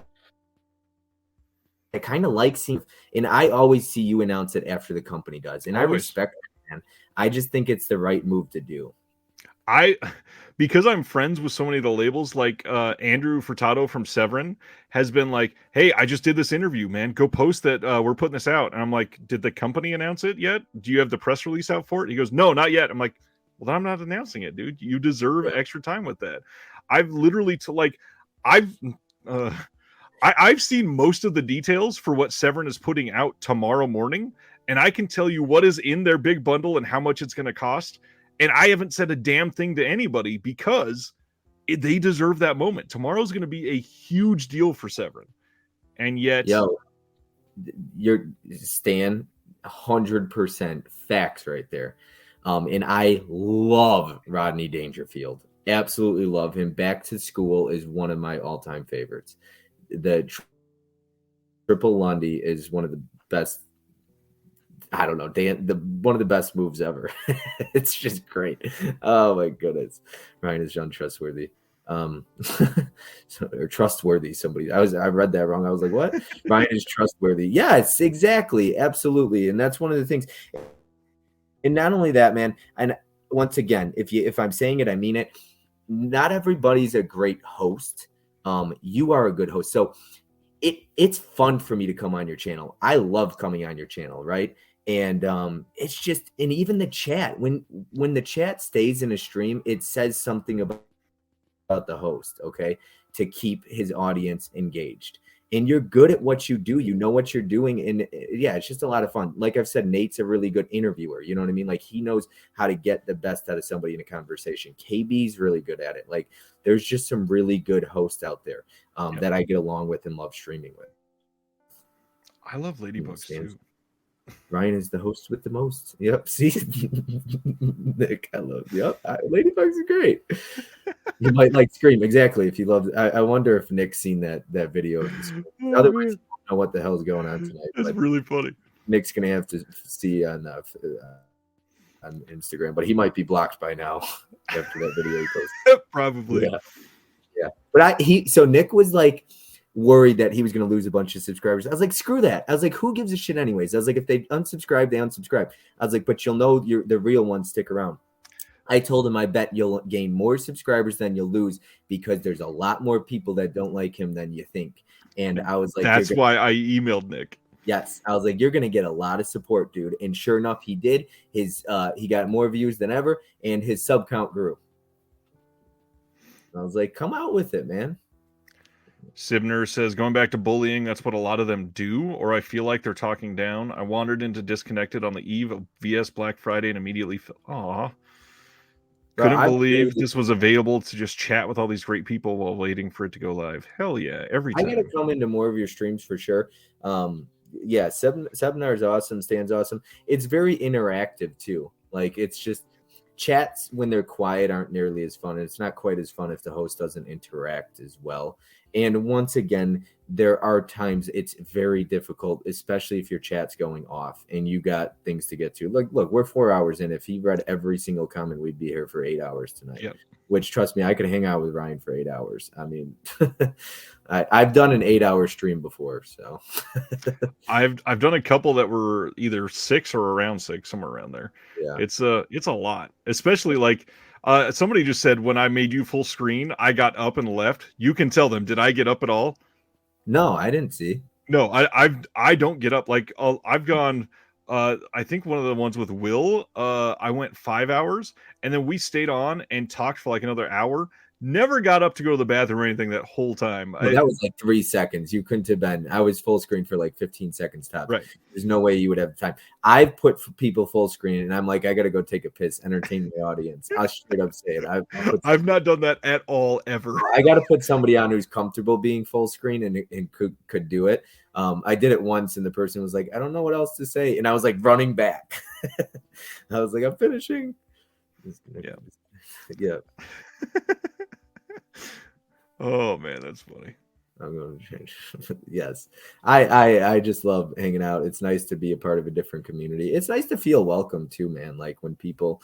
[SPEAKER 2] I kind of like seeing, and I always see you announce it after the company does. And I respect that, man. I just think it's the right move to do.
[SPEAKER 1] Because I'm friends with so many of the labels, like Andrew Furtado from Severin has been like, hey, I just did this interview, man. Go post that we're putting this out. And I'm like, did the company announce it yet? Do you have the press release out for it? He goes, no, not yet. I'm like, well, then I'm not announcing it, dude. You deserve extra time with that. I've literally I've seen most of the details for what Severin is putting out tomorrow morning, and I can tell you what is in their big bundle and how much it's going to cost. And I haven't said a damn thing to anybody because they deserve that moment. Tomorrow's going to be a huge deal for Severin. And yet...
[SPEAKER 2] you're Stan, 100% facts right there. And I love Rodney Dangerfield. Absolutely love him. Back to School is one of my all-time favorites. The Triple Lundy is one of the best I don't know, one of the best moves ever. It's just great. Oh my goodness, Ryan is untrustworthy. Or trustworthy. I read that wrong. I was like, what? Ryan is trustworthy. Yes, exactly, absolutely, and that's one of the things. And not only that, man. And once again, if I'm saying it, I mean it. Not everybody's a great host. You are a good host, so it's fun for me to come on your channel. I love coming on your channel, right? And it's just, and even the chat, when the chat stays in a stream, it says something about the host, okay, to keep his audience engaged. And you're good at what you do. You know what you're doing. And yeah, it's just a lot of fun. Like I've said, Nate's a really good interviewer. You know what I mean? Like he knows how to get the best out of somebody in a conversation. KB's really good at it. Like there's just some really good hosts out there that I get along with and love streaming with.
[SPEAKER 1] I love ladybugs too.
[SPEAKER 2] Ryan is the host with the most. Yep. See, Nick, I love. Yep. Ladybugs are great. You might like Scream exactly if you love. I wonder if Nick's seen that video. Otherwise, you don't know what the hell's going on tonight.
[SPEAKER 1] That's really funny.
[SPEAKER 2] Nick's gonna have to see on Instagram, but he might be blocked by now after that video he posted.
[SPEAKER 1] Probably.
[SPEAKER 2] Yeah. But so Nick was like worried that he was going to lose a bunch of subscribers. I was like, screw that. I was like, who gives a shit anyways? I was like, if they unsubscribe, they unsubscribe. I was like, but you'll know the real ones stick around. I told him, I bet you'll gain more subscribers than you'll lose because there's a lot more people that don't like him than you think. And I was like,
[SPEAKER 1] that's why I emailed Nick.
[SPEAKER 2] Yes. I was like, you're going to get a lot of support, dude. And sure enough, he did. He got more views than ever and his sub count grew. I was like, come out with it, man.
[SPEAKER 1] Sibner says, going back to bullying, that's what a lot of them do, or I feel like they're talking down. I wandered into Disconnected on the eve of VS Black Friday and immediately couldn't believe this was available to just chat with all these great people while waiting for it to go live. Hell yeah, every time.
[SPEAKER 2] I gotta come into more of your streams for sure. Yeah, Sebinar is awesome, Stan's awesome. It's very interactive too. Like it's just chats when they're quiet aren't nearly as fun. And it's not quite as fun if the host doesn't interact as well. And once again, there are times it's very difficult, especially if your chat's going off and you got things to get to. Look, we're 4 hours in. If he read every single comment, we'd be here for 8 hours tonight.
[SPEAKER 1] Yep.
[SPEAKER 2] Which, trust me, I could hang out with Ryan for 8 hours. I mean, I've done an 8-hour stream before, so
[SPEAKER 1] I've done a couple that were either 6 or around 6, somewhere around there.
[SPEAKER 2] Yeah,
[SPEAKER 1] it's a lot, especially like. Somebody just said when I made you full screen, I got up and left. You can tell them. Did I get up at all?
[SPEAKER 2] No, I didn't see.
[SPEAKER 1] No, I don't get up. Like I've gone. I think one of the ones with Will. I went 5 hours, and then we stayed on and talked for like another hour. Never got up to go to the bathroom or anything that whole time.
[SPEAKER 2] Well, that was like 3 seconds. You couldn't have been. I was full screen for like 15 seconds tops.
[SPEAKER 1] Right.
[SPEAKER 2] There's no way you would have time. I've put people full screen, and I'm like, I got to go take a piss, entertain the audience. I'll straight up say it.
[SPEAKER 1] I've not done that at all ever.
[SPEAKER 2] I got to put somebody on who's comfortable being full screen and could do it. I did it once, and the person was like, I don't know what else to say, and I was like running back. I was like, I'm finishing. Yeah.
[SPEAKER 1] Oh man, that's funny.
[SPEAKER 2] I'm going to change. Yes. I just love hanging out. It's nice to be a part of a different community. It's nice to feel welcome too, man. Like when people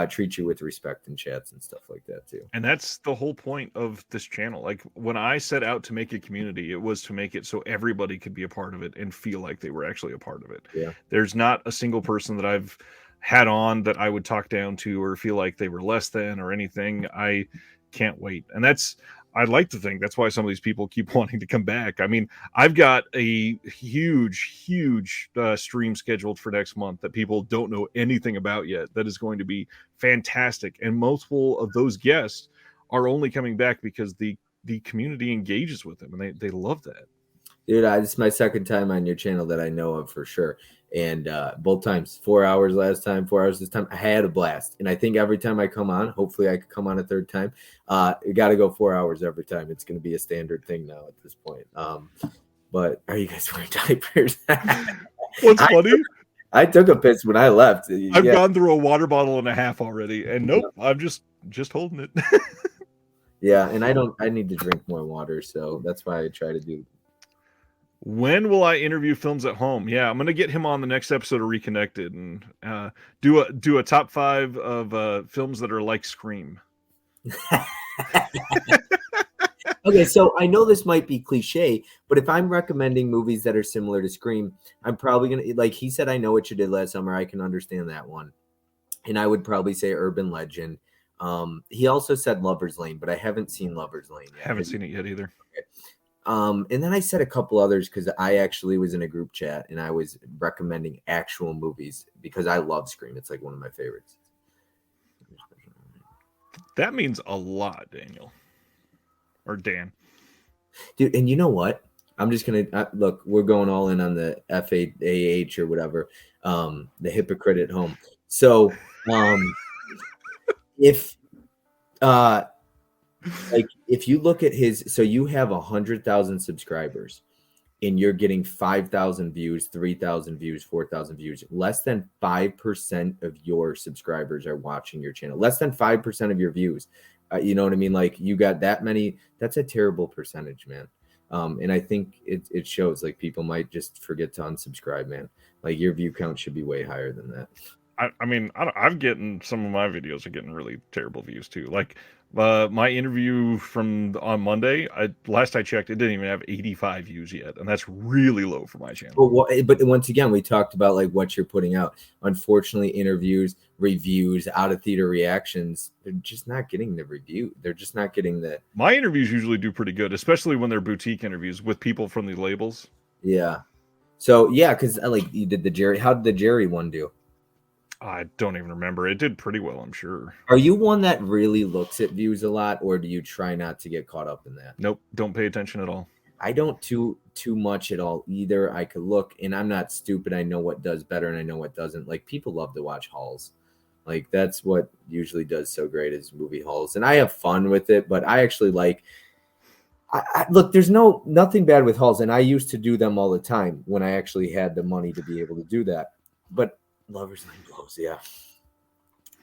[SPEAKER 2] treat you with respect in chats and stuff like that too.
[SPEAKER 1] And that's the whole point of this channel. Like when I set out to make a community, it was to make it so everybody could be a part of it and feel like they were actually a part of it.
[SPEAKER 2] Yeah.
[SPEAKER 1] There's not a single person that I've had on that I would talk down to or feel like they were less than or anything. I can't wait. And I'd like to think that's why some of these people keep wanting to come back. I mean, I've got a huge stream scheduled for next month that people don't know anything about yet. That is going to be fantastic. And multiple of those guests are only coming back because the community engages with them and they love that.
[SPEAKER 2] Dude, this is my second time on your channel that I know of for sure. And both times, 4 hours last time, 4 hours this time, I had a blast. And I think every time I come on, hopefully I could come on a third time. You got to go 4 hours every time. It's going to be a standard thing now at this point. But are you guys wearing diapers?
[SPEAKER 1] What's funny?
[SPEAKER 2] I took a piss when I left.
[SPEAKER 1] I've gone through a water bottle and a half already. And nope, yeah. I'm just holding it.
[SPEAKER 2] Yeah, and I need to drink more water. So that's why I try to do
[SPEAKER 1] When will I interview Films at Home? Yeah, I'm gonna get him on the next episode of Reconnected and do a top 5 of films that are like Scream.
[SPEAKER 2] Okay, so I know this might be cliche, but if I'm recommending movies that are similar to Scream, I'm probably gonna, like he said, I Know What You Did Last Summer. I can understand that one, and I would probably say Urban Legend. He also said Lover's Lane, but I haven't seen Lover's Lane yet.
[SPEAKER 1] Haven't seen it yet either.
[SPEAKER 2] Okay. And then I said a couple others because I actually was in a group chat and I was recommending actual movies because I love Scream. It's like one of my favorites.
[SPEAKER 1] That means a lot, Daniel. Or Dan.
[SPEAKER 2] Dude, and you know what? I'm just going to look, we're going all in on the FAAH or whatever, the hypocrite at home. So if you look at his, so you have 100,000 subscribers and you're getting 5,000 views, 3,000 views, 4,000 views, less than 5% of your subscribers are watching your channel, less than 5% of your views. You know what I mean? Like you got that many, that's a terrible percentage, man. And I think it shows like people might just forget to unsubscribe, man. Like your view count should be way higher than that.
[SPEAKER 1] I mean, I'm getting some of my videos are getting really terrible views too. Like my interview from on Monday, last I checked, it didn't even have 85 views yet, and that's really low for my channel.
[SPEAKER 2] But once again, we talked about like what you're putting out. Unfortunately, interviews, reviews, out of theater reactions, they're just not getting the review. They're just not getting the.
[SPEAKER 1] My interviews usually do pretty good, especially when they're boutique interviews with people from the labels.
[SPEAKER 2] Yeah. So yeah, because like you did the Jerry. How did the Jerry one do?
[SPEAKER 1] I don't even remember. It did pretty well, I'm sure.
[SPEAKER 2] Are you one that really looks at views a lot, or do you try not to get caught up in that?
[SPEAKER 1] Nope, don't pay attention at all.
[SPEAKER 2] I don't too much at all either. I could look, and I'm not stupid. I know what does better, and I know what doesn't. Like people love to watch hauls. Like that's what usually does so great is movie hauls, and I have fun with it. But I actually like. Look, there's nothing bad with hauls, and I used to do them all the time when I actually had the money to be able to do that. But Lover's Lane blows, yeah.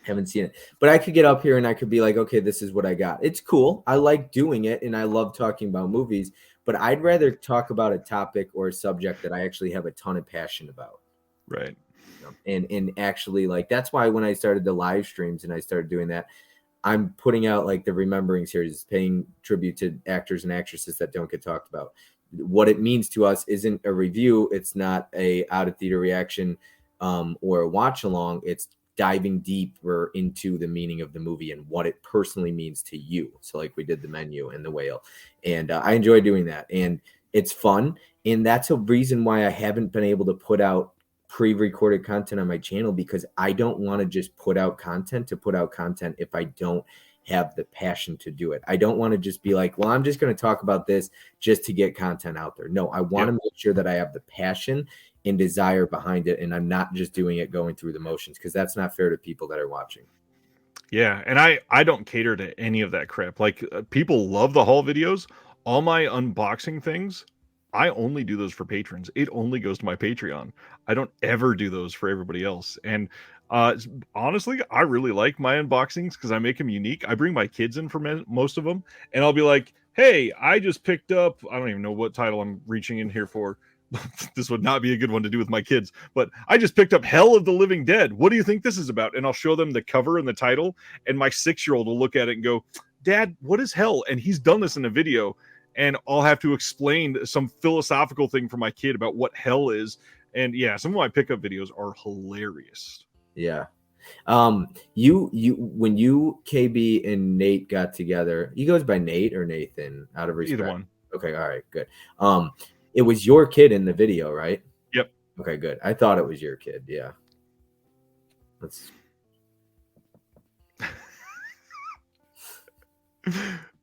[SPEAKER 2] Haven't seen it, but I could get up here and I could be like, okay, this is what I got. It's cool. I like doing it, and I love talking about movies. But I'd rather talk about a topic or a subject that I actually have a ton of passion about.
[SPEAKER 1] Right.
[SPEAKER 2] And actually, like that's why when I started the live streams and I started doing that, I'm putting out like the Remembering series, paying tribute to actors and actresses that don't get talked about. What it means to us isn't a review. It's not a out of theater reaction or a watch along. It's diving deeper into the meaning of the movie and what it personally means to you. So like we did The Menu and The Whale, and I enjoy doing that, and it's fun. And that's a reason why I haven't been able to put out pre-recorded content on my channel, because I don't want to just put out content to put out content if I don't have the passion to do it. I don't want to just be like, well, I'm just going to talk about this just to get content out there. No, I want to make sure that I have the passion and desire behind it, and I'm not just doing it going through the motions, because that's not fair to people that are watching.
[SPEAKER 1] Yeah, and I don't cater to any of that crap. Like people love the haul videos. All my unboxing things, I only do those for patrons. It only goes to my Patreon. I don't ever do those for everybody else. And honestly, I really like my unboxings because I make them unique. I bring my kids in for most of them, and I'll be like, hey, I just picked up, I don't even know what title I'm reaching in here for. This would not be a good one to do with my kids, but I just picked up Hell of the Living Dead. What do you think this is about? And I'll show them the cover and the title, and my 6-year-old will look at it and go, Dad, what is hell? And he's done this in a video, and I'll have to explain some philosophical thing for my kid about what hell is. And yeah, some of my pickup videos are hilarious.
[SPEAKER 2] Yeah. You when you, KB, and Nate got together, he goes by Nate or Nathan out of respect?
[SPEAKER 1] Either one.
[SPEAKER 2] Okay, all right, good. It was your kid in the video, right?
[SPEAKER 1] Yep.
[SPEAKER 2] Okay, good. I thought it was your kid. Yeah. That's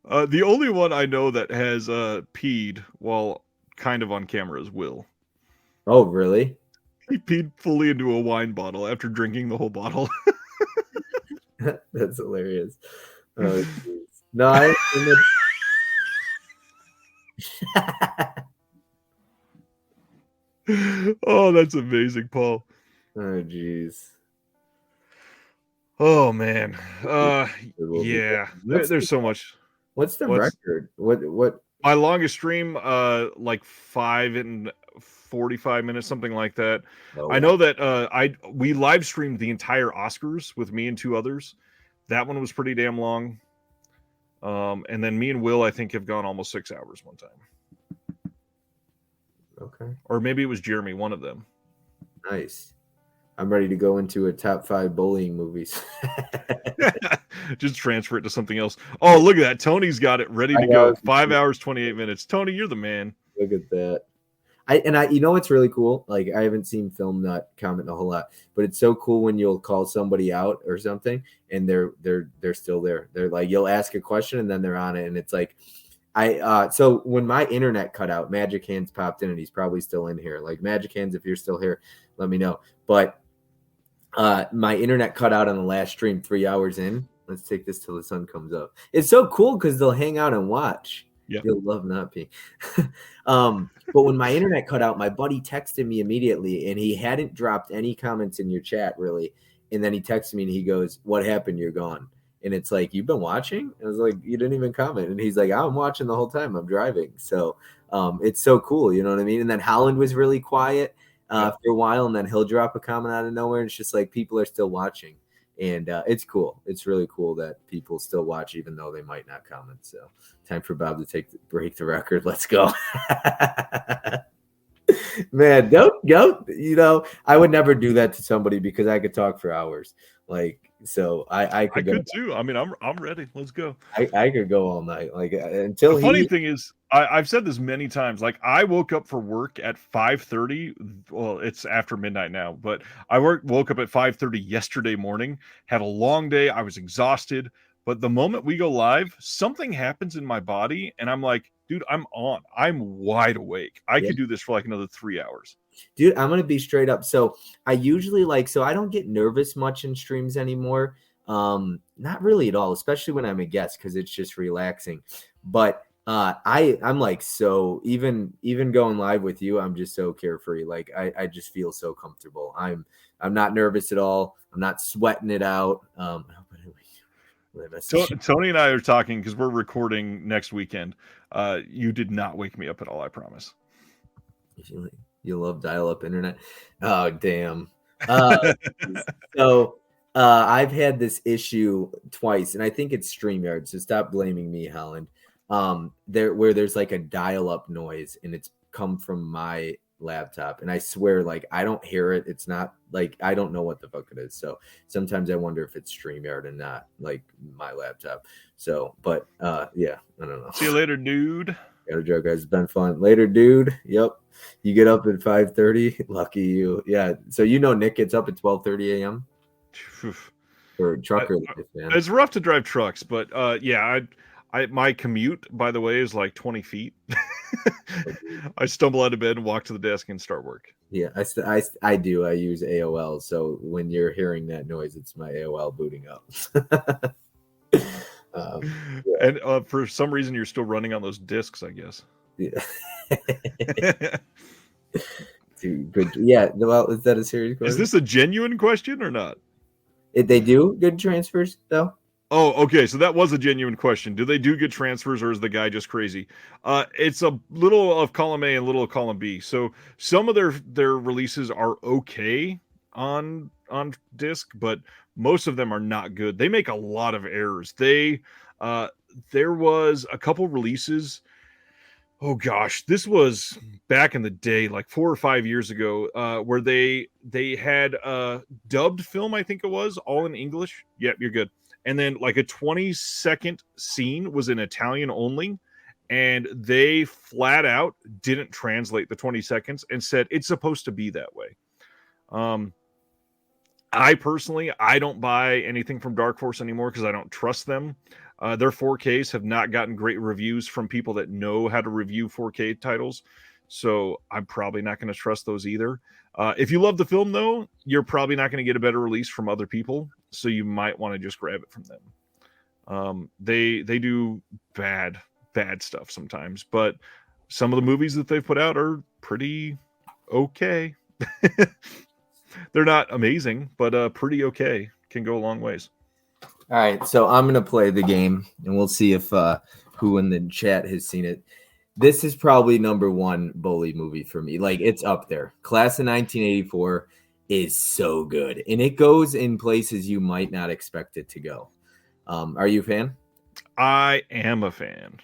[SPEAKER 1] the only one I know that has peed while kind of on camera is Will.
[SPEAKER 2] Oh, really?
[SPEAKER 1] He peed fully into a wine bottle after drinking the whole bottle.
[SPEAKER 2] That's hilarious. Oh, geez. No,
[SPEAKER 1] Oh, that's amazing, Paul.
[SPEAKER 2] oh, geez.
[SPEAKER 1] Oh man. Yeah. There's so much.
[SPEAKER 2] What's the record? What
[SPEAKER 1] My longest stream, like 5 and 45 minutes, something like that.
[SPEAKER 2] Oh,
[SPEAKER 1] I
[SPEAKER 2] wow.
[SPEAKER 1] know that we live streamed the entire Oscars with me and 2 others. That one was pretty damn long. And then me and Will, I think, have gone almost 6 hours one time.
[SPEAKER 2] Okay.
[SPEAKER 1] Or maybe it was Jeremy, one of them.
[SPEAKER 2] Nice. I'm ready to go into a top 5 bullying movies.
[SPEAKER 1] Just transfer it to something else. Oh, look at that. Tony's got it ready to go. 5 hours, 28 minutes. Tony, you're the man.
[SPEAKER 2] Look at that. You know what's really cool? Like, I haven't seen Film Nut comment a whole lot, but it's so cool when you'll call somebody out or something and they're still there. They're like, you'll ask a question and then they're on it. And it's like, so when my internet cut out, Magic Hands popped in and he's probably still in here. Like, Magic Hands, if you're still here, let me know. But my internet cut out on the last stream 3 hours in. Let's take this till the sun comes up. It's so cool because they'll hang out and watch.
[SPEAKER 1] Yep.
[SPEAKER 2] You'll love not being. But when my internet cut out, my buddy texted me immediately, and he hadn't dropped any comments in your chat really. And then he texted me and he goes, "What happened? You're gone." And it's like, "You've been watching?" I was like, "You didn't even comment." And he's like, "I'm watching the whole time. I'm driving." So it's so cool. You know what I mean? And then Holland was really quiet for a while, and then he'll drop a comment out of nowhere. And it's just like people are still watching. And it's cool. It's really cool that people still watch, even though they might not comment. So time for Bob to break the record. Let's go. Man, don't go. You know, I would never do that to somebody because I could talk for hours. Like, so I could go.
[SPEAKER 1] Too. I mean, I'm ready. Let's go.
[SPEAKER 2] I could go all night. Like until
[SPEAKER 1] the funny thing is, I've said this many times. Like, I woke up for work at 5:30. Well, it's after midnight now, but I woke up at 5:30 yesterday morning. Had a long day. I was exhausted. But the moment we go live, something happens in my body, and I'm like, dude, I'm on. I'm wide awake. I could do this for like another 3 hours.
[SPEAKER 2] Dude, I'm gonna be straight up. So I usually I don't get nervous much in streams anymore. Not really at all, especially when I'm a guest, because it's just relaxing. But I'm like, so even going live with you, I'm just so carefree. Like I just feel so comfortable. I'm not nervous at all. I'm not sweating it out.
[SPEAKER 1] Tony and I are talking because we're recording next weekend. You did not wake me up at all, I promise.
[SPEAKER 2] You love dial-up internet. Oh, damn. So I've had this issue twice, and I think it's StreamYard, so stop blaming me, Holland. There's like a dial-up noise, and it's come from my laptop, and I swear, like, I don't hear it. It's not like, I don't know what the fuck it is. So sometimes I wonder if it's StreamYard and not like my laptop. So, but yeah, I don't know.
[SPEAKER 1] See you later, dude.
[SPEAKER 2] Gotta joke, guys. It's been fun. Later, dude. Yep. You get up at 5:30. Lucky you. Yeah. So Nick gets up at 12:30 a.m. For trucker life, man.
[SPEAKER 1] It's rough to drive trucks, but yeah, my commute, by the way, is like 20 feet. I stumble out of bed and walk to the desk and start work.
[SPEAKER 2] Yeah, I do. I use AOL, so when you're hearing that noise, it's my AOL booting up.
[SPEAKER 1] Yeah. And for some reason, you're still running on those discs, I guess.
[SPEAKER 2] Yeah. Dude, good. Yeah. Well, is that a serious question?
[SPEAKER 1] Is this a genuine question or not?
[SPEAKER 2] They do good transfers, though.
[SPEAKER 1] Oh, okay. So that was a genuine question. Do they do good transfers, or is the guy just crazy? It's a little of column A and little of column B. So some of their releases are okay on disc, but most of them are not good. They make a lot of errors. There was a couple releases. Oh gosh, this was back in the day, like 4 or 5 years ago, where they had a dubbed film, I think it was, all in English. Yep, you're good. And then like a 20-second scene was in Italian only, and they flat out didn't translate the 20 seconds and said it's supposed to be that way. I personally, I don't buy anything from Dark Horse anymore because I don't trust them. Their 4Ks have not gotten great reviews from people that know how to review 4K titles, so I'm probably not going to trust those either. If you love the film, though, you're probably not going to get a better release from other people, so you might want to just grab it from them. They do bad stuff sometimes, but some of the movies that they've put out are pretty okay. They're not amazing, but pretty okay. Can go a long ways.
[SPEAKER 2] All right, so I'm going to play the game, and we'll see if who in the chat has seen it. This is probably number one bully movie for me. Like, it's up there. Class of 1984 is so good, and it goes in places you might not expect it to go. Are you a fan?
[SPEAKER 1] I am a fan.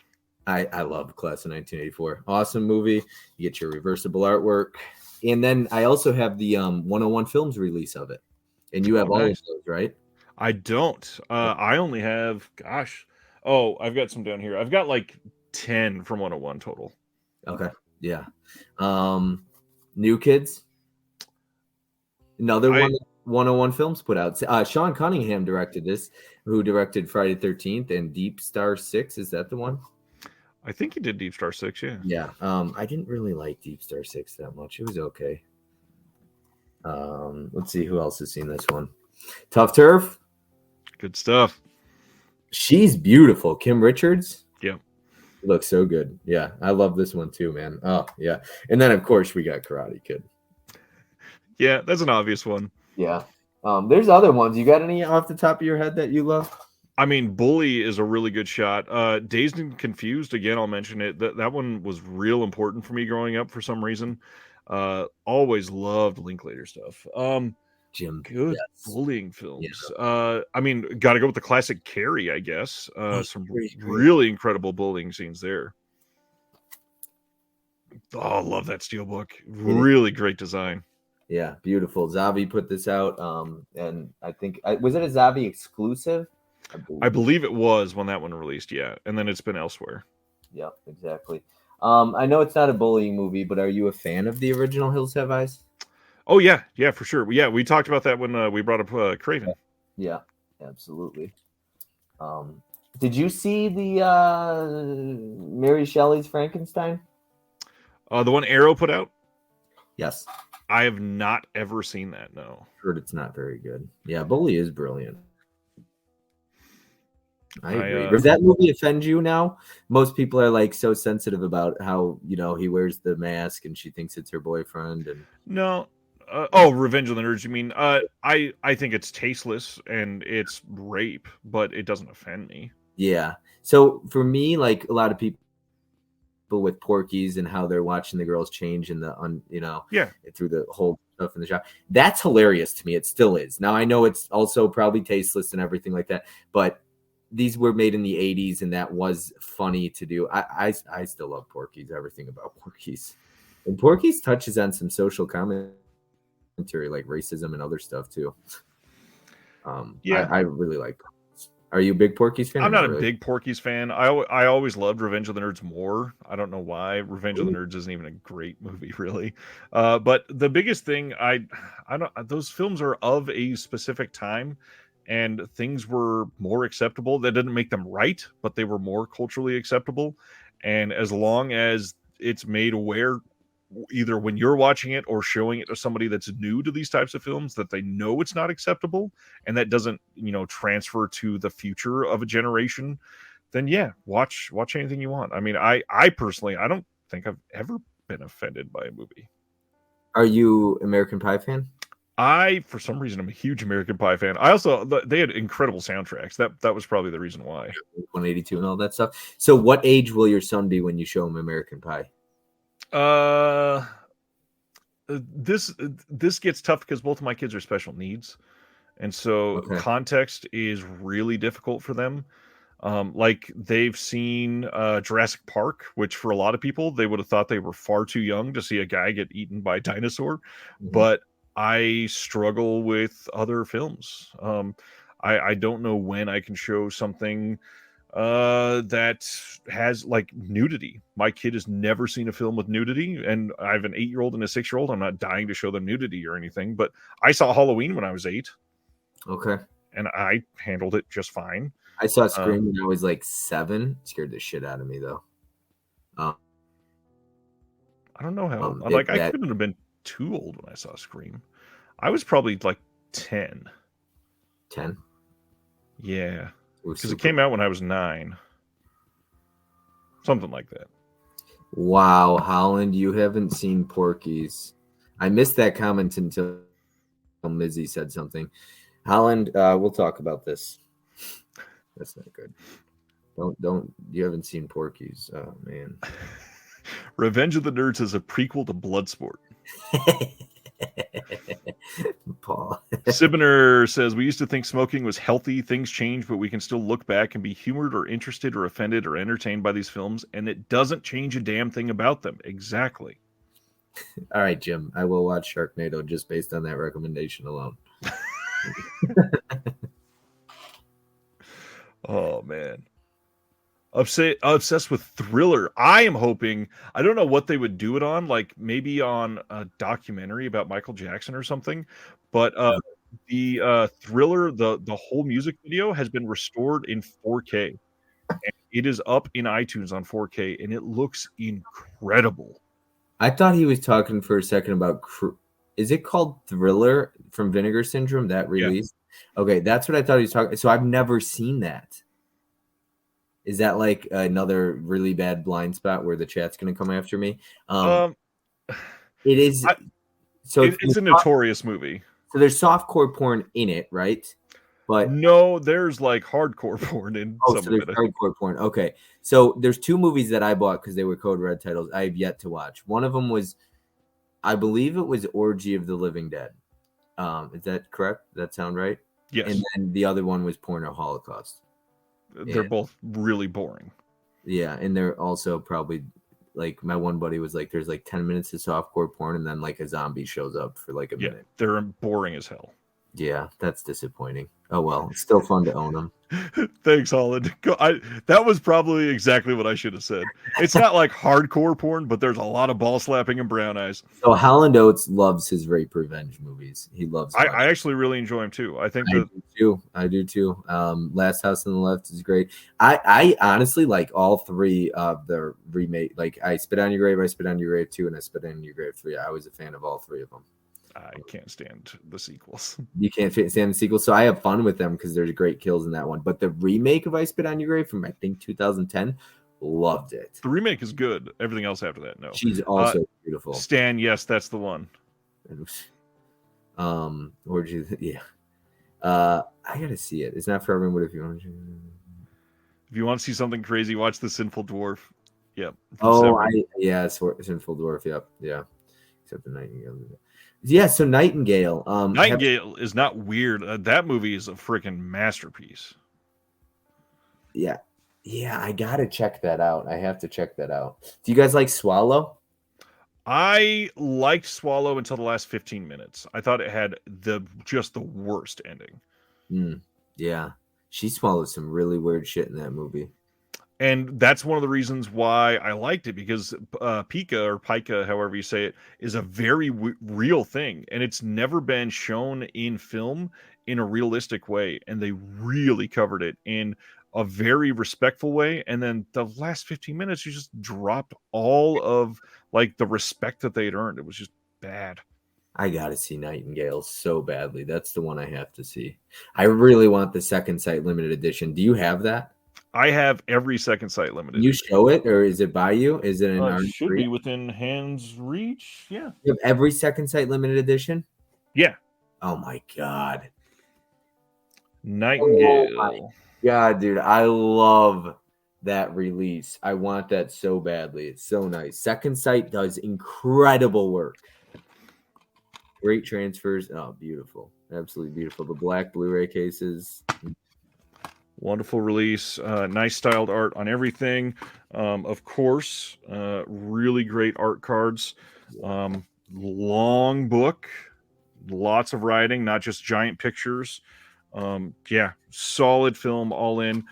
[SPEAKER 2] I love Class of 1984. Awesome movie. You get your reversible artwork. And then I also have the 101 Films release of it. And you have
[SPEAKER 1] Oh,
[SPEAKER 2] all of
[SPEAKER 1] nice.
[SPEAKER 2] those, right?
[SPEAKER 1] I don't. I only have, gosh. Oh, I've got some down here. I've got like 10 from 101 total.
[SPEAKER 2] Okay. Yeah. New Kids. Another one 101 Films put out. Sean Cunningham directed this, who directed Friday the 13th and Deep Star 6. Is that the one?
[SPEAKER 1] I think he did Deep Star 6, yeah.
[SPEAKER 2] Yeah. I didn't really like Deep Star 6 that much. It was okay. Let's see who else has seen this one. Tough Turf.
[SPEAKER 1] Good stuff.
[SPEAKER 2] She's beautiful. Kim Richards.
[SPEAKER 1] Yeah.
[SPEAKER 2] Looks so good. Yeah. I love this one too, man. Oh, yeah. And then, of course, we got Karate Kid.
[SPEAKER 1] Yeah, that's an obvious one.
[SPEAKER 2] Yeah. There's other ones. You got any off the top of your head that you love?
[SPEAKER 1] I mean, Bully is a really good shot. Dazed and Confused, again, I'll mention it. That one was real important for me growing up for some reason. Always loved Linklater stuff.
[SPEAKER 2] Jim.
[SPEAKER 1] Good
[SPEAKER 2] Yes.
[SPEAKER 1] bullying films. Yeah. I mean, got to go with the classic Carrie, I guess. Some really incredible bullying scenes there. Oh, I love that steelbook. Really great design.
[SPEAKER 2] Yeah, beautiful. Zavi put this out, and I think was it a Zavi exclusive?
[SPEAKER 1] I believe it was when that one released, yeah, and then it's been elsewhere.
[SPEAKER 2] Yeah, exactly. I know it's not a bullying movie, but are you a fan of the original Hills Have Eyes?
[SPEAKER 1] Oh yeah, for sure. Yeah, we talked about that when we brought up Craven.
[SPEAKER 2] Yeah, absolutely. Did you see the Mary Shelley's Frankenstein?
[SPEAKER 1] The one Arrow put out?
[SPEAKER 2] Yes.
[SPEAKER 1] I have not ever seen that, no.
[SPEAKER 2] Heard it's not very good. Yeah, Bully is brilliant. I agree. Does that movie offend you now? Most people are like so sensitive about how, he wears the mask and she thinks it's her boyfriend. And
[SPEAKER 1] no. Revenge of the Nerds, you mean? I think it's tasteless and it's rape, but it doesn't offend me.
[SPEAKER 2] Yeah. So for me, like a lot of people with Porky's and how they're watching the girls change in through the whole stuff in the shop, that's hilarious to me. It still is. Now I know it's also probably tasteless and everything like that, but these were made in the 80s and that was funny to do. I still love Porky's, everything about Porky's. And Porky's touches on some social commentary like racism and other stuff too. I really like Porky's. Are you a big Porky's fan?
[SPEAKER 1] I'm not a big Porky's fan. I always loved Revenge of the Nerds more. I don't know why. Revenge of the Nerds isn't even a great movie, really. But the biggest thing, I don't. Those films are of a specific time, and things were more acceptable. That didn't make them right, but they were more culturally acceptable. And as long as it's made aware, either when you're watching it or showing it to somebody that's new to these types of films, that they know it's not acceptable and that doesn't transfer to the future of a generation, then yeah, watch anything you want. I mean, I personally, I don't think I've ever been offended by a movie.
[SPEAKER 2] Are you American Pie fan?
[SPEAKER 1] I, for some reason, I'm a huge American Pie fan. I also, they had incredible soundtracks. That was probably the reason why.
[SPEAKER 2] 182 and all that stuff. So what age will your son be when you show him American Pie?
[SPEAKER 1] This gets tough because both of my kids are special needs, and so context is really difficult for them. Like they've seen Jurassic Park, which for a lot of people they would have thought they were far too young to see a guy get eaten by a dinosaur. But I struggle with other films. I don't know when I can show something that has like nudity. My kid has never seen a film with nudity, and I have an 8-year-old and a 6-year-old. I'm not dying to show them nudity or anything, but I saw Halloween when I was 8.
[SPEAKER 2] Okay.
[SPEAKER 1] And I handled it just fine.
[SPEAKER 2] I saw Scream when I was like 7. Scared the shit out of me though.
[SPEAKER 1] I don't know how. I couldn't have been too old when I saw Scream. I was probably like 10.
[SPEAKER 2] 10?
[SPEAKER 1] Yeah. Because it came out when I was 9. Something like that.
[SPEAKER 2] Wow, Holland, you haven't seen Porky's. I missed that comment until Mizzy said something. Holland, we'll talk about this. That's not good. Don't. You haven't seen Porky's. Oh man.
[SPEAKER 1] Revenge of the Nerds is a prequel to Bloodsport.
[SPEAKER 2] Paul.
[SPEAKER 1] Sibner says, we used to think smoking was healthy. Things change, but we can still look back and be humored or interested or offended or entertained by these films, and it doesn't change a damn thing about them. Exactly.
[SPEAKER 2] All right, Jim, I will watch Sharknado just based on that recommendation alone.
[SPEAKER 1] Oh, man. Obsessed with Thriller. I am hoping, I don't know what they would do it on, like maybe on a documentary about Michael Jackson or something, but the Thriller, the whole music video has been restored in 4K. And it is up in iTunes on 4K, and it looks incredible.
[SPEAKER 2] I thought he was talking for a second about is it called Thriller from Vinegar Syndrome, that release? Yeah. Okay, that's what I thought he was talking. So I've never seen that. Is that like another really bad blind spot where the chat's going to come after me? It is.
[SPEAKER 1] It's a notorious movie.
[SPEAKER 2] So there's softcore porn in it, right? But
[SPEAKER 1] no, there's like hardcore porn in some
[SPEAKER 2] so there's
[SPEAKER 1] of it.
[SPEAKER 2] Hardcore porn. Okay. So there's 2 movies that I bought because they were code red titles. I have yet to watch. One of them was, I believe it was Orgy of the Living Dead. Is that correct? Does that sound right?
[SPEAKER 1] Yes.
[SPEAKER 2] And then the other one was Porno Holocaust.
[SPEAKER 1] They're both really boring.
[SPEAKER 2] Yeah, and they're also probably like, my one buddy was like, there's like 10 minutes of softcore porn and then like a zombie shows up for like a minute.
[SPEAKER 1] They're boring as hell.
[SPEAKER 2] Yeah, that's disappointing. Oh well, it's still fun to own them.
[SPEAKER 1] Thanks, Holland. That was probably exactly what I should have said. It's not like hardcore porn, but there's a lot of ball slapping and brown eyes.
[SPEAKER 2] So Holland Oates loves his rape revenge movies. He loves.
[SPEAKER 1] I actually really enjoy them too. I think
[SPEAKER 2] I do too. Last House on the Left is great. I honestly like all 3 of the remake. Like I Spit on Your Grave, I Spit on Your Grave 2, and I Spit on Your Grave 3. I was a fan of all 3 of them.
[SPEAKER 1] I can't stand the sequels.
[SPEAKER 2] You can't stand the sequels, so I have fun with them because there's great kills in that one. But the remake of I Spit on Your Grave from I think 2010, loved it.
[SPEAKER 1] The remake is good. Everything else after that, no.
[SPEAKER 2] She's also beautiful.
[SPEAKER 1] Stan, yes, that's the one.
[SPEAKER 2] Yeah. I gotta see it. It's not for everyone, but if you want to.
[SPEAKER 1] If you want to see something crazy, watch The Sinful Dwarf. Yep.
[SPEAKER 2] Sinful Dwarf. Yep. Yeah. Except the Nightingale. Yeah, so Nightingale.
[SPEAKER 1] Nightingale is not weird. That movie is a freaking masterpiece.
[SPEAKER 2] Yeah, I gotta check that out. I have to check that out. Do you guys like Swallow?
[SPEAKER 1] I liked Swallow until the last 15 minutes. I thought it had just the worst ending.
[SPEAKER 2] Yeah, she swallowed some really weird shit in that movie.
[SPEAKER 1] And that's one of the reasons why I liked it, because Pika, or Pika, however you say it, is a very real thing. And it's never been shown in film in a realistic way. And they really covered it in a very respectful way. And then the last 15 minutes, you just dropped all of like the respect that they had earned. It was just bad.
[SPEAKER 2] I gotta see Nightingale so badly. That's the one I have to see. I really want the Second Sight limited edition. Do you have that?
[SPEAKER 1] I have every Second Sight limited.
[SPEAKER 2] You show it, or is it by you? Is it
[SPEAKER 1] should be within hand's reach? Yeah.
[SPEAKER 2] You have every Second Sight limited edition?
[SPEAKER 1] Yeah.
[SPEAKER 2] Oh my god.
[SPEAKER 1] Nightingale.
[SPEAKER 2] Oh my god, dude. I love that release. I want that so badly. It's so nice. Second Sight does incredible work. Great transfers. Oh, beautiful. Absolutely beautiful. The black Blu-ray cases.
[SPEAKER 1] Wonderful release. Nice styled art on everything. Of course, really great art cards. Long book. Lots of writing, not just giant pictures. Yeah, solid film all in.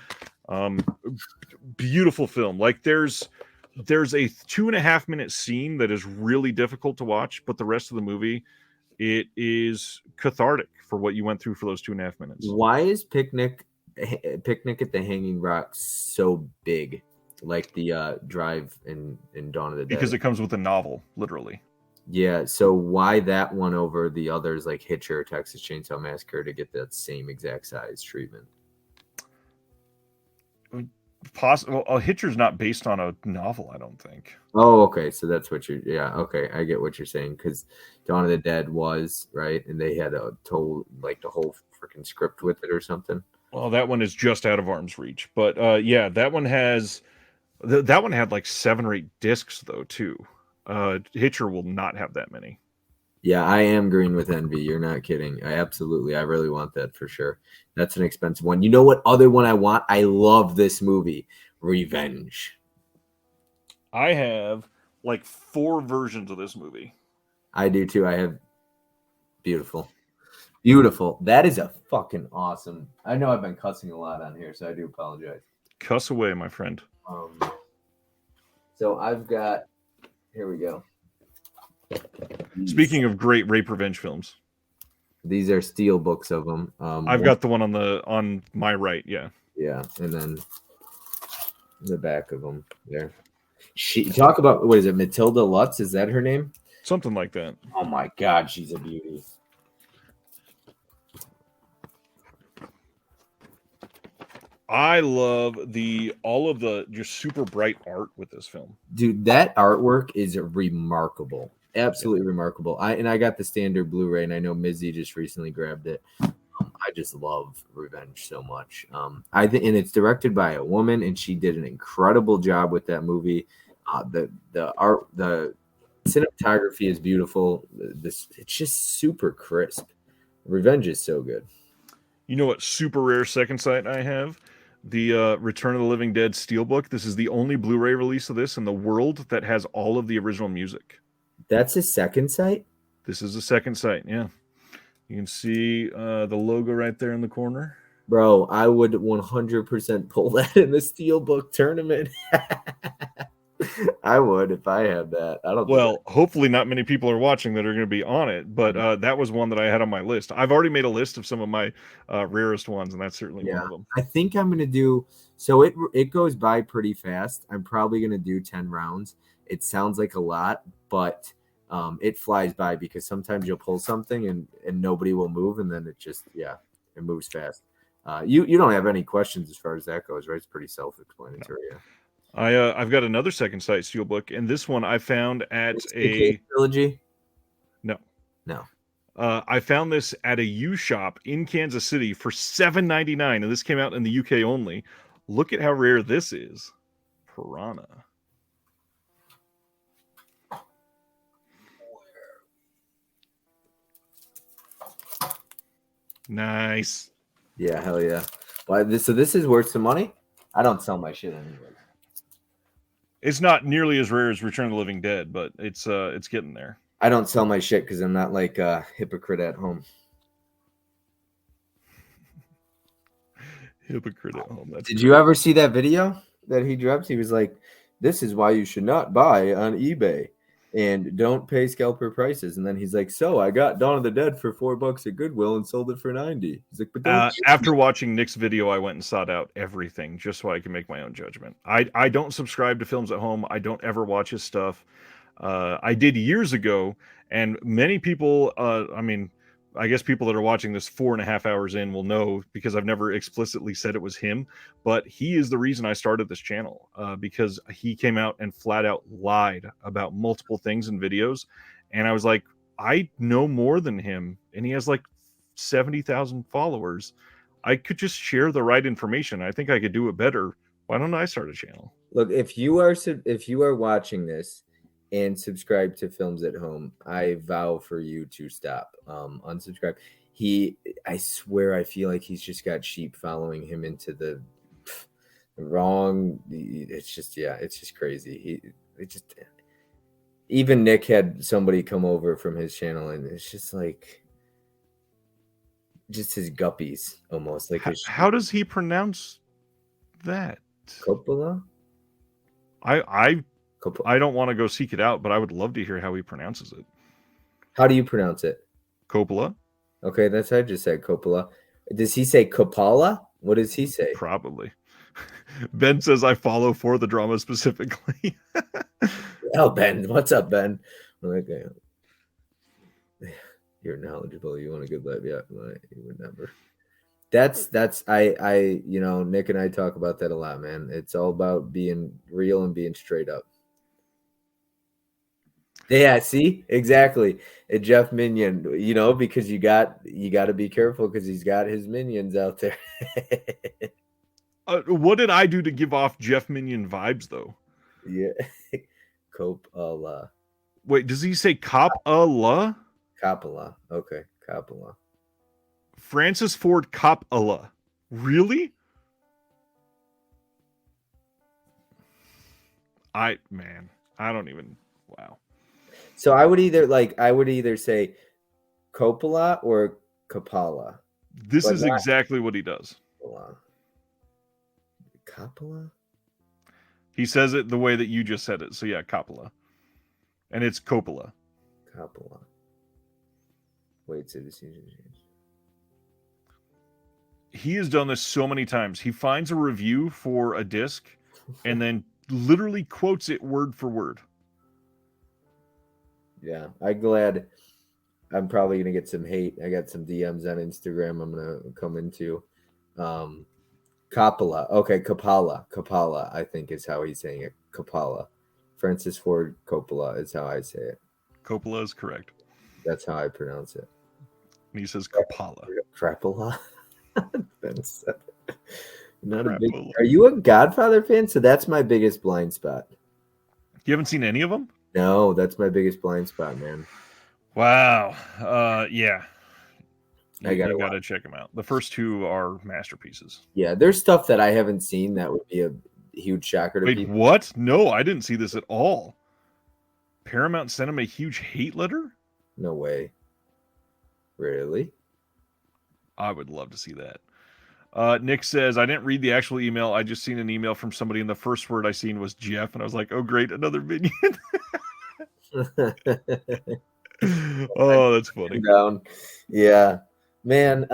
[SPEAKER 1] Beautiful film. Like there's a 2.5 minute scene that is really difficult to watch, but the rest of the movie, it is cathartic for what you went through for those 2.5 minutes.
[SPEAKER 2] Why is Picnic at the Hanging Rock so big, like the Drive in Dawn of the Dead?
[SPEAKER 1] Because it comes with a novel, literally.
[SPEAKER 2] Yeah, so why that one over the others like Hitcher, Texas Chainsaw Massacre, to get that same exact size treatment?
[SPEAKER 1] Possible. Hitcher's not based on a novel, I don't think.
[SPEAKER 2] Oh, okay. So that's what you're. Yeah, okay. I get what you're saying, because Dawn of the Dead was right, and they had a total like the whole freaking script with it or something.
[SPEAKER 1] Well, that one is just out of arm's reach, but yeah, that one has That one had like 7 or 8 discs though too. Hitcher will not have that many.
[SPEAKER 2] Yeah, I am green with envy. You're not kidding. I really want that for sure. That's an expensive one. You know what other one I want? I love this movie, Revenge.
[SPEAKER 1] I have like 4 versions of this movie.
[SPEAKER 2] I do too. I have beautiful. Beautiful. That is a fucking awesome. I know I've been cussing a lot on here, so I do apologize.
[SPEAKER 1] Cuss away, my friend.
[SPEAKER 2] So I've got. Here we go.
[SPEAKER 1] Speaking of great rape revenge films,
[SPEAKER 2] these are steel books of them.
[SPEAKER 1] I've got the one on my right. Yeah.
[SPEAKER 2] Yeah, and then the back of them there. She talk about what is it? Matilda Lutz? Is that her name?
[SPEAKER 1] Something like that.
[SPEAKER 2] Oh my God, she's a beauty.
[SPEAKER 1] I love all of the just super bright art with this film.
[SPEAKER 2] Dude, that artwork is remarkable. Absolutely remarkable. I got the standard Blu-ray, and I know Mizzy just recently grabbed it. I just love Revenge so much. I think, and it's directed by a woman, and she did an incredible job with that movie. The art, the cinematography is beautiful. It's just super crisp. Revenge is so good.
[SPEAKER 1] You know what super rare second sight I have? The Return of the Living Dead Steelbook. This is the only Blu-ray release of this in the world that has all of the original music.
[SPEAKER 2] That's a second sight?
[SPEAKER 1] This is a second sight, yeah. You can see the logo right there in the corner.
[SPEAKER 2] Bro, I would 100% pull that in the Steelbook tournament. I would if I had that. I don't.
[SPEAKER 1] Well, hopefully not many people are watching that are going to be on it, but that was one that I had on my list. I've already made a list of some of my rarest ones, and that's certainly one of them.
[SPEAKER 2] I think I'm going to do. So it goes by pretty fast. I'm probably going to do 10 rounds. It sounds like a lot, but it flies by because sometimes you'll pull something and nobody will move, and then it moves fast. You don't have any questions as far as that goes, right? It's pretty self-explanatory. Yeah.
[SPEAKER 1] I've got another second sight steelbook, and this one I found at a
[SPEAKER 2] trilogy.
[SPEAKER 1] No.
[SPEAKER 2] I
[SPEAKER 1] found this at a U shop in Kansas City for $7.99, and this came out in the UK only. Look at how rare this is. Piranha. Nice.
[SPEAKER 2] Yeah, hell yeah. So this is worth some money? I don't sell my shit anyway.
[SPEAKER 1] It's not nearly as rare as Return of the Living Dead, but it's getting there.
[SPEAKER 2] I don't sell my shit because I'm not like a hypocrite at home.
[SPEAKER 1] Hypocrite at home.
[SPEAKER 2] Did you ever see that video that he dropped? He was like, "This is why you should not buy on eBay and don't pay scalper prices." And then he's like, "So I got Dawn of the Dead for $4 at Goodwill and sold it for 90." He's like, "But
[SPEAKER 1] after watching Nick's video, I went and sought out everything just so I can make my own judgment. I don't subscribe to Films at Home. I don't ever watch his stuff. I did years ago, and many people, I guess people that are watching this 4.5 hours in will know because I've never explicitly said it was him, but he is the reason I started this channel because he came out and flat out lied about multiple things in videos. And I was like, I know more than him, and he has like 70,000 followers. I could just share the right information. I think I could do it better. Why don't I start a channel?
[SPEAKER 2] Look, if you are watching this and subscribe to Films at Home, I vow for you to stop. Unsubscribe. I swear, I feel like he's just got sheep following him into the wrong. It's just crazy. Even Nick had somebody come over from his channel, and it's just like, just his guppies almost like.
[SPEAKER 1] How does he pronounce that?
[SPEAKER 2] Coppola?
[SPEAKER 1] I don't want to go seek it out, but I would love to hear how he pronounces it.
[SPEAKER 2] How do you pronounce it?
[SPEAKER 1] Coppola.
[SPEAKER 2] Okay, that's how I just said Coppola. Does he say Coppola? What does he say?
[SPEAKER 1] Probably. Ben says I follow for the drama specifically.
[SPEAKER 2] Oh, Ben. What's up, Ben? Okay. You're knowledgeable. You want a good life. Yeah, you would never. That's Nick and I talk about that a lot, man. It's all about being real and being straight up. Yeah, see, exactly. Jeff Minion, because you got to be careful because he's got his minions out there.
[SPEAKER 1] What did I do to give off Jeff Minion vibes, though?
[SPEAKER 2] Yeah. Coppola.
[SPEAKER 1] Wait, does he say Cop-a-la?
[SPEAKER 2] Coppola. Okay, Coppola.
[SPEAKER 1] Francis Ford Coppola. Really? I don't even. Wow.
[SPEAKER 2] So I would either say Coppola or Coppola.
[SPEAKER 1] This is exactly what he does.
[SPEAKER 2] Coppola?
[SPEAKER 1] He says it the way that you just said it. So yeah, Coppola. And it's Coppola.
[SPEAKER 2] Coppola. Wait, so this is...
[SPEAKER 1] He has done this so many times. He finds a review for a disc and then literally quotes it word for word.
[SPEAKER 2] Yeah, I'm probably gonna get some hate. I got some DMs on Instagram I'm gonna come into. Coppola. Okay, Coppola, I think is how he's saying it. Coppola. Francis Ford Coppola is how I say it.
[SPEAKER 1] Coppola is correct.
[SPEAKER 2] That's how I pronounce it.
[SPEAKER 1] And he says Coppola.
[SPEAKER 2] Crapola. Not
[SPEAKER 1] Crapola.
[SPEAKER 2] a big. Are you a Godfather fan? So that's my biggest blind spot.
[SPEAKER 1] You haven't seen any of them?
[SPEAKER 2] No, that's my biggest blind spot, man.
[SPEAKER 1] Wow. Yeah.
[SPEAKER 2] I
[SPEAKER 1] gotta check them out. The first two are masterpieces.
[SPEAKER 2] Yeah, there's stuff that I haven't seen that would be a huge shocker to people.
[SPEAKER 1] Wait, what? No, I didn't see this at all. Paramount sent him a huge hate letter?
[SPEAKER 2] No way. Really?
[SPEAKER 1] I would love to see that. Nick says, I didn't read the actual email. I just seen an email from somebody, and the first word I seen was Jeff, and I was like, oh, great, another minion. Oh, that's funny.
[SPEAKER 2] Yeah. Man,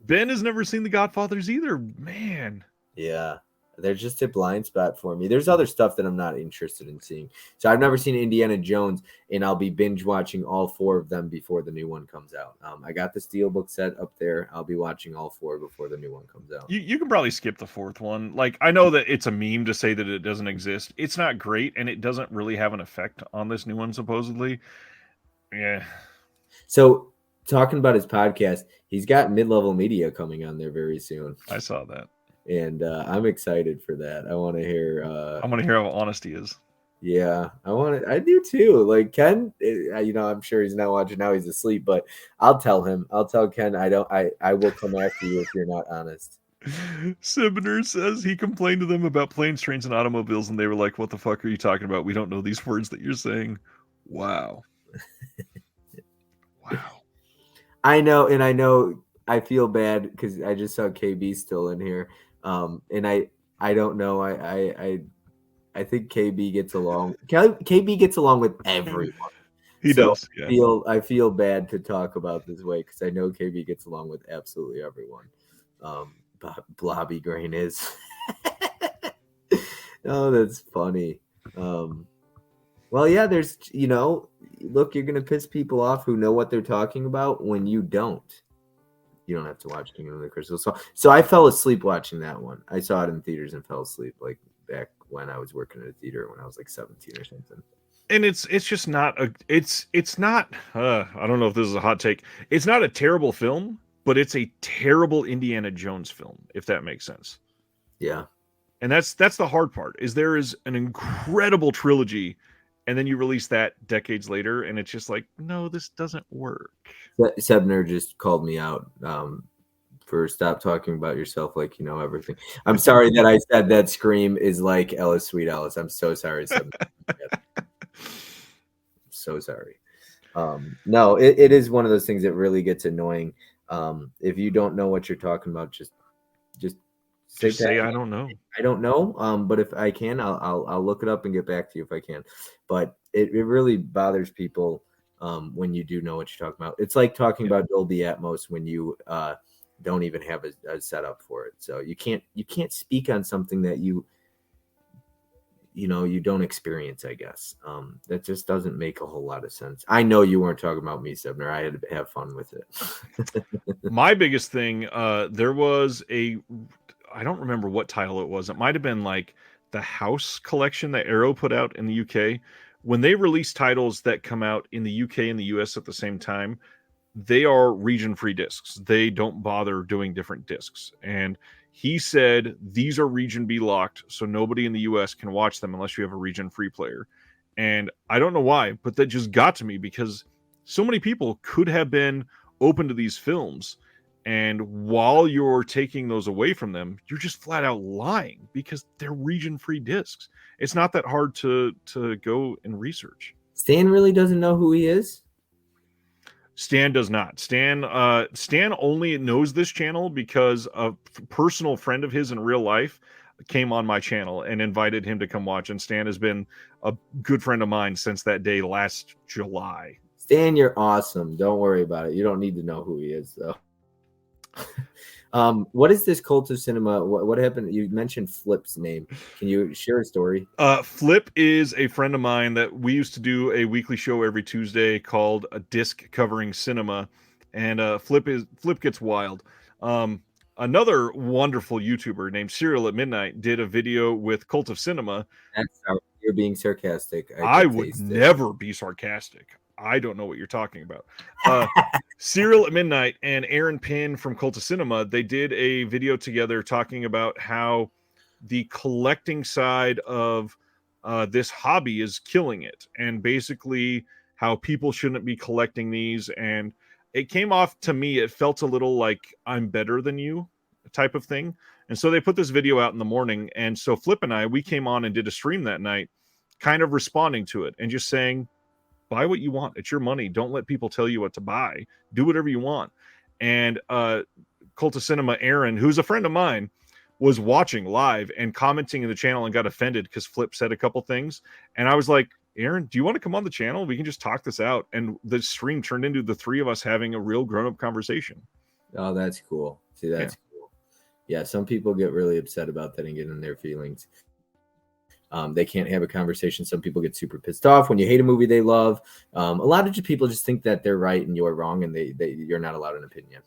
[SPEAKER 1] Ben has never seen The Godfathers either. Man.
[SPEAKER 2] Yeah. They're just a blind spot for me. There's other stuff that I'm not interested in seeing. So I've never seen Indiana Jones, and I'll be binge watching all 4 of them before the new one comes out. I got the Steelbook set up there. I'll be watching all 4 before the new one comes out.
[SPEAKER 1] You can probably skip the 4th one. Like, I know that it's a meme to say that it doesn't exist. It's not great, and it doesn't really have an effect on this new one, supposedly. Yeah.
[SPEAKER 2] So talking about his podcast, he's got Mid-Level Media coming on there very soon.
[SPEAKER 1] I saw that.
[SPEAKER 2] And I'm excited for that. I want to hear.
[SPEAKER 1] I want to hear how honesty is.
[SPEAKER 2] Yeah, I do too. Like Ken, I'm sure he's not watching now. He's asleep, but I'll tell him. I'll tell Ken. I will come after you if you're not honest.
[SPEAKER 1] Sibner says he complained to them about planes, trains, and automobiles, and they were like, "What the fuck are you talking about? We don't know these words that you're saying." Wow. Wow.
[SPEAKER 2] I know, and I know. I feel bad because I just saw KB still in here. And I don't know. I think KB gets along. KB gets along with everyone.
[SPEAKER 1] He does. Yeah.
[SPEAKER 2] I feel bad to talk about this way because I know KB gets along with absolutely everyone. Blobby Grain is. Oh, that's funny. Well, yeah. There's look, you're gonna piss people off who know what they're talking about when you don't. You don't have to watch Kingdom of the Crystal Skull. So I fell asleep watching that one. I saw it in theaters and fell asleep like back when I was working at a theater when I was like 17 or something.
[SPEAKER 1] And it's just not it's not I don't know if this is a hot take. It's not a terrible film, but it's a terrible Indiana Jones film, if that makes sense.
[SPEAKER 2] Yeah.
[SPEAKER 1] And that's the hard part. Is there is an incredible trilogy, and then you release that decades later, and it's just like, no, this doesn't work.
[SPEAKER 2] Sebner just called me out for stop talking about yourself like you know everything. I'm sorry that I said that Scream is like Ellis Sweet Alice. I'm so sorry, Sebner. So sorry. No, it is one of those things that really gets annoying. If you don't know what you're talking about, just say
[SPEAKER 1] I don't know.
[SPEAKER 2] I don't know. But if I can, I'll look it up and get back to you if I can. But it really bothers people when you do know what you're talking about. It's like talking about Dolby Atmos when you don't even have a setup for it. So you can't speak on something that you don't experience, I guess. That just doesn't make a whole lot of sense. I know you weren't talking about me, Sebner. I had to have fun with it.
[SPEAKER 1] My biggest thing, there was I don't remember what title it was. It might have been like the House collection that Arrow put out in the UK. When they release titles that come out in the UK and the US at the same time, they are region-free discs. They don't bother doing different discs. And He said these are region B locked, so nobody in the US can watch them unless you have a region free player. And I don't know why, but that just got to me because so many people could have been open to these films. And while you're taking those away from them, you're just flat out lying because they're region free discs. It's not that hard to go and research.
[SPEAKER 2] Stan really doesn't know who he is?
[SPEAKER 1] Stan does not. Stan only knows this channel because a personal friend of his in real life came on my channel and invited him to come watch. And Stan has been a good friend of mine since that day last July.
[SPEAKER 2] Stan, you're awesome. Don't worry about it. You don't need to know who he is, though. What is this cult of cinema? What happened? You mentioned Flip's name. Can you share a story?
[SPEAKER 1] Flip is a friend of mine that we used to do a weekly show every Tuesday called A Disc Covering Cinema, and Flip gets wild. Another wonderful YouTuber named Serial at Midnight did a video with Cult of Cinema.
[SPEAKER 2] That's how you're being sarcastic.
[SPEAKER 1] I would never be sarcastic. I don't know what you're talking about. Serial at Midnight and Aaron Pinn from Cult of Cinema, they did a video together talking about how the collecting side of this hobby is killing it, and basically how people shouldn't be collecting these. And it came off to me, it felt a little like I'm better than you type of thing. And so they put this video out in the morning. And so Flip and I, we came on and did a stream that night, kind of responding to it and just saying, buy what you want. It's your money. Don't let people tell you what to buy. Do whatever you want. And Cult of Cinema Aaron, who's a friend of mine, was watching live and commenting in the channel and got offended because Flip said a couple things. And I was like, Aaron, do you want to come on the channel? We can just talk this out. And the stream turned into the three of us having a real grown-up conversation.
[SPEAKER 2] Oh, that's cool. See, that's cool. Yeah, some people get really upset about that and get in their feelings. They can't have a conversation. Some people get super pissed off when you hate a movie they love. A lot of people just think that they're right and you're wrong, and you're not allowed an opinion.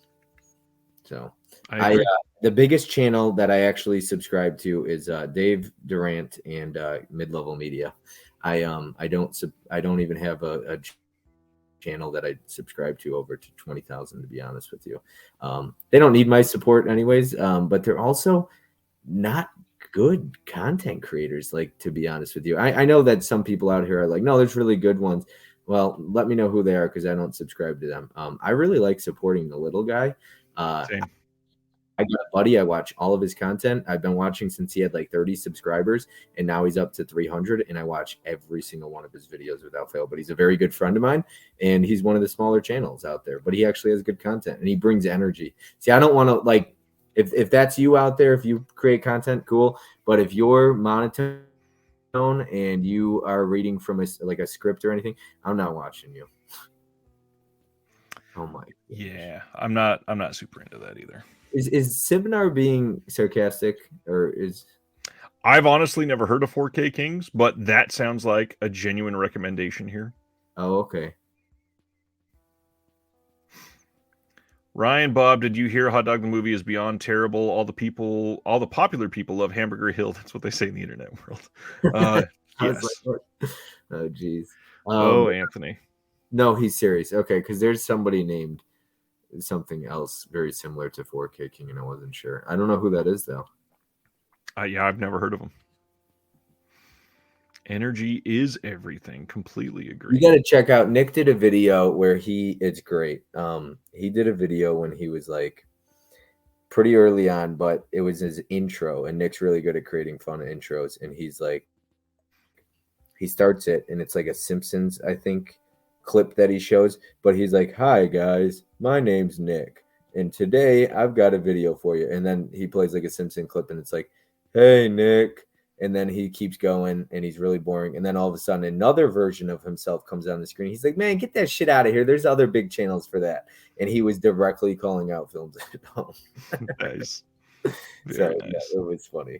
[SPEAKER 2] So the biggest channel that I actually subscribe to is Dave Durant and Mid-Level Media. I don't even have a channel that I subscribe to over to 20,000, to be honest with you. They don't need my support anyways, but they're also not good content creators, like, to be honest with you. I know that some people out here are like, no, there's really good ones. Well, let me know who they are because I don't subscribe to them. I really like supporting the little guy.
[SPEAKER 1] Same.
[SPEAKER 2] I got a buddy. I watch all of his content. I've been watching since he had like 30 subscribers, and now he's up to 300, and I watch every single one of his videos without fail. But he's a very good friend of mine, and he's one of the smaller channels out there, but he actually has good content, and he brings energy. See, I don't want to, like, if that's you out there, if you create content, cool. But if you're monotone and you are reading from a script or anything, I'm not watching you. Oh my gosh.
[SPEAKER 1] Yeah, I'm not super into that either.
[SPEAKER 2] Is Sibnar being sarcastic, or is?
[SPEAKER 1] I've honestly never heard of 4K Kings, but that sounds like a genuine recommendation here.
[SPEAKER 2] Oh, okay.
[SPEAKER 1] Ryan, Bob, did you hear Hot Dog the movie is beyond terrible? All the popular people love Hamburger Hill. That's what they say in the internet world. Yes.
[SPEAKER 2] Oh, geez.
[SPEAKER 1] Anthony.
[SPEAKER 2] No, he's serious. Okay, because there's somebody named something else very similar to 4K King, and I wasn't sure. I don't know who that is, though.
[SPEAKER 1] Yeah, I've never heard of him. Energy is everything. Completely agree.
[SPEAKER 2] You got to check out. Nick did a video where it's great. He did a video when he was like pretty early on, but it was his intro, and Nick's really good at creating fun intros. And he's like, he starts it, and it's like a Simpsons, I think, clip that he shows, but he's like, "Hi guys, my name's Nick, and today I've got a video for you." And then he plays like a Simpson clip, and it's like, "Hey Nick," and then he keeps going, and he's really boring. And then all of a sudden, another version of himself comes on the screen. He's like, "Man, get that shit out of here. There's other big channels for that." And he was directly calling out films at home.
[SPEAKER 1] Nice.
[SPEAKER 2] So nice. Yeah, it was funny.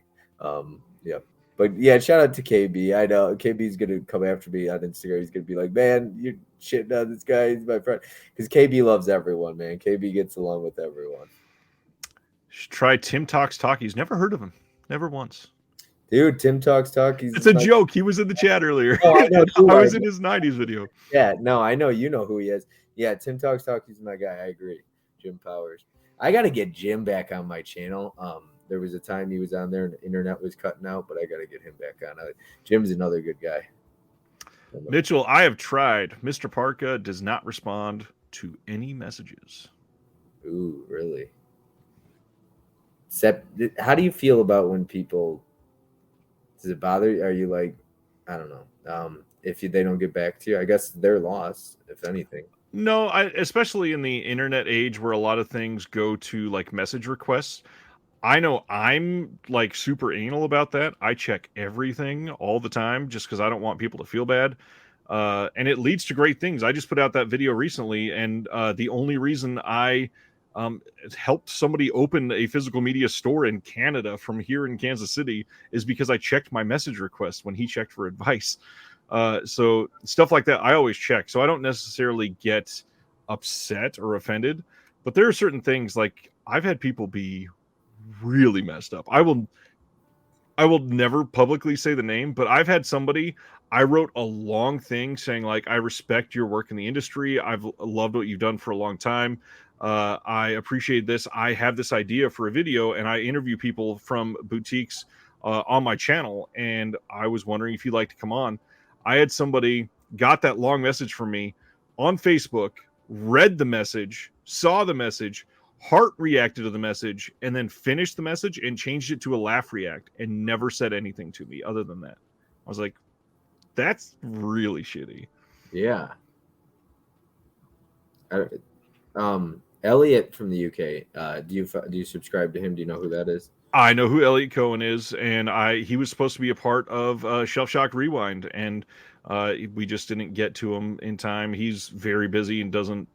[SPEAKER 2] Yeah. But yeah, shout out to KB. I know KB's gonna come after me on Instagram. He's gonna be like, "Man, you're shitting on this guy. He's my friend." Because KB loves everyone, man. KB gets along with everyone.
[SPEAKER 1] Should try Tim Talks Talkies. Never heard of him. Never once.
[SPEAKER 2] Dude, Tim Talks Talkies.
[SPEAKER 1] It's a joke. He was in the chat earlier.
[SPEAKER 2] Oh, I know,
[SPEAKER 1] I was in his 90s video.
[SPEAKER 2] Yeah, no, I know. You know who he is. Yeah, Tim Talks Talkies is my guy. I agree. Jim Powers. I got to get Jim back on my channel. There was a time he was on there and the internet was cutting out, but I got to get him back on. Jim's another good guy.
[SPEAKER 1] Mitchell, I have tried. Mr. Parka does not respond to any messages.
[SPEAKER 2] Ooh, really? How do you feel about when people? Does it bother you? Are you like, I don't know, if they don't get back to you? I guess they're lost, if anything.
[SPEAKER 1] No, especially in the internet age where a lot of things go to like message requests. I know I'm like super anal about that. I check everything all the time just because I don't want people to feel bad. And it leads to great things. I just put out that video recently, and the only reason I helped somebody open a physical media store in Canada from here in Kansas City is because I checked my message request when he checked for advice. So stuff like that, I always check. So I don't necessarily get upset or offended, but there are certain things like I've had people be really messed up. I will never publicly say the name, but I've had somebody, I wrote a long thing saying like, I respect your work in the industry. I've loved what you've done for a long time. I appreciate this. I have this idea for a video, and I interview people from boutiques on my channel, and I was wondering if you'd like to come on. I had somebody got that long message from me on Facebook, read the message, saw the message, heart reacted to the message, and then finished the message and changed it to a laugh react and never said anything to me other than that. I was like, that's really shitty.
[SPEAKER 2] Yeah. Elliot from the UK. Do you subscribe to him? Do you know who that is?
[SPEAKER 1] I know who Elliot Cohen is, and he was supposed to be a part of Shelf Shock Rewind, and we just didn't get to him in time. He's very busy and doesn't.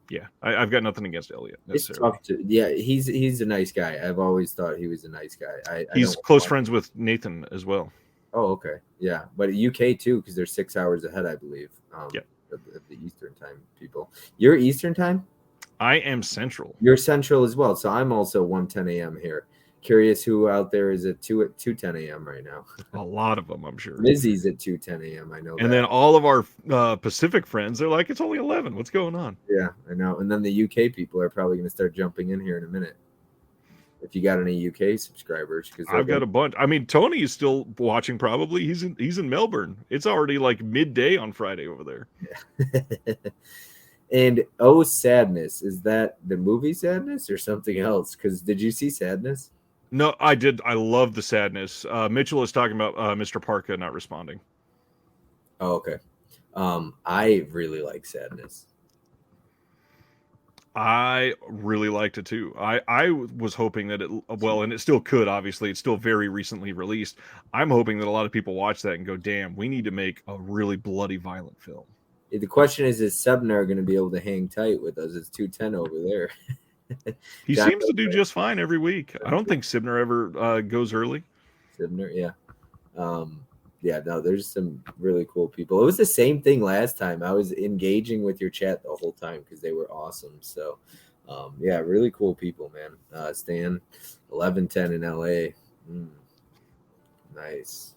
[SPEAKER 1] Yeah, I've got nothing against Elliot necessarily.
[SPEAKER 2] He's a nice guy. I've always thought he was a nice guy.
[SPEAKER 1] He's close friends with Nathan as well.
[SPEAKER 2] Oh, okay, yeah, but UK too, because they're 6 hours ahead, I believe.
[SPEAKER 1] Yep.
[SPEAKER 2] Of the Eastern time people. You're Eastern time?
[SPEAKER 1] I am Central.
[SPEAKER 2] You're Central as well, so I'm also 1:10 a.m. here. Curious who out there is at 2:10 a.m. right now.
[SPEAKER 1] A lot of them, I'm sure.
[SPEAKER 2] Mizzy's at 2:10 a.m. I know.
[SPEAKER 1] And then all of our Pacific friends, they're like, it's only 11. What's going on?
[SPEAKER 2] Yeah, I know. And then the UK people are probably going to start jumping in here in a minute. If you got any UK subscribers, because
[SPEAKER 1] I've got a bunch. I mean, Tony is still watching. Probably he's in Melbourne. It's already like midday on Friday over there.
[SPEAKER 2] Yeah. And Oh Sadness, is that the movie Sadness or something else? Because did you see Sadness?
[SPEAKER 1] No, I did. I love the sadness. Mitchell is talking about Mr. Parka not responding.
[SPEAKER 2] Oh, okay. I really like Sadness.
[SPEAKER 1] I really liked it too. I was hoping that and it still could, obviously. It's still very recently released. I'm hoping that a lot of people watch that and go, damn, we need to make a really bloody, violent film.
[SPEAKER 2] The question is Subnar going to be able to hang tight with us? It's 2:10 over there.
[SPEAKER 1] He seems to do just fine every week. I don't think Sibner ever goes early.
[SPEAKER 2] Sibner, yeah. Yeah, no, there's some really cool people. It was the same thing last time. I was engaging with your chat the whole time because they were awesome. So, yeah, really cool people, man. Stan, 1110 in LA. Nice.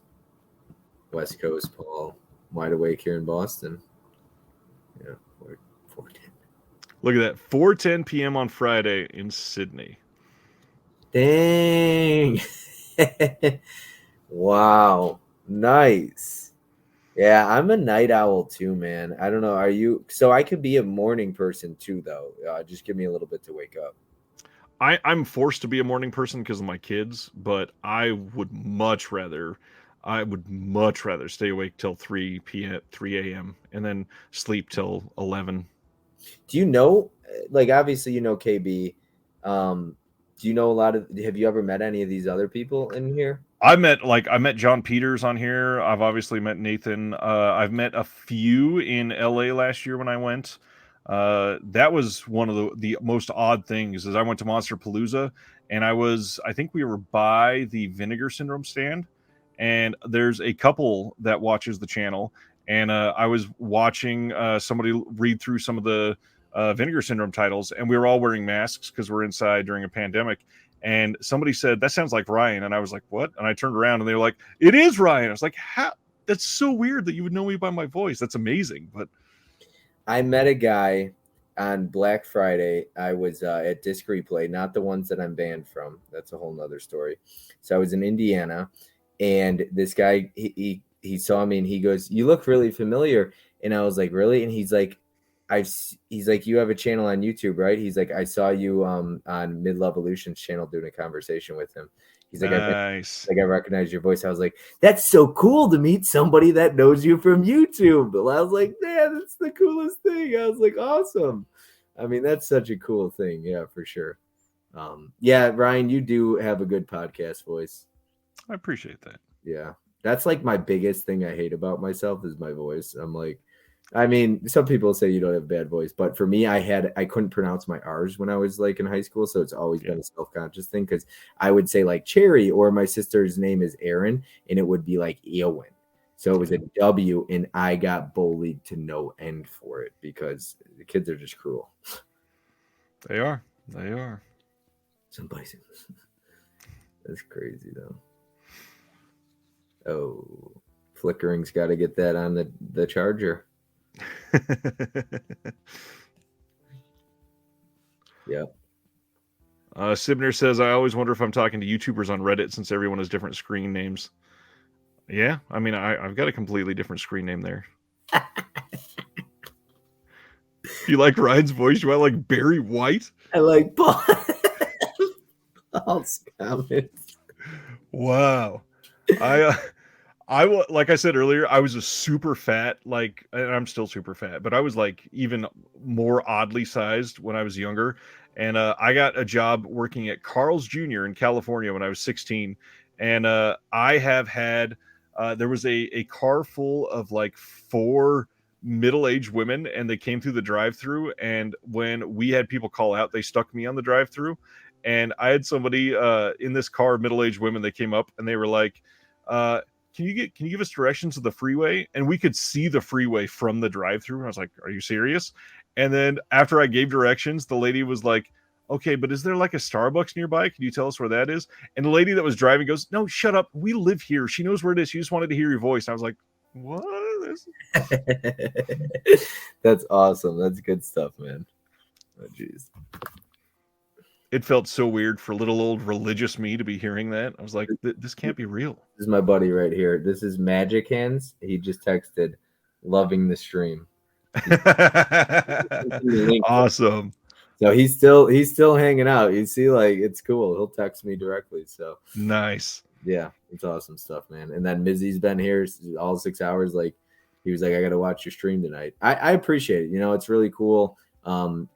[SPEAKER 2] West Coast, Paul. Wide awake here in Boston. Yeah, 4:10.
[SPEAKER 1] Look at that. 4:10 p.m. on Friday in Sydney.
[SPEAKER 2] Dang. Wow. Nice. Yeah, I'm a night owl too, man. I don't know. Are you? So I could be a morning person too, though. Just give me a little bit to wake up.
[SPEAKER 1] I'm forced to be a morning person because of my kids, but I would much rather stay awake till 3 a.m. and then sleep till 11.
[SPEAKER 2] Do you know, like, obviously, you know, KB, do you know have you ever met any of these other people in here?
[SPEAKER 1] I met John Peters on here. I've obviously met Nathan. I've met a few in LA last year when I went. That was one of the most odd things is I went to Monster Palooza and I think we were by the Vinegar Syndrome stand, and there's a couple that watches the channel. And I was watching somebody read through some of the Vinegar Syndrome titles, and we were all wearing masks because we're inside during a pandemic. And somebody said, that sounds like Ryan. And I was like, what? And I turned around and they were like, it is Ryan. I was like, how? That's so weird that you would know me by my voice. That's amazing. But
[SPEAKER 2] I met a guy on Black Friday, I was at Disc Replay, not the ones that I'm banned from. That's a whole nother story. So I was in Indiana, and this guy he saw me and he goes, "You look really familiar." And I was like, "Really?" And he's like, he's like, "You have a channel on YouTube, right?" He's like, "I saw you on Mid Evolution's channel doing a conversation with him." He's like,
[SPEAKER 1] Nice.
[SPEAKER 2] I recognize your voice. I was like, "That's so cool to meet somebody that knows you from YouTube." And I was like, "Man, that's the coolest thing." I was like, "Awesome." I mean, that's such a cool thing. Yeah, for sure. Yeah, Ryan, you do have a good podcast voice.
[SPEAKER 1] I appreciate that.
[SPEAKER 2] Yeah. That's like my biggest thing I hate about myself is my voice. I'm like, I mean, some people say you don't have a bad voice, but for me, I couldn't pronounce my R's when I was like in high school. So it's always been a self-conscious thing because I would say like Cherry, or my sister's name is Erin, and it would be like Eowyn. So it was a W, and I got bullied to no end for it because the kids are just cruel.
[SPEAKER 1] They are. They are.
[SPEAKER 2] Somebody said, that's crazy though. Oh, Flickering's got to get that on the charger. Yep.
[SPEAKER 1] Sibner says, I always wonder if I'm talking to YouTubers on Reddit since everyone has different screen names. Yeah, I mean, I've got a completely different screen name there. If you like Ryan's voice, you like Barry White?
[SPEAKER 2] I like false comments.
[SPEAKER 1] Wow. I like I said earlier, I was a super fat, like, and I'm still super fat, but I was like even more oddly sized when I was younger. And I got a job working at Carl's Jr. in California when I was 16. And I have had, there was a car full of like 4 middle-aged women, and they came through the drive-through. And when we had people call out, they stuck me on the drive-through. And I had somebody in this car, middle-aged women, they came up and they were like, can you give us directions to the freeway? And we could see the freeway from the drive-through. And I was like, are you serious? And then after I gave directions, the lady was like, okay, but is there like a Starbucks nearby? Can you tell us where that is? And the lady that was driving goes, no, shut up. We live here. She knows where it is. She just wanted to hear your voice. And I was like, what?
[SPEAKER 2] That's awesome. That's good stuff, man. Oh, jeez.
[SPEAKER 1] It felt so weird for little old religious me to be hearing that. I was like, this can't be real.
[SPEAKER 2] This is my buddy right here. This is Magic Hands. He just texted, loving the stream.
[SPEAKER 1] Awesome.
[SPEAKER 2] So he's still hanging out. You see, like, it's cool. He'll text me directly. So
[SPEAKER 1] nice.
[SPEAKER 2] Yeah, it's awesome stuff, man. And then Mizzy's been here all 6 hours. Like, he was like, I got to watch your stream tonight. I appreciate it. You know, it's really cool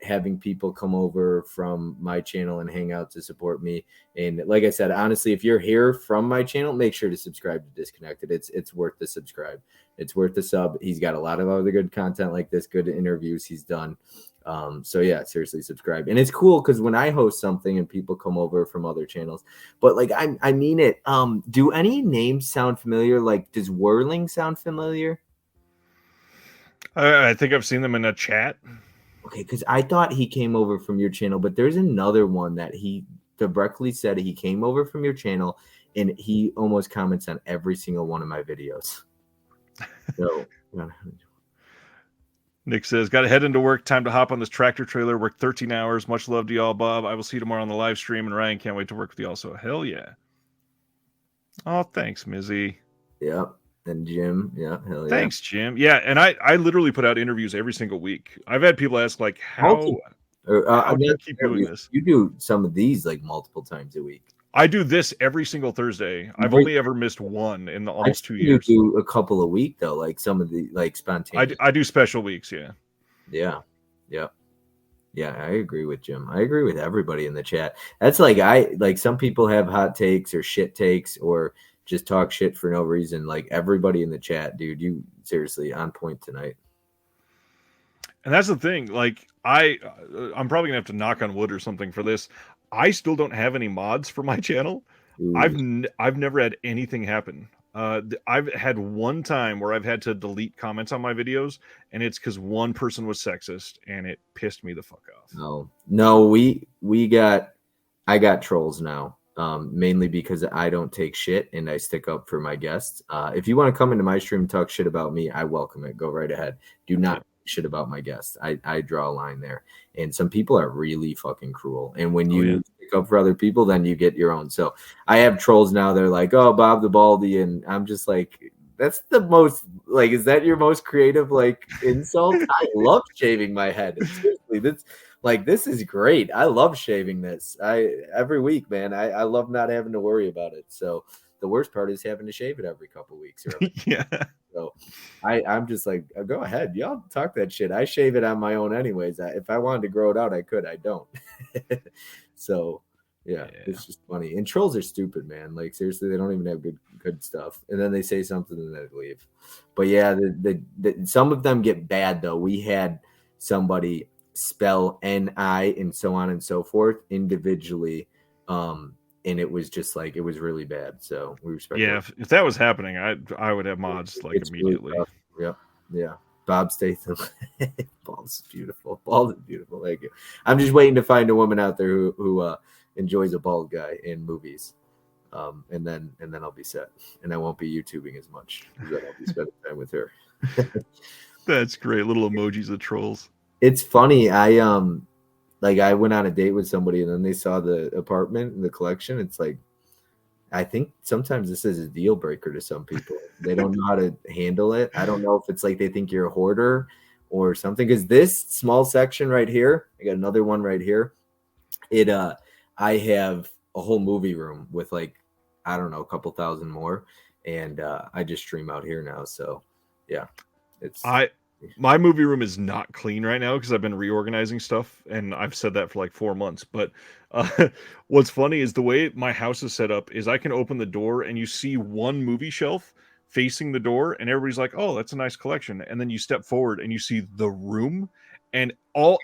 [SPEAKER 2] having people come over from my channel and hang out to support me. And like I said, honestly, if you're here from my channel, make sure to subscribe to Disconnected. It's worth the subscribe. It's worth the sub. He's got a lot of other good content like this, good interviews he's done. So yeah, seriously subscribe. And it's cool because when I host something and people come over from other channels, but like I mean it. Do any names sound familiar? Like, does Whirling sound familiar?
[SPEAKER 1] I think I've seen them in a chat.
[SPEAKER 2] Okay, because I thought he came over from your channel, but there's another one that he directly said he came over from your channel, and he almost comments on every single one of my videos. So
[SPEAKER 1] Nick says, got to head into work. Time to hop on this tractor trailer. Work 13 hours. Much love to y'all, Bob. I will see you tomorrow on the live stream. And Ryan, can't wait to work with you also. Hell yeah. Oh, thanks, Mizzy.
[SPEAKER 2] Yep. And Jim. Yeah. Hell yeah.
[SPEAKER 1] Thanks, Jim. Yeah. And I literally put out interviews every single week. I've had people ask, like, how do you keep doing this?
[SPEAKER 2] You do some of these like multiple times a week.
[SPEAKER 1] I do this every single Thursday. I've only ever missed one in the almost 2 years.
[SPEAKER 2] You do a couple a week though, like some of the like spontaneous.
[SPEAKER 1] I do special weeks, yeah.
[SPEAKER 2] Yeah. Yep. Yeah, I agree with Jim. I agree with everybody in the chat. That's like some people have hot takes or shit takes or just talk shit for no reason. Like everybody in the chat, dude, you seriously on point tonight.
[SPEAKER 1] And that's the thing. Like I'm probably gonna have to knock on wood or something for this. I still don't have any mods for my channel. Ooh. I've never had anything happen. I've had one time where I've had to delete comments on my videos, and it's because one person was sexist, and it pissed me the fuck off.
[SPEAKER 2] Oh no, I got trolls now, mainly because I don't take shit and I stick up for my guests. If you want to come into my stream and talk shit about me, I welcome it. Go right ahead. Do not shit about my guests. I draw a line there. And some people are really fucking cruel. And when you pick up for other people, then you get your own. So I have trolls now. They're like, oh, Bob the Baldy. And I'm just like, that's the most, like, is that your most creative, like, insult? I love shaving my head. Seriously, this is great. I love shaving this. Every week, man. I love not having to worry about it. So the worst part is having to shave it every couple weeks.
[SPEAKER 1] Yeah.
[SPEAKER 2] So I'm just like, go ahead. Y'all talk that shit. I shave it on my own anyways. If I wanted to grow it out, I could. I don't. So yeah, it's just funny. And trolls are stupid, man. Like, seriously, they don't even have good stuff. And then they say something and then they leave. But yeah, some of them get bad though. We had somebody spell N-I and so on and so forth individually. And it was just like, it was really bad. So we respect.
[SPEAKER 1] Yeah, if that was happening, I would have mods like immediately.
[SPEAKER 2] Really yeah. Bob Statham. Bald's beautiful. Bald is beautiful. Thank you. I'm just waiting to find a woman out there who enjoys a bald guy in movies. And then I'll be set. And I won't be YouTubing as much because I'll be spending time with her.
[SPEAKER 1] That's great. Little emojis of trolls.
[SPEAKER 2] It's funny. I went on a date with somebody and then they saw the apartment and the collection. It's like, I think sometimes this is a deal breaker to some people. They don't know how to handle it. I don't know if it's like they think you're a hoarder or something. Because this small section right here, I got another one right here. I have a whole movie room with like, I don't know, a couple thousand more. And I just stream out here now. So yeah, my movie room is not clean right now because I've been reorganizing stuff, and I've said that for like 4 months. But what's funny is the way my house is set up is I can open the door and you see one movie shelf facing the door, and everybody's like, "Oh, that's a nice collection." And then you step forward and you see the room, and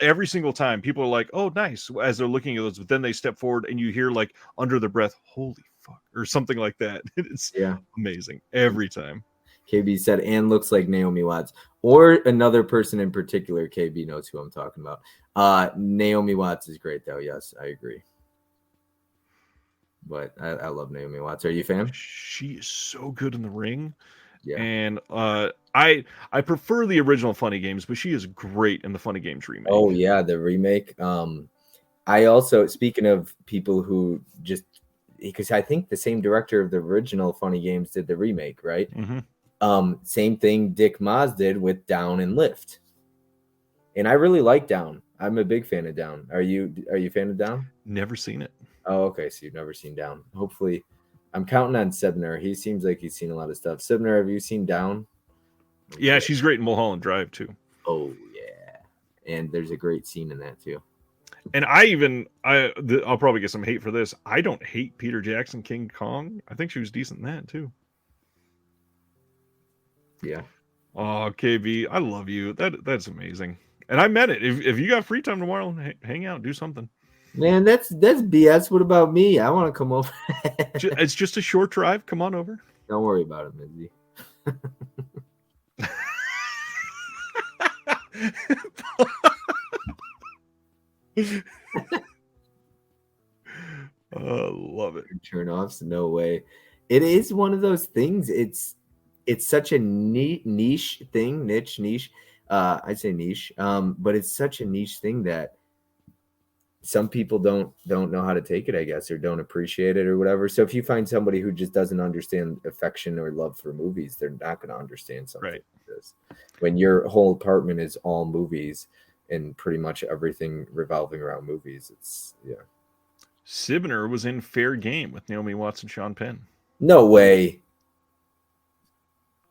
[SPEAKER 2] every single time people are like, "Oh, nice," as they're looking at those. But then they step forward and you hear like under their breath, "Holy fuck," or something like that. It's amazing every time. KB said, and looks like Naomi Watts. Or another person in particular, KB knows who I'm talking about. Naomi Watts is great, though. Yes, I agree. But I love Naomi Watts. Are you a fan?
[SPEAKER 1] She is so good in the ring.
[SPEAKER 2] Yeah.
[SPEAKER 1] And I prefer the original Funny Games, but she is great in the Funny Games remake.
[SPEAKER 2] Oh, yeah, the remake. I also, speaking of people who just, because I think the same director of the original Funny Games did the remake, right?
[SPEAKER 1] Mm-hmm.
[SPEAKER 2] Same thing Dick Maas did with Down and Lift. And I really like Down. I'm a big fan of Down. Are you a fan of Down?
[SPEAKER 1] Never seen it.
[SPEAKER 2] Oh, okay. So you've never seen Down. Hopefully, I'm counting on Sibner. He seems like he's seen a lot of stuff. Sibner, have you seen Down?
[SPEAKER 1] Yeah, she's great in Mulholland Drive too.
[SPEAKER 2] Oh yeah, and there's a great scene in that too.
[SPEAKER 1] And I'll probably get some hate for this. I don't hate Peter Jackson King Kong. I think she was decent in that too.
[SPEAKER 2] Yeah.
[SPEAKER 1] Oh, KB, I love you. That's amazing. And I meant it. If you got free time tomorrow, hang out, do something.
[SPEAKER 2] Man, that's BS. What about me? I want to come over.
[SPEAKER 1] It's just a short drive. Come on over.
[SPEAKER 2] Don't worry about it, Minzy.
[SPEAKER 1] Love it.
[SPEAKER 2] Turn offs, no way. It is one of those things. It's such a niche thing, niche. I'd say niche, but it's such a niche thing that some people don't know how to take it, I guess, or don't appreciate it or whatever. So if you find somebody who just doesn't understand affection or love for movies, they're not going to understand something like this. When your whole apartment is all movies and pretty much everything revolving around movies, it's
[SPEAKER 1] Sibner was in Fair Game with Naomi Watts and Sean Penn.
[SPEAKER 2] No way.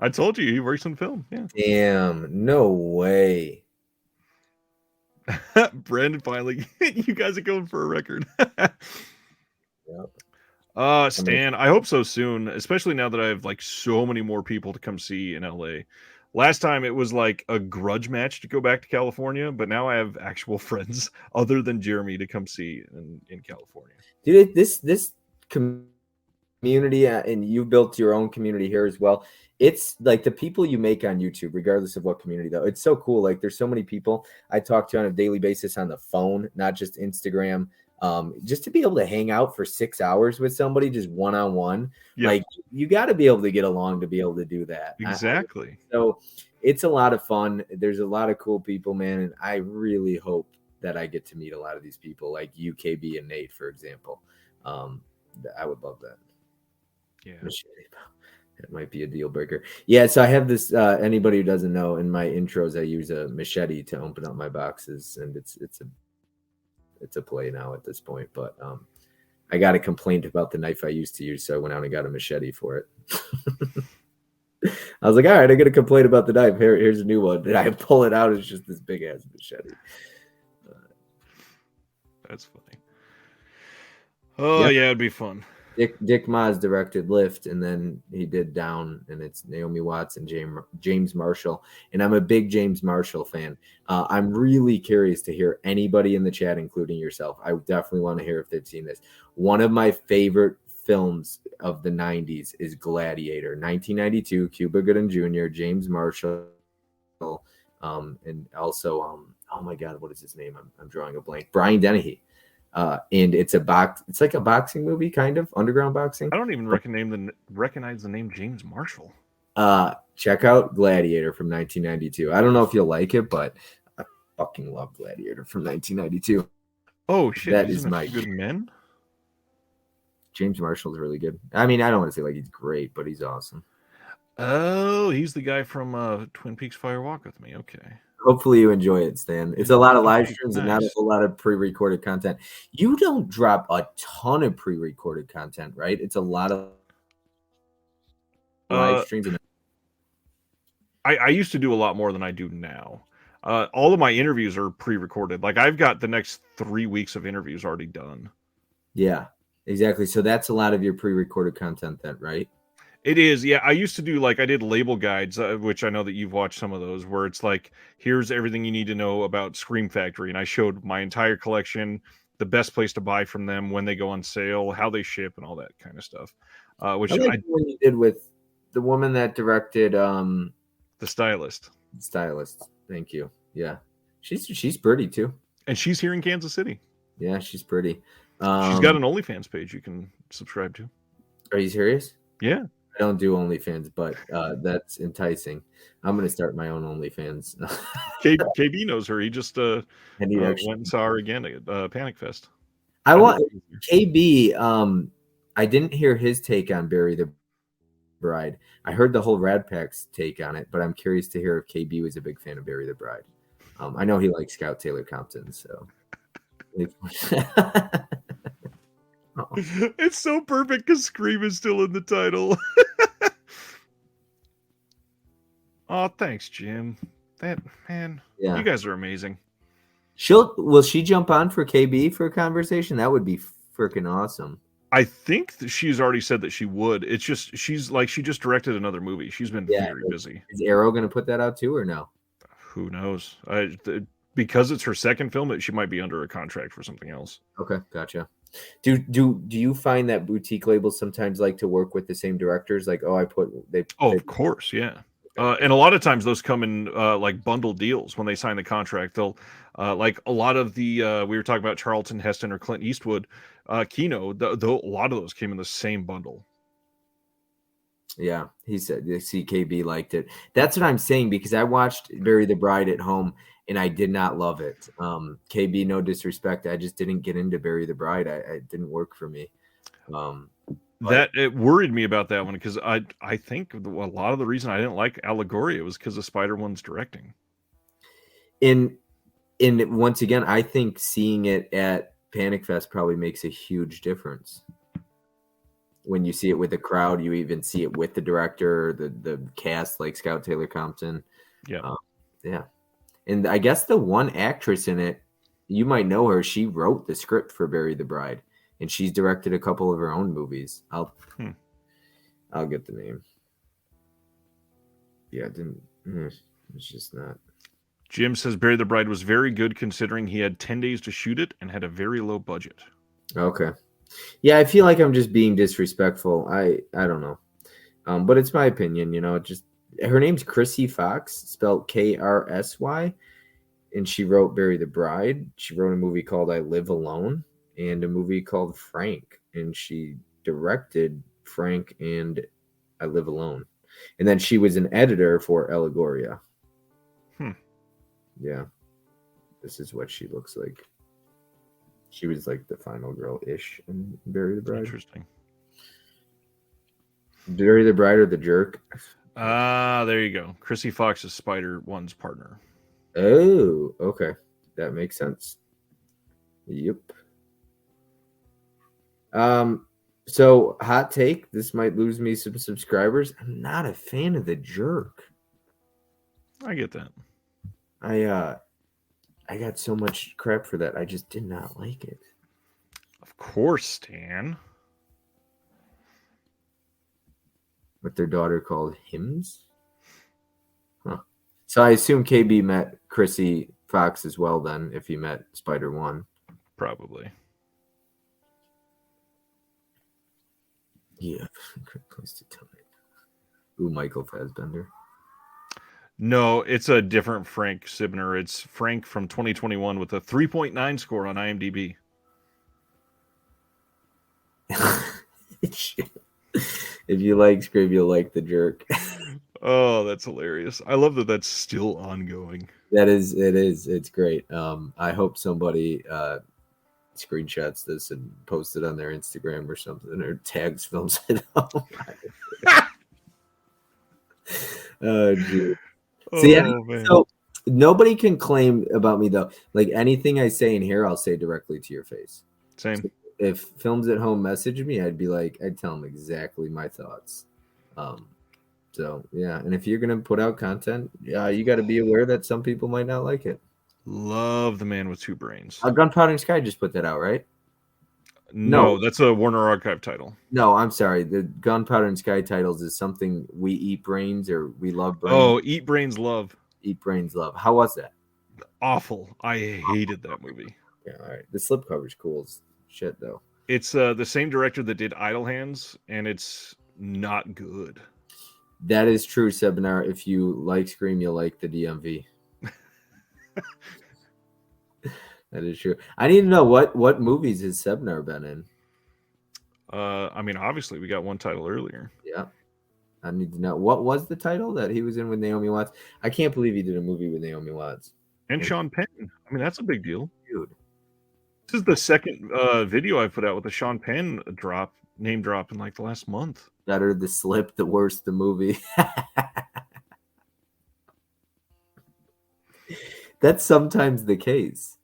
[SPEAKER 1] I told you he works in film. Yeah.
[SPEAKER 2] Damn, no way.
[SPEAKER 1] Brandon finally, you guys are going for a record.
[SPEAKER 2] Yep.
[SPEAKER 1] Stan, I hope so soon, especially now that I have like so many more people to come see in LA. Last time it was like a grudge match to go back to California, but now I have actual friends other than Jeremy to come see in California.
[SPEAKER 2] Dude, this community, and you built your own community here as well. It's like the people you make on YouTube, regardless of what community, though. It's so cool. Like there's so many people I talk to on a daily basis on the phone, not just Instagram. Just to be able to hang out for 6 hours with somebody, just one-on-one,
[SPEAKER 1] Yep.
[SPEAKER 2] like you got to be able to get along to be able to do that.
[SPEAKER 1] Exactly.
[SPEAKER 2] So it's a lot of fun. There's a lot of cool people, man. And I really hope that I get to meet a lot of these people, like UKB and Nate, for example. I would love that.
[SPEAKER 1] Yeah.
[SPEAKER 2] It might be a deal breaker. Yeah, so I have this. Anybody who doesn't know, in my intros, I use a machete to open up my boxes, and it's a play now at this point. But I got a complaint about the knife I used to use, so I went out and got a machete for it. I was like, all right, I got a complaint about the knife. Here's a new one. And I pull it out. It's just this big ass machete.
[SPEAKER 1] That's funny. Oh, yeah, it'd be fun.
[SPEAKER 2] Dick Maas directed Lift, and then he did Down, and it's Naomi Watts and James Marshall. And I'm a big James Marshall fan. I'm really curious to hear anybody in the chat, including yourself. I definitely want to hear if they've seen this. One of my favorite films of the 90s is Gladiator, 1992, Cuba Gooding Jr., James Marshall, and also, oh my God, what is his name? I'm drawing a blank. Brian Dennehy. And it's like a boxing movie, kind of underground boxing.
[SPEAKER 1] I don't even recognize the name James Marshall.
[SPEAKER 2] Check out Gladiator from 1992. I don't know if you'll like it, but I fucking love Gladiator from 1992.
[SPEAKER 1] Oh shit,
[SPEAKER 2] that is my
[SPEAKER 1] Good Men.
[SPEAKER 2] James Marshall's really good. I mean, I don't want to say like he's great, but he's awesome.
[SPEAKER 1] Oh, he's the guy from Twin Peaks Fire Walk with Me. Okay.
[SPEAKER 2] Hopefully you enjoy it, Stan. It's a lot of live streams and not a whole lot of pre-recorded content. You don't drop a ton of pre-recorded content, right? It's a lot of live streams.
[SPEAKER 1] I used to do a lot more than I do now. All of my interviews are pre-recorded. Like I've got the next 3 weeks of interviews already done.
[SPEAKER 2] Yeah, exactly. So that's a lot of your pre-recorded content then, right?
[SPEAKER 1] It is, yeah. I used to do I did label guides, which I know that you've watched some of those, where it's like, here's everything you need to know about Scream Factory, and I showed my entire collection, the best place to buy from them, when they go on sale, how they ship, and all that kind of stuff. Which
[SPEAKER 2] I like what you did with the woman that directed
[SPEAKER 1] The Stylist.
[SPEAKER 2] Thank you. Yeah, she's pretty too,
[SPEAKER 1] and she's here in Kansas City.
[SPEAKER 2] Yeah, she's pretty.
[SPEAKER 1] She's got an OnlyFans page you can subscribe to.
[SPEAKER 2] Are you serious?
[SPEAKER 1] Yeah.
[SPEAKER 2] I don't do OnlyFans, but that's enticing. I'm going to start my own OnlyFans.
[SPEAKER 1] KB knows her. He just went and saw her again at Panic Fest.
[SPEAKER 2] I want KB. I didn't hear his take on Bury the Bride. I heard the whole Rad Pack's take on it, but I'm curious to hear if KB was a big fan of Bury the Bride. I know he likes Scout Taylor Compton, so.
[SPEAKER 1] Oh. It's so perfect because Scream is still in the title. Oh, thanks, Jim. That man, yeah. You guys are amazing.
[SPEAKER 2] Will she jump on for KB for a conversation? That would be freaking awesome.
[SPEAKER 1] I think that she's already said that she would. It's just she just directed another movie. She's been very busy.
[SPEAKER 2] Is Arrow going to put that out too, or no?
[SPEAKER 1] Who knows? Because it's her second film, she might be under a contract for something else.
[SPEAKER 2] Okay, gotcha. Do you find that boutique labels sometimes like to work with the same directors? Like,
[SPEAKER 1] of course, yeah. And a lot of times those come in like bundle deals when they sign the contract. They'll like a lot of the we were talking about Charlton Heston or Clint Eastwood, Kino. A lot of those came in the same bundle.
[SPEAKER 2] Yeah, he said CKB liked it. That's what I'm saying, because I watched Bury the Bride at home and I did not love it. KB, no disrespect, I just didn't get into Bury the Bride. It didn't work for me.
[SPEAKER 1] That it worried me about that one, because I think a lot of the reason I didn't like Allegoria was because of Spider-One's directing.
[SPEAKER 2] And once again, I think seeing it at Panic Fest probably makes a huge difference. When you see it with the crowd, you even see it with the director, the cast, like Scout Taylor Compton.
[SPEAKER 1] Yeah.
[SPEAKER 2] Yeah. And I guess the one actress in it, you might know her. She wrote the script for Bury the Bride, and she's directed a couple of her own movies. I'll get the name. Yeah, it's just not.
[SPEAKER 1] Jim says Bury the Bride was very good considering he had 10 days to shoot it and had a very low budget.
[SPEAKER 2] Okay. Yeah, I feel like I'm just being disrespectful. I don't know. But it's my opinion, her name's Chrissy Fox, spelled Krsy, and she wrote Bury the Bride. She wrote a movie called I Live Alone, and a movie called Frank, and she directed Frank and I Live Alone. And then she was an editor for Allegoria. Yeah. This is what she looks like. She was like the final girl-ish in Bury the Bride.
[SPEAKER 1] Interesting.
[SPEAKER 2] Bury the Bride or The Jerk?
[SPEAKER 1] There you go. Chrissy Fox is Spider-One's partner.
[SPEAKER 2] Oh, okay. That makes sense. Yep. So hot take, this might lose me some subscribers. I'm not a fan of The Jerk.
[SPEAKER 1] I get that.
[SPEAKER 2] I got so much crap for that. I just did not like it.
[SPEAKER 1] Of course, Stan.
[SPEAKER 2] What their daughter called Hymns? Huh. So I assume KB met Chrissy Fox as well then, if he met Spider-1.
[SPEAKER 1] Probably.
[SPEAKER 2] Yeah. Good place to tell it. Ooh, Michael Fassbender.
[SPEAKER 1] No, it's a different Frank Sibner. It's Frank from 2021 with a 3.9 score on IMDb.
[SPEAKER 2] If you like Scream, you'll like The Jerk.
[SPEAKER 1] Oh, that's hilarious. I love that that's still ongoing.
[SPEAKER 2] It is. It's great. I hope somebody screenshots this and posts it on their Instagram or something, or tags Films at Home. Oh, geez. See, so nobody can claim about me though. Like anything I say in here, I'll say directly to your face.
[SPEAKER 1] Same.
[SPEAKER 2] So if Films at Home messaged me, I'd tell them exactly my thoughts. So yeah, and if you're gonna put out content, yeah, you got to be aware that some people might not like it.
[SPEAKER 1] Love The Man with Two Brains.
[SPEAKER 2] Gunpowder and Sky just put that out, right?
[SPEAKER 1] No, that's a Warner Archive title.
[SPEAKER 2] No, I'm sorry. The Gunpowder and Sky titles is something We Eat Brains or We Love Brains.
[SPEAKER 1] Oh, Eat Brains Love.
[SPEAKER 2] Eat Brains Love. How was that?
[SPEAKER 1] Awful. I hated that movie.
[SPEAKER 2] Yeah, all right. The slipcover's cool as shit, though.
[SPEAKER 1] It's the same director that did Idle Hands, and it's not good.
[SPEAKER 2] That is true, Sebinar. If you like Scream, you'll like the DMV. That is true. I need to know what movies has Sebinar been in.
[SPEAKER 1] I mean, obviously, we got one title earlier.
[SPEAKER 2] Yeah. I need to know. What was the title that he was in with Naomi Watts? I can't believe he did a movie with Naomi Watts.
[SPEAKER 1] And Sean Penn. I mean, that's a big deal.
[SPEAKER 2] Dude.
[SPEAKER 1] This is the second video I put out with the Sean Penn name drop in like the last month.
[SPEAKER 2] Better the slip, the worse the movie. That's sometimes the case.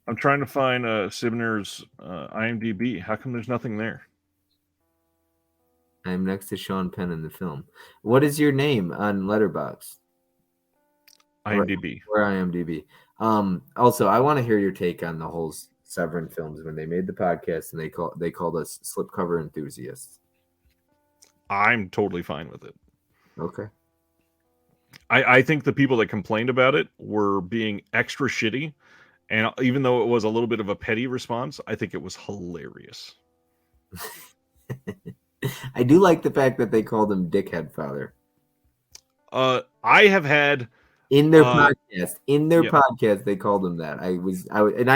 [SPEAKER 1] I'm trying to find Sibner's IMDb. How come there's nothing there?
[SPEAKER 2] I'm next to Sean Penn in the film. What is your name on Letterboxd?
[SPEAKER 1] IMDb.
[SPEAKER 2] Or IMDb. Also, I want to hear your take on the whole Severin films when they made the podcast and they called us slipcover enthusiasts.
[SPEAKER 1] I'm totally fine with it.
[SPEAKER 2] Okay.
[SPEAKER 1] I think the people that complained about it were being extra shitty. And even though it was a little bit of a petty response, I think it was hilarious.
[SPEAKER 2] I do like the fact that they called him Dickhead Father.
[SPEAKER 1] I have had
[SPEAKER 2] in their podcast. In their podcast, they called him that. I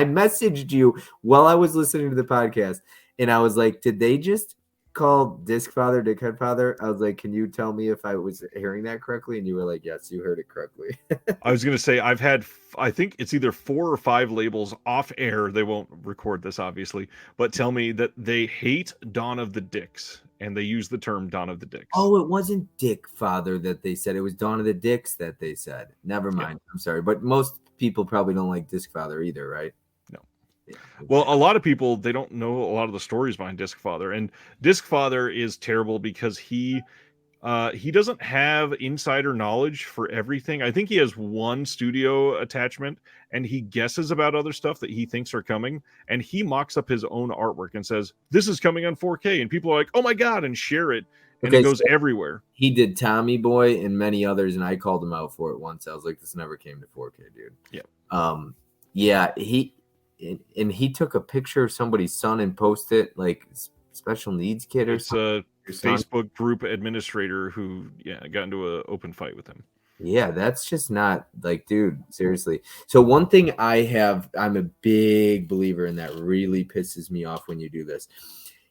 [SPEAKER 2] messaged you while I was listening to the podcast, and I was like, "Did they just call Disc Father Dickhead Father?" I was like, "Can you tell me if I was hearing that correctly?" And you were like, "Yes, you heard it correctly."
[SPEAKER 1] I was going to say I've had, I think it's either 4 or 5 labels off air. They won't record this, obviously, but tell me that they hate Dawn of the Dicks, and they use the term Dawn of the Dicks.
[SPEAKER 2] Oh, it wasn't Dick Father that they said. It was Dawn of the Dicks that they said. Never mind. Yeah. I'm sorry. But most people probably don't like Disc Father either, right?
[SPEAKER 1] No. Yeah. Well, a lot of people, they don't know a lot of the stories behind Disc Father. And Disc Father is terrible because he doesn't have insider knowledge for everything. I think he has one studio attachment, and he guesses about other stuff that he thinks are coming, and he mocks up his own artwork and says, "This is coming on 4K," and people are like, "Oh my god," and share it, and it goes everywhere.
[SPEAKER 2] He did Tommy Boy and many others, and I called him out for it once. I was like, "This never came to 4K, dude."
[SPEAKER 1] Yeah.
[SPEAKER 2] Yeah, he took a picture of somebody's son and posted it, like special needs kid or something.
[SPEAKER 1] Facebook group administrator who got into an open fight with him.
[SPEAKER 2] Yeah, that's just not like, dude, seriously. So one thing I'm a big believer in that really pisses me off when you do this.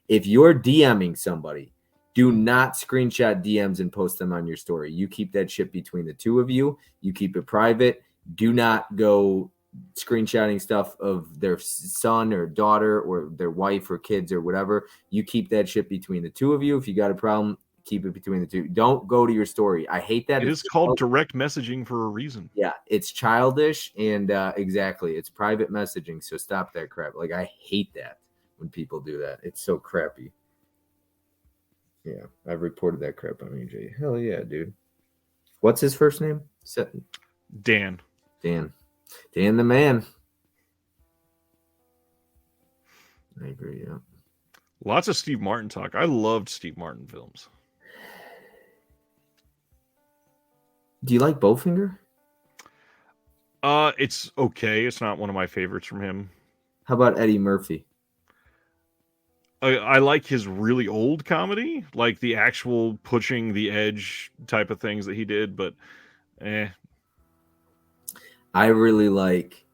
[SPEAKER 2] If you're DMing somebody, do not screenshot DMs and post them on your story. You keep that shit between the two of you. You keep it private. Do not go screenshotting stuff of their son or daughter or their wife or kids or whatever. You keep that shit between the two of you. If you got a problem, keep it between the two. Don't go to your story. I hate that.
[SPEAKER 1] It
[SPEAKER 2] It's
[SPEAKER 1] is called direct messaging for a reason.
[SPEAKER 2] yeah, it's childish and exactly, it's private messaging. So stop that crap. Like I hate that when people do that. It's so crappy. Yeah, I've reported that crap on EJ. Hell yeah, dude. What's his first name?
[SPEAKER 1] Dan.
[SPEAKER 2] Dan. Dan the man. I agree. Yeah.
[SPEAKER 1] Lots of Steve Martin talk. I loved Steve Martin films.
[SPEAKER 2] Do you like Bowfinger?
[SPEAKER 1] It's okay. It's not one of my favorites from him.
[SPEAKER 2] How about Eddie Murphy?
[SPEAKER 1] I like his really old comedy, like the actual pushing the edge type of things that he did, but
[SPEAKER 2] I really like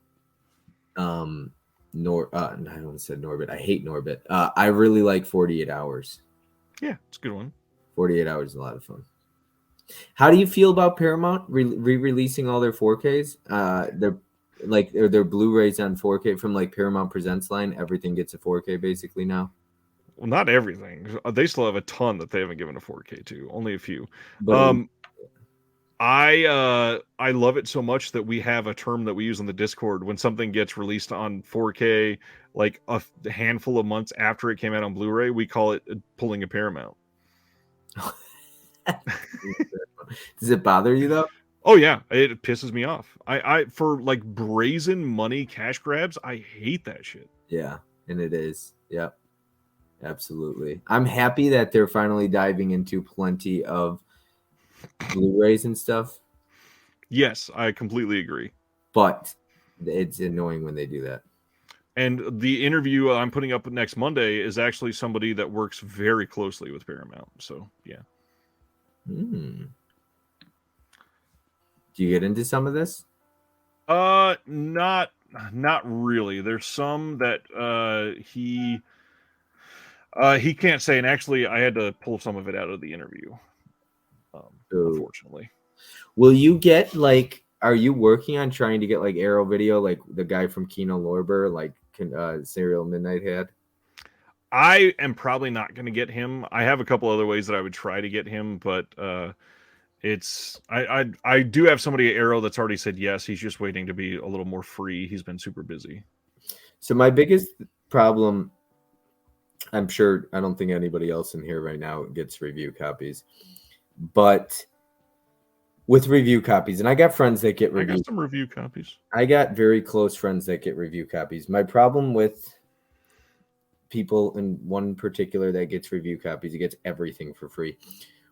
[SPEAKER 2] I don't want to say Norbit. I hate Norbit. I really like 48 Hours.
[SPEAKER 1] Yeah, it's a good one.
[SPEAKER 2] 48 Hours is a lot of fun. How do you feel about Paramount re-releasing all their 4Ks? Their Blu-rays on 4K from like Paramount Presents line. Everything gets a 4K basically now.
[SPEAKER 1] Well, not everything. They still have a ton that they haven't given a 4K to. Only a few.
[SPEAKER 2] But
[SPEAKER 1] I love it so much that we have a term that we use on the Discord when something gets released on 4K, like a handful of months after it came out on Blu-ray. We call it pulling a Paramount.
[SPEAKER 2] does it bother you though?
[SPEAKER 1] Oh yeah, it pisses me off. I for like brazen money cash grabs, I hate that shit.
[SPEAKER 2] Yeah, and it is. Yep. Absolutely. I'm happy that they're finally diving into plenty of Blu-rays and stuff.
[SPEAKER 1] Yes, I completely agree.
[SPEAKER 2] But it's annoying when they do that.
[SPEAKER 1] And the interview I'm putting up next Monday is actually somebody that works very closely with Paramount. So yeah.
[SPEAKER 2] Do you get into some of this?
[SPEAKER 1] Not really. There's some that he can't say, and actually I had to pull some of it out of the interview. Unfortunately.
[SPEAKER 2] Will you get like, are you working on trying to get like Arrow Video, like the guy from Kino Lorber, like Serial Midnight had?
[SPEAKER 1] I am probably not going to get him. I have a couple other ways that I would try to get him, but it's I do have somebody at Arrow that's already said yes. He's just waiting to be a little more free. He's been super busy.
[SPEAKER 2] So my biggest problem, I'm sure I don't think anybody else in here right now gets review copies, but with review copies, and I got friends that get review.
[SPEAKER 1] I got some review copies.
[SPEAKER 2] I got very close friends that get review copies. My problem with people in one particular that gets review copies, he gets everything for free.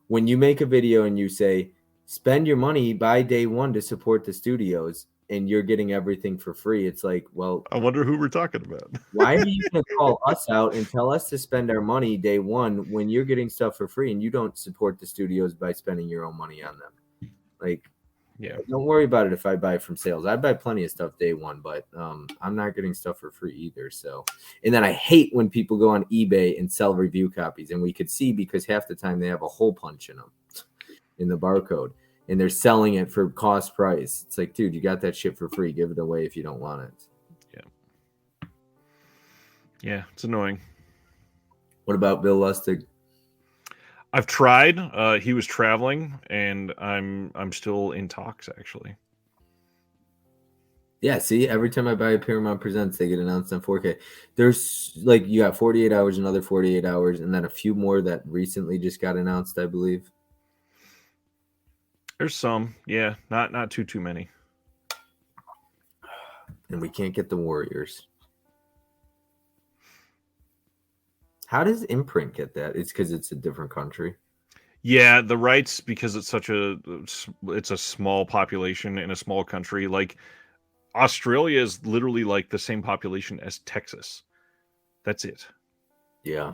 [SPEAKER 2] When you make a video and you say, spend your money by day one to support the studios, and you're getting everything for free, it's like, well,
[SPEAKER 1] I wonder who we're talking about.
[SPEAKER 2] why are you going to call us out and tell us to spend our money day one when you're getting stuff for free and you don't support the studios by spending your own money on them? Like, yeah, don't worry about it if I buy from sales. I buy plenty of stuff day one, but I'm not getting stuff for free either. So, and then I hate when people go on eBay and sell review copies, and we could see because half the time they have a hole punch in them in the barcode, and they're selling it for cost price. It's like, dude, you got that shit for free. Give it away if you don't want it.
[SPEAKER 1] Yeah, it's annoying.
[SPEAKER 2] What about Bill Lustig?
[SPEAKER 1] I've tried. He was traveling, and I'm still in talks, actually.
[SPEAKER 2] Yeah, see, every time I buy a Paramount Presents, they get announced on 4K. There's like, you got 48 hours, another 48 hours, and then a few more that recently just got announced, I believe.
[SPEAKER 1] There's some, yeah, not too many.
[SPEAKER 2] And we can't get the Warriors. How does Imprint get that? It's because it's a different country.
[SPEAKER 1] Yeah, the rights, because it's a small population in a small country. Like Australia is literally like the same population as Texas. That's it.
[SPEAKER 2] Yeah.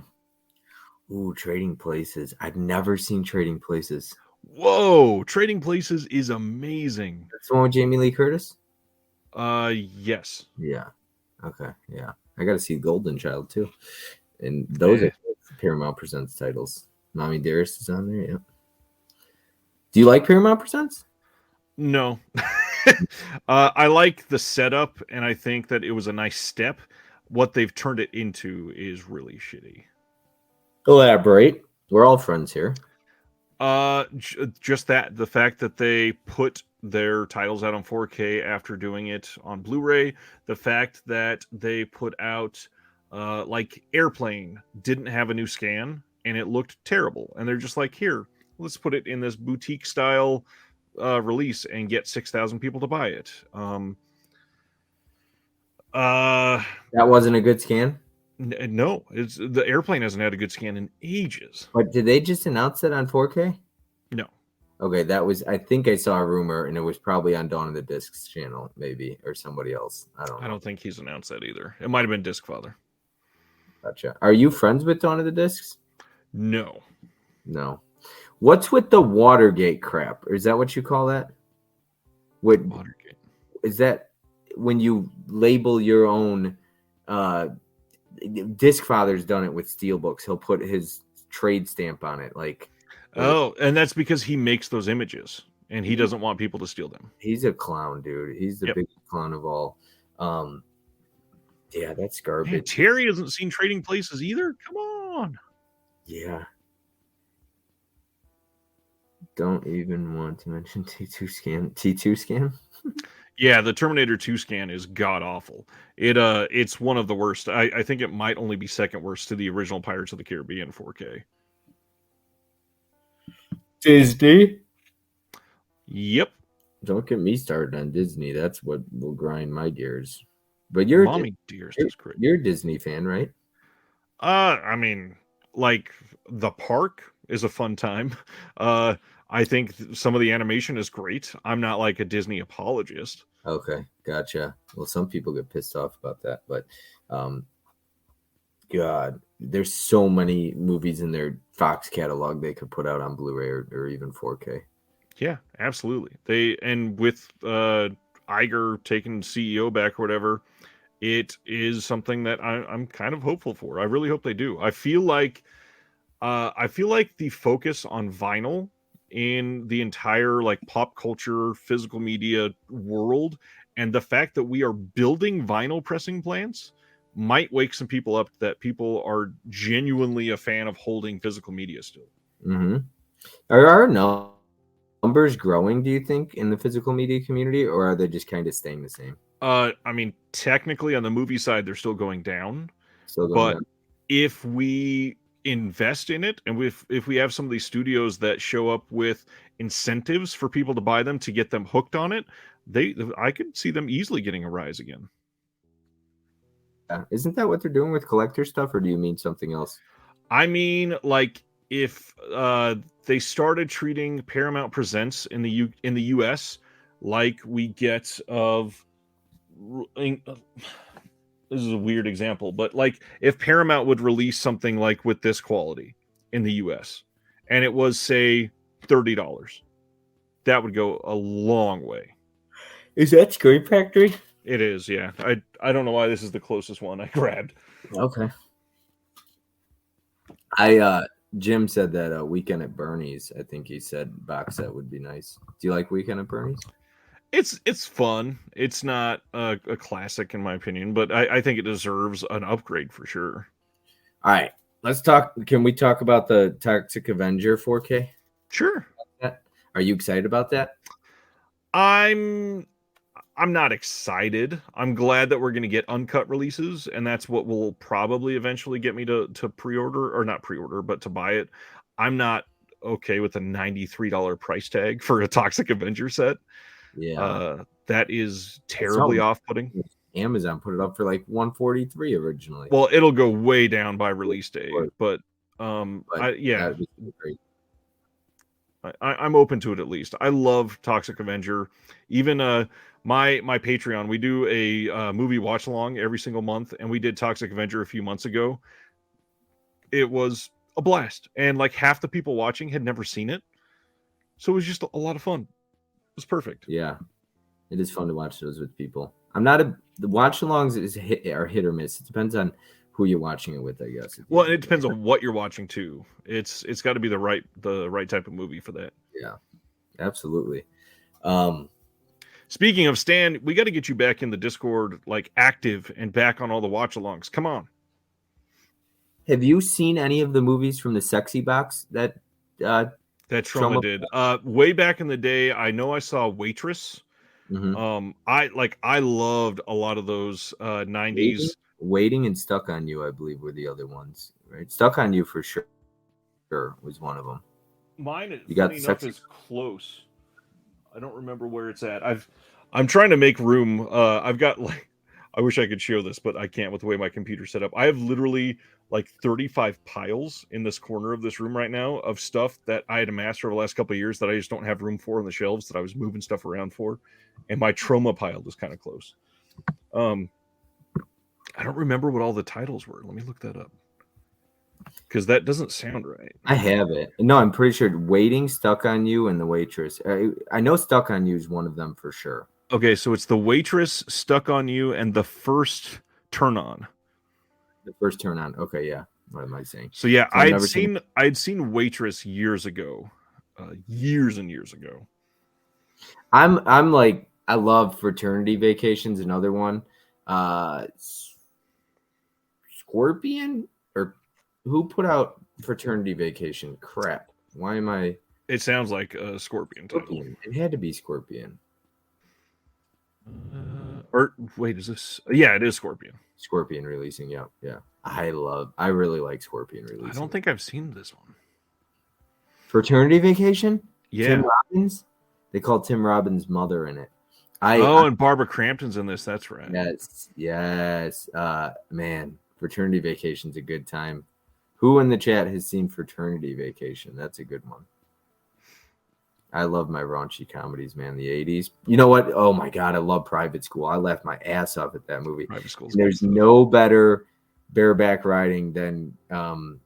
[SPEAKER 2] Ooh, Trading Places. I've never seen Trading Places.
[SPEAKER 1] Whoa, Trading Places is amazing.
[SPEAKER 2] That's the one with Jamie Lee Curtis?
[SPEAKER 1] Yes.
[SPEAKER 2] Yeah. Okay. Yeah. I got to see Golden Child too. And those are Paramount Presents titles. Mommy Dearest is on there. Yeah. Do you like Paramount Presents?
[SPEAKER 1] No. I like the setup, and I think that it was a nice step. What they've turned it into is really shitty.
[SPEAKER 2] Elaborate. We're all friends here.
[SPEAKER 1] Just that the fact that they put their titles out on 4K after doing it on Blu-ray, the fact that they put out like Airplane didn't have a new scan and it looked terrible, and they're just like, here, let's put it in this boutique style release and get 6,000 people to buy it.
[SPEAKER 2] That wasn't a good scan.
[SPEAKER 1] No, it's the Airplane hasn't had a good scan in ages.
[SPEAKER 2] But did they just announce it on 4K?
[SPEAKER 1] No.
[SPEAKER 2] Okay, that was. I think I saw a rumor, and it was probably on Dawn of the Discs channel, maybe, or somebody else. I don't know.
[SPEAKER 1] I don't think he's announced that either. It might have been Discfather.
[SPEAKER 2] Gotcha. Are you friends with Dawn of the Discs?
[SPEAKER 1] No.
[SPEAKER 2] No. What's with the Watergate crap? Or is that what you call that? What
[SPEAKER 1] Watergate.
[SPEAKER 2] is that when you label your own? Discfather's done it with Steelbooks. He'll put his trade stamp on it, like.
[SPEAKER 1] Oh, and that's because he makes those images, and he doesn't want people to steal them.
[SPEAKER 2] He's a clown, dude. He's the biggest clown of all. Yeah, that's garbage.
[SPEAKER 1] Man, Terry hasn't seen Trading Places either. Come on.
[SPEAKER 2] Yeah. Don't even want to mention T2 scan. T2 scan?
[SPEAKER 1] Yeah, the Terminator 2 scan is god awful. It's one of the worst. I think it might only be second worst to the original Pirates of the Caribbean 4K.
[SPEAKER 2] Disney?
[SPEAKER 1] Yep.
[SPEAKER 2] Don't get me started on Disney. That's what will grind my gears. But you're
[SPEAKER 1] Mommy Dearest is great.
[SPEAKER 2] You're a Disney fan, right?
[SPEAKER 1] I mean, like the park is a fun time. I think some of the animation is great. I'm not like a Disney apologist.
[SPEAKER 2] Okay, gotcha. Well, some people get pissed off about that, but God, there's so many movies in their Fox catalog they could put out on Blu-ray or even 4K.
[SPEAKER 1] Yeah, absolutely. And with Iger taking CEO back or whatever, it is something that I'm kind of hopeful for. I really hope they do. I feel like the focus on vinyl in the entire like pop culture, physical media world, and the fact that we are building vinyl pressing plants might wake some people up that people are genuinely a fan of holding physical media still.
[SPEAKER 2] Mm-hmm. Are our numbers growing, do you think, in the physical media community, or are they just kind of staying the same?
[SPEAKER 1] I mean, technically on the movie side, they're still going down. But if we invest in it, and if we have some of these studios that show up with incentives for people to buy them to get them hooked on it, I could see them easily getting a rise again.
[SPEAKER 2] Isn't that what they're doing with collector stuff, or do you mean something else?
[SPEAKER 1] I mean, like if they started treating Paramount Presents in the US like we get of. This is a weird example, but like if Paramount would release something like with this quality in the US and it was say $30, that would go a long way.
[SPEAKER 2] Is that Screen Factory?
[SPEAKER 1] It is, yeah. I don't know why this is the closest one I grabbed.
[SPEAKER 2] Okay. Jim said that Weekend at Bernie's, I think he said box set would be nice. Do you like Weekend at Bernie's?
[SPEAKER 1] It's fun. It's not a classic in my opinion, but I think it deserves an upgrade for sure.
[SPEAKER 2] All right, let's talk. Can we talk about the Toxic Avenger 4K?
[SPEAKER 1] Sure.
[SPEAKER 2] Are you excited about that?
[SPEAKER 1] I'm not excited. I'm glad that we're going to get uncut releases, and that's what will probably eventually get me to pre-order, or not pre-order, but to buy it. I'm not okay with a $93 price tag for a Toxic Avenger set.
[SPEAKER 2] Yeah,
[SPEAKER 1] that is terribly off-putting.
[SPEAKER 2] Amazon put it up for like $143 originally.
[SPEAKER 1] Well, it'll go way down by release day, but yeah, I'm open to it at least. I love Toxic Avenger. Even my Patreon, we do a movie watch along every single month, and we did Toxic Avenger a few months ago. It was a blast, and like half the people watching had never seen it. So it was just a lot of fun. It was perfect.
[SPEAKER 2] Yeah, it is fun to watch those with people. I'm not the watch-alongs are hit or miss. It depends on who you're watching it with, I guess.
[SPEAKER 1] Well, it depends on what you're watching too. It's got to be the right type of movie for that.
[SPEAKER 2] Yeah, absolutely.
[SPEAKER 1] Speaking of Stan, we got to get you back in the Discord, like active and back on all the watch-alongs. Come on.
[SPEAKER 2] Have you seen any of the movies from the Sexy Box that
[SPEAKER 1] Trauma did? Way back in the day, I know I saw Waitress.
[SPEAKER 2] Mm-hmm.
[SPEAKER 1] I loved a lot of those 90s.
[SPEAKER 2] Waiting and Stuck on You, I believe, were the other ones, right? Stuck on You for sure was one of them.
[SPEAKER 1] Mine, funny enough, is close. I don't remember where it's at. I'm trying to make room. I've got like, I wish I could show this, but I can't with the way my computer's set up. I have literally like 35 piles in this corner of this room right now of stuff that I had amassed over the last couple of years that I just don't have room for on the shelves that I was moving stuff around for. And my trauma pile is kind of close. I don't remember what all the titles were. Let me look that up. Because that doesn't sound right.
[SPEAKER 2] I have it. No, I'm pretty sure Waiting, Stuck on You, and The Waitress. I know Stuck on You is one of them for sure.
[SPEAKER 1] Okay, so it's The Waitress, Stuck on You, and The First Turn On.
[SPEAKER 2] The First Turn On. Okay, yeah. What am I saying?
[SPEAKER 1] So yeah, I'd seen Waitress years ago, years and years ago.
[SPEAKER 2] I'm like, I love Fraternity Vacation's another one. Scorpion, or who put out Fraternity Vacation? Crap. Why am I?
[SPEAKER 1] It sounds like a Scorpion title.
[SPEAKER 2] It had to be Scorpion.
[SPEAKER 1] Or wait, is this? Yeah, it is Scorpion.
[SPEAKER 2] Scorpion releasing. Yeah. I really like Scorpion releasing.
[SPEAKER 1] I don't think I've seen this one.
[SPEAKER 2] Fraternity Vacation.
[SPEAKER 1] Yeah.
[SPEAKER 2] Tim Robbins. They called Tim Robbins' mother in it.
[SPEAKER 1] And Barbara Crampton's in this. That's right.
[SPEAKER 2] Yes. Man, Fraternity Vacation's a good time. Who in the chat has seen Fraternity Vacation? That's a good one. I love my raunchy comedies, man. The 80s. You know what? Oh my God, I love Private School. I laughed my ass off at that movie.
[SPEAKER 1] Private School.
[SPEAKER 2] There's no better bareback riding than oh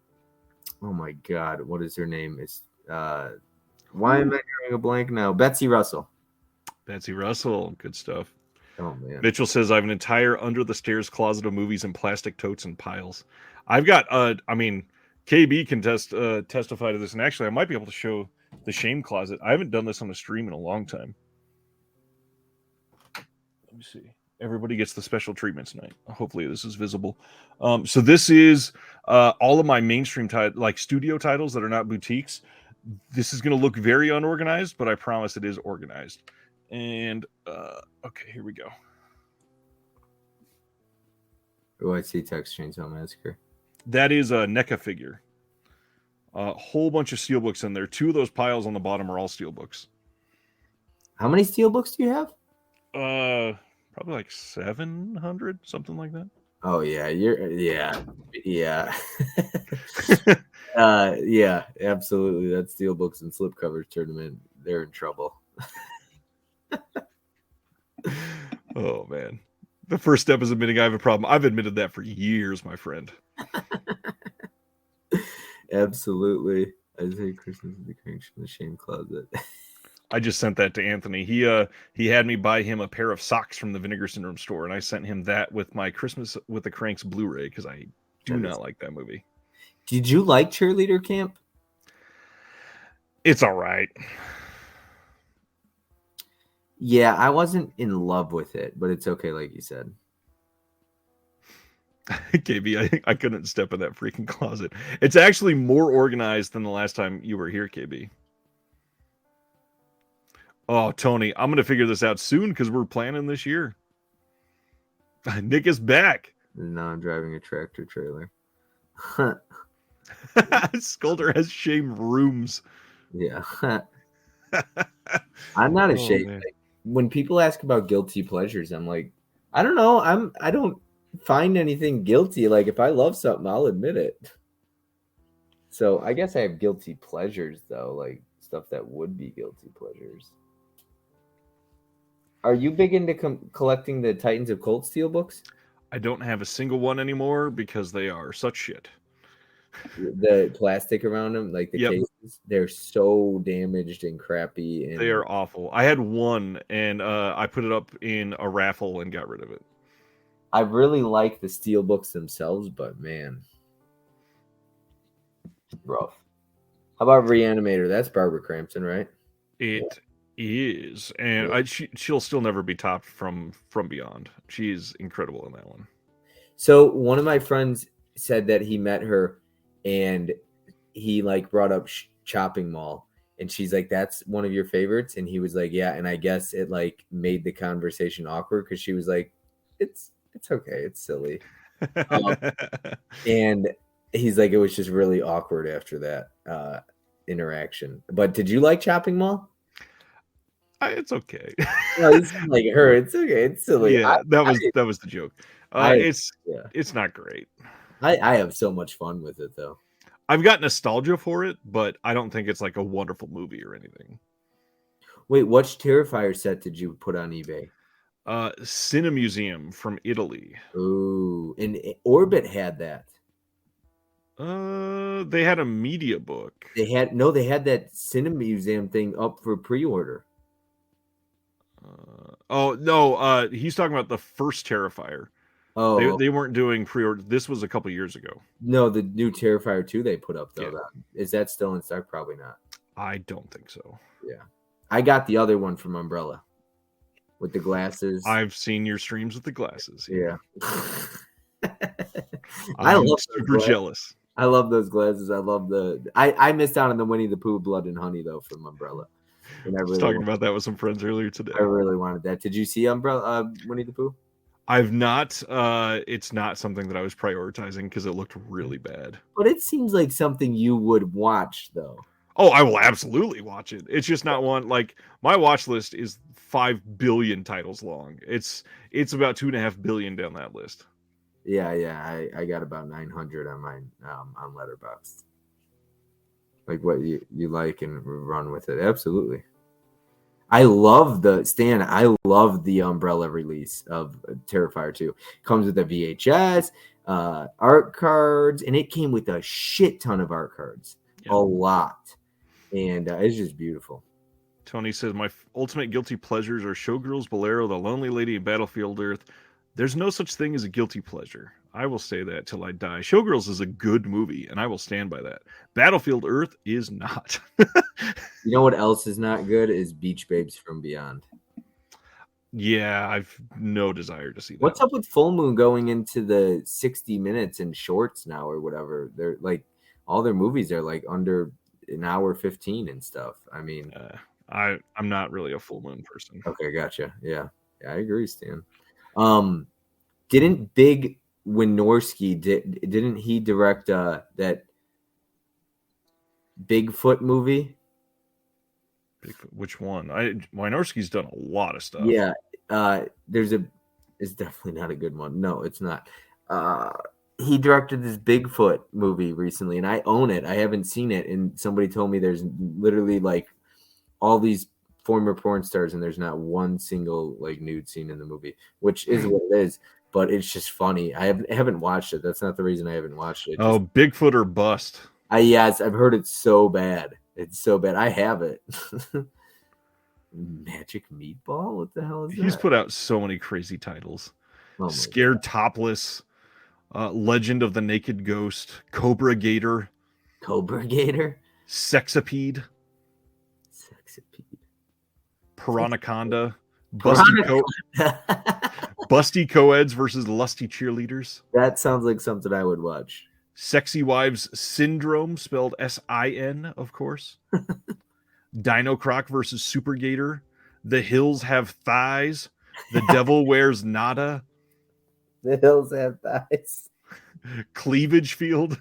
[SPEAKER 2] my God, what is her name? It's why am I drawing a blank now? Betsy Russell.
[SPEAKER 1] Betsy Russell, good stuff.
[SPEAKER 2] Oh man.
[SPEAKER 1] Mitchell says I have an entire under the stairs closet of movies in plastic totes and piles. I've got KB can testify to this, and actually I might be able to show the shame closet. I haven't done this on a stream in a long time. Let me see. Everybody gets the special treatment tonight. Hopefully this is visible. So this is all of my mainstream like studio titles that are not boutiques. This is going to look very unorganized, but I promise it is organized. And okay, here we go.
[SPEAKER 2] Oh, I see Text Chainsaw Massacre.
[SPEAKER 1] That is a NECA figure. A whole bunch of steelbooks in there. 2 of those piles on the bottom are all steelbooks.
[SPEAKER 2] How many steelbooks do you have?
[SPEAKER 1] Probably like 700, something like that.
[SPEAKER 2] Oh yeah, yeah. Yeah, absolutely. That steelbooks and slipcovers tournament, they're in trouble.
[SPEAKER 1] Oh man. The first step is admitting I have a problem. I've admitted that for years, my friend.
[SPEAKER 2] Absolutely. I say Christmas is the crank from the shame closet.
[SPEAKER 1] I just sent that to Anthony. He had me buy him a pair of socks from the Vinegar Syndrome store, and I sent him that with my Christmas with the Cranks Blu-ray because I do not like that movie.
[SPEAKER 2] Did you like Cheerleader Camp?
[SPEAKER 1] It's all right.
[SPEAKER 2] Yeah, I wasn't in love with it, but it's okay, like you said.
[SPEAKER 1] KB, I couldn't step in that freaking closet. It's actually more organized than the last time you were here, KB. Oh, Tony, I'm going to figure this out soon because we're planning this year. Nick is back.
[SPEAKER 2] Now I'm driving a tractor trailer.
[SPEAKER 1] Skulder has shame rooms.
[SPEAKER 2] Yeah. I'm not ashamed. Like, when people ask about guilty pleasures, I'm like, I don't know. I don't find anything guilty. Like if I love something, I'll admit it. So I guess I have guilty pleasures though, like stuff that would be guilty pleasures. Are you big into collecting the Titans of Cold Steel books?
[SPEAKER 1] I don't have a single one anymore because they are such shit.
[SPEAKER 2] The plastic around them, like the
[SPEAKER 1] Yep,
[SPEAKER 2] cases, they're so damaged and crappy.
[SPEAKER 1] they
[SPEAKER 2] And
[SPEAKER 1] are awful. I had one, and I put it up in a raffle and got rid of it.
[SPEAKER 2] I really like the steel books themselves, but man, rough. How about Reanimator? That's Barbara Crampton, right?
[SPEAKER 1] It is, and
[SPEAKER 2] Yeah.
[SPEAKER 1] she'll still never be topped from Beyond. She's incredible in that one.
[SPEAKER 2] So one of my friends said that he met her, and he like brought up Chopping Mall, and she's like, "That's one of your favorites," and he was like, "Yeah," and I guess it like made the conversation awkward because she was like, "It's okay, it's silly," um, and he's like, "It was just really awkward after that interaction." But did you like Chopping Mall?
[SPEAKER 1] It's okay.
[SPEAKER 2] No, you sound like her. It's okay. It's silly.
[SPEAKER 1] Yeah, that was the joke.
[SPEAKER 2] I,
[SPEAKER 1] It's
[SPEAKER 2] yeah.
[SPEAKER 1] it's not great.
[SPEAKER 2] I have so much fun with it though.
[SPEAKER 1] I've got nostalgia for it, but I don't think it's like a wonderful movie or anything.
[SPEAKER 2] Wait, which Terrifier set did you put on eBay?
[SPEAKER 1] Cinemuseum from Italy.
[SPEAKER 2] Ooh, and Orbit had that.
[SPEAKER 1] They had a media book.
[SPEAKER 2] They had that Cinemuseum thing up for pre-order.
[SPEAKER 1] Oh no, he's talking about the first Terrifier.
[SPEAKER 2] Oh
[SPEAKER 1] They weren't doing pre-order. This was a couple years ago.
[SPEAKER 2] no, the new Terrifier 2 they put up though.
[SPEAKER 1] Yeah.
[SPEAKER 2] Is that still in stock? Probably not.
[SPEAKER 1] I don't think so.
[SPEAKER 2] Yeah, I got the other one from Umbrella with the glasses.
[SPEAKER 1] I've seen your streams with the glasses.
[SPEAKER 2] Yeah.
[SPEAKER 1] I'm super jealous.
[SPEAKER 2] I love those glasses. I love I missed out on the Winnie the Pooh Blood and Honey though from Umbrella. And
[SPEAKER 1] I was talking about that with some friends earlier today.
[SPEAKER 2] I really wanted that. Did you see Umbrella Winnie the Pooh?
[SPEAKER 1] I've not. It's not something that I was prioritizing because it looked really bad.
[SPEAKER 2] But it seems like something you would watch though.
[SPEAKER 1] Oh, I will absolutely watch it. It's just not one like my watch list is 5 billion titles long. It's about 2.5 billion down that list.
[SPEAKER 2] Yeah. I got about 900 on mine on Letterboxd. Like what you like and run with it. Absolutely. I love the Umbrella release of Terrifier 2. Comes with a VHS, art cards, and it came with a shit ton of art cards. Yeah. A lot. And it's just beautiful.
[SPEAKER 1] Tony says, my ultimate guilty pleasures are Showgirls, Bolero, The Lonely Lady, and Battlefield Earth. There's no such thing as a guilty pleasure. I will say that till I die. Showgirls is a good movie, and I will stand by that. Battlefield Earth is not.
[SPEAKER 2] You know what else is not good is Beach Babes from Beyond.
[SPEAKER 1] Yeah, I've no desire to see that.
[SPEAKER 2] What's up with Full Moon going into the 60 minutes in shorts now or whatever? They're like all their movies are like under an hour 15 and stuff. I mean,
[SPEAKER 1] I'm not really a Full Moon person.
[SPEAKER 2] Okay, gotcha. Yeah, I agree, Stan. Didn't Big Wynorski didn't he direct that Bigfoot movie?
[SPEAKER 1] Bigfoot, which one? Wynorski's done a lot of stuff.
[SPEAKER 2] Yeah, it's definitely not a good one. No, it's not. He directed this Bigfoot movie recently, and I own it. I haven't seen it, and somebody told me there's literally like all these former porn stars, and there's not one single like nude scene in the movie, which is what it is. But it's just funny. I haven't watched it. That's not the reason I haven't watched it.
[SPEAKER 1] Bigfoot or Bust.
[SPEAKER 2] Yes, I've heard it's so bad. It's so bad. I have it. Magic Meatball? What the hell is that?
[SPEAKER 1] He's put out so many crazy titles. Scared Topless, Legend of the Naked Ghost, Cobra Gator. Sexapede. Piranaconda. Busty Co-eds versus Lusty Cheerleaders.
[SPEAKER 2] That sounds like something I would watch.
[SPEAKER 1] Sexy Wives Syndrome, spelled S-I-N, of course. Dino Croc versus Super Gator. The Hills Have Thighs. The Devil Wears Nada.
[SPEAKER 2] The Hills Have Thighs.
[SPEAKER 1] Cleavage Field.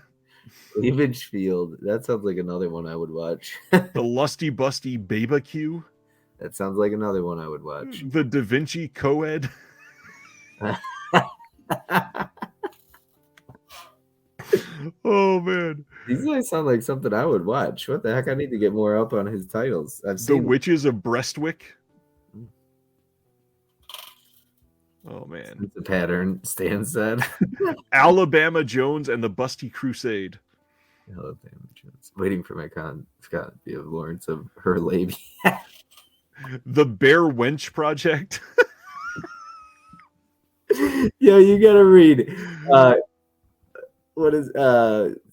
[SPEAKER 2] That sounds like another one I would watch.
[SPEAKER 1] The Lusty Busty Babacue.
[SPEAKER 2] That sounds like another one I would watch.
[SPEAKER 1] The Da Vinci Co-ed. Oh man,
[SPEAKER 2] these guys sound like something I would watch. What the heck? I need to get more up on his titles. I've seen
[SPEAKER 1] The Witches of Brestwick. Oh man,
[SPEAKER 2] it's a pattern. Stan said.
[SPEAKER 1] Alabama Jones and the Busty Crusade.
[SPEAKER 2] Alabama Jones. Waiting for my copy of Lawrence of Her Labia.
[SPEAKER 1] The Bear Wench Project.
[SPEAKER 2] Yo, you gotta read. What is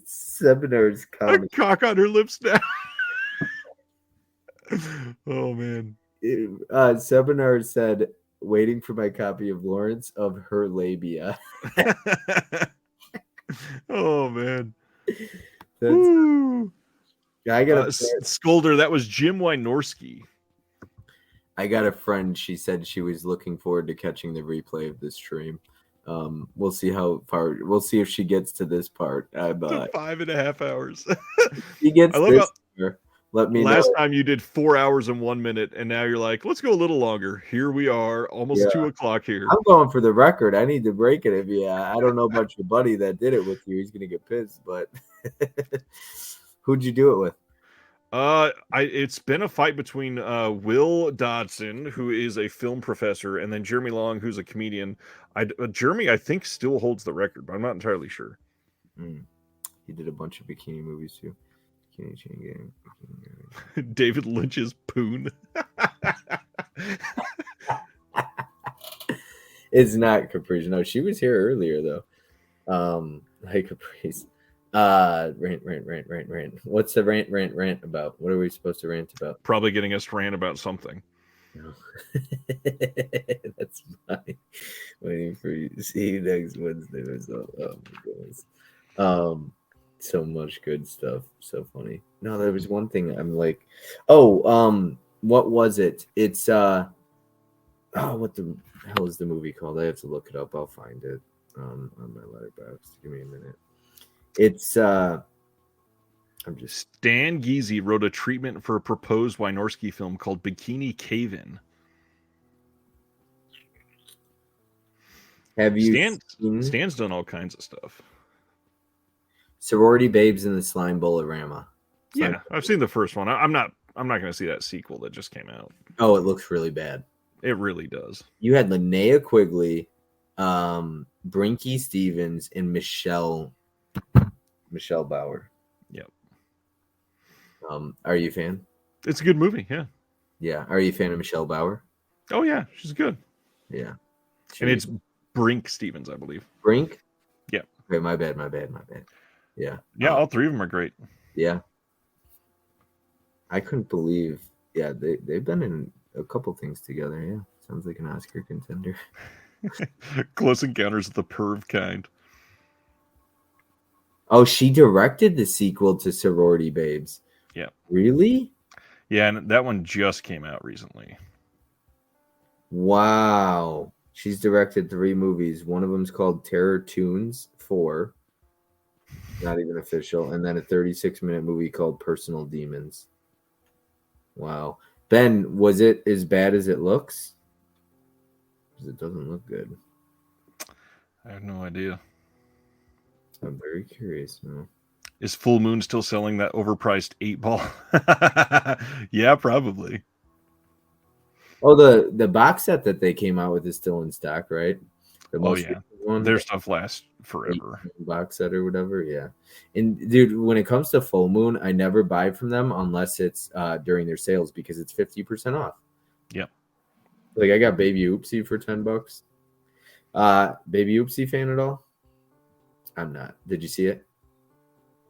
[SPEAKER 2] Seminar's
[SPEAKER 1] A
[SPEAKER 2] comic?
[SPEAKER 1] cock on her lips now. Oh man.
[SPEAKER 2] Seminar said, "Waiting for my copy of Lawrence of Her Labia."
[SPEAKER 1] Oh man.
[SPEAKER 2] That's.
[SPEAKER 1] Woo.
[SPEAKER 2] I got a.
[SPEAKER 1] Skolder, that was Jim Wynorski.
[SPEAKER 2] I got a friend. She said she was looking forward to catching the replay of this stream. We'll see how far. We'll see if she gets to this part.
[SPEAKER 1] To 5.5 hours.
[SPEAKER 2] She gets
[SPEAKER 1] I love
[SPEAKER 2] this.
[SPEAKER 1] how
[SPEAKER 2] Let me
[SPEAKER 1] last
[SPEAKER 2] know.
[SPEAKER 1] time you did 4 hours and 1 minute, and now you're like, let's go a little longer. Here we are, almost 2 o'clock here.
[SPEAKER 2] I'm going for the record. I need to break it. If I don't know about your buddy that did it with you. He's gonna get pissed. But who'd you do it with?
[SPEAKER 1] It's been a fight between Will Dodson, who is a film professor, and then Jeremy Long, who's a comedian. Jeremy, I think, still holds the record, but I'm not entirely sure.
[SPEAKER 2] He did a bunch of bikini movies too. Bikini Chain Gang.
[SPEAKER 1] David Lynch's Poon.
[SPEAKER 2] It's not Caprice. No, she was here earlier though. Hey Caprice. Rant. What's the rant about? What are we supposed to rant about?
[SPEAKER 1] Probably getting us to rant about something.
[SPEAKER 2] No. That's fine. Waiting for you to see you next Wednesday. Oh my goodness. So much good stuff. So funny. No, there was one thing I'm like, what was it? It's what the hell is the movie called? I have to look it up. I'll find it on my letterbox. Give me a minute. It's Stan
[SPEAKER 1] Geezy wrote a treatment for a proposed Wynorski film called Bikini Cave-In.
[SPEAKER 2] Have you
[SPEAKER 1] Stan's done all kinds of stuff.
[SPEAKER 2] Sorority Babes in the Slime Bowl-orama.
[SPEAKER 1] Yeah, I've seen the first one. I'm not going to see that sequel that just came out.
[SPEAKER 2] Oh, it looks really bad.
[SPEAKER 1] It really does.
[SPEAKER 2] You had Linnea Quigley, Brinky Stevens, and Michelle Bauer.
[SPEAKER 1] Yep.
[SPEAKER 2] Are you a fan?
[SPEAKER 1] It's a good movie, yeah.
[SPEAKER 2] Yeah. Are you a fan of Michelle Bauer?
[SPEAKER 1] Oh yeah, she's good.
[SPEAKER 2] Yeah.
[SPEAKER 1] And it's Brink Stevens, I believe.
[SPEAKER 2] Brink?
[SPEAKER 1] Yeah.
[SPEAKER 2] Okay, my bad. Yeah.
[SPEAKER 1] Yeah, all three of them are great.
[SPEAKER 2] Yeah. I couldn't believe. Yeah, they've been in a couple things together. Yeah. Sounds like an Oscar contender.
[SPEAKER 1] Close Encounters of the Perv Kind.
[SPEAKER 2] Oh, she directed the sequel to Sorority Babes.
[SPEAKER 1] Yeah.
[SPEAKER 2] Really?
[SPEAKER 1] Yeah, and that one just came out recently.
[SPEAKER 2] Wow. She's directed 3 movies. One of them's called Terror Tunes 4. Not even official. And then a 36-minute movie called Personal Demons. Wow. Ben, was it as bad as it looks? Because it doesn't look good.
[SPEAKER 1] I have no idea.
[SPEAKER 2] I'm very curious now.
[SPEAKER 1] Is Full Moon still selling that overpriced 8-ball? Yeah, probably.
[SPEAKER 2] Oh, the box set that they came out with is still in stock, right? The most one.
[SPEAKER 1] Their stuff lasts forever.
[SPEAKER 2] Box set or whatever, yeah. And dude, when it comes to Full Moon, I never buy from them unless it's during their sales because it's 50% off.
[SPEAKER 1] Yep.
[SPEAKER 2] Like I got Baby Oopsie for $10. Baby Oopsie fan at all? I'm not. Did you see it?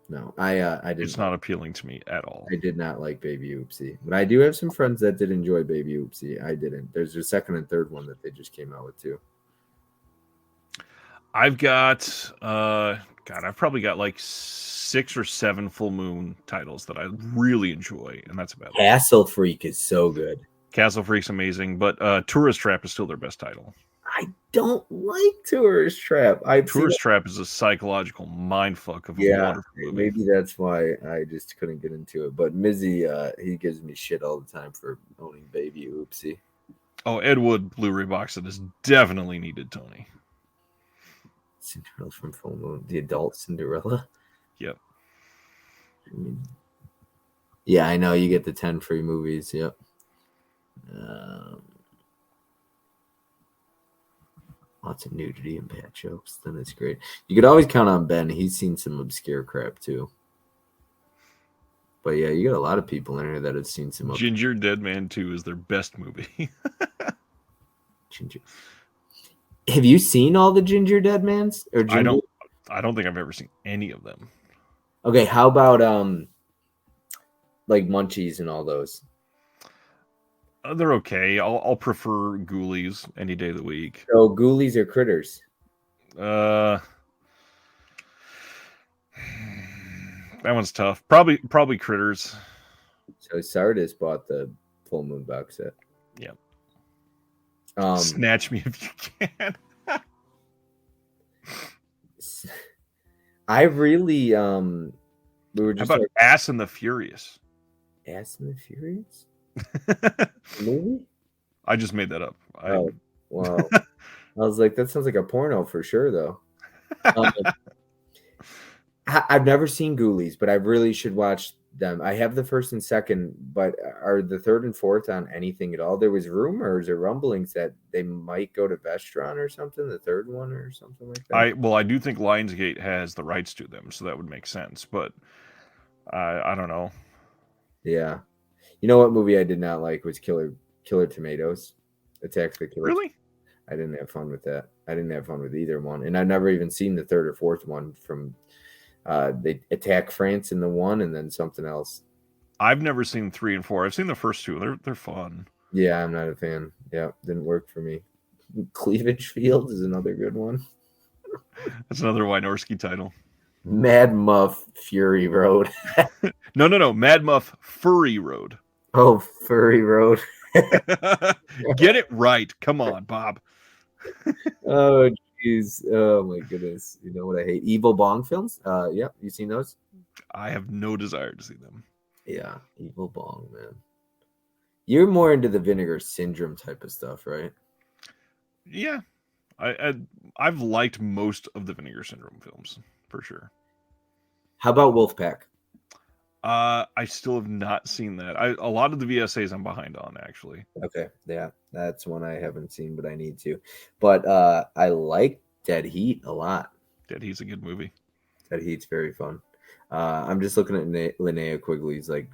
[SPEAKER 2] No, I didn't.
[SPEAKER 1] It's not appealing to me at all.
[SPEAKER 2] I did not like Baby Oopsie, but I do have some friends that did enjoy Baby Oopsie. I didn't. There's a second and third one that they just came out with too.
[SPEAKER 1] I've got I've probably got like 6 or 7 Full Moon titles that I really enjoy, and that's about it.
[SPEAKER 2] Castle Freak is so good.
[SPEAKER 1] Castle Freak's amazing, but Tourist Trap is still their best title.
[SPEAKER 2] I don't like Tourist Trap.
[SPEAKER 1] Tourist Trap is a psychological mindfuck of a wonderful movie.
[SPEAKER 2] Maybe that's why I just couldn't get into it. But Mizzy, he gives me shit all the time for owning Baby Oopsie.
[SPEAKER 1] Oh, Ed Wood Blu-ray box set is definitely needed, Tony.
[SPEAKER 2] Cinderella from Full Moon, the adult Cinderella.
[SPEAKER 1] Yep.
[SPEAKER 2] Yeah, I know you get the 10 free movies. Yep. Lots of nudity and bad jokes. Then it's great. You could always count on Ben. He's seen some obscure crap too. But yeah, you got a lot of people in here that have seen some.
[SPEAKER 1] Ginger Dead Man 2 is their best movie.
[SPEAKER 2] Ginger. Have you seen all the Ginger Dead Mans or Ginger?
[SPEAKER 1] I don't think I've ever seen any of them.
[SPEAKER 2] Okay, how about like Munchies and all those?
[SPEAKER 1] They're okay. I'll prefer Ghoulies any day of the week.
[SPEAKER 2] So Ghoulies or Critters?
[SPEAKER 1] That one's tough. Probably Critters.
[SPEAKER 2] So Sardis bought the Full Moon box set.
[SPEAKER 1] Yep.
[SPEAKER 2] Um,
[SPEAKER 1] Snatch Me If You Can.
[SPEAKER 2] I really we were
[SPEAKER 1] How
[SPEAKER 2] just
[SPEAKER 1] about Ass and the Furious?
[SPEAKER 2] Ass and the Furious movie.
[SPEAKER 1] I just made that up.
[SPEAKER 2] Oh wow! I was like, that sounds like a porno for sure, though. I've never seen Ghoulies, but I really should watch them. I have the first and second, but are the third and fourth on anything at all? There was rumors or rumblings that they might go to Vestron or something, the third one or something like that.
[SPEAKER 1] I do think Lionsgate has the rights to them, so that would make sense. But I don't know.
[SPEAKER 2] Yeah, you know what movie I did not like was Killer Tomatoes, Attack the Killer.
[SPEAKER 1] Really?
[SPEAKER 2] I didn't have fun with that. I didn't have fun with either one, and I've never even seen the third or fourth one from. They attack France in the one, and then something else.
[SPEAKER 1] I've never seen 3 and 4. I've seen the first two. They're fun.
[SPEAKER 2] Yeah, I'm not a fan. Yeah, didn't work for me. Cleavage Field is another good one.
[SPEAKER 1] That's another Wynorski title.
[SPEAKER 2] Mad Muff Fury Road.
[SPEAKER 1] No. Mad Muff Furry Road.
[SPEAKER 2] Oh, Furry Road.
[SPEAKER 1] Get it right. Come on, Bob.
[SPEAKER 2] Oh, jeez. Oh, my goodness. You know what I hate? Evil Bong films? Yeah, you seen those?
[SPEAKER 1] I have no desire to see them.
[SPEAKER 2] Yeah, Evil Bong, man. You're more into the Vinegar Syndrome type of stuff, right?
[SPEAKER 1] Yeah. I've liked most of the Vinegar Syndrome films, for sure.
[SPEAKER 2] How about Wolfpack?
[SPEAKER 1] I still have not seen that. A lot of the VSAs I'm behind on, actually.
[SPEAKER 2] Okay, yeah, that's one I haven't seen, but I need to. But I like Dead Heat a lot.
[SPEAKER 1] Dead Heat's a good movie.
[SPEAKER 2] Dead Heat's very fun. I'm just looking at Linnea Quigley's like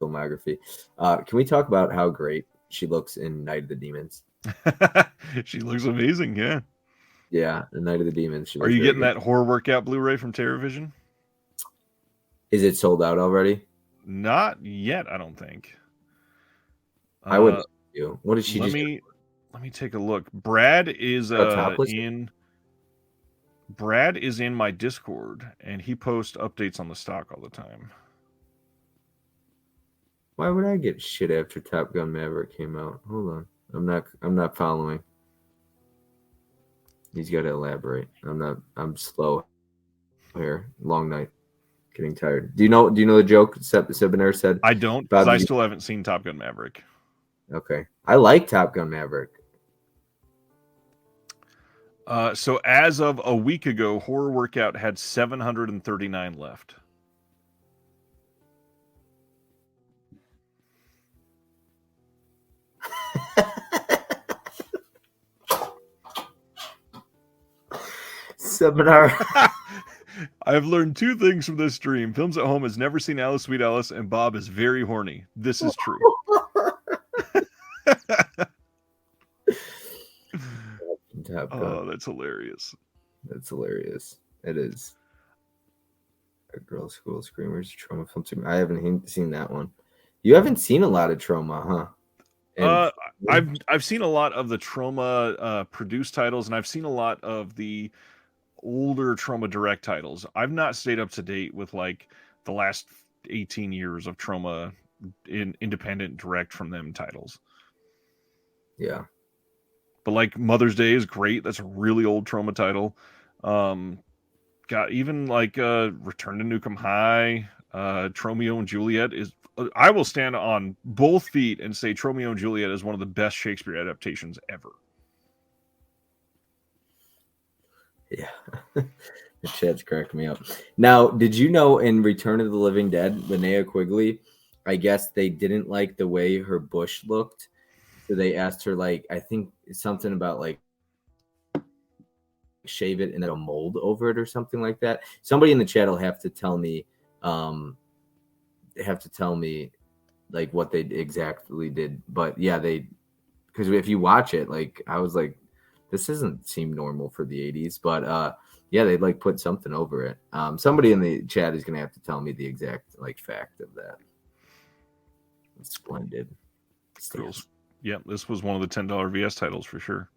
[SPEAKER 2] filmography. Can we talk about how great she looks in Night of the Demons?
[SPEAKER 1] She looks amazing, yeah.
[SPEAKER 2] Yeah, the Night of the Demons.
[SPEAKER 1] Are you getting that horror workout Blu-ray from TerraVision?
[SPEAKER 2] Is it sold out already?
[SPEAKER 1] Not yet, I don't think.
[SPEAKER 2] I would. What did she?
[SPEAKER 1] Let me take a look. Brad is in my Discord, and he posts updates on the stock all the time.
[SPEAKER 2] Why would I get shit after Top Gun Maverick came out? Hold on, I'm not following. He's got to elaborate. I'm slow here. Long night. Getting tired. Do you know the joke Sebiner said?
[SPEAKER 1] I don't, because I still haven't seen Top Gun Maverick.
[SPEAKER 2] Okay. I like Top Gun Maverick.
[SPEAKER 1] So as of a week ago, Horror Workout had 739 left.
[SPEAKER 2] Seminar.
[SPEAKER 1] I've learned 2 things from this stream. Films at Home has never seen Alice, Sweet Alice, and Bob is very horny. This is true. Oh, that's hilarious.
[SPEAKER 2] That's hilarious. It is. A Girl School Screamers Trauma film. I haven't seen that one. You haven't seen a lot of Trauma, huh?
[SPEAKER 1] I've seen a lot of the Trauma produced titles, and I've seen a lot of the older Trauma direct titles. I've not stayed up to date with like the last 18 years of Trauma in independent direct from them titles.
[SPEAKER 2] Yeah.
[SPEAKER 1] But like Mother's Day is great. That's a really old Trauma title. Got even like Return to Nukem High, Tromeo and Juliet is. I will stand on both feet and say Tromeo and Juliet is one of the best Shakespeare adaptations ever.
[SPEAKER 2] Yeah. The chat's cracked me up. Now, did you know in Return of the Living Dead, Linnea Quigley, I guess they didn't like the way her bush looked. So they asked her, like, I think something about like shave it and then a mold over it or something like that. Somebody in the chat will have to tell me have to tell me like what they exactly did. But yeah, because if you watch it, like I was like, this doesn't seem normal for the 80s. But yeah, they'd like put something over it. Somebody in the chat is gonna have to tell me the exact like fact of that. Splendid.
[SPEAKER 1] Cool. Yeah, this was one of the $10 VS titles for sure.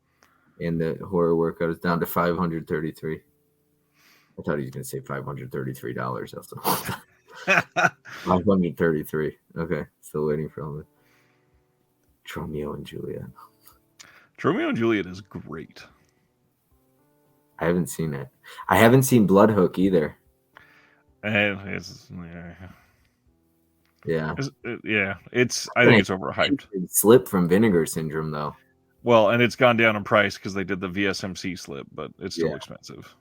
[SPEAKER 2] And the horror workout is down to 533. I thought he was gonna say $533. That's 533. Okay, still waiting for all the Romeo and Juliet.
[SPEAKER 1] Romeo and Juliet is great.
[SPEAKER 2] I haven't seen it. I haven't seen Bloodhook either.
[SPEAKER 1] And
[SPEAKER 2] Yeah.
[SPEAKER 1] I think it's overhyped.
[SPEAKER 2] Slip from Vinegar Syndrome though.
[SPEAKER 1] Well, and it's gone down in price because they did the VSMC slip, but it's still expensive.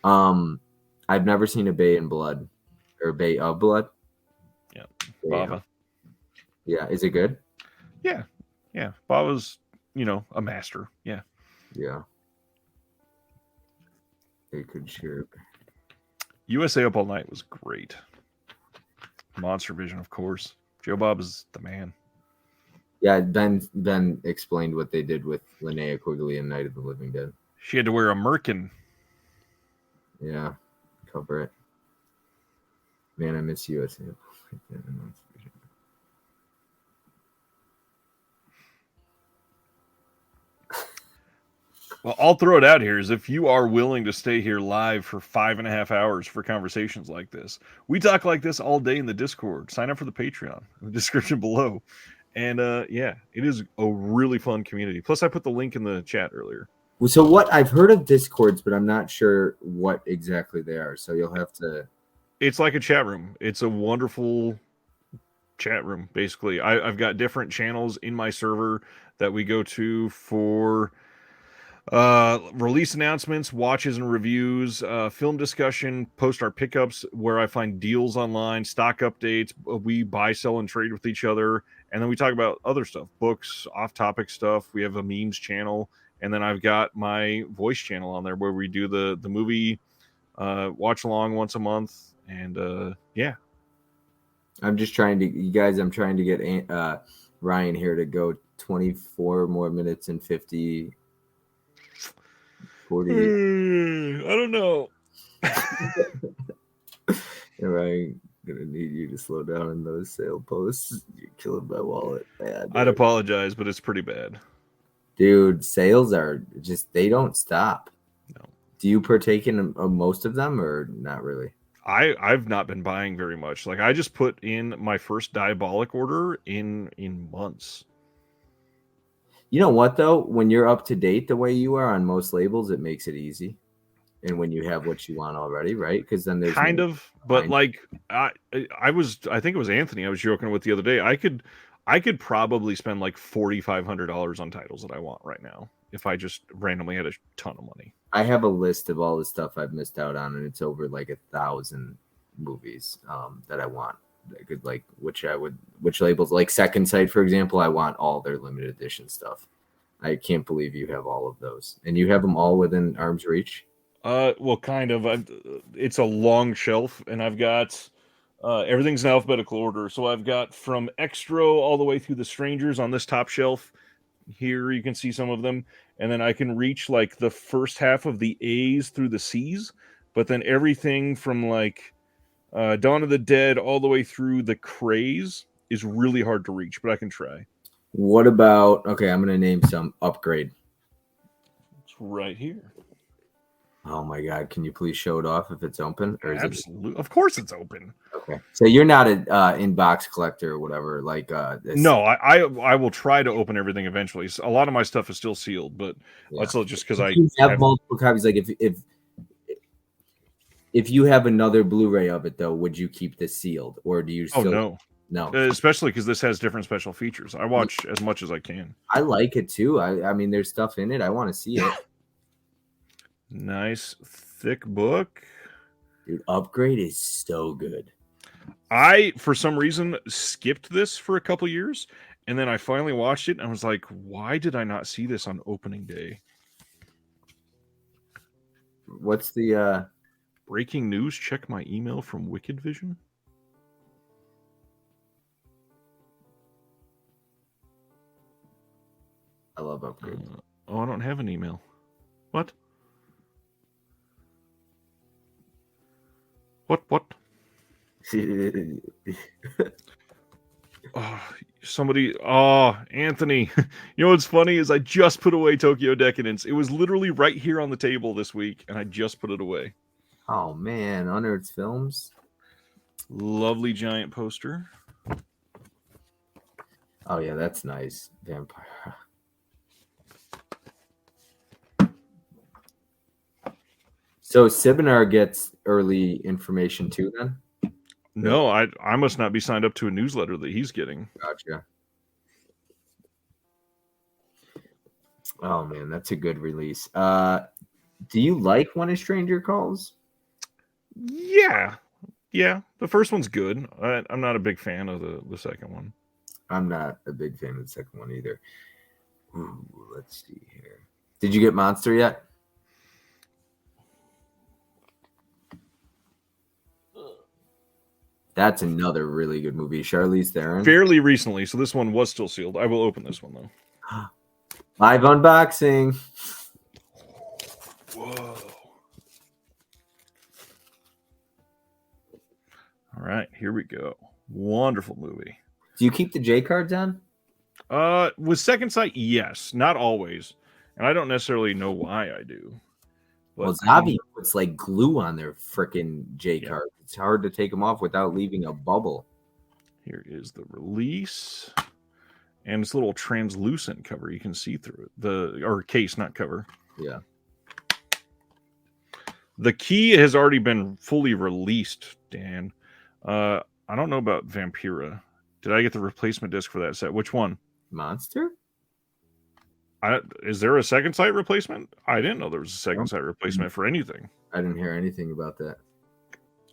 [SPEAKER 2] I've never seen a Bay in Blood or Bay of Blood.
[SPEAKER 1] Yeah, Bava.
[SPEAKER 2] Yeah, is it good?
[SPEAKER 1] Yeah. Bava's, a master. Yeah.
[SPEAKER 2] Yeah. They could share.
[SPEAKER 1] USA Up All Night was great. Monster Vision, of course. Joe Bob is the man.
[SPEAKER 2] Yeah, Ben explained what they did with Linnea Quigley in Night of the Living Dead.
[SPEAKER 1] She had to wear a merkin.
[SPEAKER 2] Yeah, cover it. Man, I miss USA.
[SPEAKER 1] Well, I'll throw it out here is if you are willing to stay here live for 5.5 hours for conversations like this. We talk like this all day in the Discord. Sign up for the Patreon in the description below. And it is a really fun community. Plus, I put the link in the chat earlier.
[SPEAKER 2] So what I've heard of Discords, but I'm not sure what exactly they are. So you'll have to.
[SPEAKER 1] It's like a chat room. It's a wonderful chat room, basically. I've got different channels in my server that we go to for release announcements, watches and reviews, film discussion, post our pickups where I find deals online, stock updates. We buy, sell, and trade with each other. And then we talk about other stuff, books, off-topic stuff. We have a memes channel. And then I've got my voice channel on there where we do the movie watch along once a month. And
[SPEAKER 2] I'm just trying to, you guys, I'm trying to get Ryan here to go 24 more minutes and 40.
[SPEAKER 1] I don't know.
[SPEAKER 2] Ryan, gonna need you to slow down in those sale posts. You're killing my wallet.
[SPEAKER 1] I'd apologize, but it's pretty bad.
[SPEAKER 2] Dude, sales are just, they don't stop.
[SPEAKER 1] No.
[SPEAKER 2] Do you partake in most of them or not really?
[SPEAKER 1] I've not been buying very much. Like I just put in my first Diabolic order in months.
[SPEAKER 2] You know what though? When you're up to date the way you are on most labels, it makes it easy. And when you have what you want already, right? Because then there's
[SPEAKER 1] but like I think it was Anthony I was joking with the other day. I could probably spend like $4,500 on titles that I want right now if I just randomly had a ton of money.
[SPEAKER 2] I have a list of all the stuff I've missed out on, and it's over like 1,000 movies that I want. I could like which labels, like Second Sight, for example. I want all their limited edition stuff. I can't believe you have all of those, and you have them all within arm's reach.
[SPEAKER 1] Well, kind of. It's a long shelf, and I've got everything's in alphabetical order. So I've got from Extro all the way through the Strangers on this top shelf. Here you can see some of them, and then I can reach like the first half of the A's through the C's, but then everything from like Dawn of the Dead all the way through the Craze is really hard to reach, but I can try.
[SPEAKER 2] What about, okay, I'm going to name some. Upgrade.
[SPEAKER 1] It's right here.
[SPEAKER 2] Oh my God. Can you please show it off if it's open? Or is
[SPEAKER 1] Absolutely. Of course it's open.
[SPEAKER 2] Okay. So you're not an in-box collector or whatever. Like this.
[SPEAKER 1] No, I will try to open everything eventually. A lot of my stuff is still sealed, but that's just because I
[SPEAKER 2] have multiple copies. Like if you have another Blu-ray of it though, would you keep this sealed or do you still? No,
[SPEAKER 1] especially because this has different special features. I watch as much as I can.
[SPEAKER 2] I like it too. I mean, there's stuff in it. I want to see it.
[SPEAKER 1] Nice thick book.
[SPEAKER 2] Dude, Upgrade is so good.
[SPEAKER 1] I, for some reason, skipped this for a couple years, and then I finally watched it, and I was like, why did I not see this on opening day?
[SPEAKER 2] What's the...
[SPEAKER 1] Breaking news, check my email from Wicked Vision.
[SPEAKER 2] love upgrades.
[SPEAKER 1] I don't have an email. What? What? Somebody. Oh, Anthony. You know what's funny is I just put away Tokyo Decadence. It was literally right here on the table this week, and I just put it away.
[SPEAKER 2] Oh man, Unearthed Films.
[SPEAKER 1] Lovely giant poster.
[SPEAKER 2] Oh yeah, that's nice. Vampire. So Sibinar gets early information too, then?
[SPEAKER 1] No, I must not be signed up to a newsletter that he's getting.
[SPEAKER 2] Gotcha. Oh man, that's a good release. Do you like When a Stranger Calls?
[SPEAKER 1] Yeah. The first one's good. I'm not a big fan of the second one.
[SPEAKER 2] I'm not a big fan of the second one either. Ooh, let's see here. Did you get Monster yet? That's another really good movie. Charlize Theron.
[SPEAKER 1] Fairly recently, so this one was still sealed. I will open this one though.
[SPEAKER 2] Live unboxing.
[SPEAKER 1] Whoa. All right, here we go. Wonderful movie.
[SPEAKER 2] Do you keep the J cards on?
[SPEAKER 1] With Second Sight, yes. Not always. And I don't necessarily know why I do. But
[SPEAKER 2] Well, Zavi puts like glue on their freaking J cards. It's hard to take them off without leaving a bubble.
[SPEAKER 1] Here is the release. And it's a little translucent cover. You can see through it. Or case, not cover.
[SPEAKER 2] Yeah.
[SPEAKER 1] The key has already been fully released, Dan. I don't know about Vampira. Did I get the replacement disc for that set? Which one?
[SPEAKER 2] Monster?
[SPEAKER 1] Is there a Second Sight replacement? I didn't know there was a Second Sight replacement for anything.
[SPEAKER 2] I didn't hear anything about that.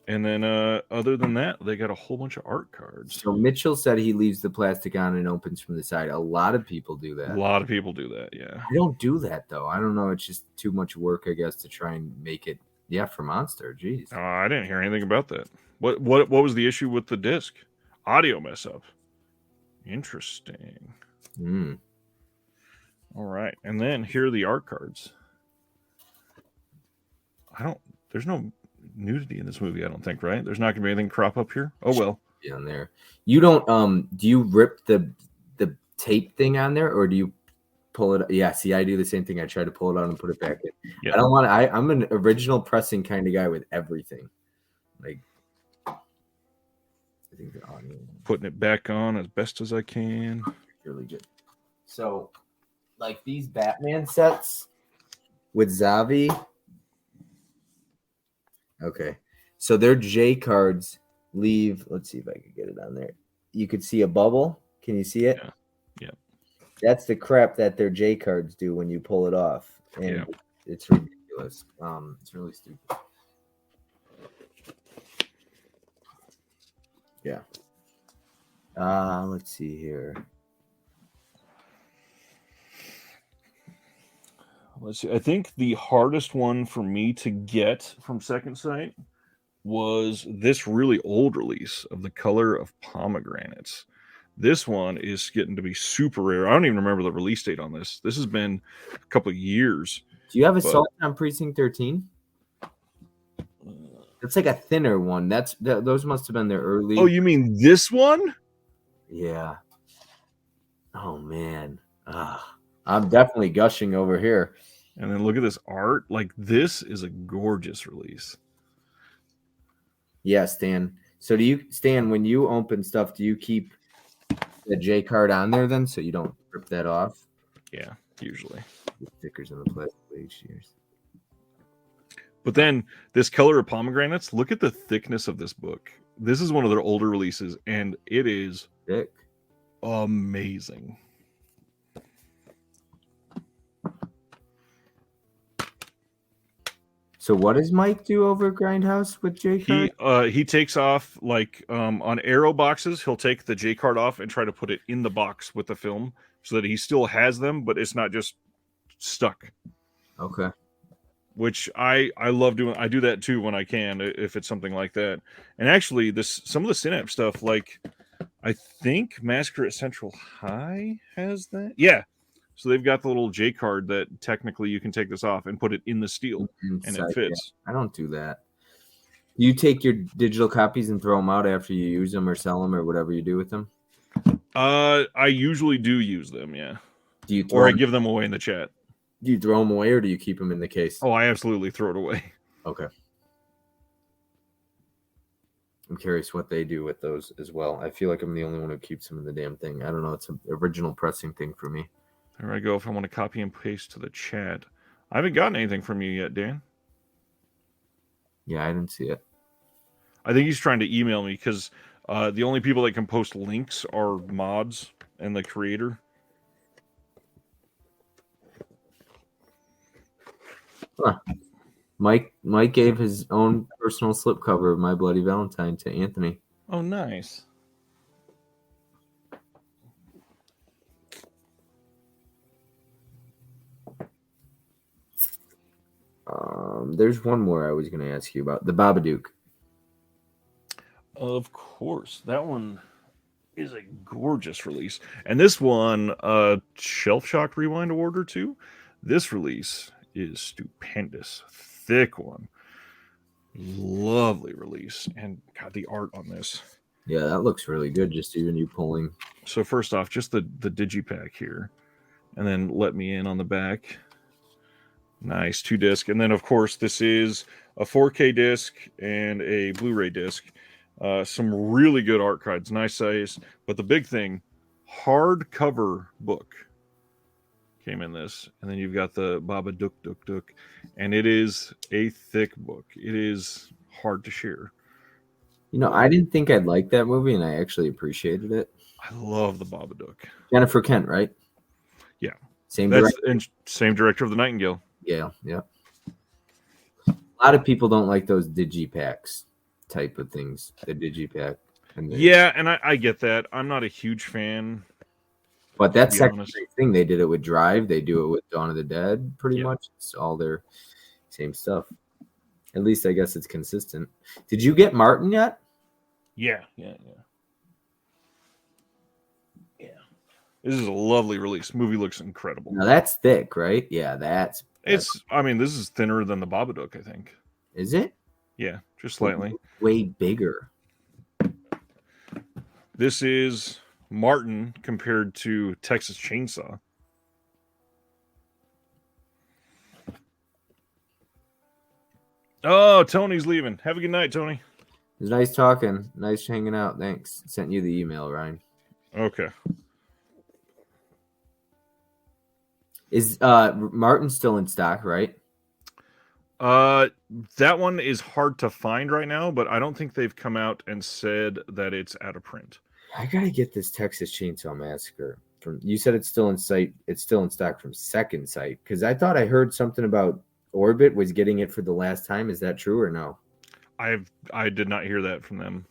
[SPEAKER 1] And then other than that, they got a whole bunch of art cards.
[SPEAKER 2] So Mitchell said he leaves the plastic on and opens from the side. A lot of people do that.
[SPEAKER 1] A lot of people do that, yeah.
[SPEAKER 2] I don't do that, though. I don't know. It's just too much work, I guess, to try and make it. Yeah, for Monster. Jeez.
[SPEAKER 1] I didn't hear anything about that. What was the issue with the disc? Audio mess up. Interesting. All right. And then here are the art cards. There's no nudity in this movie, I don't think, right? There's not gonna be anything crop up here. Oh well.
[SPEAKER 2] Yeah, on there. You don't do you rip the tape thing on there, or do you pull it? Yeah, see, I do the same thing. I try to pull it out and put it back in. Yeah. I don't want to. I'm an original pressing kind of guy with everything. Like, I think the audio.
[SPEAKER 1] Putting it back on as best as I can.
[SPEAKER 2] Really good. So, like these Batman sets with Zavi. Okay, so their J cards leave. Let's see if I can get it on there. You could see a bubble. Can you see it?
[SPEAKER 1] Yeah.
[SPEAKER 2] That's the crap that their J cards do when you pull it off, and it's ridiculous. It's really stupid. Yeah. Let's see here.
[SPEAKER 1] Let's see. I think the hardest one for me to get from Second Sight was this really old release of The Color of Pomegranates. This one is getting to be super rare. I don't even remember the release date on this. This has been a couple of years.
[SPEAKER 2] Do you have Assault on Precinct 13? It's like a thinner one. Those must have been their early.
[SPEAKER 1] Oh, you mean this one?
[SPEAKER 2] Yeah. Oh man. I'm definitely gushing over here.
[SPEAKER 1] And then look at this art. Like, this is a gorgeous release.
[SPEAKER 2] Yeah, Stan. So Stan, when you open stuff, do you keep the J card on there then so you don't rip that off?
[SPEAKER 1] Yeah, usually.
[SPEAKER 2] The stickers on the plastic shears.
[SPEAKER 1] But then this Color of Pomegranates, look at the thickness of this book. This is one of their older releases, and it is
[SPEAKER 2] thick.
[SPEAKER 1] Amazing.
[SPEAKER 2] So what does Mike do over Grindhouse with J card?
[SPEAKER 1] He takes off, like, on Arrow boxes, he'll take the J card off and try to put it in the box with the film so that he still has them, but it's not just stuck.
[SPEAKER 2] Okay.
[SPEAKER 1] Which I love doing. I do that too when I can, if it's something like that. And actually, some of the Synapse stuff, like I think Massacre at Central High has that. Yeah. So they've got the little J card that technically you can take this off and put it in the steel, and it fits.
[SPEAKER 2] Yeah, I don't do that. You take your digital copies and throw them out after you use them or sell them or whatever you do with them?
[SPEAKER 1] I usually do use them, yeah.
[SPEAKER 2] Do you
[SPEAKER 1] or I give them away in the chat.
[SPEAKER 2] Do you throw them away or do you keep them in the case?
[SPEAKER 1] Oh, I absolutely throw it away.
[SPEAKER 2] Okay. I'm curious what they do with those as well. I feel like I'm the only one who keeps them in the damn thing. I don't know. It's an original pressing thing for me.
[SPEAKER 1] There I go. If I want to copy and paste to the chat. I haven't gotten anything from you yet, Dan.
[SPEAKER 2] Yeah, I didn't see it.
[SPEAKER 1] I think he's trying to email me because the only people that can post links are mods and the creator.
[SPEAKER 2] Huh. Mike gave his own personal slipcover of My Bloody Valentine to Anthony.
[SPEAKER 1] Oh, nice.
[SPEAKER 2] There's one more I was going to ask you about. The Babadook.
[SPEAKER 1] Of course. That one is a gorgeous release. And this one, Shelf Shock Rewind Order 2. This release is stupendous. Thick one. Lovely release. And God, the art on this.
[SPEAKER 2] Yeah, that looks really good. Just even you pulling.
[SPEAKER 1] So first off, just the digipack here. And then let me in on the back. Nice, 2 disc. And then, of course, this is a 4K disc and a Blu-ray disc. Some really good art cards, nice size. But the big thing, hardcover book came in this. And then you've got the Baba Duk Duk Duk. And it is a thick book. It is hard to share.
[SPEAKER 2] You know, I didn't think I'd like that movie, and I actually appreciated it.
[SPEAKER 1] I love the Baba Duk.
[SPEAKER 2] Jennifer Kent, right?
[SPEAKER 1] Yeah.
[SPEAKER 2] Same director.
[SPEAKER 1] And same director of The Nightingale.
[SPEAKER 2] Yeah. A lot of people don't like those digipacks type of things. The digipack.
[SPEAKER 1] Yeah, and I get that. I'm not a huge fan.
[SPEAKER 2] But that second thing, they did it with Drive. They do it with Dawn of the Dead, pretty much. It's all their same stuff. At least I guess it's consistent. Did you get Martin yet?
[SPEAKER 1] Yeah. This is a lovely release. Movie looks incredible.
[SPEAKER 2] Now that's thick, right? Yeah, that's
[SPEAKER 1] I mean, this is thinner than the Babadook, I think.
[SPEAKER 2] Is it?
[SPEAKER 1] Yeah, just slightly.
[SPEAKER 2] Way bigger.
[SPEAKER 1] This is Martin compared to Texas Chainsaw. Oh, Tony's leaving. Have a good night, Tony.
[SPEAKER 2] It was nice talking. Nice hanging out. Thanks. Sent you the email, Ryan.
[SPEAKER 1] Okay.
[SPEAKER 2] Is Martin still in stock, right?
[SPEAKER 1] That one is hard to find right now, but I don't think they've come out and said that it's out of print.
[SPEAKER 2] I gotta get this Texas Chainsaw Massacre. You said it's still in sight. It's still in stock from Second Sight, because I thought I heard something about Orbit was getting it for the last time. Is that true or no?
[SPEAKER 1] I did not hear that from them.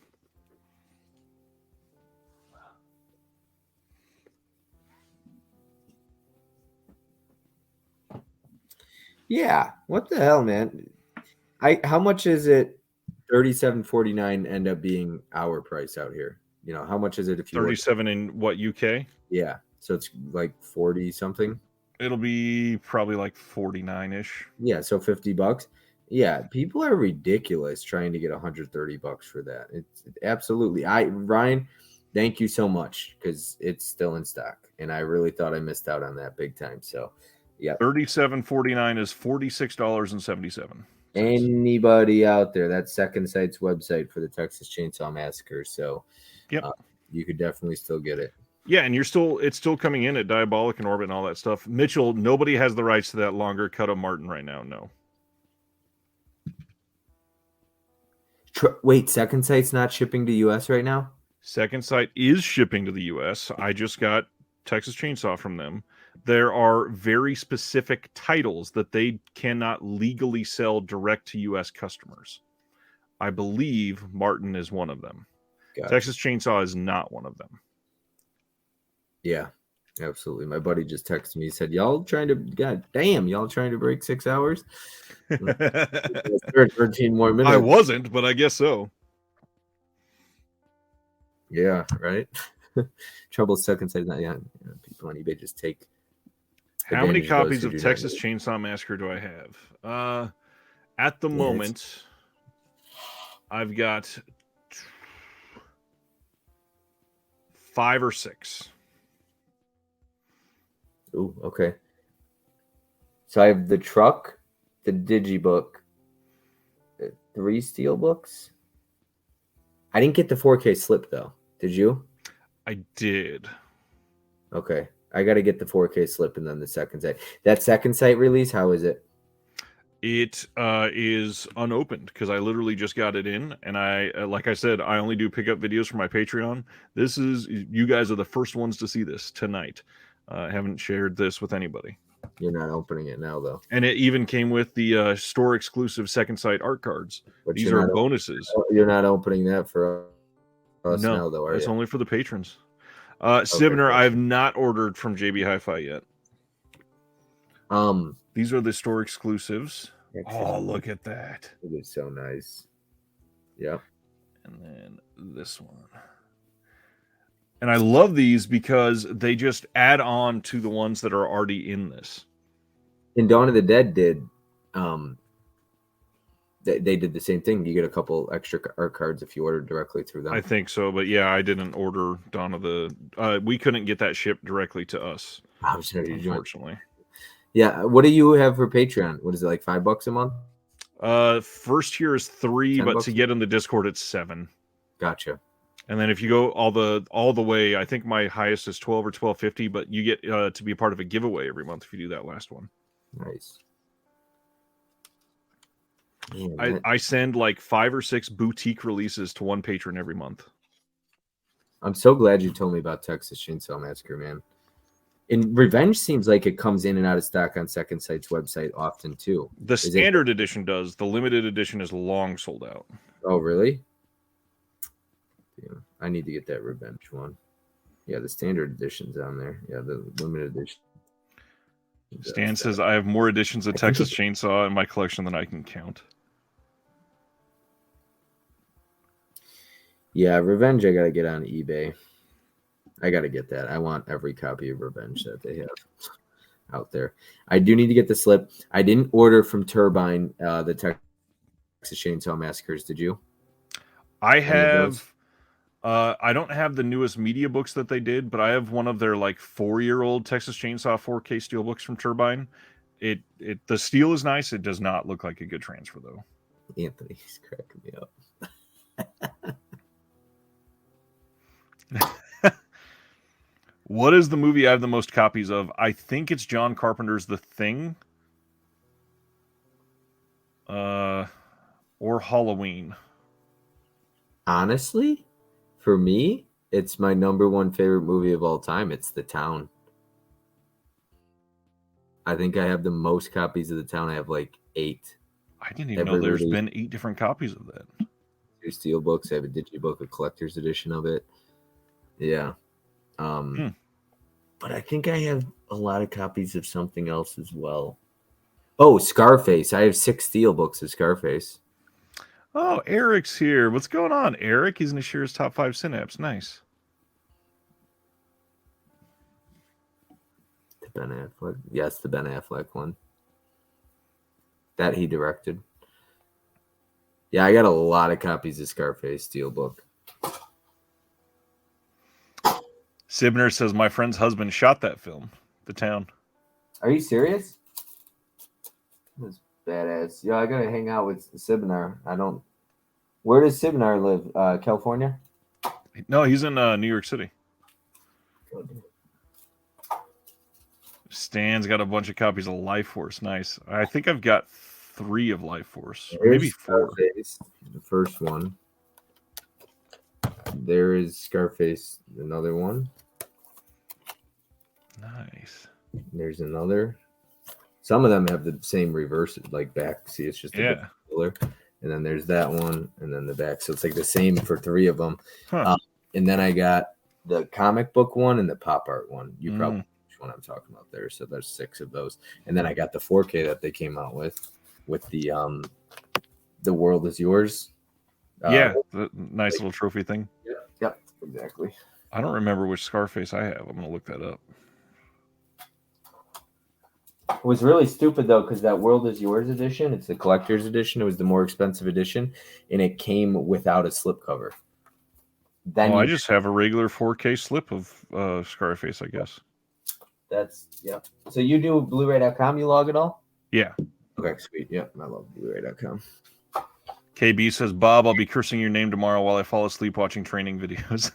[SPEAKER 2] Yeah. What the hell, man? How much is it? $37.49 end up being our price out here. You know, how much is it if you
[SPEAKER 1] 37 in what, UK?
[SPEAKER 2] Yeah. So it's like 40 something.
[SPEAKER 1] It'll be probably like 49-ish.
[SPEAKER 2] Yeah, so $50. Yeah, people are ridiculous trying to get $130 for that. It's absolutely. Ryan, thank you so much, because it's still in stock, and I really thought I missed out on that big time. So, yeah,
[SPEAKER 1] $37.49 is $46.77.
[SPEAKER 2] Anybody out there? That's Second Sight's website for the Texas Chainsaw Massacre. So,
[SPEAKER 1] yep,
[SPEAKER 2] you could definitely still get it.
[SPEAKER 1] Yeah, and it's still coming in at Diabolic and Orbit and all that stuff. Mitchell, nobody has the rights to that longer cut of Martin right now. No.
[SPEAKER 2] Wait, Second Sight's not shipping to US right now?
[SPEAKER 1] Second Sight is shipping to the US. I just got Texas Chainsaw from them. There are very specific titles that they cannot legally sell direct to US customers. I believe Martin is one of them. Gotcha. Texas Chainsaw is not one of them.
[SPEAKER 2] Yeah, absolutely. My buddy just texted me. He said, y'all trying to break 6 hours? 13 more minutes.
[SPEAKER 1] I wasn't, but I guess so.
[SPEAKER 2] Yeah, right. Trouble Second Sight. People on eBay just take
[SPEAKER 1] How many copies of Texas Chainsaw Massacre do I have? At the moment, I've got 5 or 6.
[SPEAKER 2] Ooh, okay. So I have the truck, the digibook, 3 steel books. I didn't get the 4K slip though. Did you?
[SPEAKER 1] I did.
[SPEAKER 2] Okay. I got to get the 4K slip and then the second site. That second site release, how is it?
[SPEAKER 1] It is unopened because I literally just got it in, and I, like I said, I only do pickup videos for my Patreon. You guys are the first ones to see this tonight. I haven't shared this with anybody.
[SPEAKER 2] You're not opening it now, though.
[SPEAKER 1] And it even came with the store exclusive second site art cards.
[SPEAKER 2] But
[SPEAKER 1] these are bonuses.
[SPEAKER 2] You're not opening that for us now, though, are you?
[SPEAKER 1] It's only for the patrons. Sibner, I have not ordered from JB Hi-Fi yet. These are the store exclusives. Oh, look at that.
[SPEAKER 2] It is so nice. Yep.
[SPEAKER 1] And then this one. And I love these because they just add on to the ones that are already in this.
[SPEAKER 2] And Dawn of the Dead did they did the same thing. You get a couple extra art cards if you order directly through them.
[SPEAKER 1] I think so, but yeah, I didn't order Dawn of the we couldn't get that shipped directly to us. Unfortunately.
[SPEAKER 2] Yeah, what do you have for Patreon? What is it, like $5 a month?
[SPEAKER 1] First tier is $3, but to get in the Discord it's $7.
[SPEAKER 2] Gotcha.
[SPEAKER 1] And then if you go all the way, I think my highest is $12 or $12.50, but you get to be a part of a giveaway every month if you do that last one.
[SPEAKER 2] Nice.
[SPEAKER 1] I send like 5 or 6 boutique releases to one patron every month.
[SPEAKER 2] I'm so glad you told me about Texas Chainsaw Massacre, man. And Revenge seems like it comes in and out of stock on Second Sight's website often too.
[SPEAKER 1] The standard edition does. The limited edition is long sold out.
[SPEAKER 2] Oh, really? Yeah, I need to get that Revenge one. Yeah, the standard edition's on there. Yeah, the limited edition.
[SPEAKER 1] Stan says, I have more editions of Texas Chainsaw in my collection than I can count.
[SPEAKER 2] Yeah, Revenge I got to get on eBay. I got to get that. I want every copy of Revenge that they have out there. I do need to get the slip. I didn't order from Turbine the Texas Chainsaw Massacres. Did you?
[SPEAKER 1] I have. I don't have the newest media books that they did, but I have one of their like 4-year-old Texas Chainsaw 4K steel books from Turbine. The steel is nice. It does not look like a good transfer though.
[SPEAKER 2] Anthony's cracking me up.
[SPEAKER 1] What is the movie I have the most copies of? I think it's John Carpenter's The Thing. Or Halloween.
[SPEAKER 2] Honestly, for me, it's my #1 favorite movie of all time. It's The Town. I think I have the most copies of The Town. I have like 8.
[SPEAKER 1] I didn't even know there's been 8 different copies of that.
[SPEAKER 2] 2 steel books. I have a digibook, a collector's edition of it. Yeah. But I think I have a lot of copies of something else as well. Oh, Scarface. I have 6 steel books of Scarface.
[SPEAKER 1] Oh, Eric's here. What's going on, Eric? He's going to share his top 5 Synapse. Nice.
[SPEAKER 2] The Ben Affleck. Yes, the Ben Affleck one. That he directed. Yeah, I got a lot of copies of Scarface Steelbook.
[SPEAKER 1] Sibner says, my friend's husband shot that film, The Town.
[SPEAKER 2] Are you serious? That's badass. Yeah, I gotta hang out with Sibner. Where does Sibner live? California?
[SPEAKER 1] No, he's in New York City. Stan's got a bunch of copies of Life Force. Nice. I think I've got 3 of Life Force. Maybe 4.
[SPEAKER 2] Scarface, the first one. There is Scarface, another one.
[SPEAKER 1] Nice.
[SPEAKER 2] There's another. Some of them have the same reverse, like back. See, it's just a bit cooler. And then there's that one, and then the back. So it's like the same for 3 of them.
[SPEAKER 1] Huh.
[SPEAKER 2] And then I got the comic book one and the pop art one. You probably know which one I'm talking about there. So there's 6 of those. And then I got the 4K that they came out with the World Is Yours.
[SPEAKER 1] The nice little trophy thing.
[SPEAKER 2] Yeah, exactly.
[SPEAKER 1] I don't remember which Scarface I have. I'm going to look that up.
[SPEAKER 2] It was really stupid though, because that World Is Yours edition, it's the collector's edition. It was the more expensive edition, and it came without a slipcover. Then
[SPEAKER 1] I just have a regular 4K slip of Scarface, I guess.
[SPEAKER 2] Yeah. So you do Blu-ray.com? You log it all?
[SPEAKER 1] Yeah.
[SPEAKER 2] Okay, sweet. Yeah, I love Blu-ray.com.
[SPEAKER 1] KB says, Bob, I'll be cursing your name tomorrow while I fall asleep watching training videos.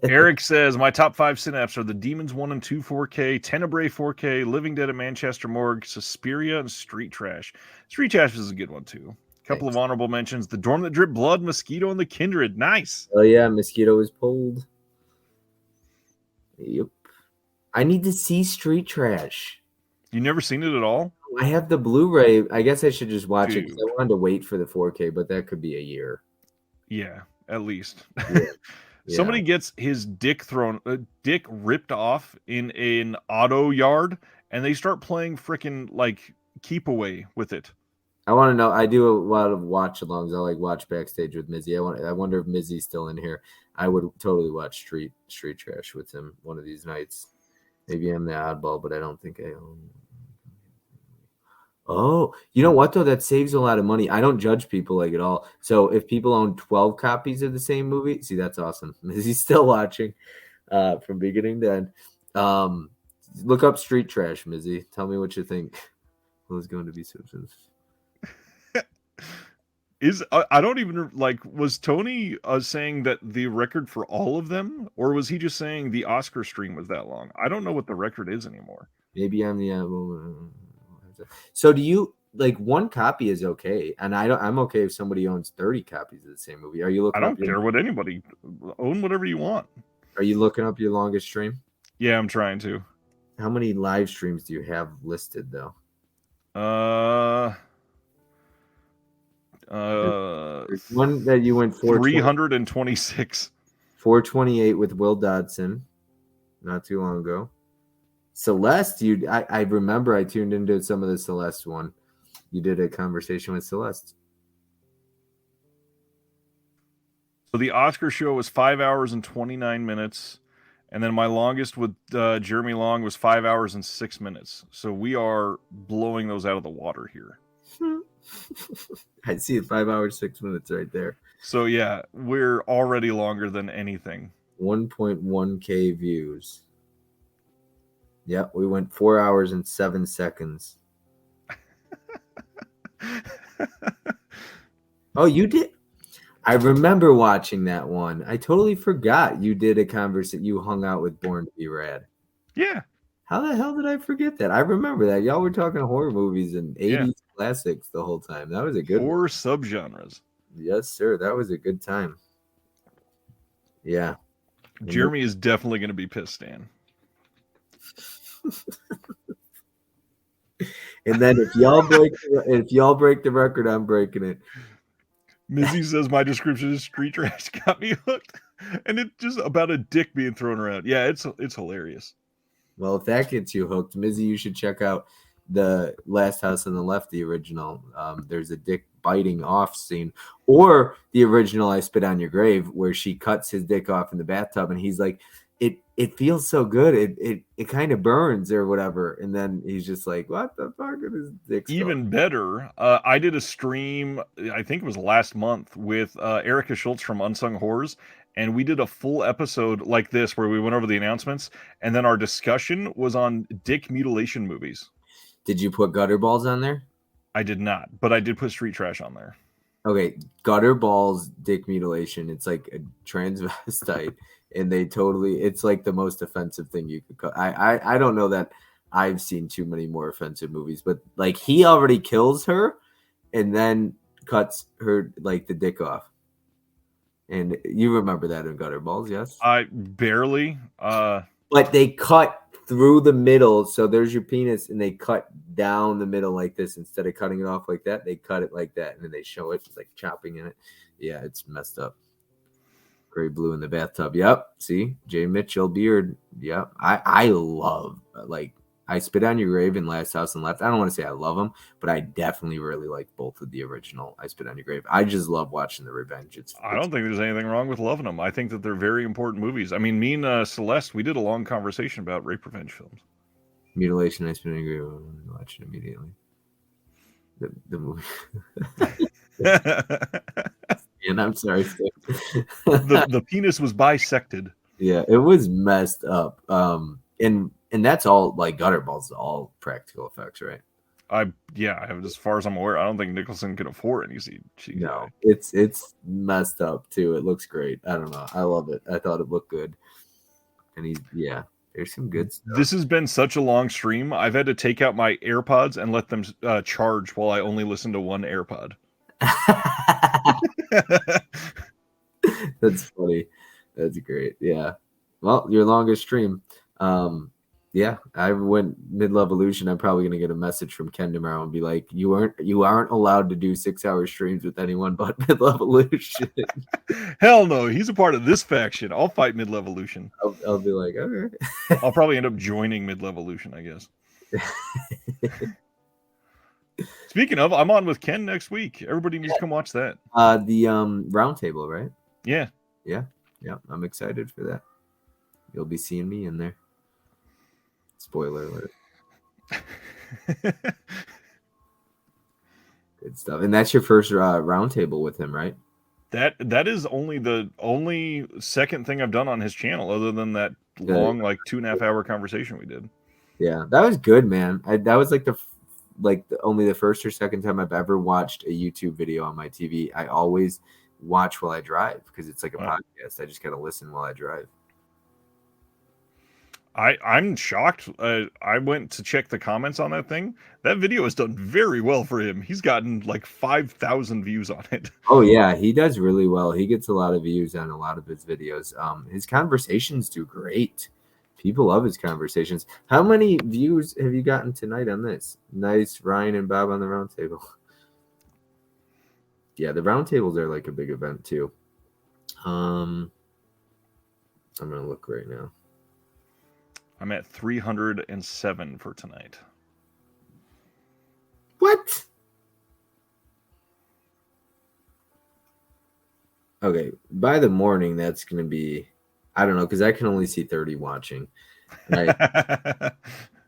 [SPEAKER 1] Eric says, my top 5 Synapse are The Demons 1 and 2 4K, Tenebrae 4K, Living Dead at Manchester Morgue, Suspiria, and Street Trash. Street Trash is a good one, too. A couple of honorable mentions. The Dorm That Dripped Blood, Mosquito, and The Kindred. Nice.
[SPEAKER 2] Oh, yeah, Mosquito was pulled. Yep. I need to see Street Trash.
[SPEAKER 1] You never seen it at all?
[SPEAKER 2] I have the Blu-ray. I guess I should just watch it because I wanted to wait for the 4K, but that could be a year.
[SPEAKER 1] Yeah, at least.
[SPEAKER 2] Yeah.
[SPEAKER 1] Somebody gets his dick ripped off in an auto yard, and they start playing freaking like Keep Away with it.
[SPEAKER 2] I want to know. I do a lot of watch-alongs. I like watch backstage with Mizzy. I wonder if Mizzy's still in here. I would totally watch Street Trash with him one of these nights. Maybe I'm the oddball, but I don't think I own. Oh, you know what though? That saves a lot of money. I don't judge people like at all. So if people own 12 copies of the same movie, see, that's awesome. He's still watching from beginning to end. Look up Street Trash, Mizzy. Tell me what you think. Who's going to be Simpsons?
[SPEAKER 1] I don't even like. Was Tony saying that the record for all of them, or was he just saying the Oscar stream was that long? I don't know what the record is anymore.
[SPEAKER 2] Maybe I'm the. So do you like one copy is okay, and I'm okay if somebody owns 30 copies of the same movie. Are you looking?
[SPEAKER 1] I don't care what anybody own. Whatever you want.
[SPEAKER 2] Are you looking up your longest stream?
[SPEAKER 1] Yeah, I'm trying to.
[SPEAKER 2] How many live streams do you have listed though? There's one that you went
[SPEAKER 1] 326.
[SPEAKER 2] 428 with Will Dodson, not too long ago. Celeste, I remember I tuned into some of the Celeste one. You did a conversation with Celeste.
[SPEAKER 1] So the Oscar show was 5 hours and 29 minutes. And then my longest with Jeremy Long was 5 hours and 6 minutes. So we are blowing those out of the water here.
[SPEAKER 2] I see it, 5 hours, 6 minutes right there.
[SPEAKER 1] So yeah, we're already longer than anything.
[SPEAKER 2] 1.1K views. Yep, we went 4 hours and 7 seconds. Oh, you did? I remember watching that one. I totally forgot you did a conversation. You hung out with Born to Be Rad.
[SPEAKER 1] Yeah.
[SPEAKER 2] How the hell did I forget that? I remember that. Y'all were talking horror movies and 80s classics the whole time. That was a good
[SPEAKER 1] 4 subgenres.
[SPEAKER 2] Yes, sir. That was a good time. Yeah.
[SPEAKER 1] Jeremy is definitely going to be pissed, Stan.
[SPEAKER 2] And then if y'all break the record, I'm breaking it.
[SPEAKER 1] Mizzy says my description is Street Trash got me hooked, and it's just about a dick being thrown around. Yeah, it's hilarious.
[SPEAKER 2] Well, if that gets you hooked, Mizzy, you should check out the Last House on the Left, the original. There's a dick biting off scene, or the original I Spit on Your Grave, where she cuts his dick off in the bathtub, and he's like, it feels so good, it kind of burns or whatever, and then he's just like, what the fuck is his dick?
[SPEAKER 1] Even better, I did a stream, I think it was last month, with Erica Schultz from Unsung Horrors, and we did a full episode like this where we went over the announcements, and then our discussion was on dick mutilation movies.
[SPEAKER 2] Did you put Gutter Balls on there?
[SPEAKER 1] I did not, but I did put Street Trash on there.
[SPEAKER 2] Okay, Gutter Balls dick mutilation. It's like a transvestite, and it's like the most offensive thing you could cut. I don't know that I've seen too many more offensive movies, but like he already kills her and then cuts her like the dick off. And you remember that in Gutter Balls, yes?
[SPEAKER 1] I barely.
[SPEAKER 2] But they cut through the middle, so there's your penis, and they cut down the middle like this. Instead of cutting it off like that, they cut it like that, and then they show it like chopping in it. Yeah, it's messed up. Gray blue in the bathtub. Yep. See, Jay Mitchell beard. Yep. I love, like, I Spit on Your Grave and Last House on the Left. I don't want to say I love them, but I definitely really like both of the original I Spit on Your Grave. I just love watching the revenge.
[SPEAKER 1] I don't think there's anything wrong with loving them. I think that they're very important movies. I mean, me and Celeste, we did a long conversation about rape revenge films.
[SPEAKER 2] Mutilation, I Spit on Your Grave. I'm watching immediately. The movie. And I'm sorry.
[SPEAKER 1] the penis was bisected.
[SPEAKER 2] Yeah, it was messed up. And that's all like Gutterballs, all practical effects, right?
[SPEAKER 1] As far as I'm aware, I don't think Nicholson can afford any CGI.
[SPEAKER 2] No, it's messed up too. It looks great. I don't know. I love it. I thought it looked good. And there's some good stuff.
[SPEAKER 1] This has been such a long stream. I've had to take out my AirPods and let them charge while I only listen to one AirPod.
[SPEAKER 2] That's funny. That's great. Yeah. Well, your longest stream. Yeah, I went mid-levolution. I'm probably gonna get a message from Ken tomorrow and be like, you aren't allowed to do 6-hour streams with anyone but mid-levolution.
[SPEAKER 1] Hell no, he's a part of this faction. I'll fight mid-levolution.
[SPEAKER 2] I'll be like, okay.
[SPEAKER 1] I'll probably end up joining mid-levolution, I guess. Speaking of, I'm on with Ken next week. Everybody needs to come watch that.
[SPEAKER 2] The roundtable, right?
[SPEAKER 1] Yeah.
[SPEAKER 2] I'm excited for that. You'll be seeing me in there. Spoiler alert. Good stuff. And that's your first roundtable with him, right?
[SPEAKER 1] That is the only second thing I've done on his channel, other than that long, like 2.5 hour conversation we did.
[SPEAKER 2] Yeah, that was good, man. That was only the first or second time I've ever watched a YouTube video on my TV. I always watch while I drive because it's like a podcast. I just gotta listen while I drive.
[SPEAKER 1] I'm shocked. I went to check the comments on that thing. That video has done very well for him. He's gotten like 5,000 views on it.
[SPEAKER 2] Oh yeah, he does really well. He gets a lot of views on a lot of his videos. His conversations do great. People love his conversations. How many views have you gotten tonight on this? Nice, Ryan and Bob on the round table. Yeah, the round tables are like a big event too. I'm gonna look right now.
[SPEAKER 1] I'm at 307 for tonight.
[SPEAKER 2] What? Okay, by the morning, that's going to be, I don't know, because I can only see 30 watching. Right?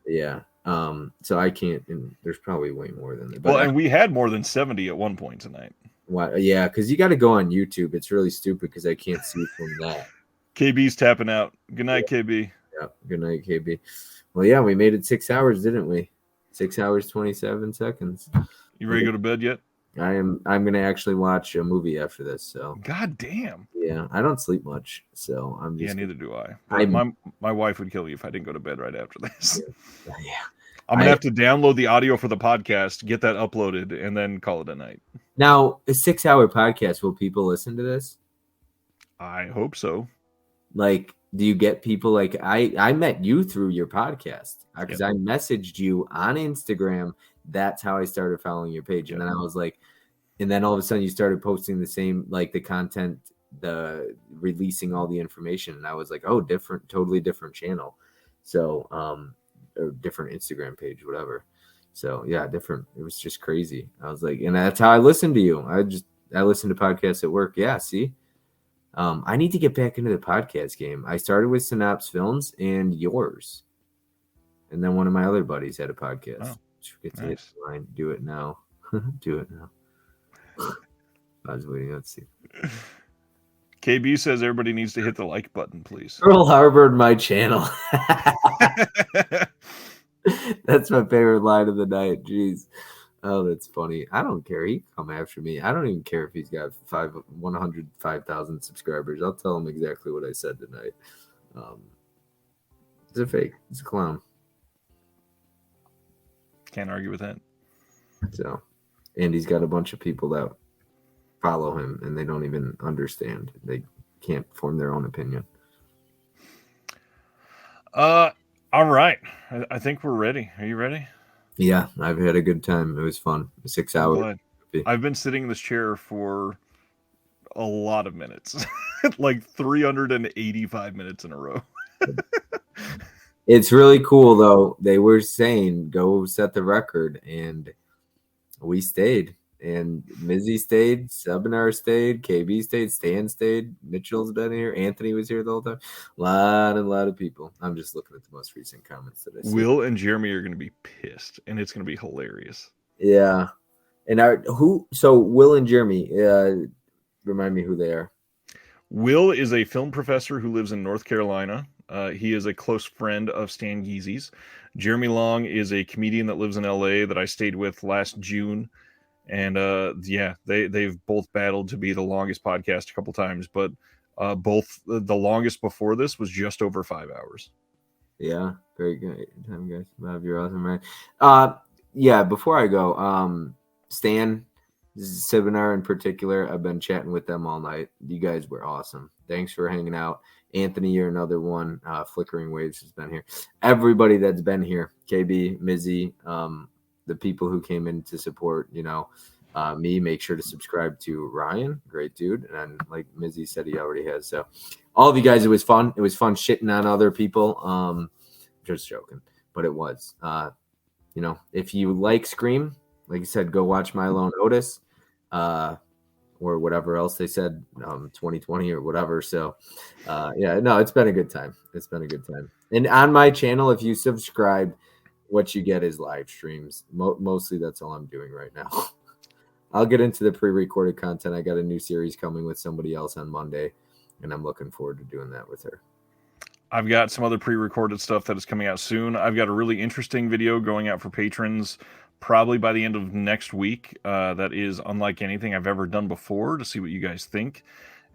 [SPEAKER 2] Yeah. So I can't, and there's probably way more than that.
[SPEAKER 1] Well, and we had more than 70 at one point tonight.
[SPEAKER 2] Why? Yeah, because you got to go on YouTube. It's really stupid because I can't see from that.
[SPEAKER 1] KB's tapping out. Good night, KB.
[SPEAKER 2] Yeah. Good night, KB. Well, yeah, we made it 6 hours, didn't we? 6 hours, 27 seconds.
[SPEAKER 1] You ready to go to bed yet?
[SPEAKER 2] I'm going to actually watch a movie after this. So.
[SPEAKER 1] God damn.
[SPEAKER 2] Yeah, I don't sleep much, so I'm just.
[SPEAKER 1] Yeah, neither do I. My wife would kill you if I didn't go to bed right after this.
[SPEAKER 2] Yeah.
[SPEAKER 1] I'm gonna have to download the audio for the podcast, get that uploaded, and then call it a night.
[SPEAKER 2] Now, a 6 hour podcast, will people listen to this?
[SPEAKER 1] I hope so.
[SPEAKER 2] Like, do you get people like I met you through your podcast because I messaged you on Instagram. That's how I started following your page. And then I was like, and then all of a sudden you started posting the same, like the content, the releasing all the information. And I was like, oh, totally different channel. So, or different Instagram page, whatever. So yeah, different. It was just crazy. I was like, and that's how I listened to you. I listened to podcasts at work. Yeah. See, I need to get back into the podcast game. I started with Synapse Films and yours. And then one of my other buddies had a podcast.
[SPEAKER 1] Oh,
[SPEAKER 2] get to hit the line. Do it now. Do it now. I was waiting. Let's see.
[SPEAKER 1] KB says everybody needs to hit the like button, please.
[SPEAKER 2] Pearl Harbored my channel. That's my favorite line of the night. Jeez. Oh, that's funny. I don't care. He can come after me. I don't even care if he's got 105,000 subscribers. I'll tell him exactly what I said tonight. It's a fake. It's a clown.
[SPEAKER 1] Can't argue with that.
[SPEAKER 2] So, and he's got a bunch of people that follow him, and they don't even understand. They can't form their own opinion.
[SPEAKER 1] All right. I think we're ready. Are you ready?
[SPEAKER 2] Yeah, I've had a good time. It was fun. 6 hours.
[SPEAKER 1] I've been sitting in this chair for a lot of minutes, like 385 minutes in a row.
[SPEAKER 2] It's really cool though. They were saying go set the record, and we stayed. And Mizzy stayed, Sebinar stayed, KB stayed, Stan stayed, Mitchell's been here, Anthony was here the whole time. A lot of people. I'm just looking at the most recent comments that I see.
[SPEAKER 1] Will and Jeremy are going to be pissed, and it's going to be hilarious.
[SPEAKER 2] Yeah. And so Will and Jeremy, remind me who they are.
[SPEAKER 1] Will is a film professor who lives in North Carolina. He is a close friend of Stan Geezy's. Jeremy Long is a comedian that lives in LA that I stayed with last June. And yeah, they've both battled to be the longest podcast a couple times, but both the longest before this was just over 5 hours.
[SPEAKER 2] Yeah, very good time, guys. Love, you're awesome, man. Yeah, before I go, Stan, Sebinar in particular, I've been chatting with them all night. You guys were awesome. Thanks for hanging out. Anthony, you're another one. Flickering Waves has been here. Everybody that's been here, KB, Mizzy, the people who came in to support, me, make sure to subscribe to Ryan, great dude. And like Mizzy said, he already has. So all of you guys, it was fun. It was fun shitting on other people. Just joking, but it was. If you like Scream, like you said, go watch Milo and Otis, or whatever else they said, 2020 or whatever. So, yeah, no, it's been a good time. It's been a good time. And on my channel, if you subscribe, what you get is live streams. Mostly that's all I'm doing right now. I'll get into the pre-recorded content. I got a new series coming with somebody else on Monday, and I'm looking forward to doing that with her.
[SPEAKER 1] I've got some other pre-recorded stuff that is coming out soon. I've got a really interesting video going out for patrons probably by the end of next week. That is unlike anything I've ever done before, to see what you guys think.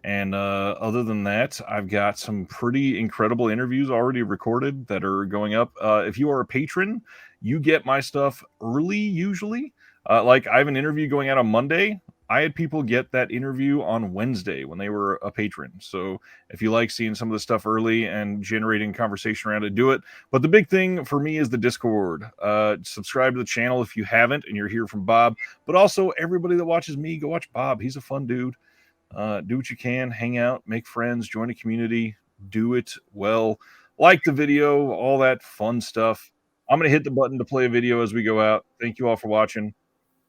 [SPEAKER 1] And other than that, I've got some pretty incredible interviews already recorded that are going up. If you are a patron, you get my stuff early usually. Like I have an interview going out on Monday. I had people get that interview on Wednesday when they were a patron. So if you like seeing some of the stuff early and generating conversation around it, do it. But the big thing for me is the Discord. Subscribe to the channel if you haven't and you're here from Bob. But also everybody that watches me, go watch Bob. He's a fun dude. Do what you can, hang out, make friends, join a community, do it well. Like the video, all that fun stuff. I'm going to hit the button to play a video as we go out. Thank you all for watching.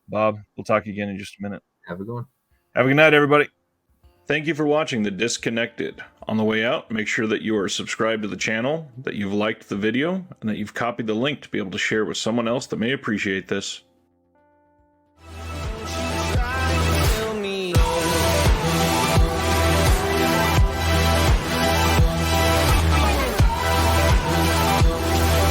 [SPEAKER 1] Bob, we'll talk again in just a minute.
[SPEAKER 2] Have a good one.
[SPEAKER 1] Have a good night, everybody. Thank you for watching The Disconnected. On the way out, make sure that you are subscribed to the channel, that you've liked the video, and that you've copied the link to be able to share with someone else that may appreciate this.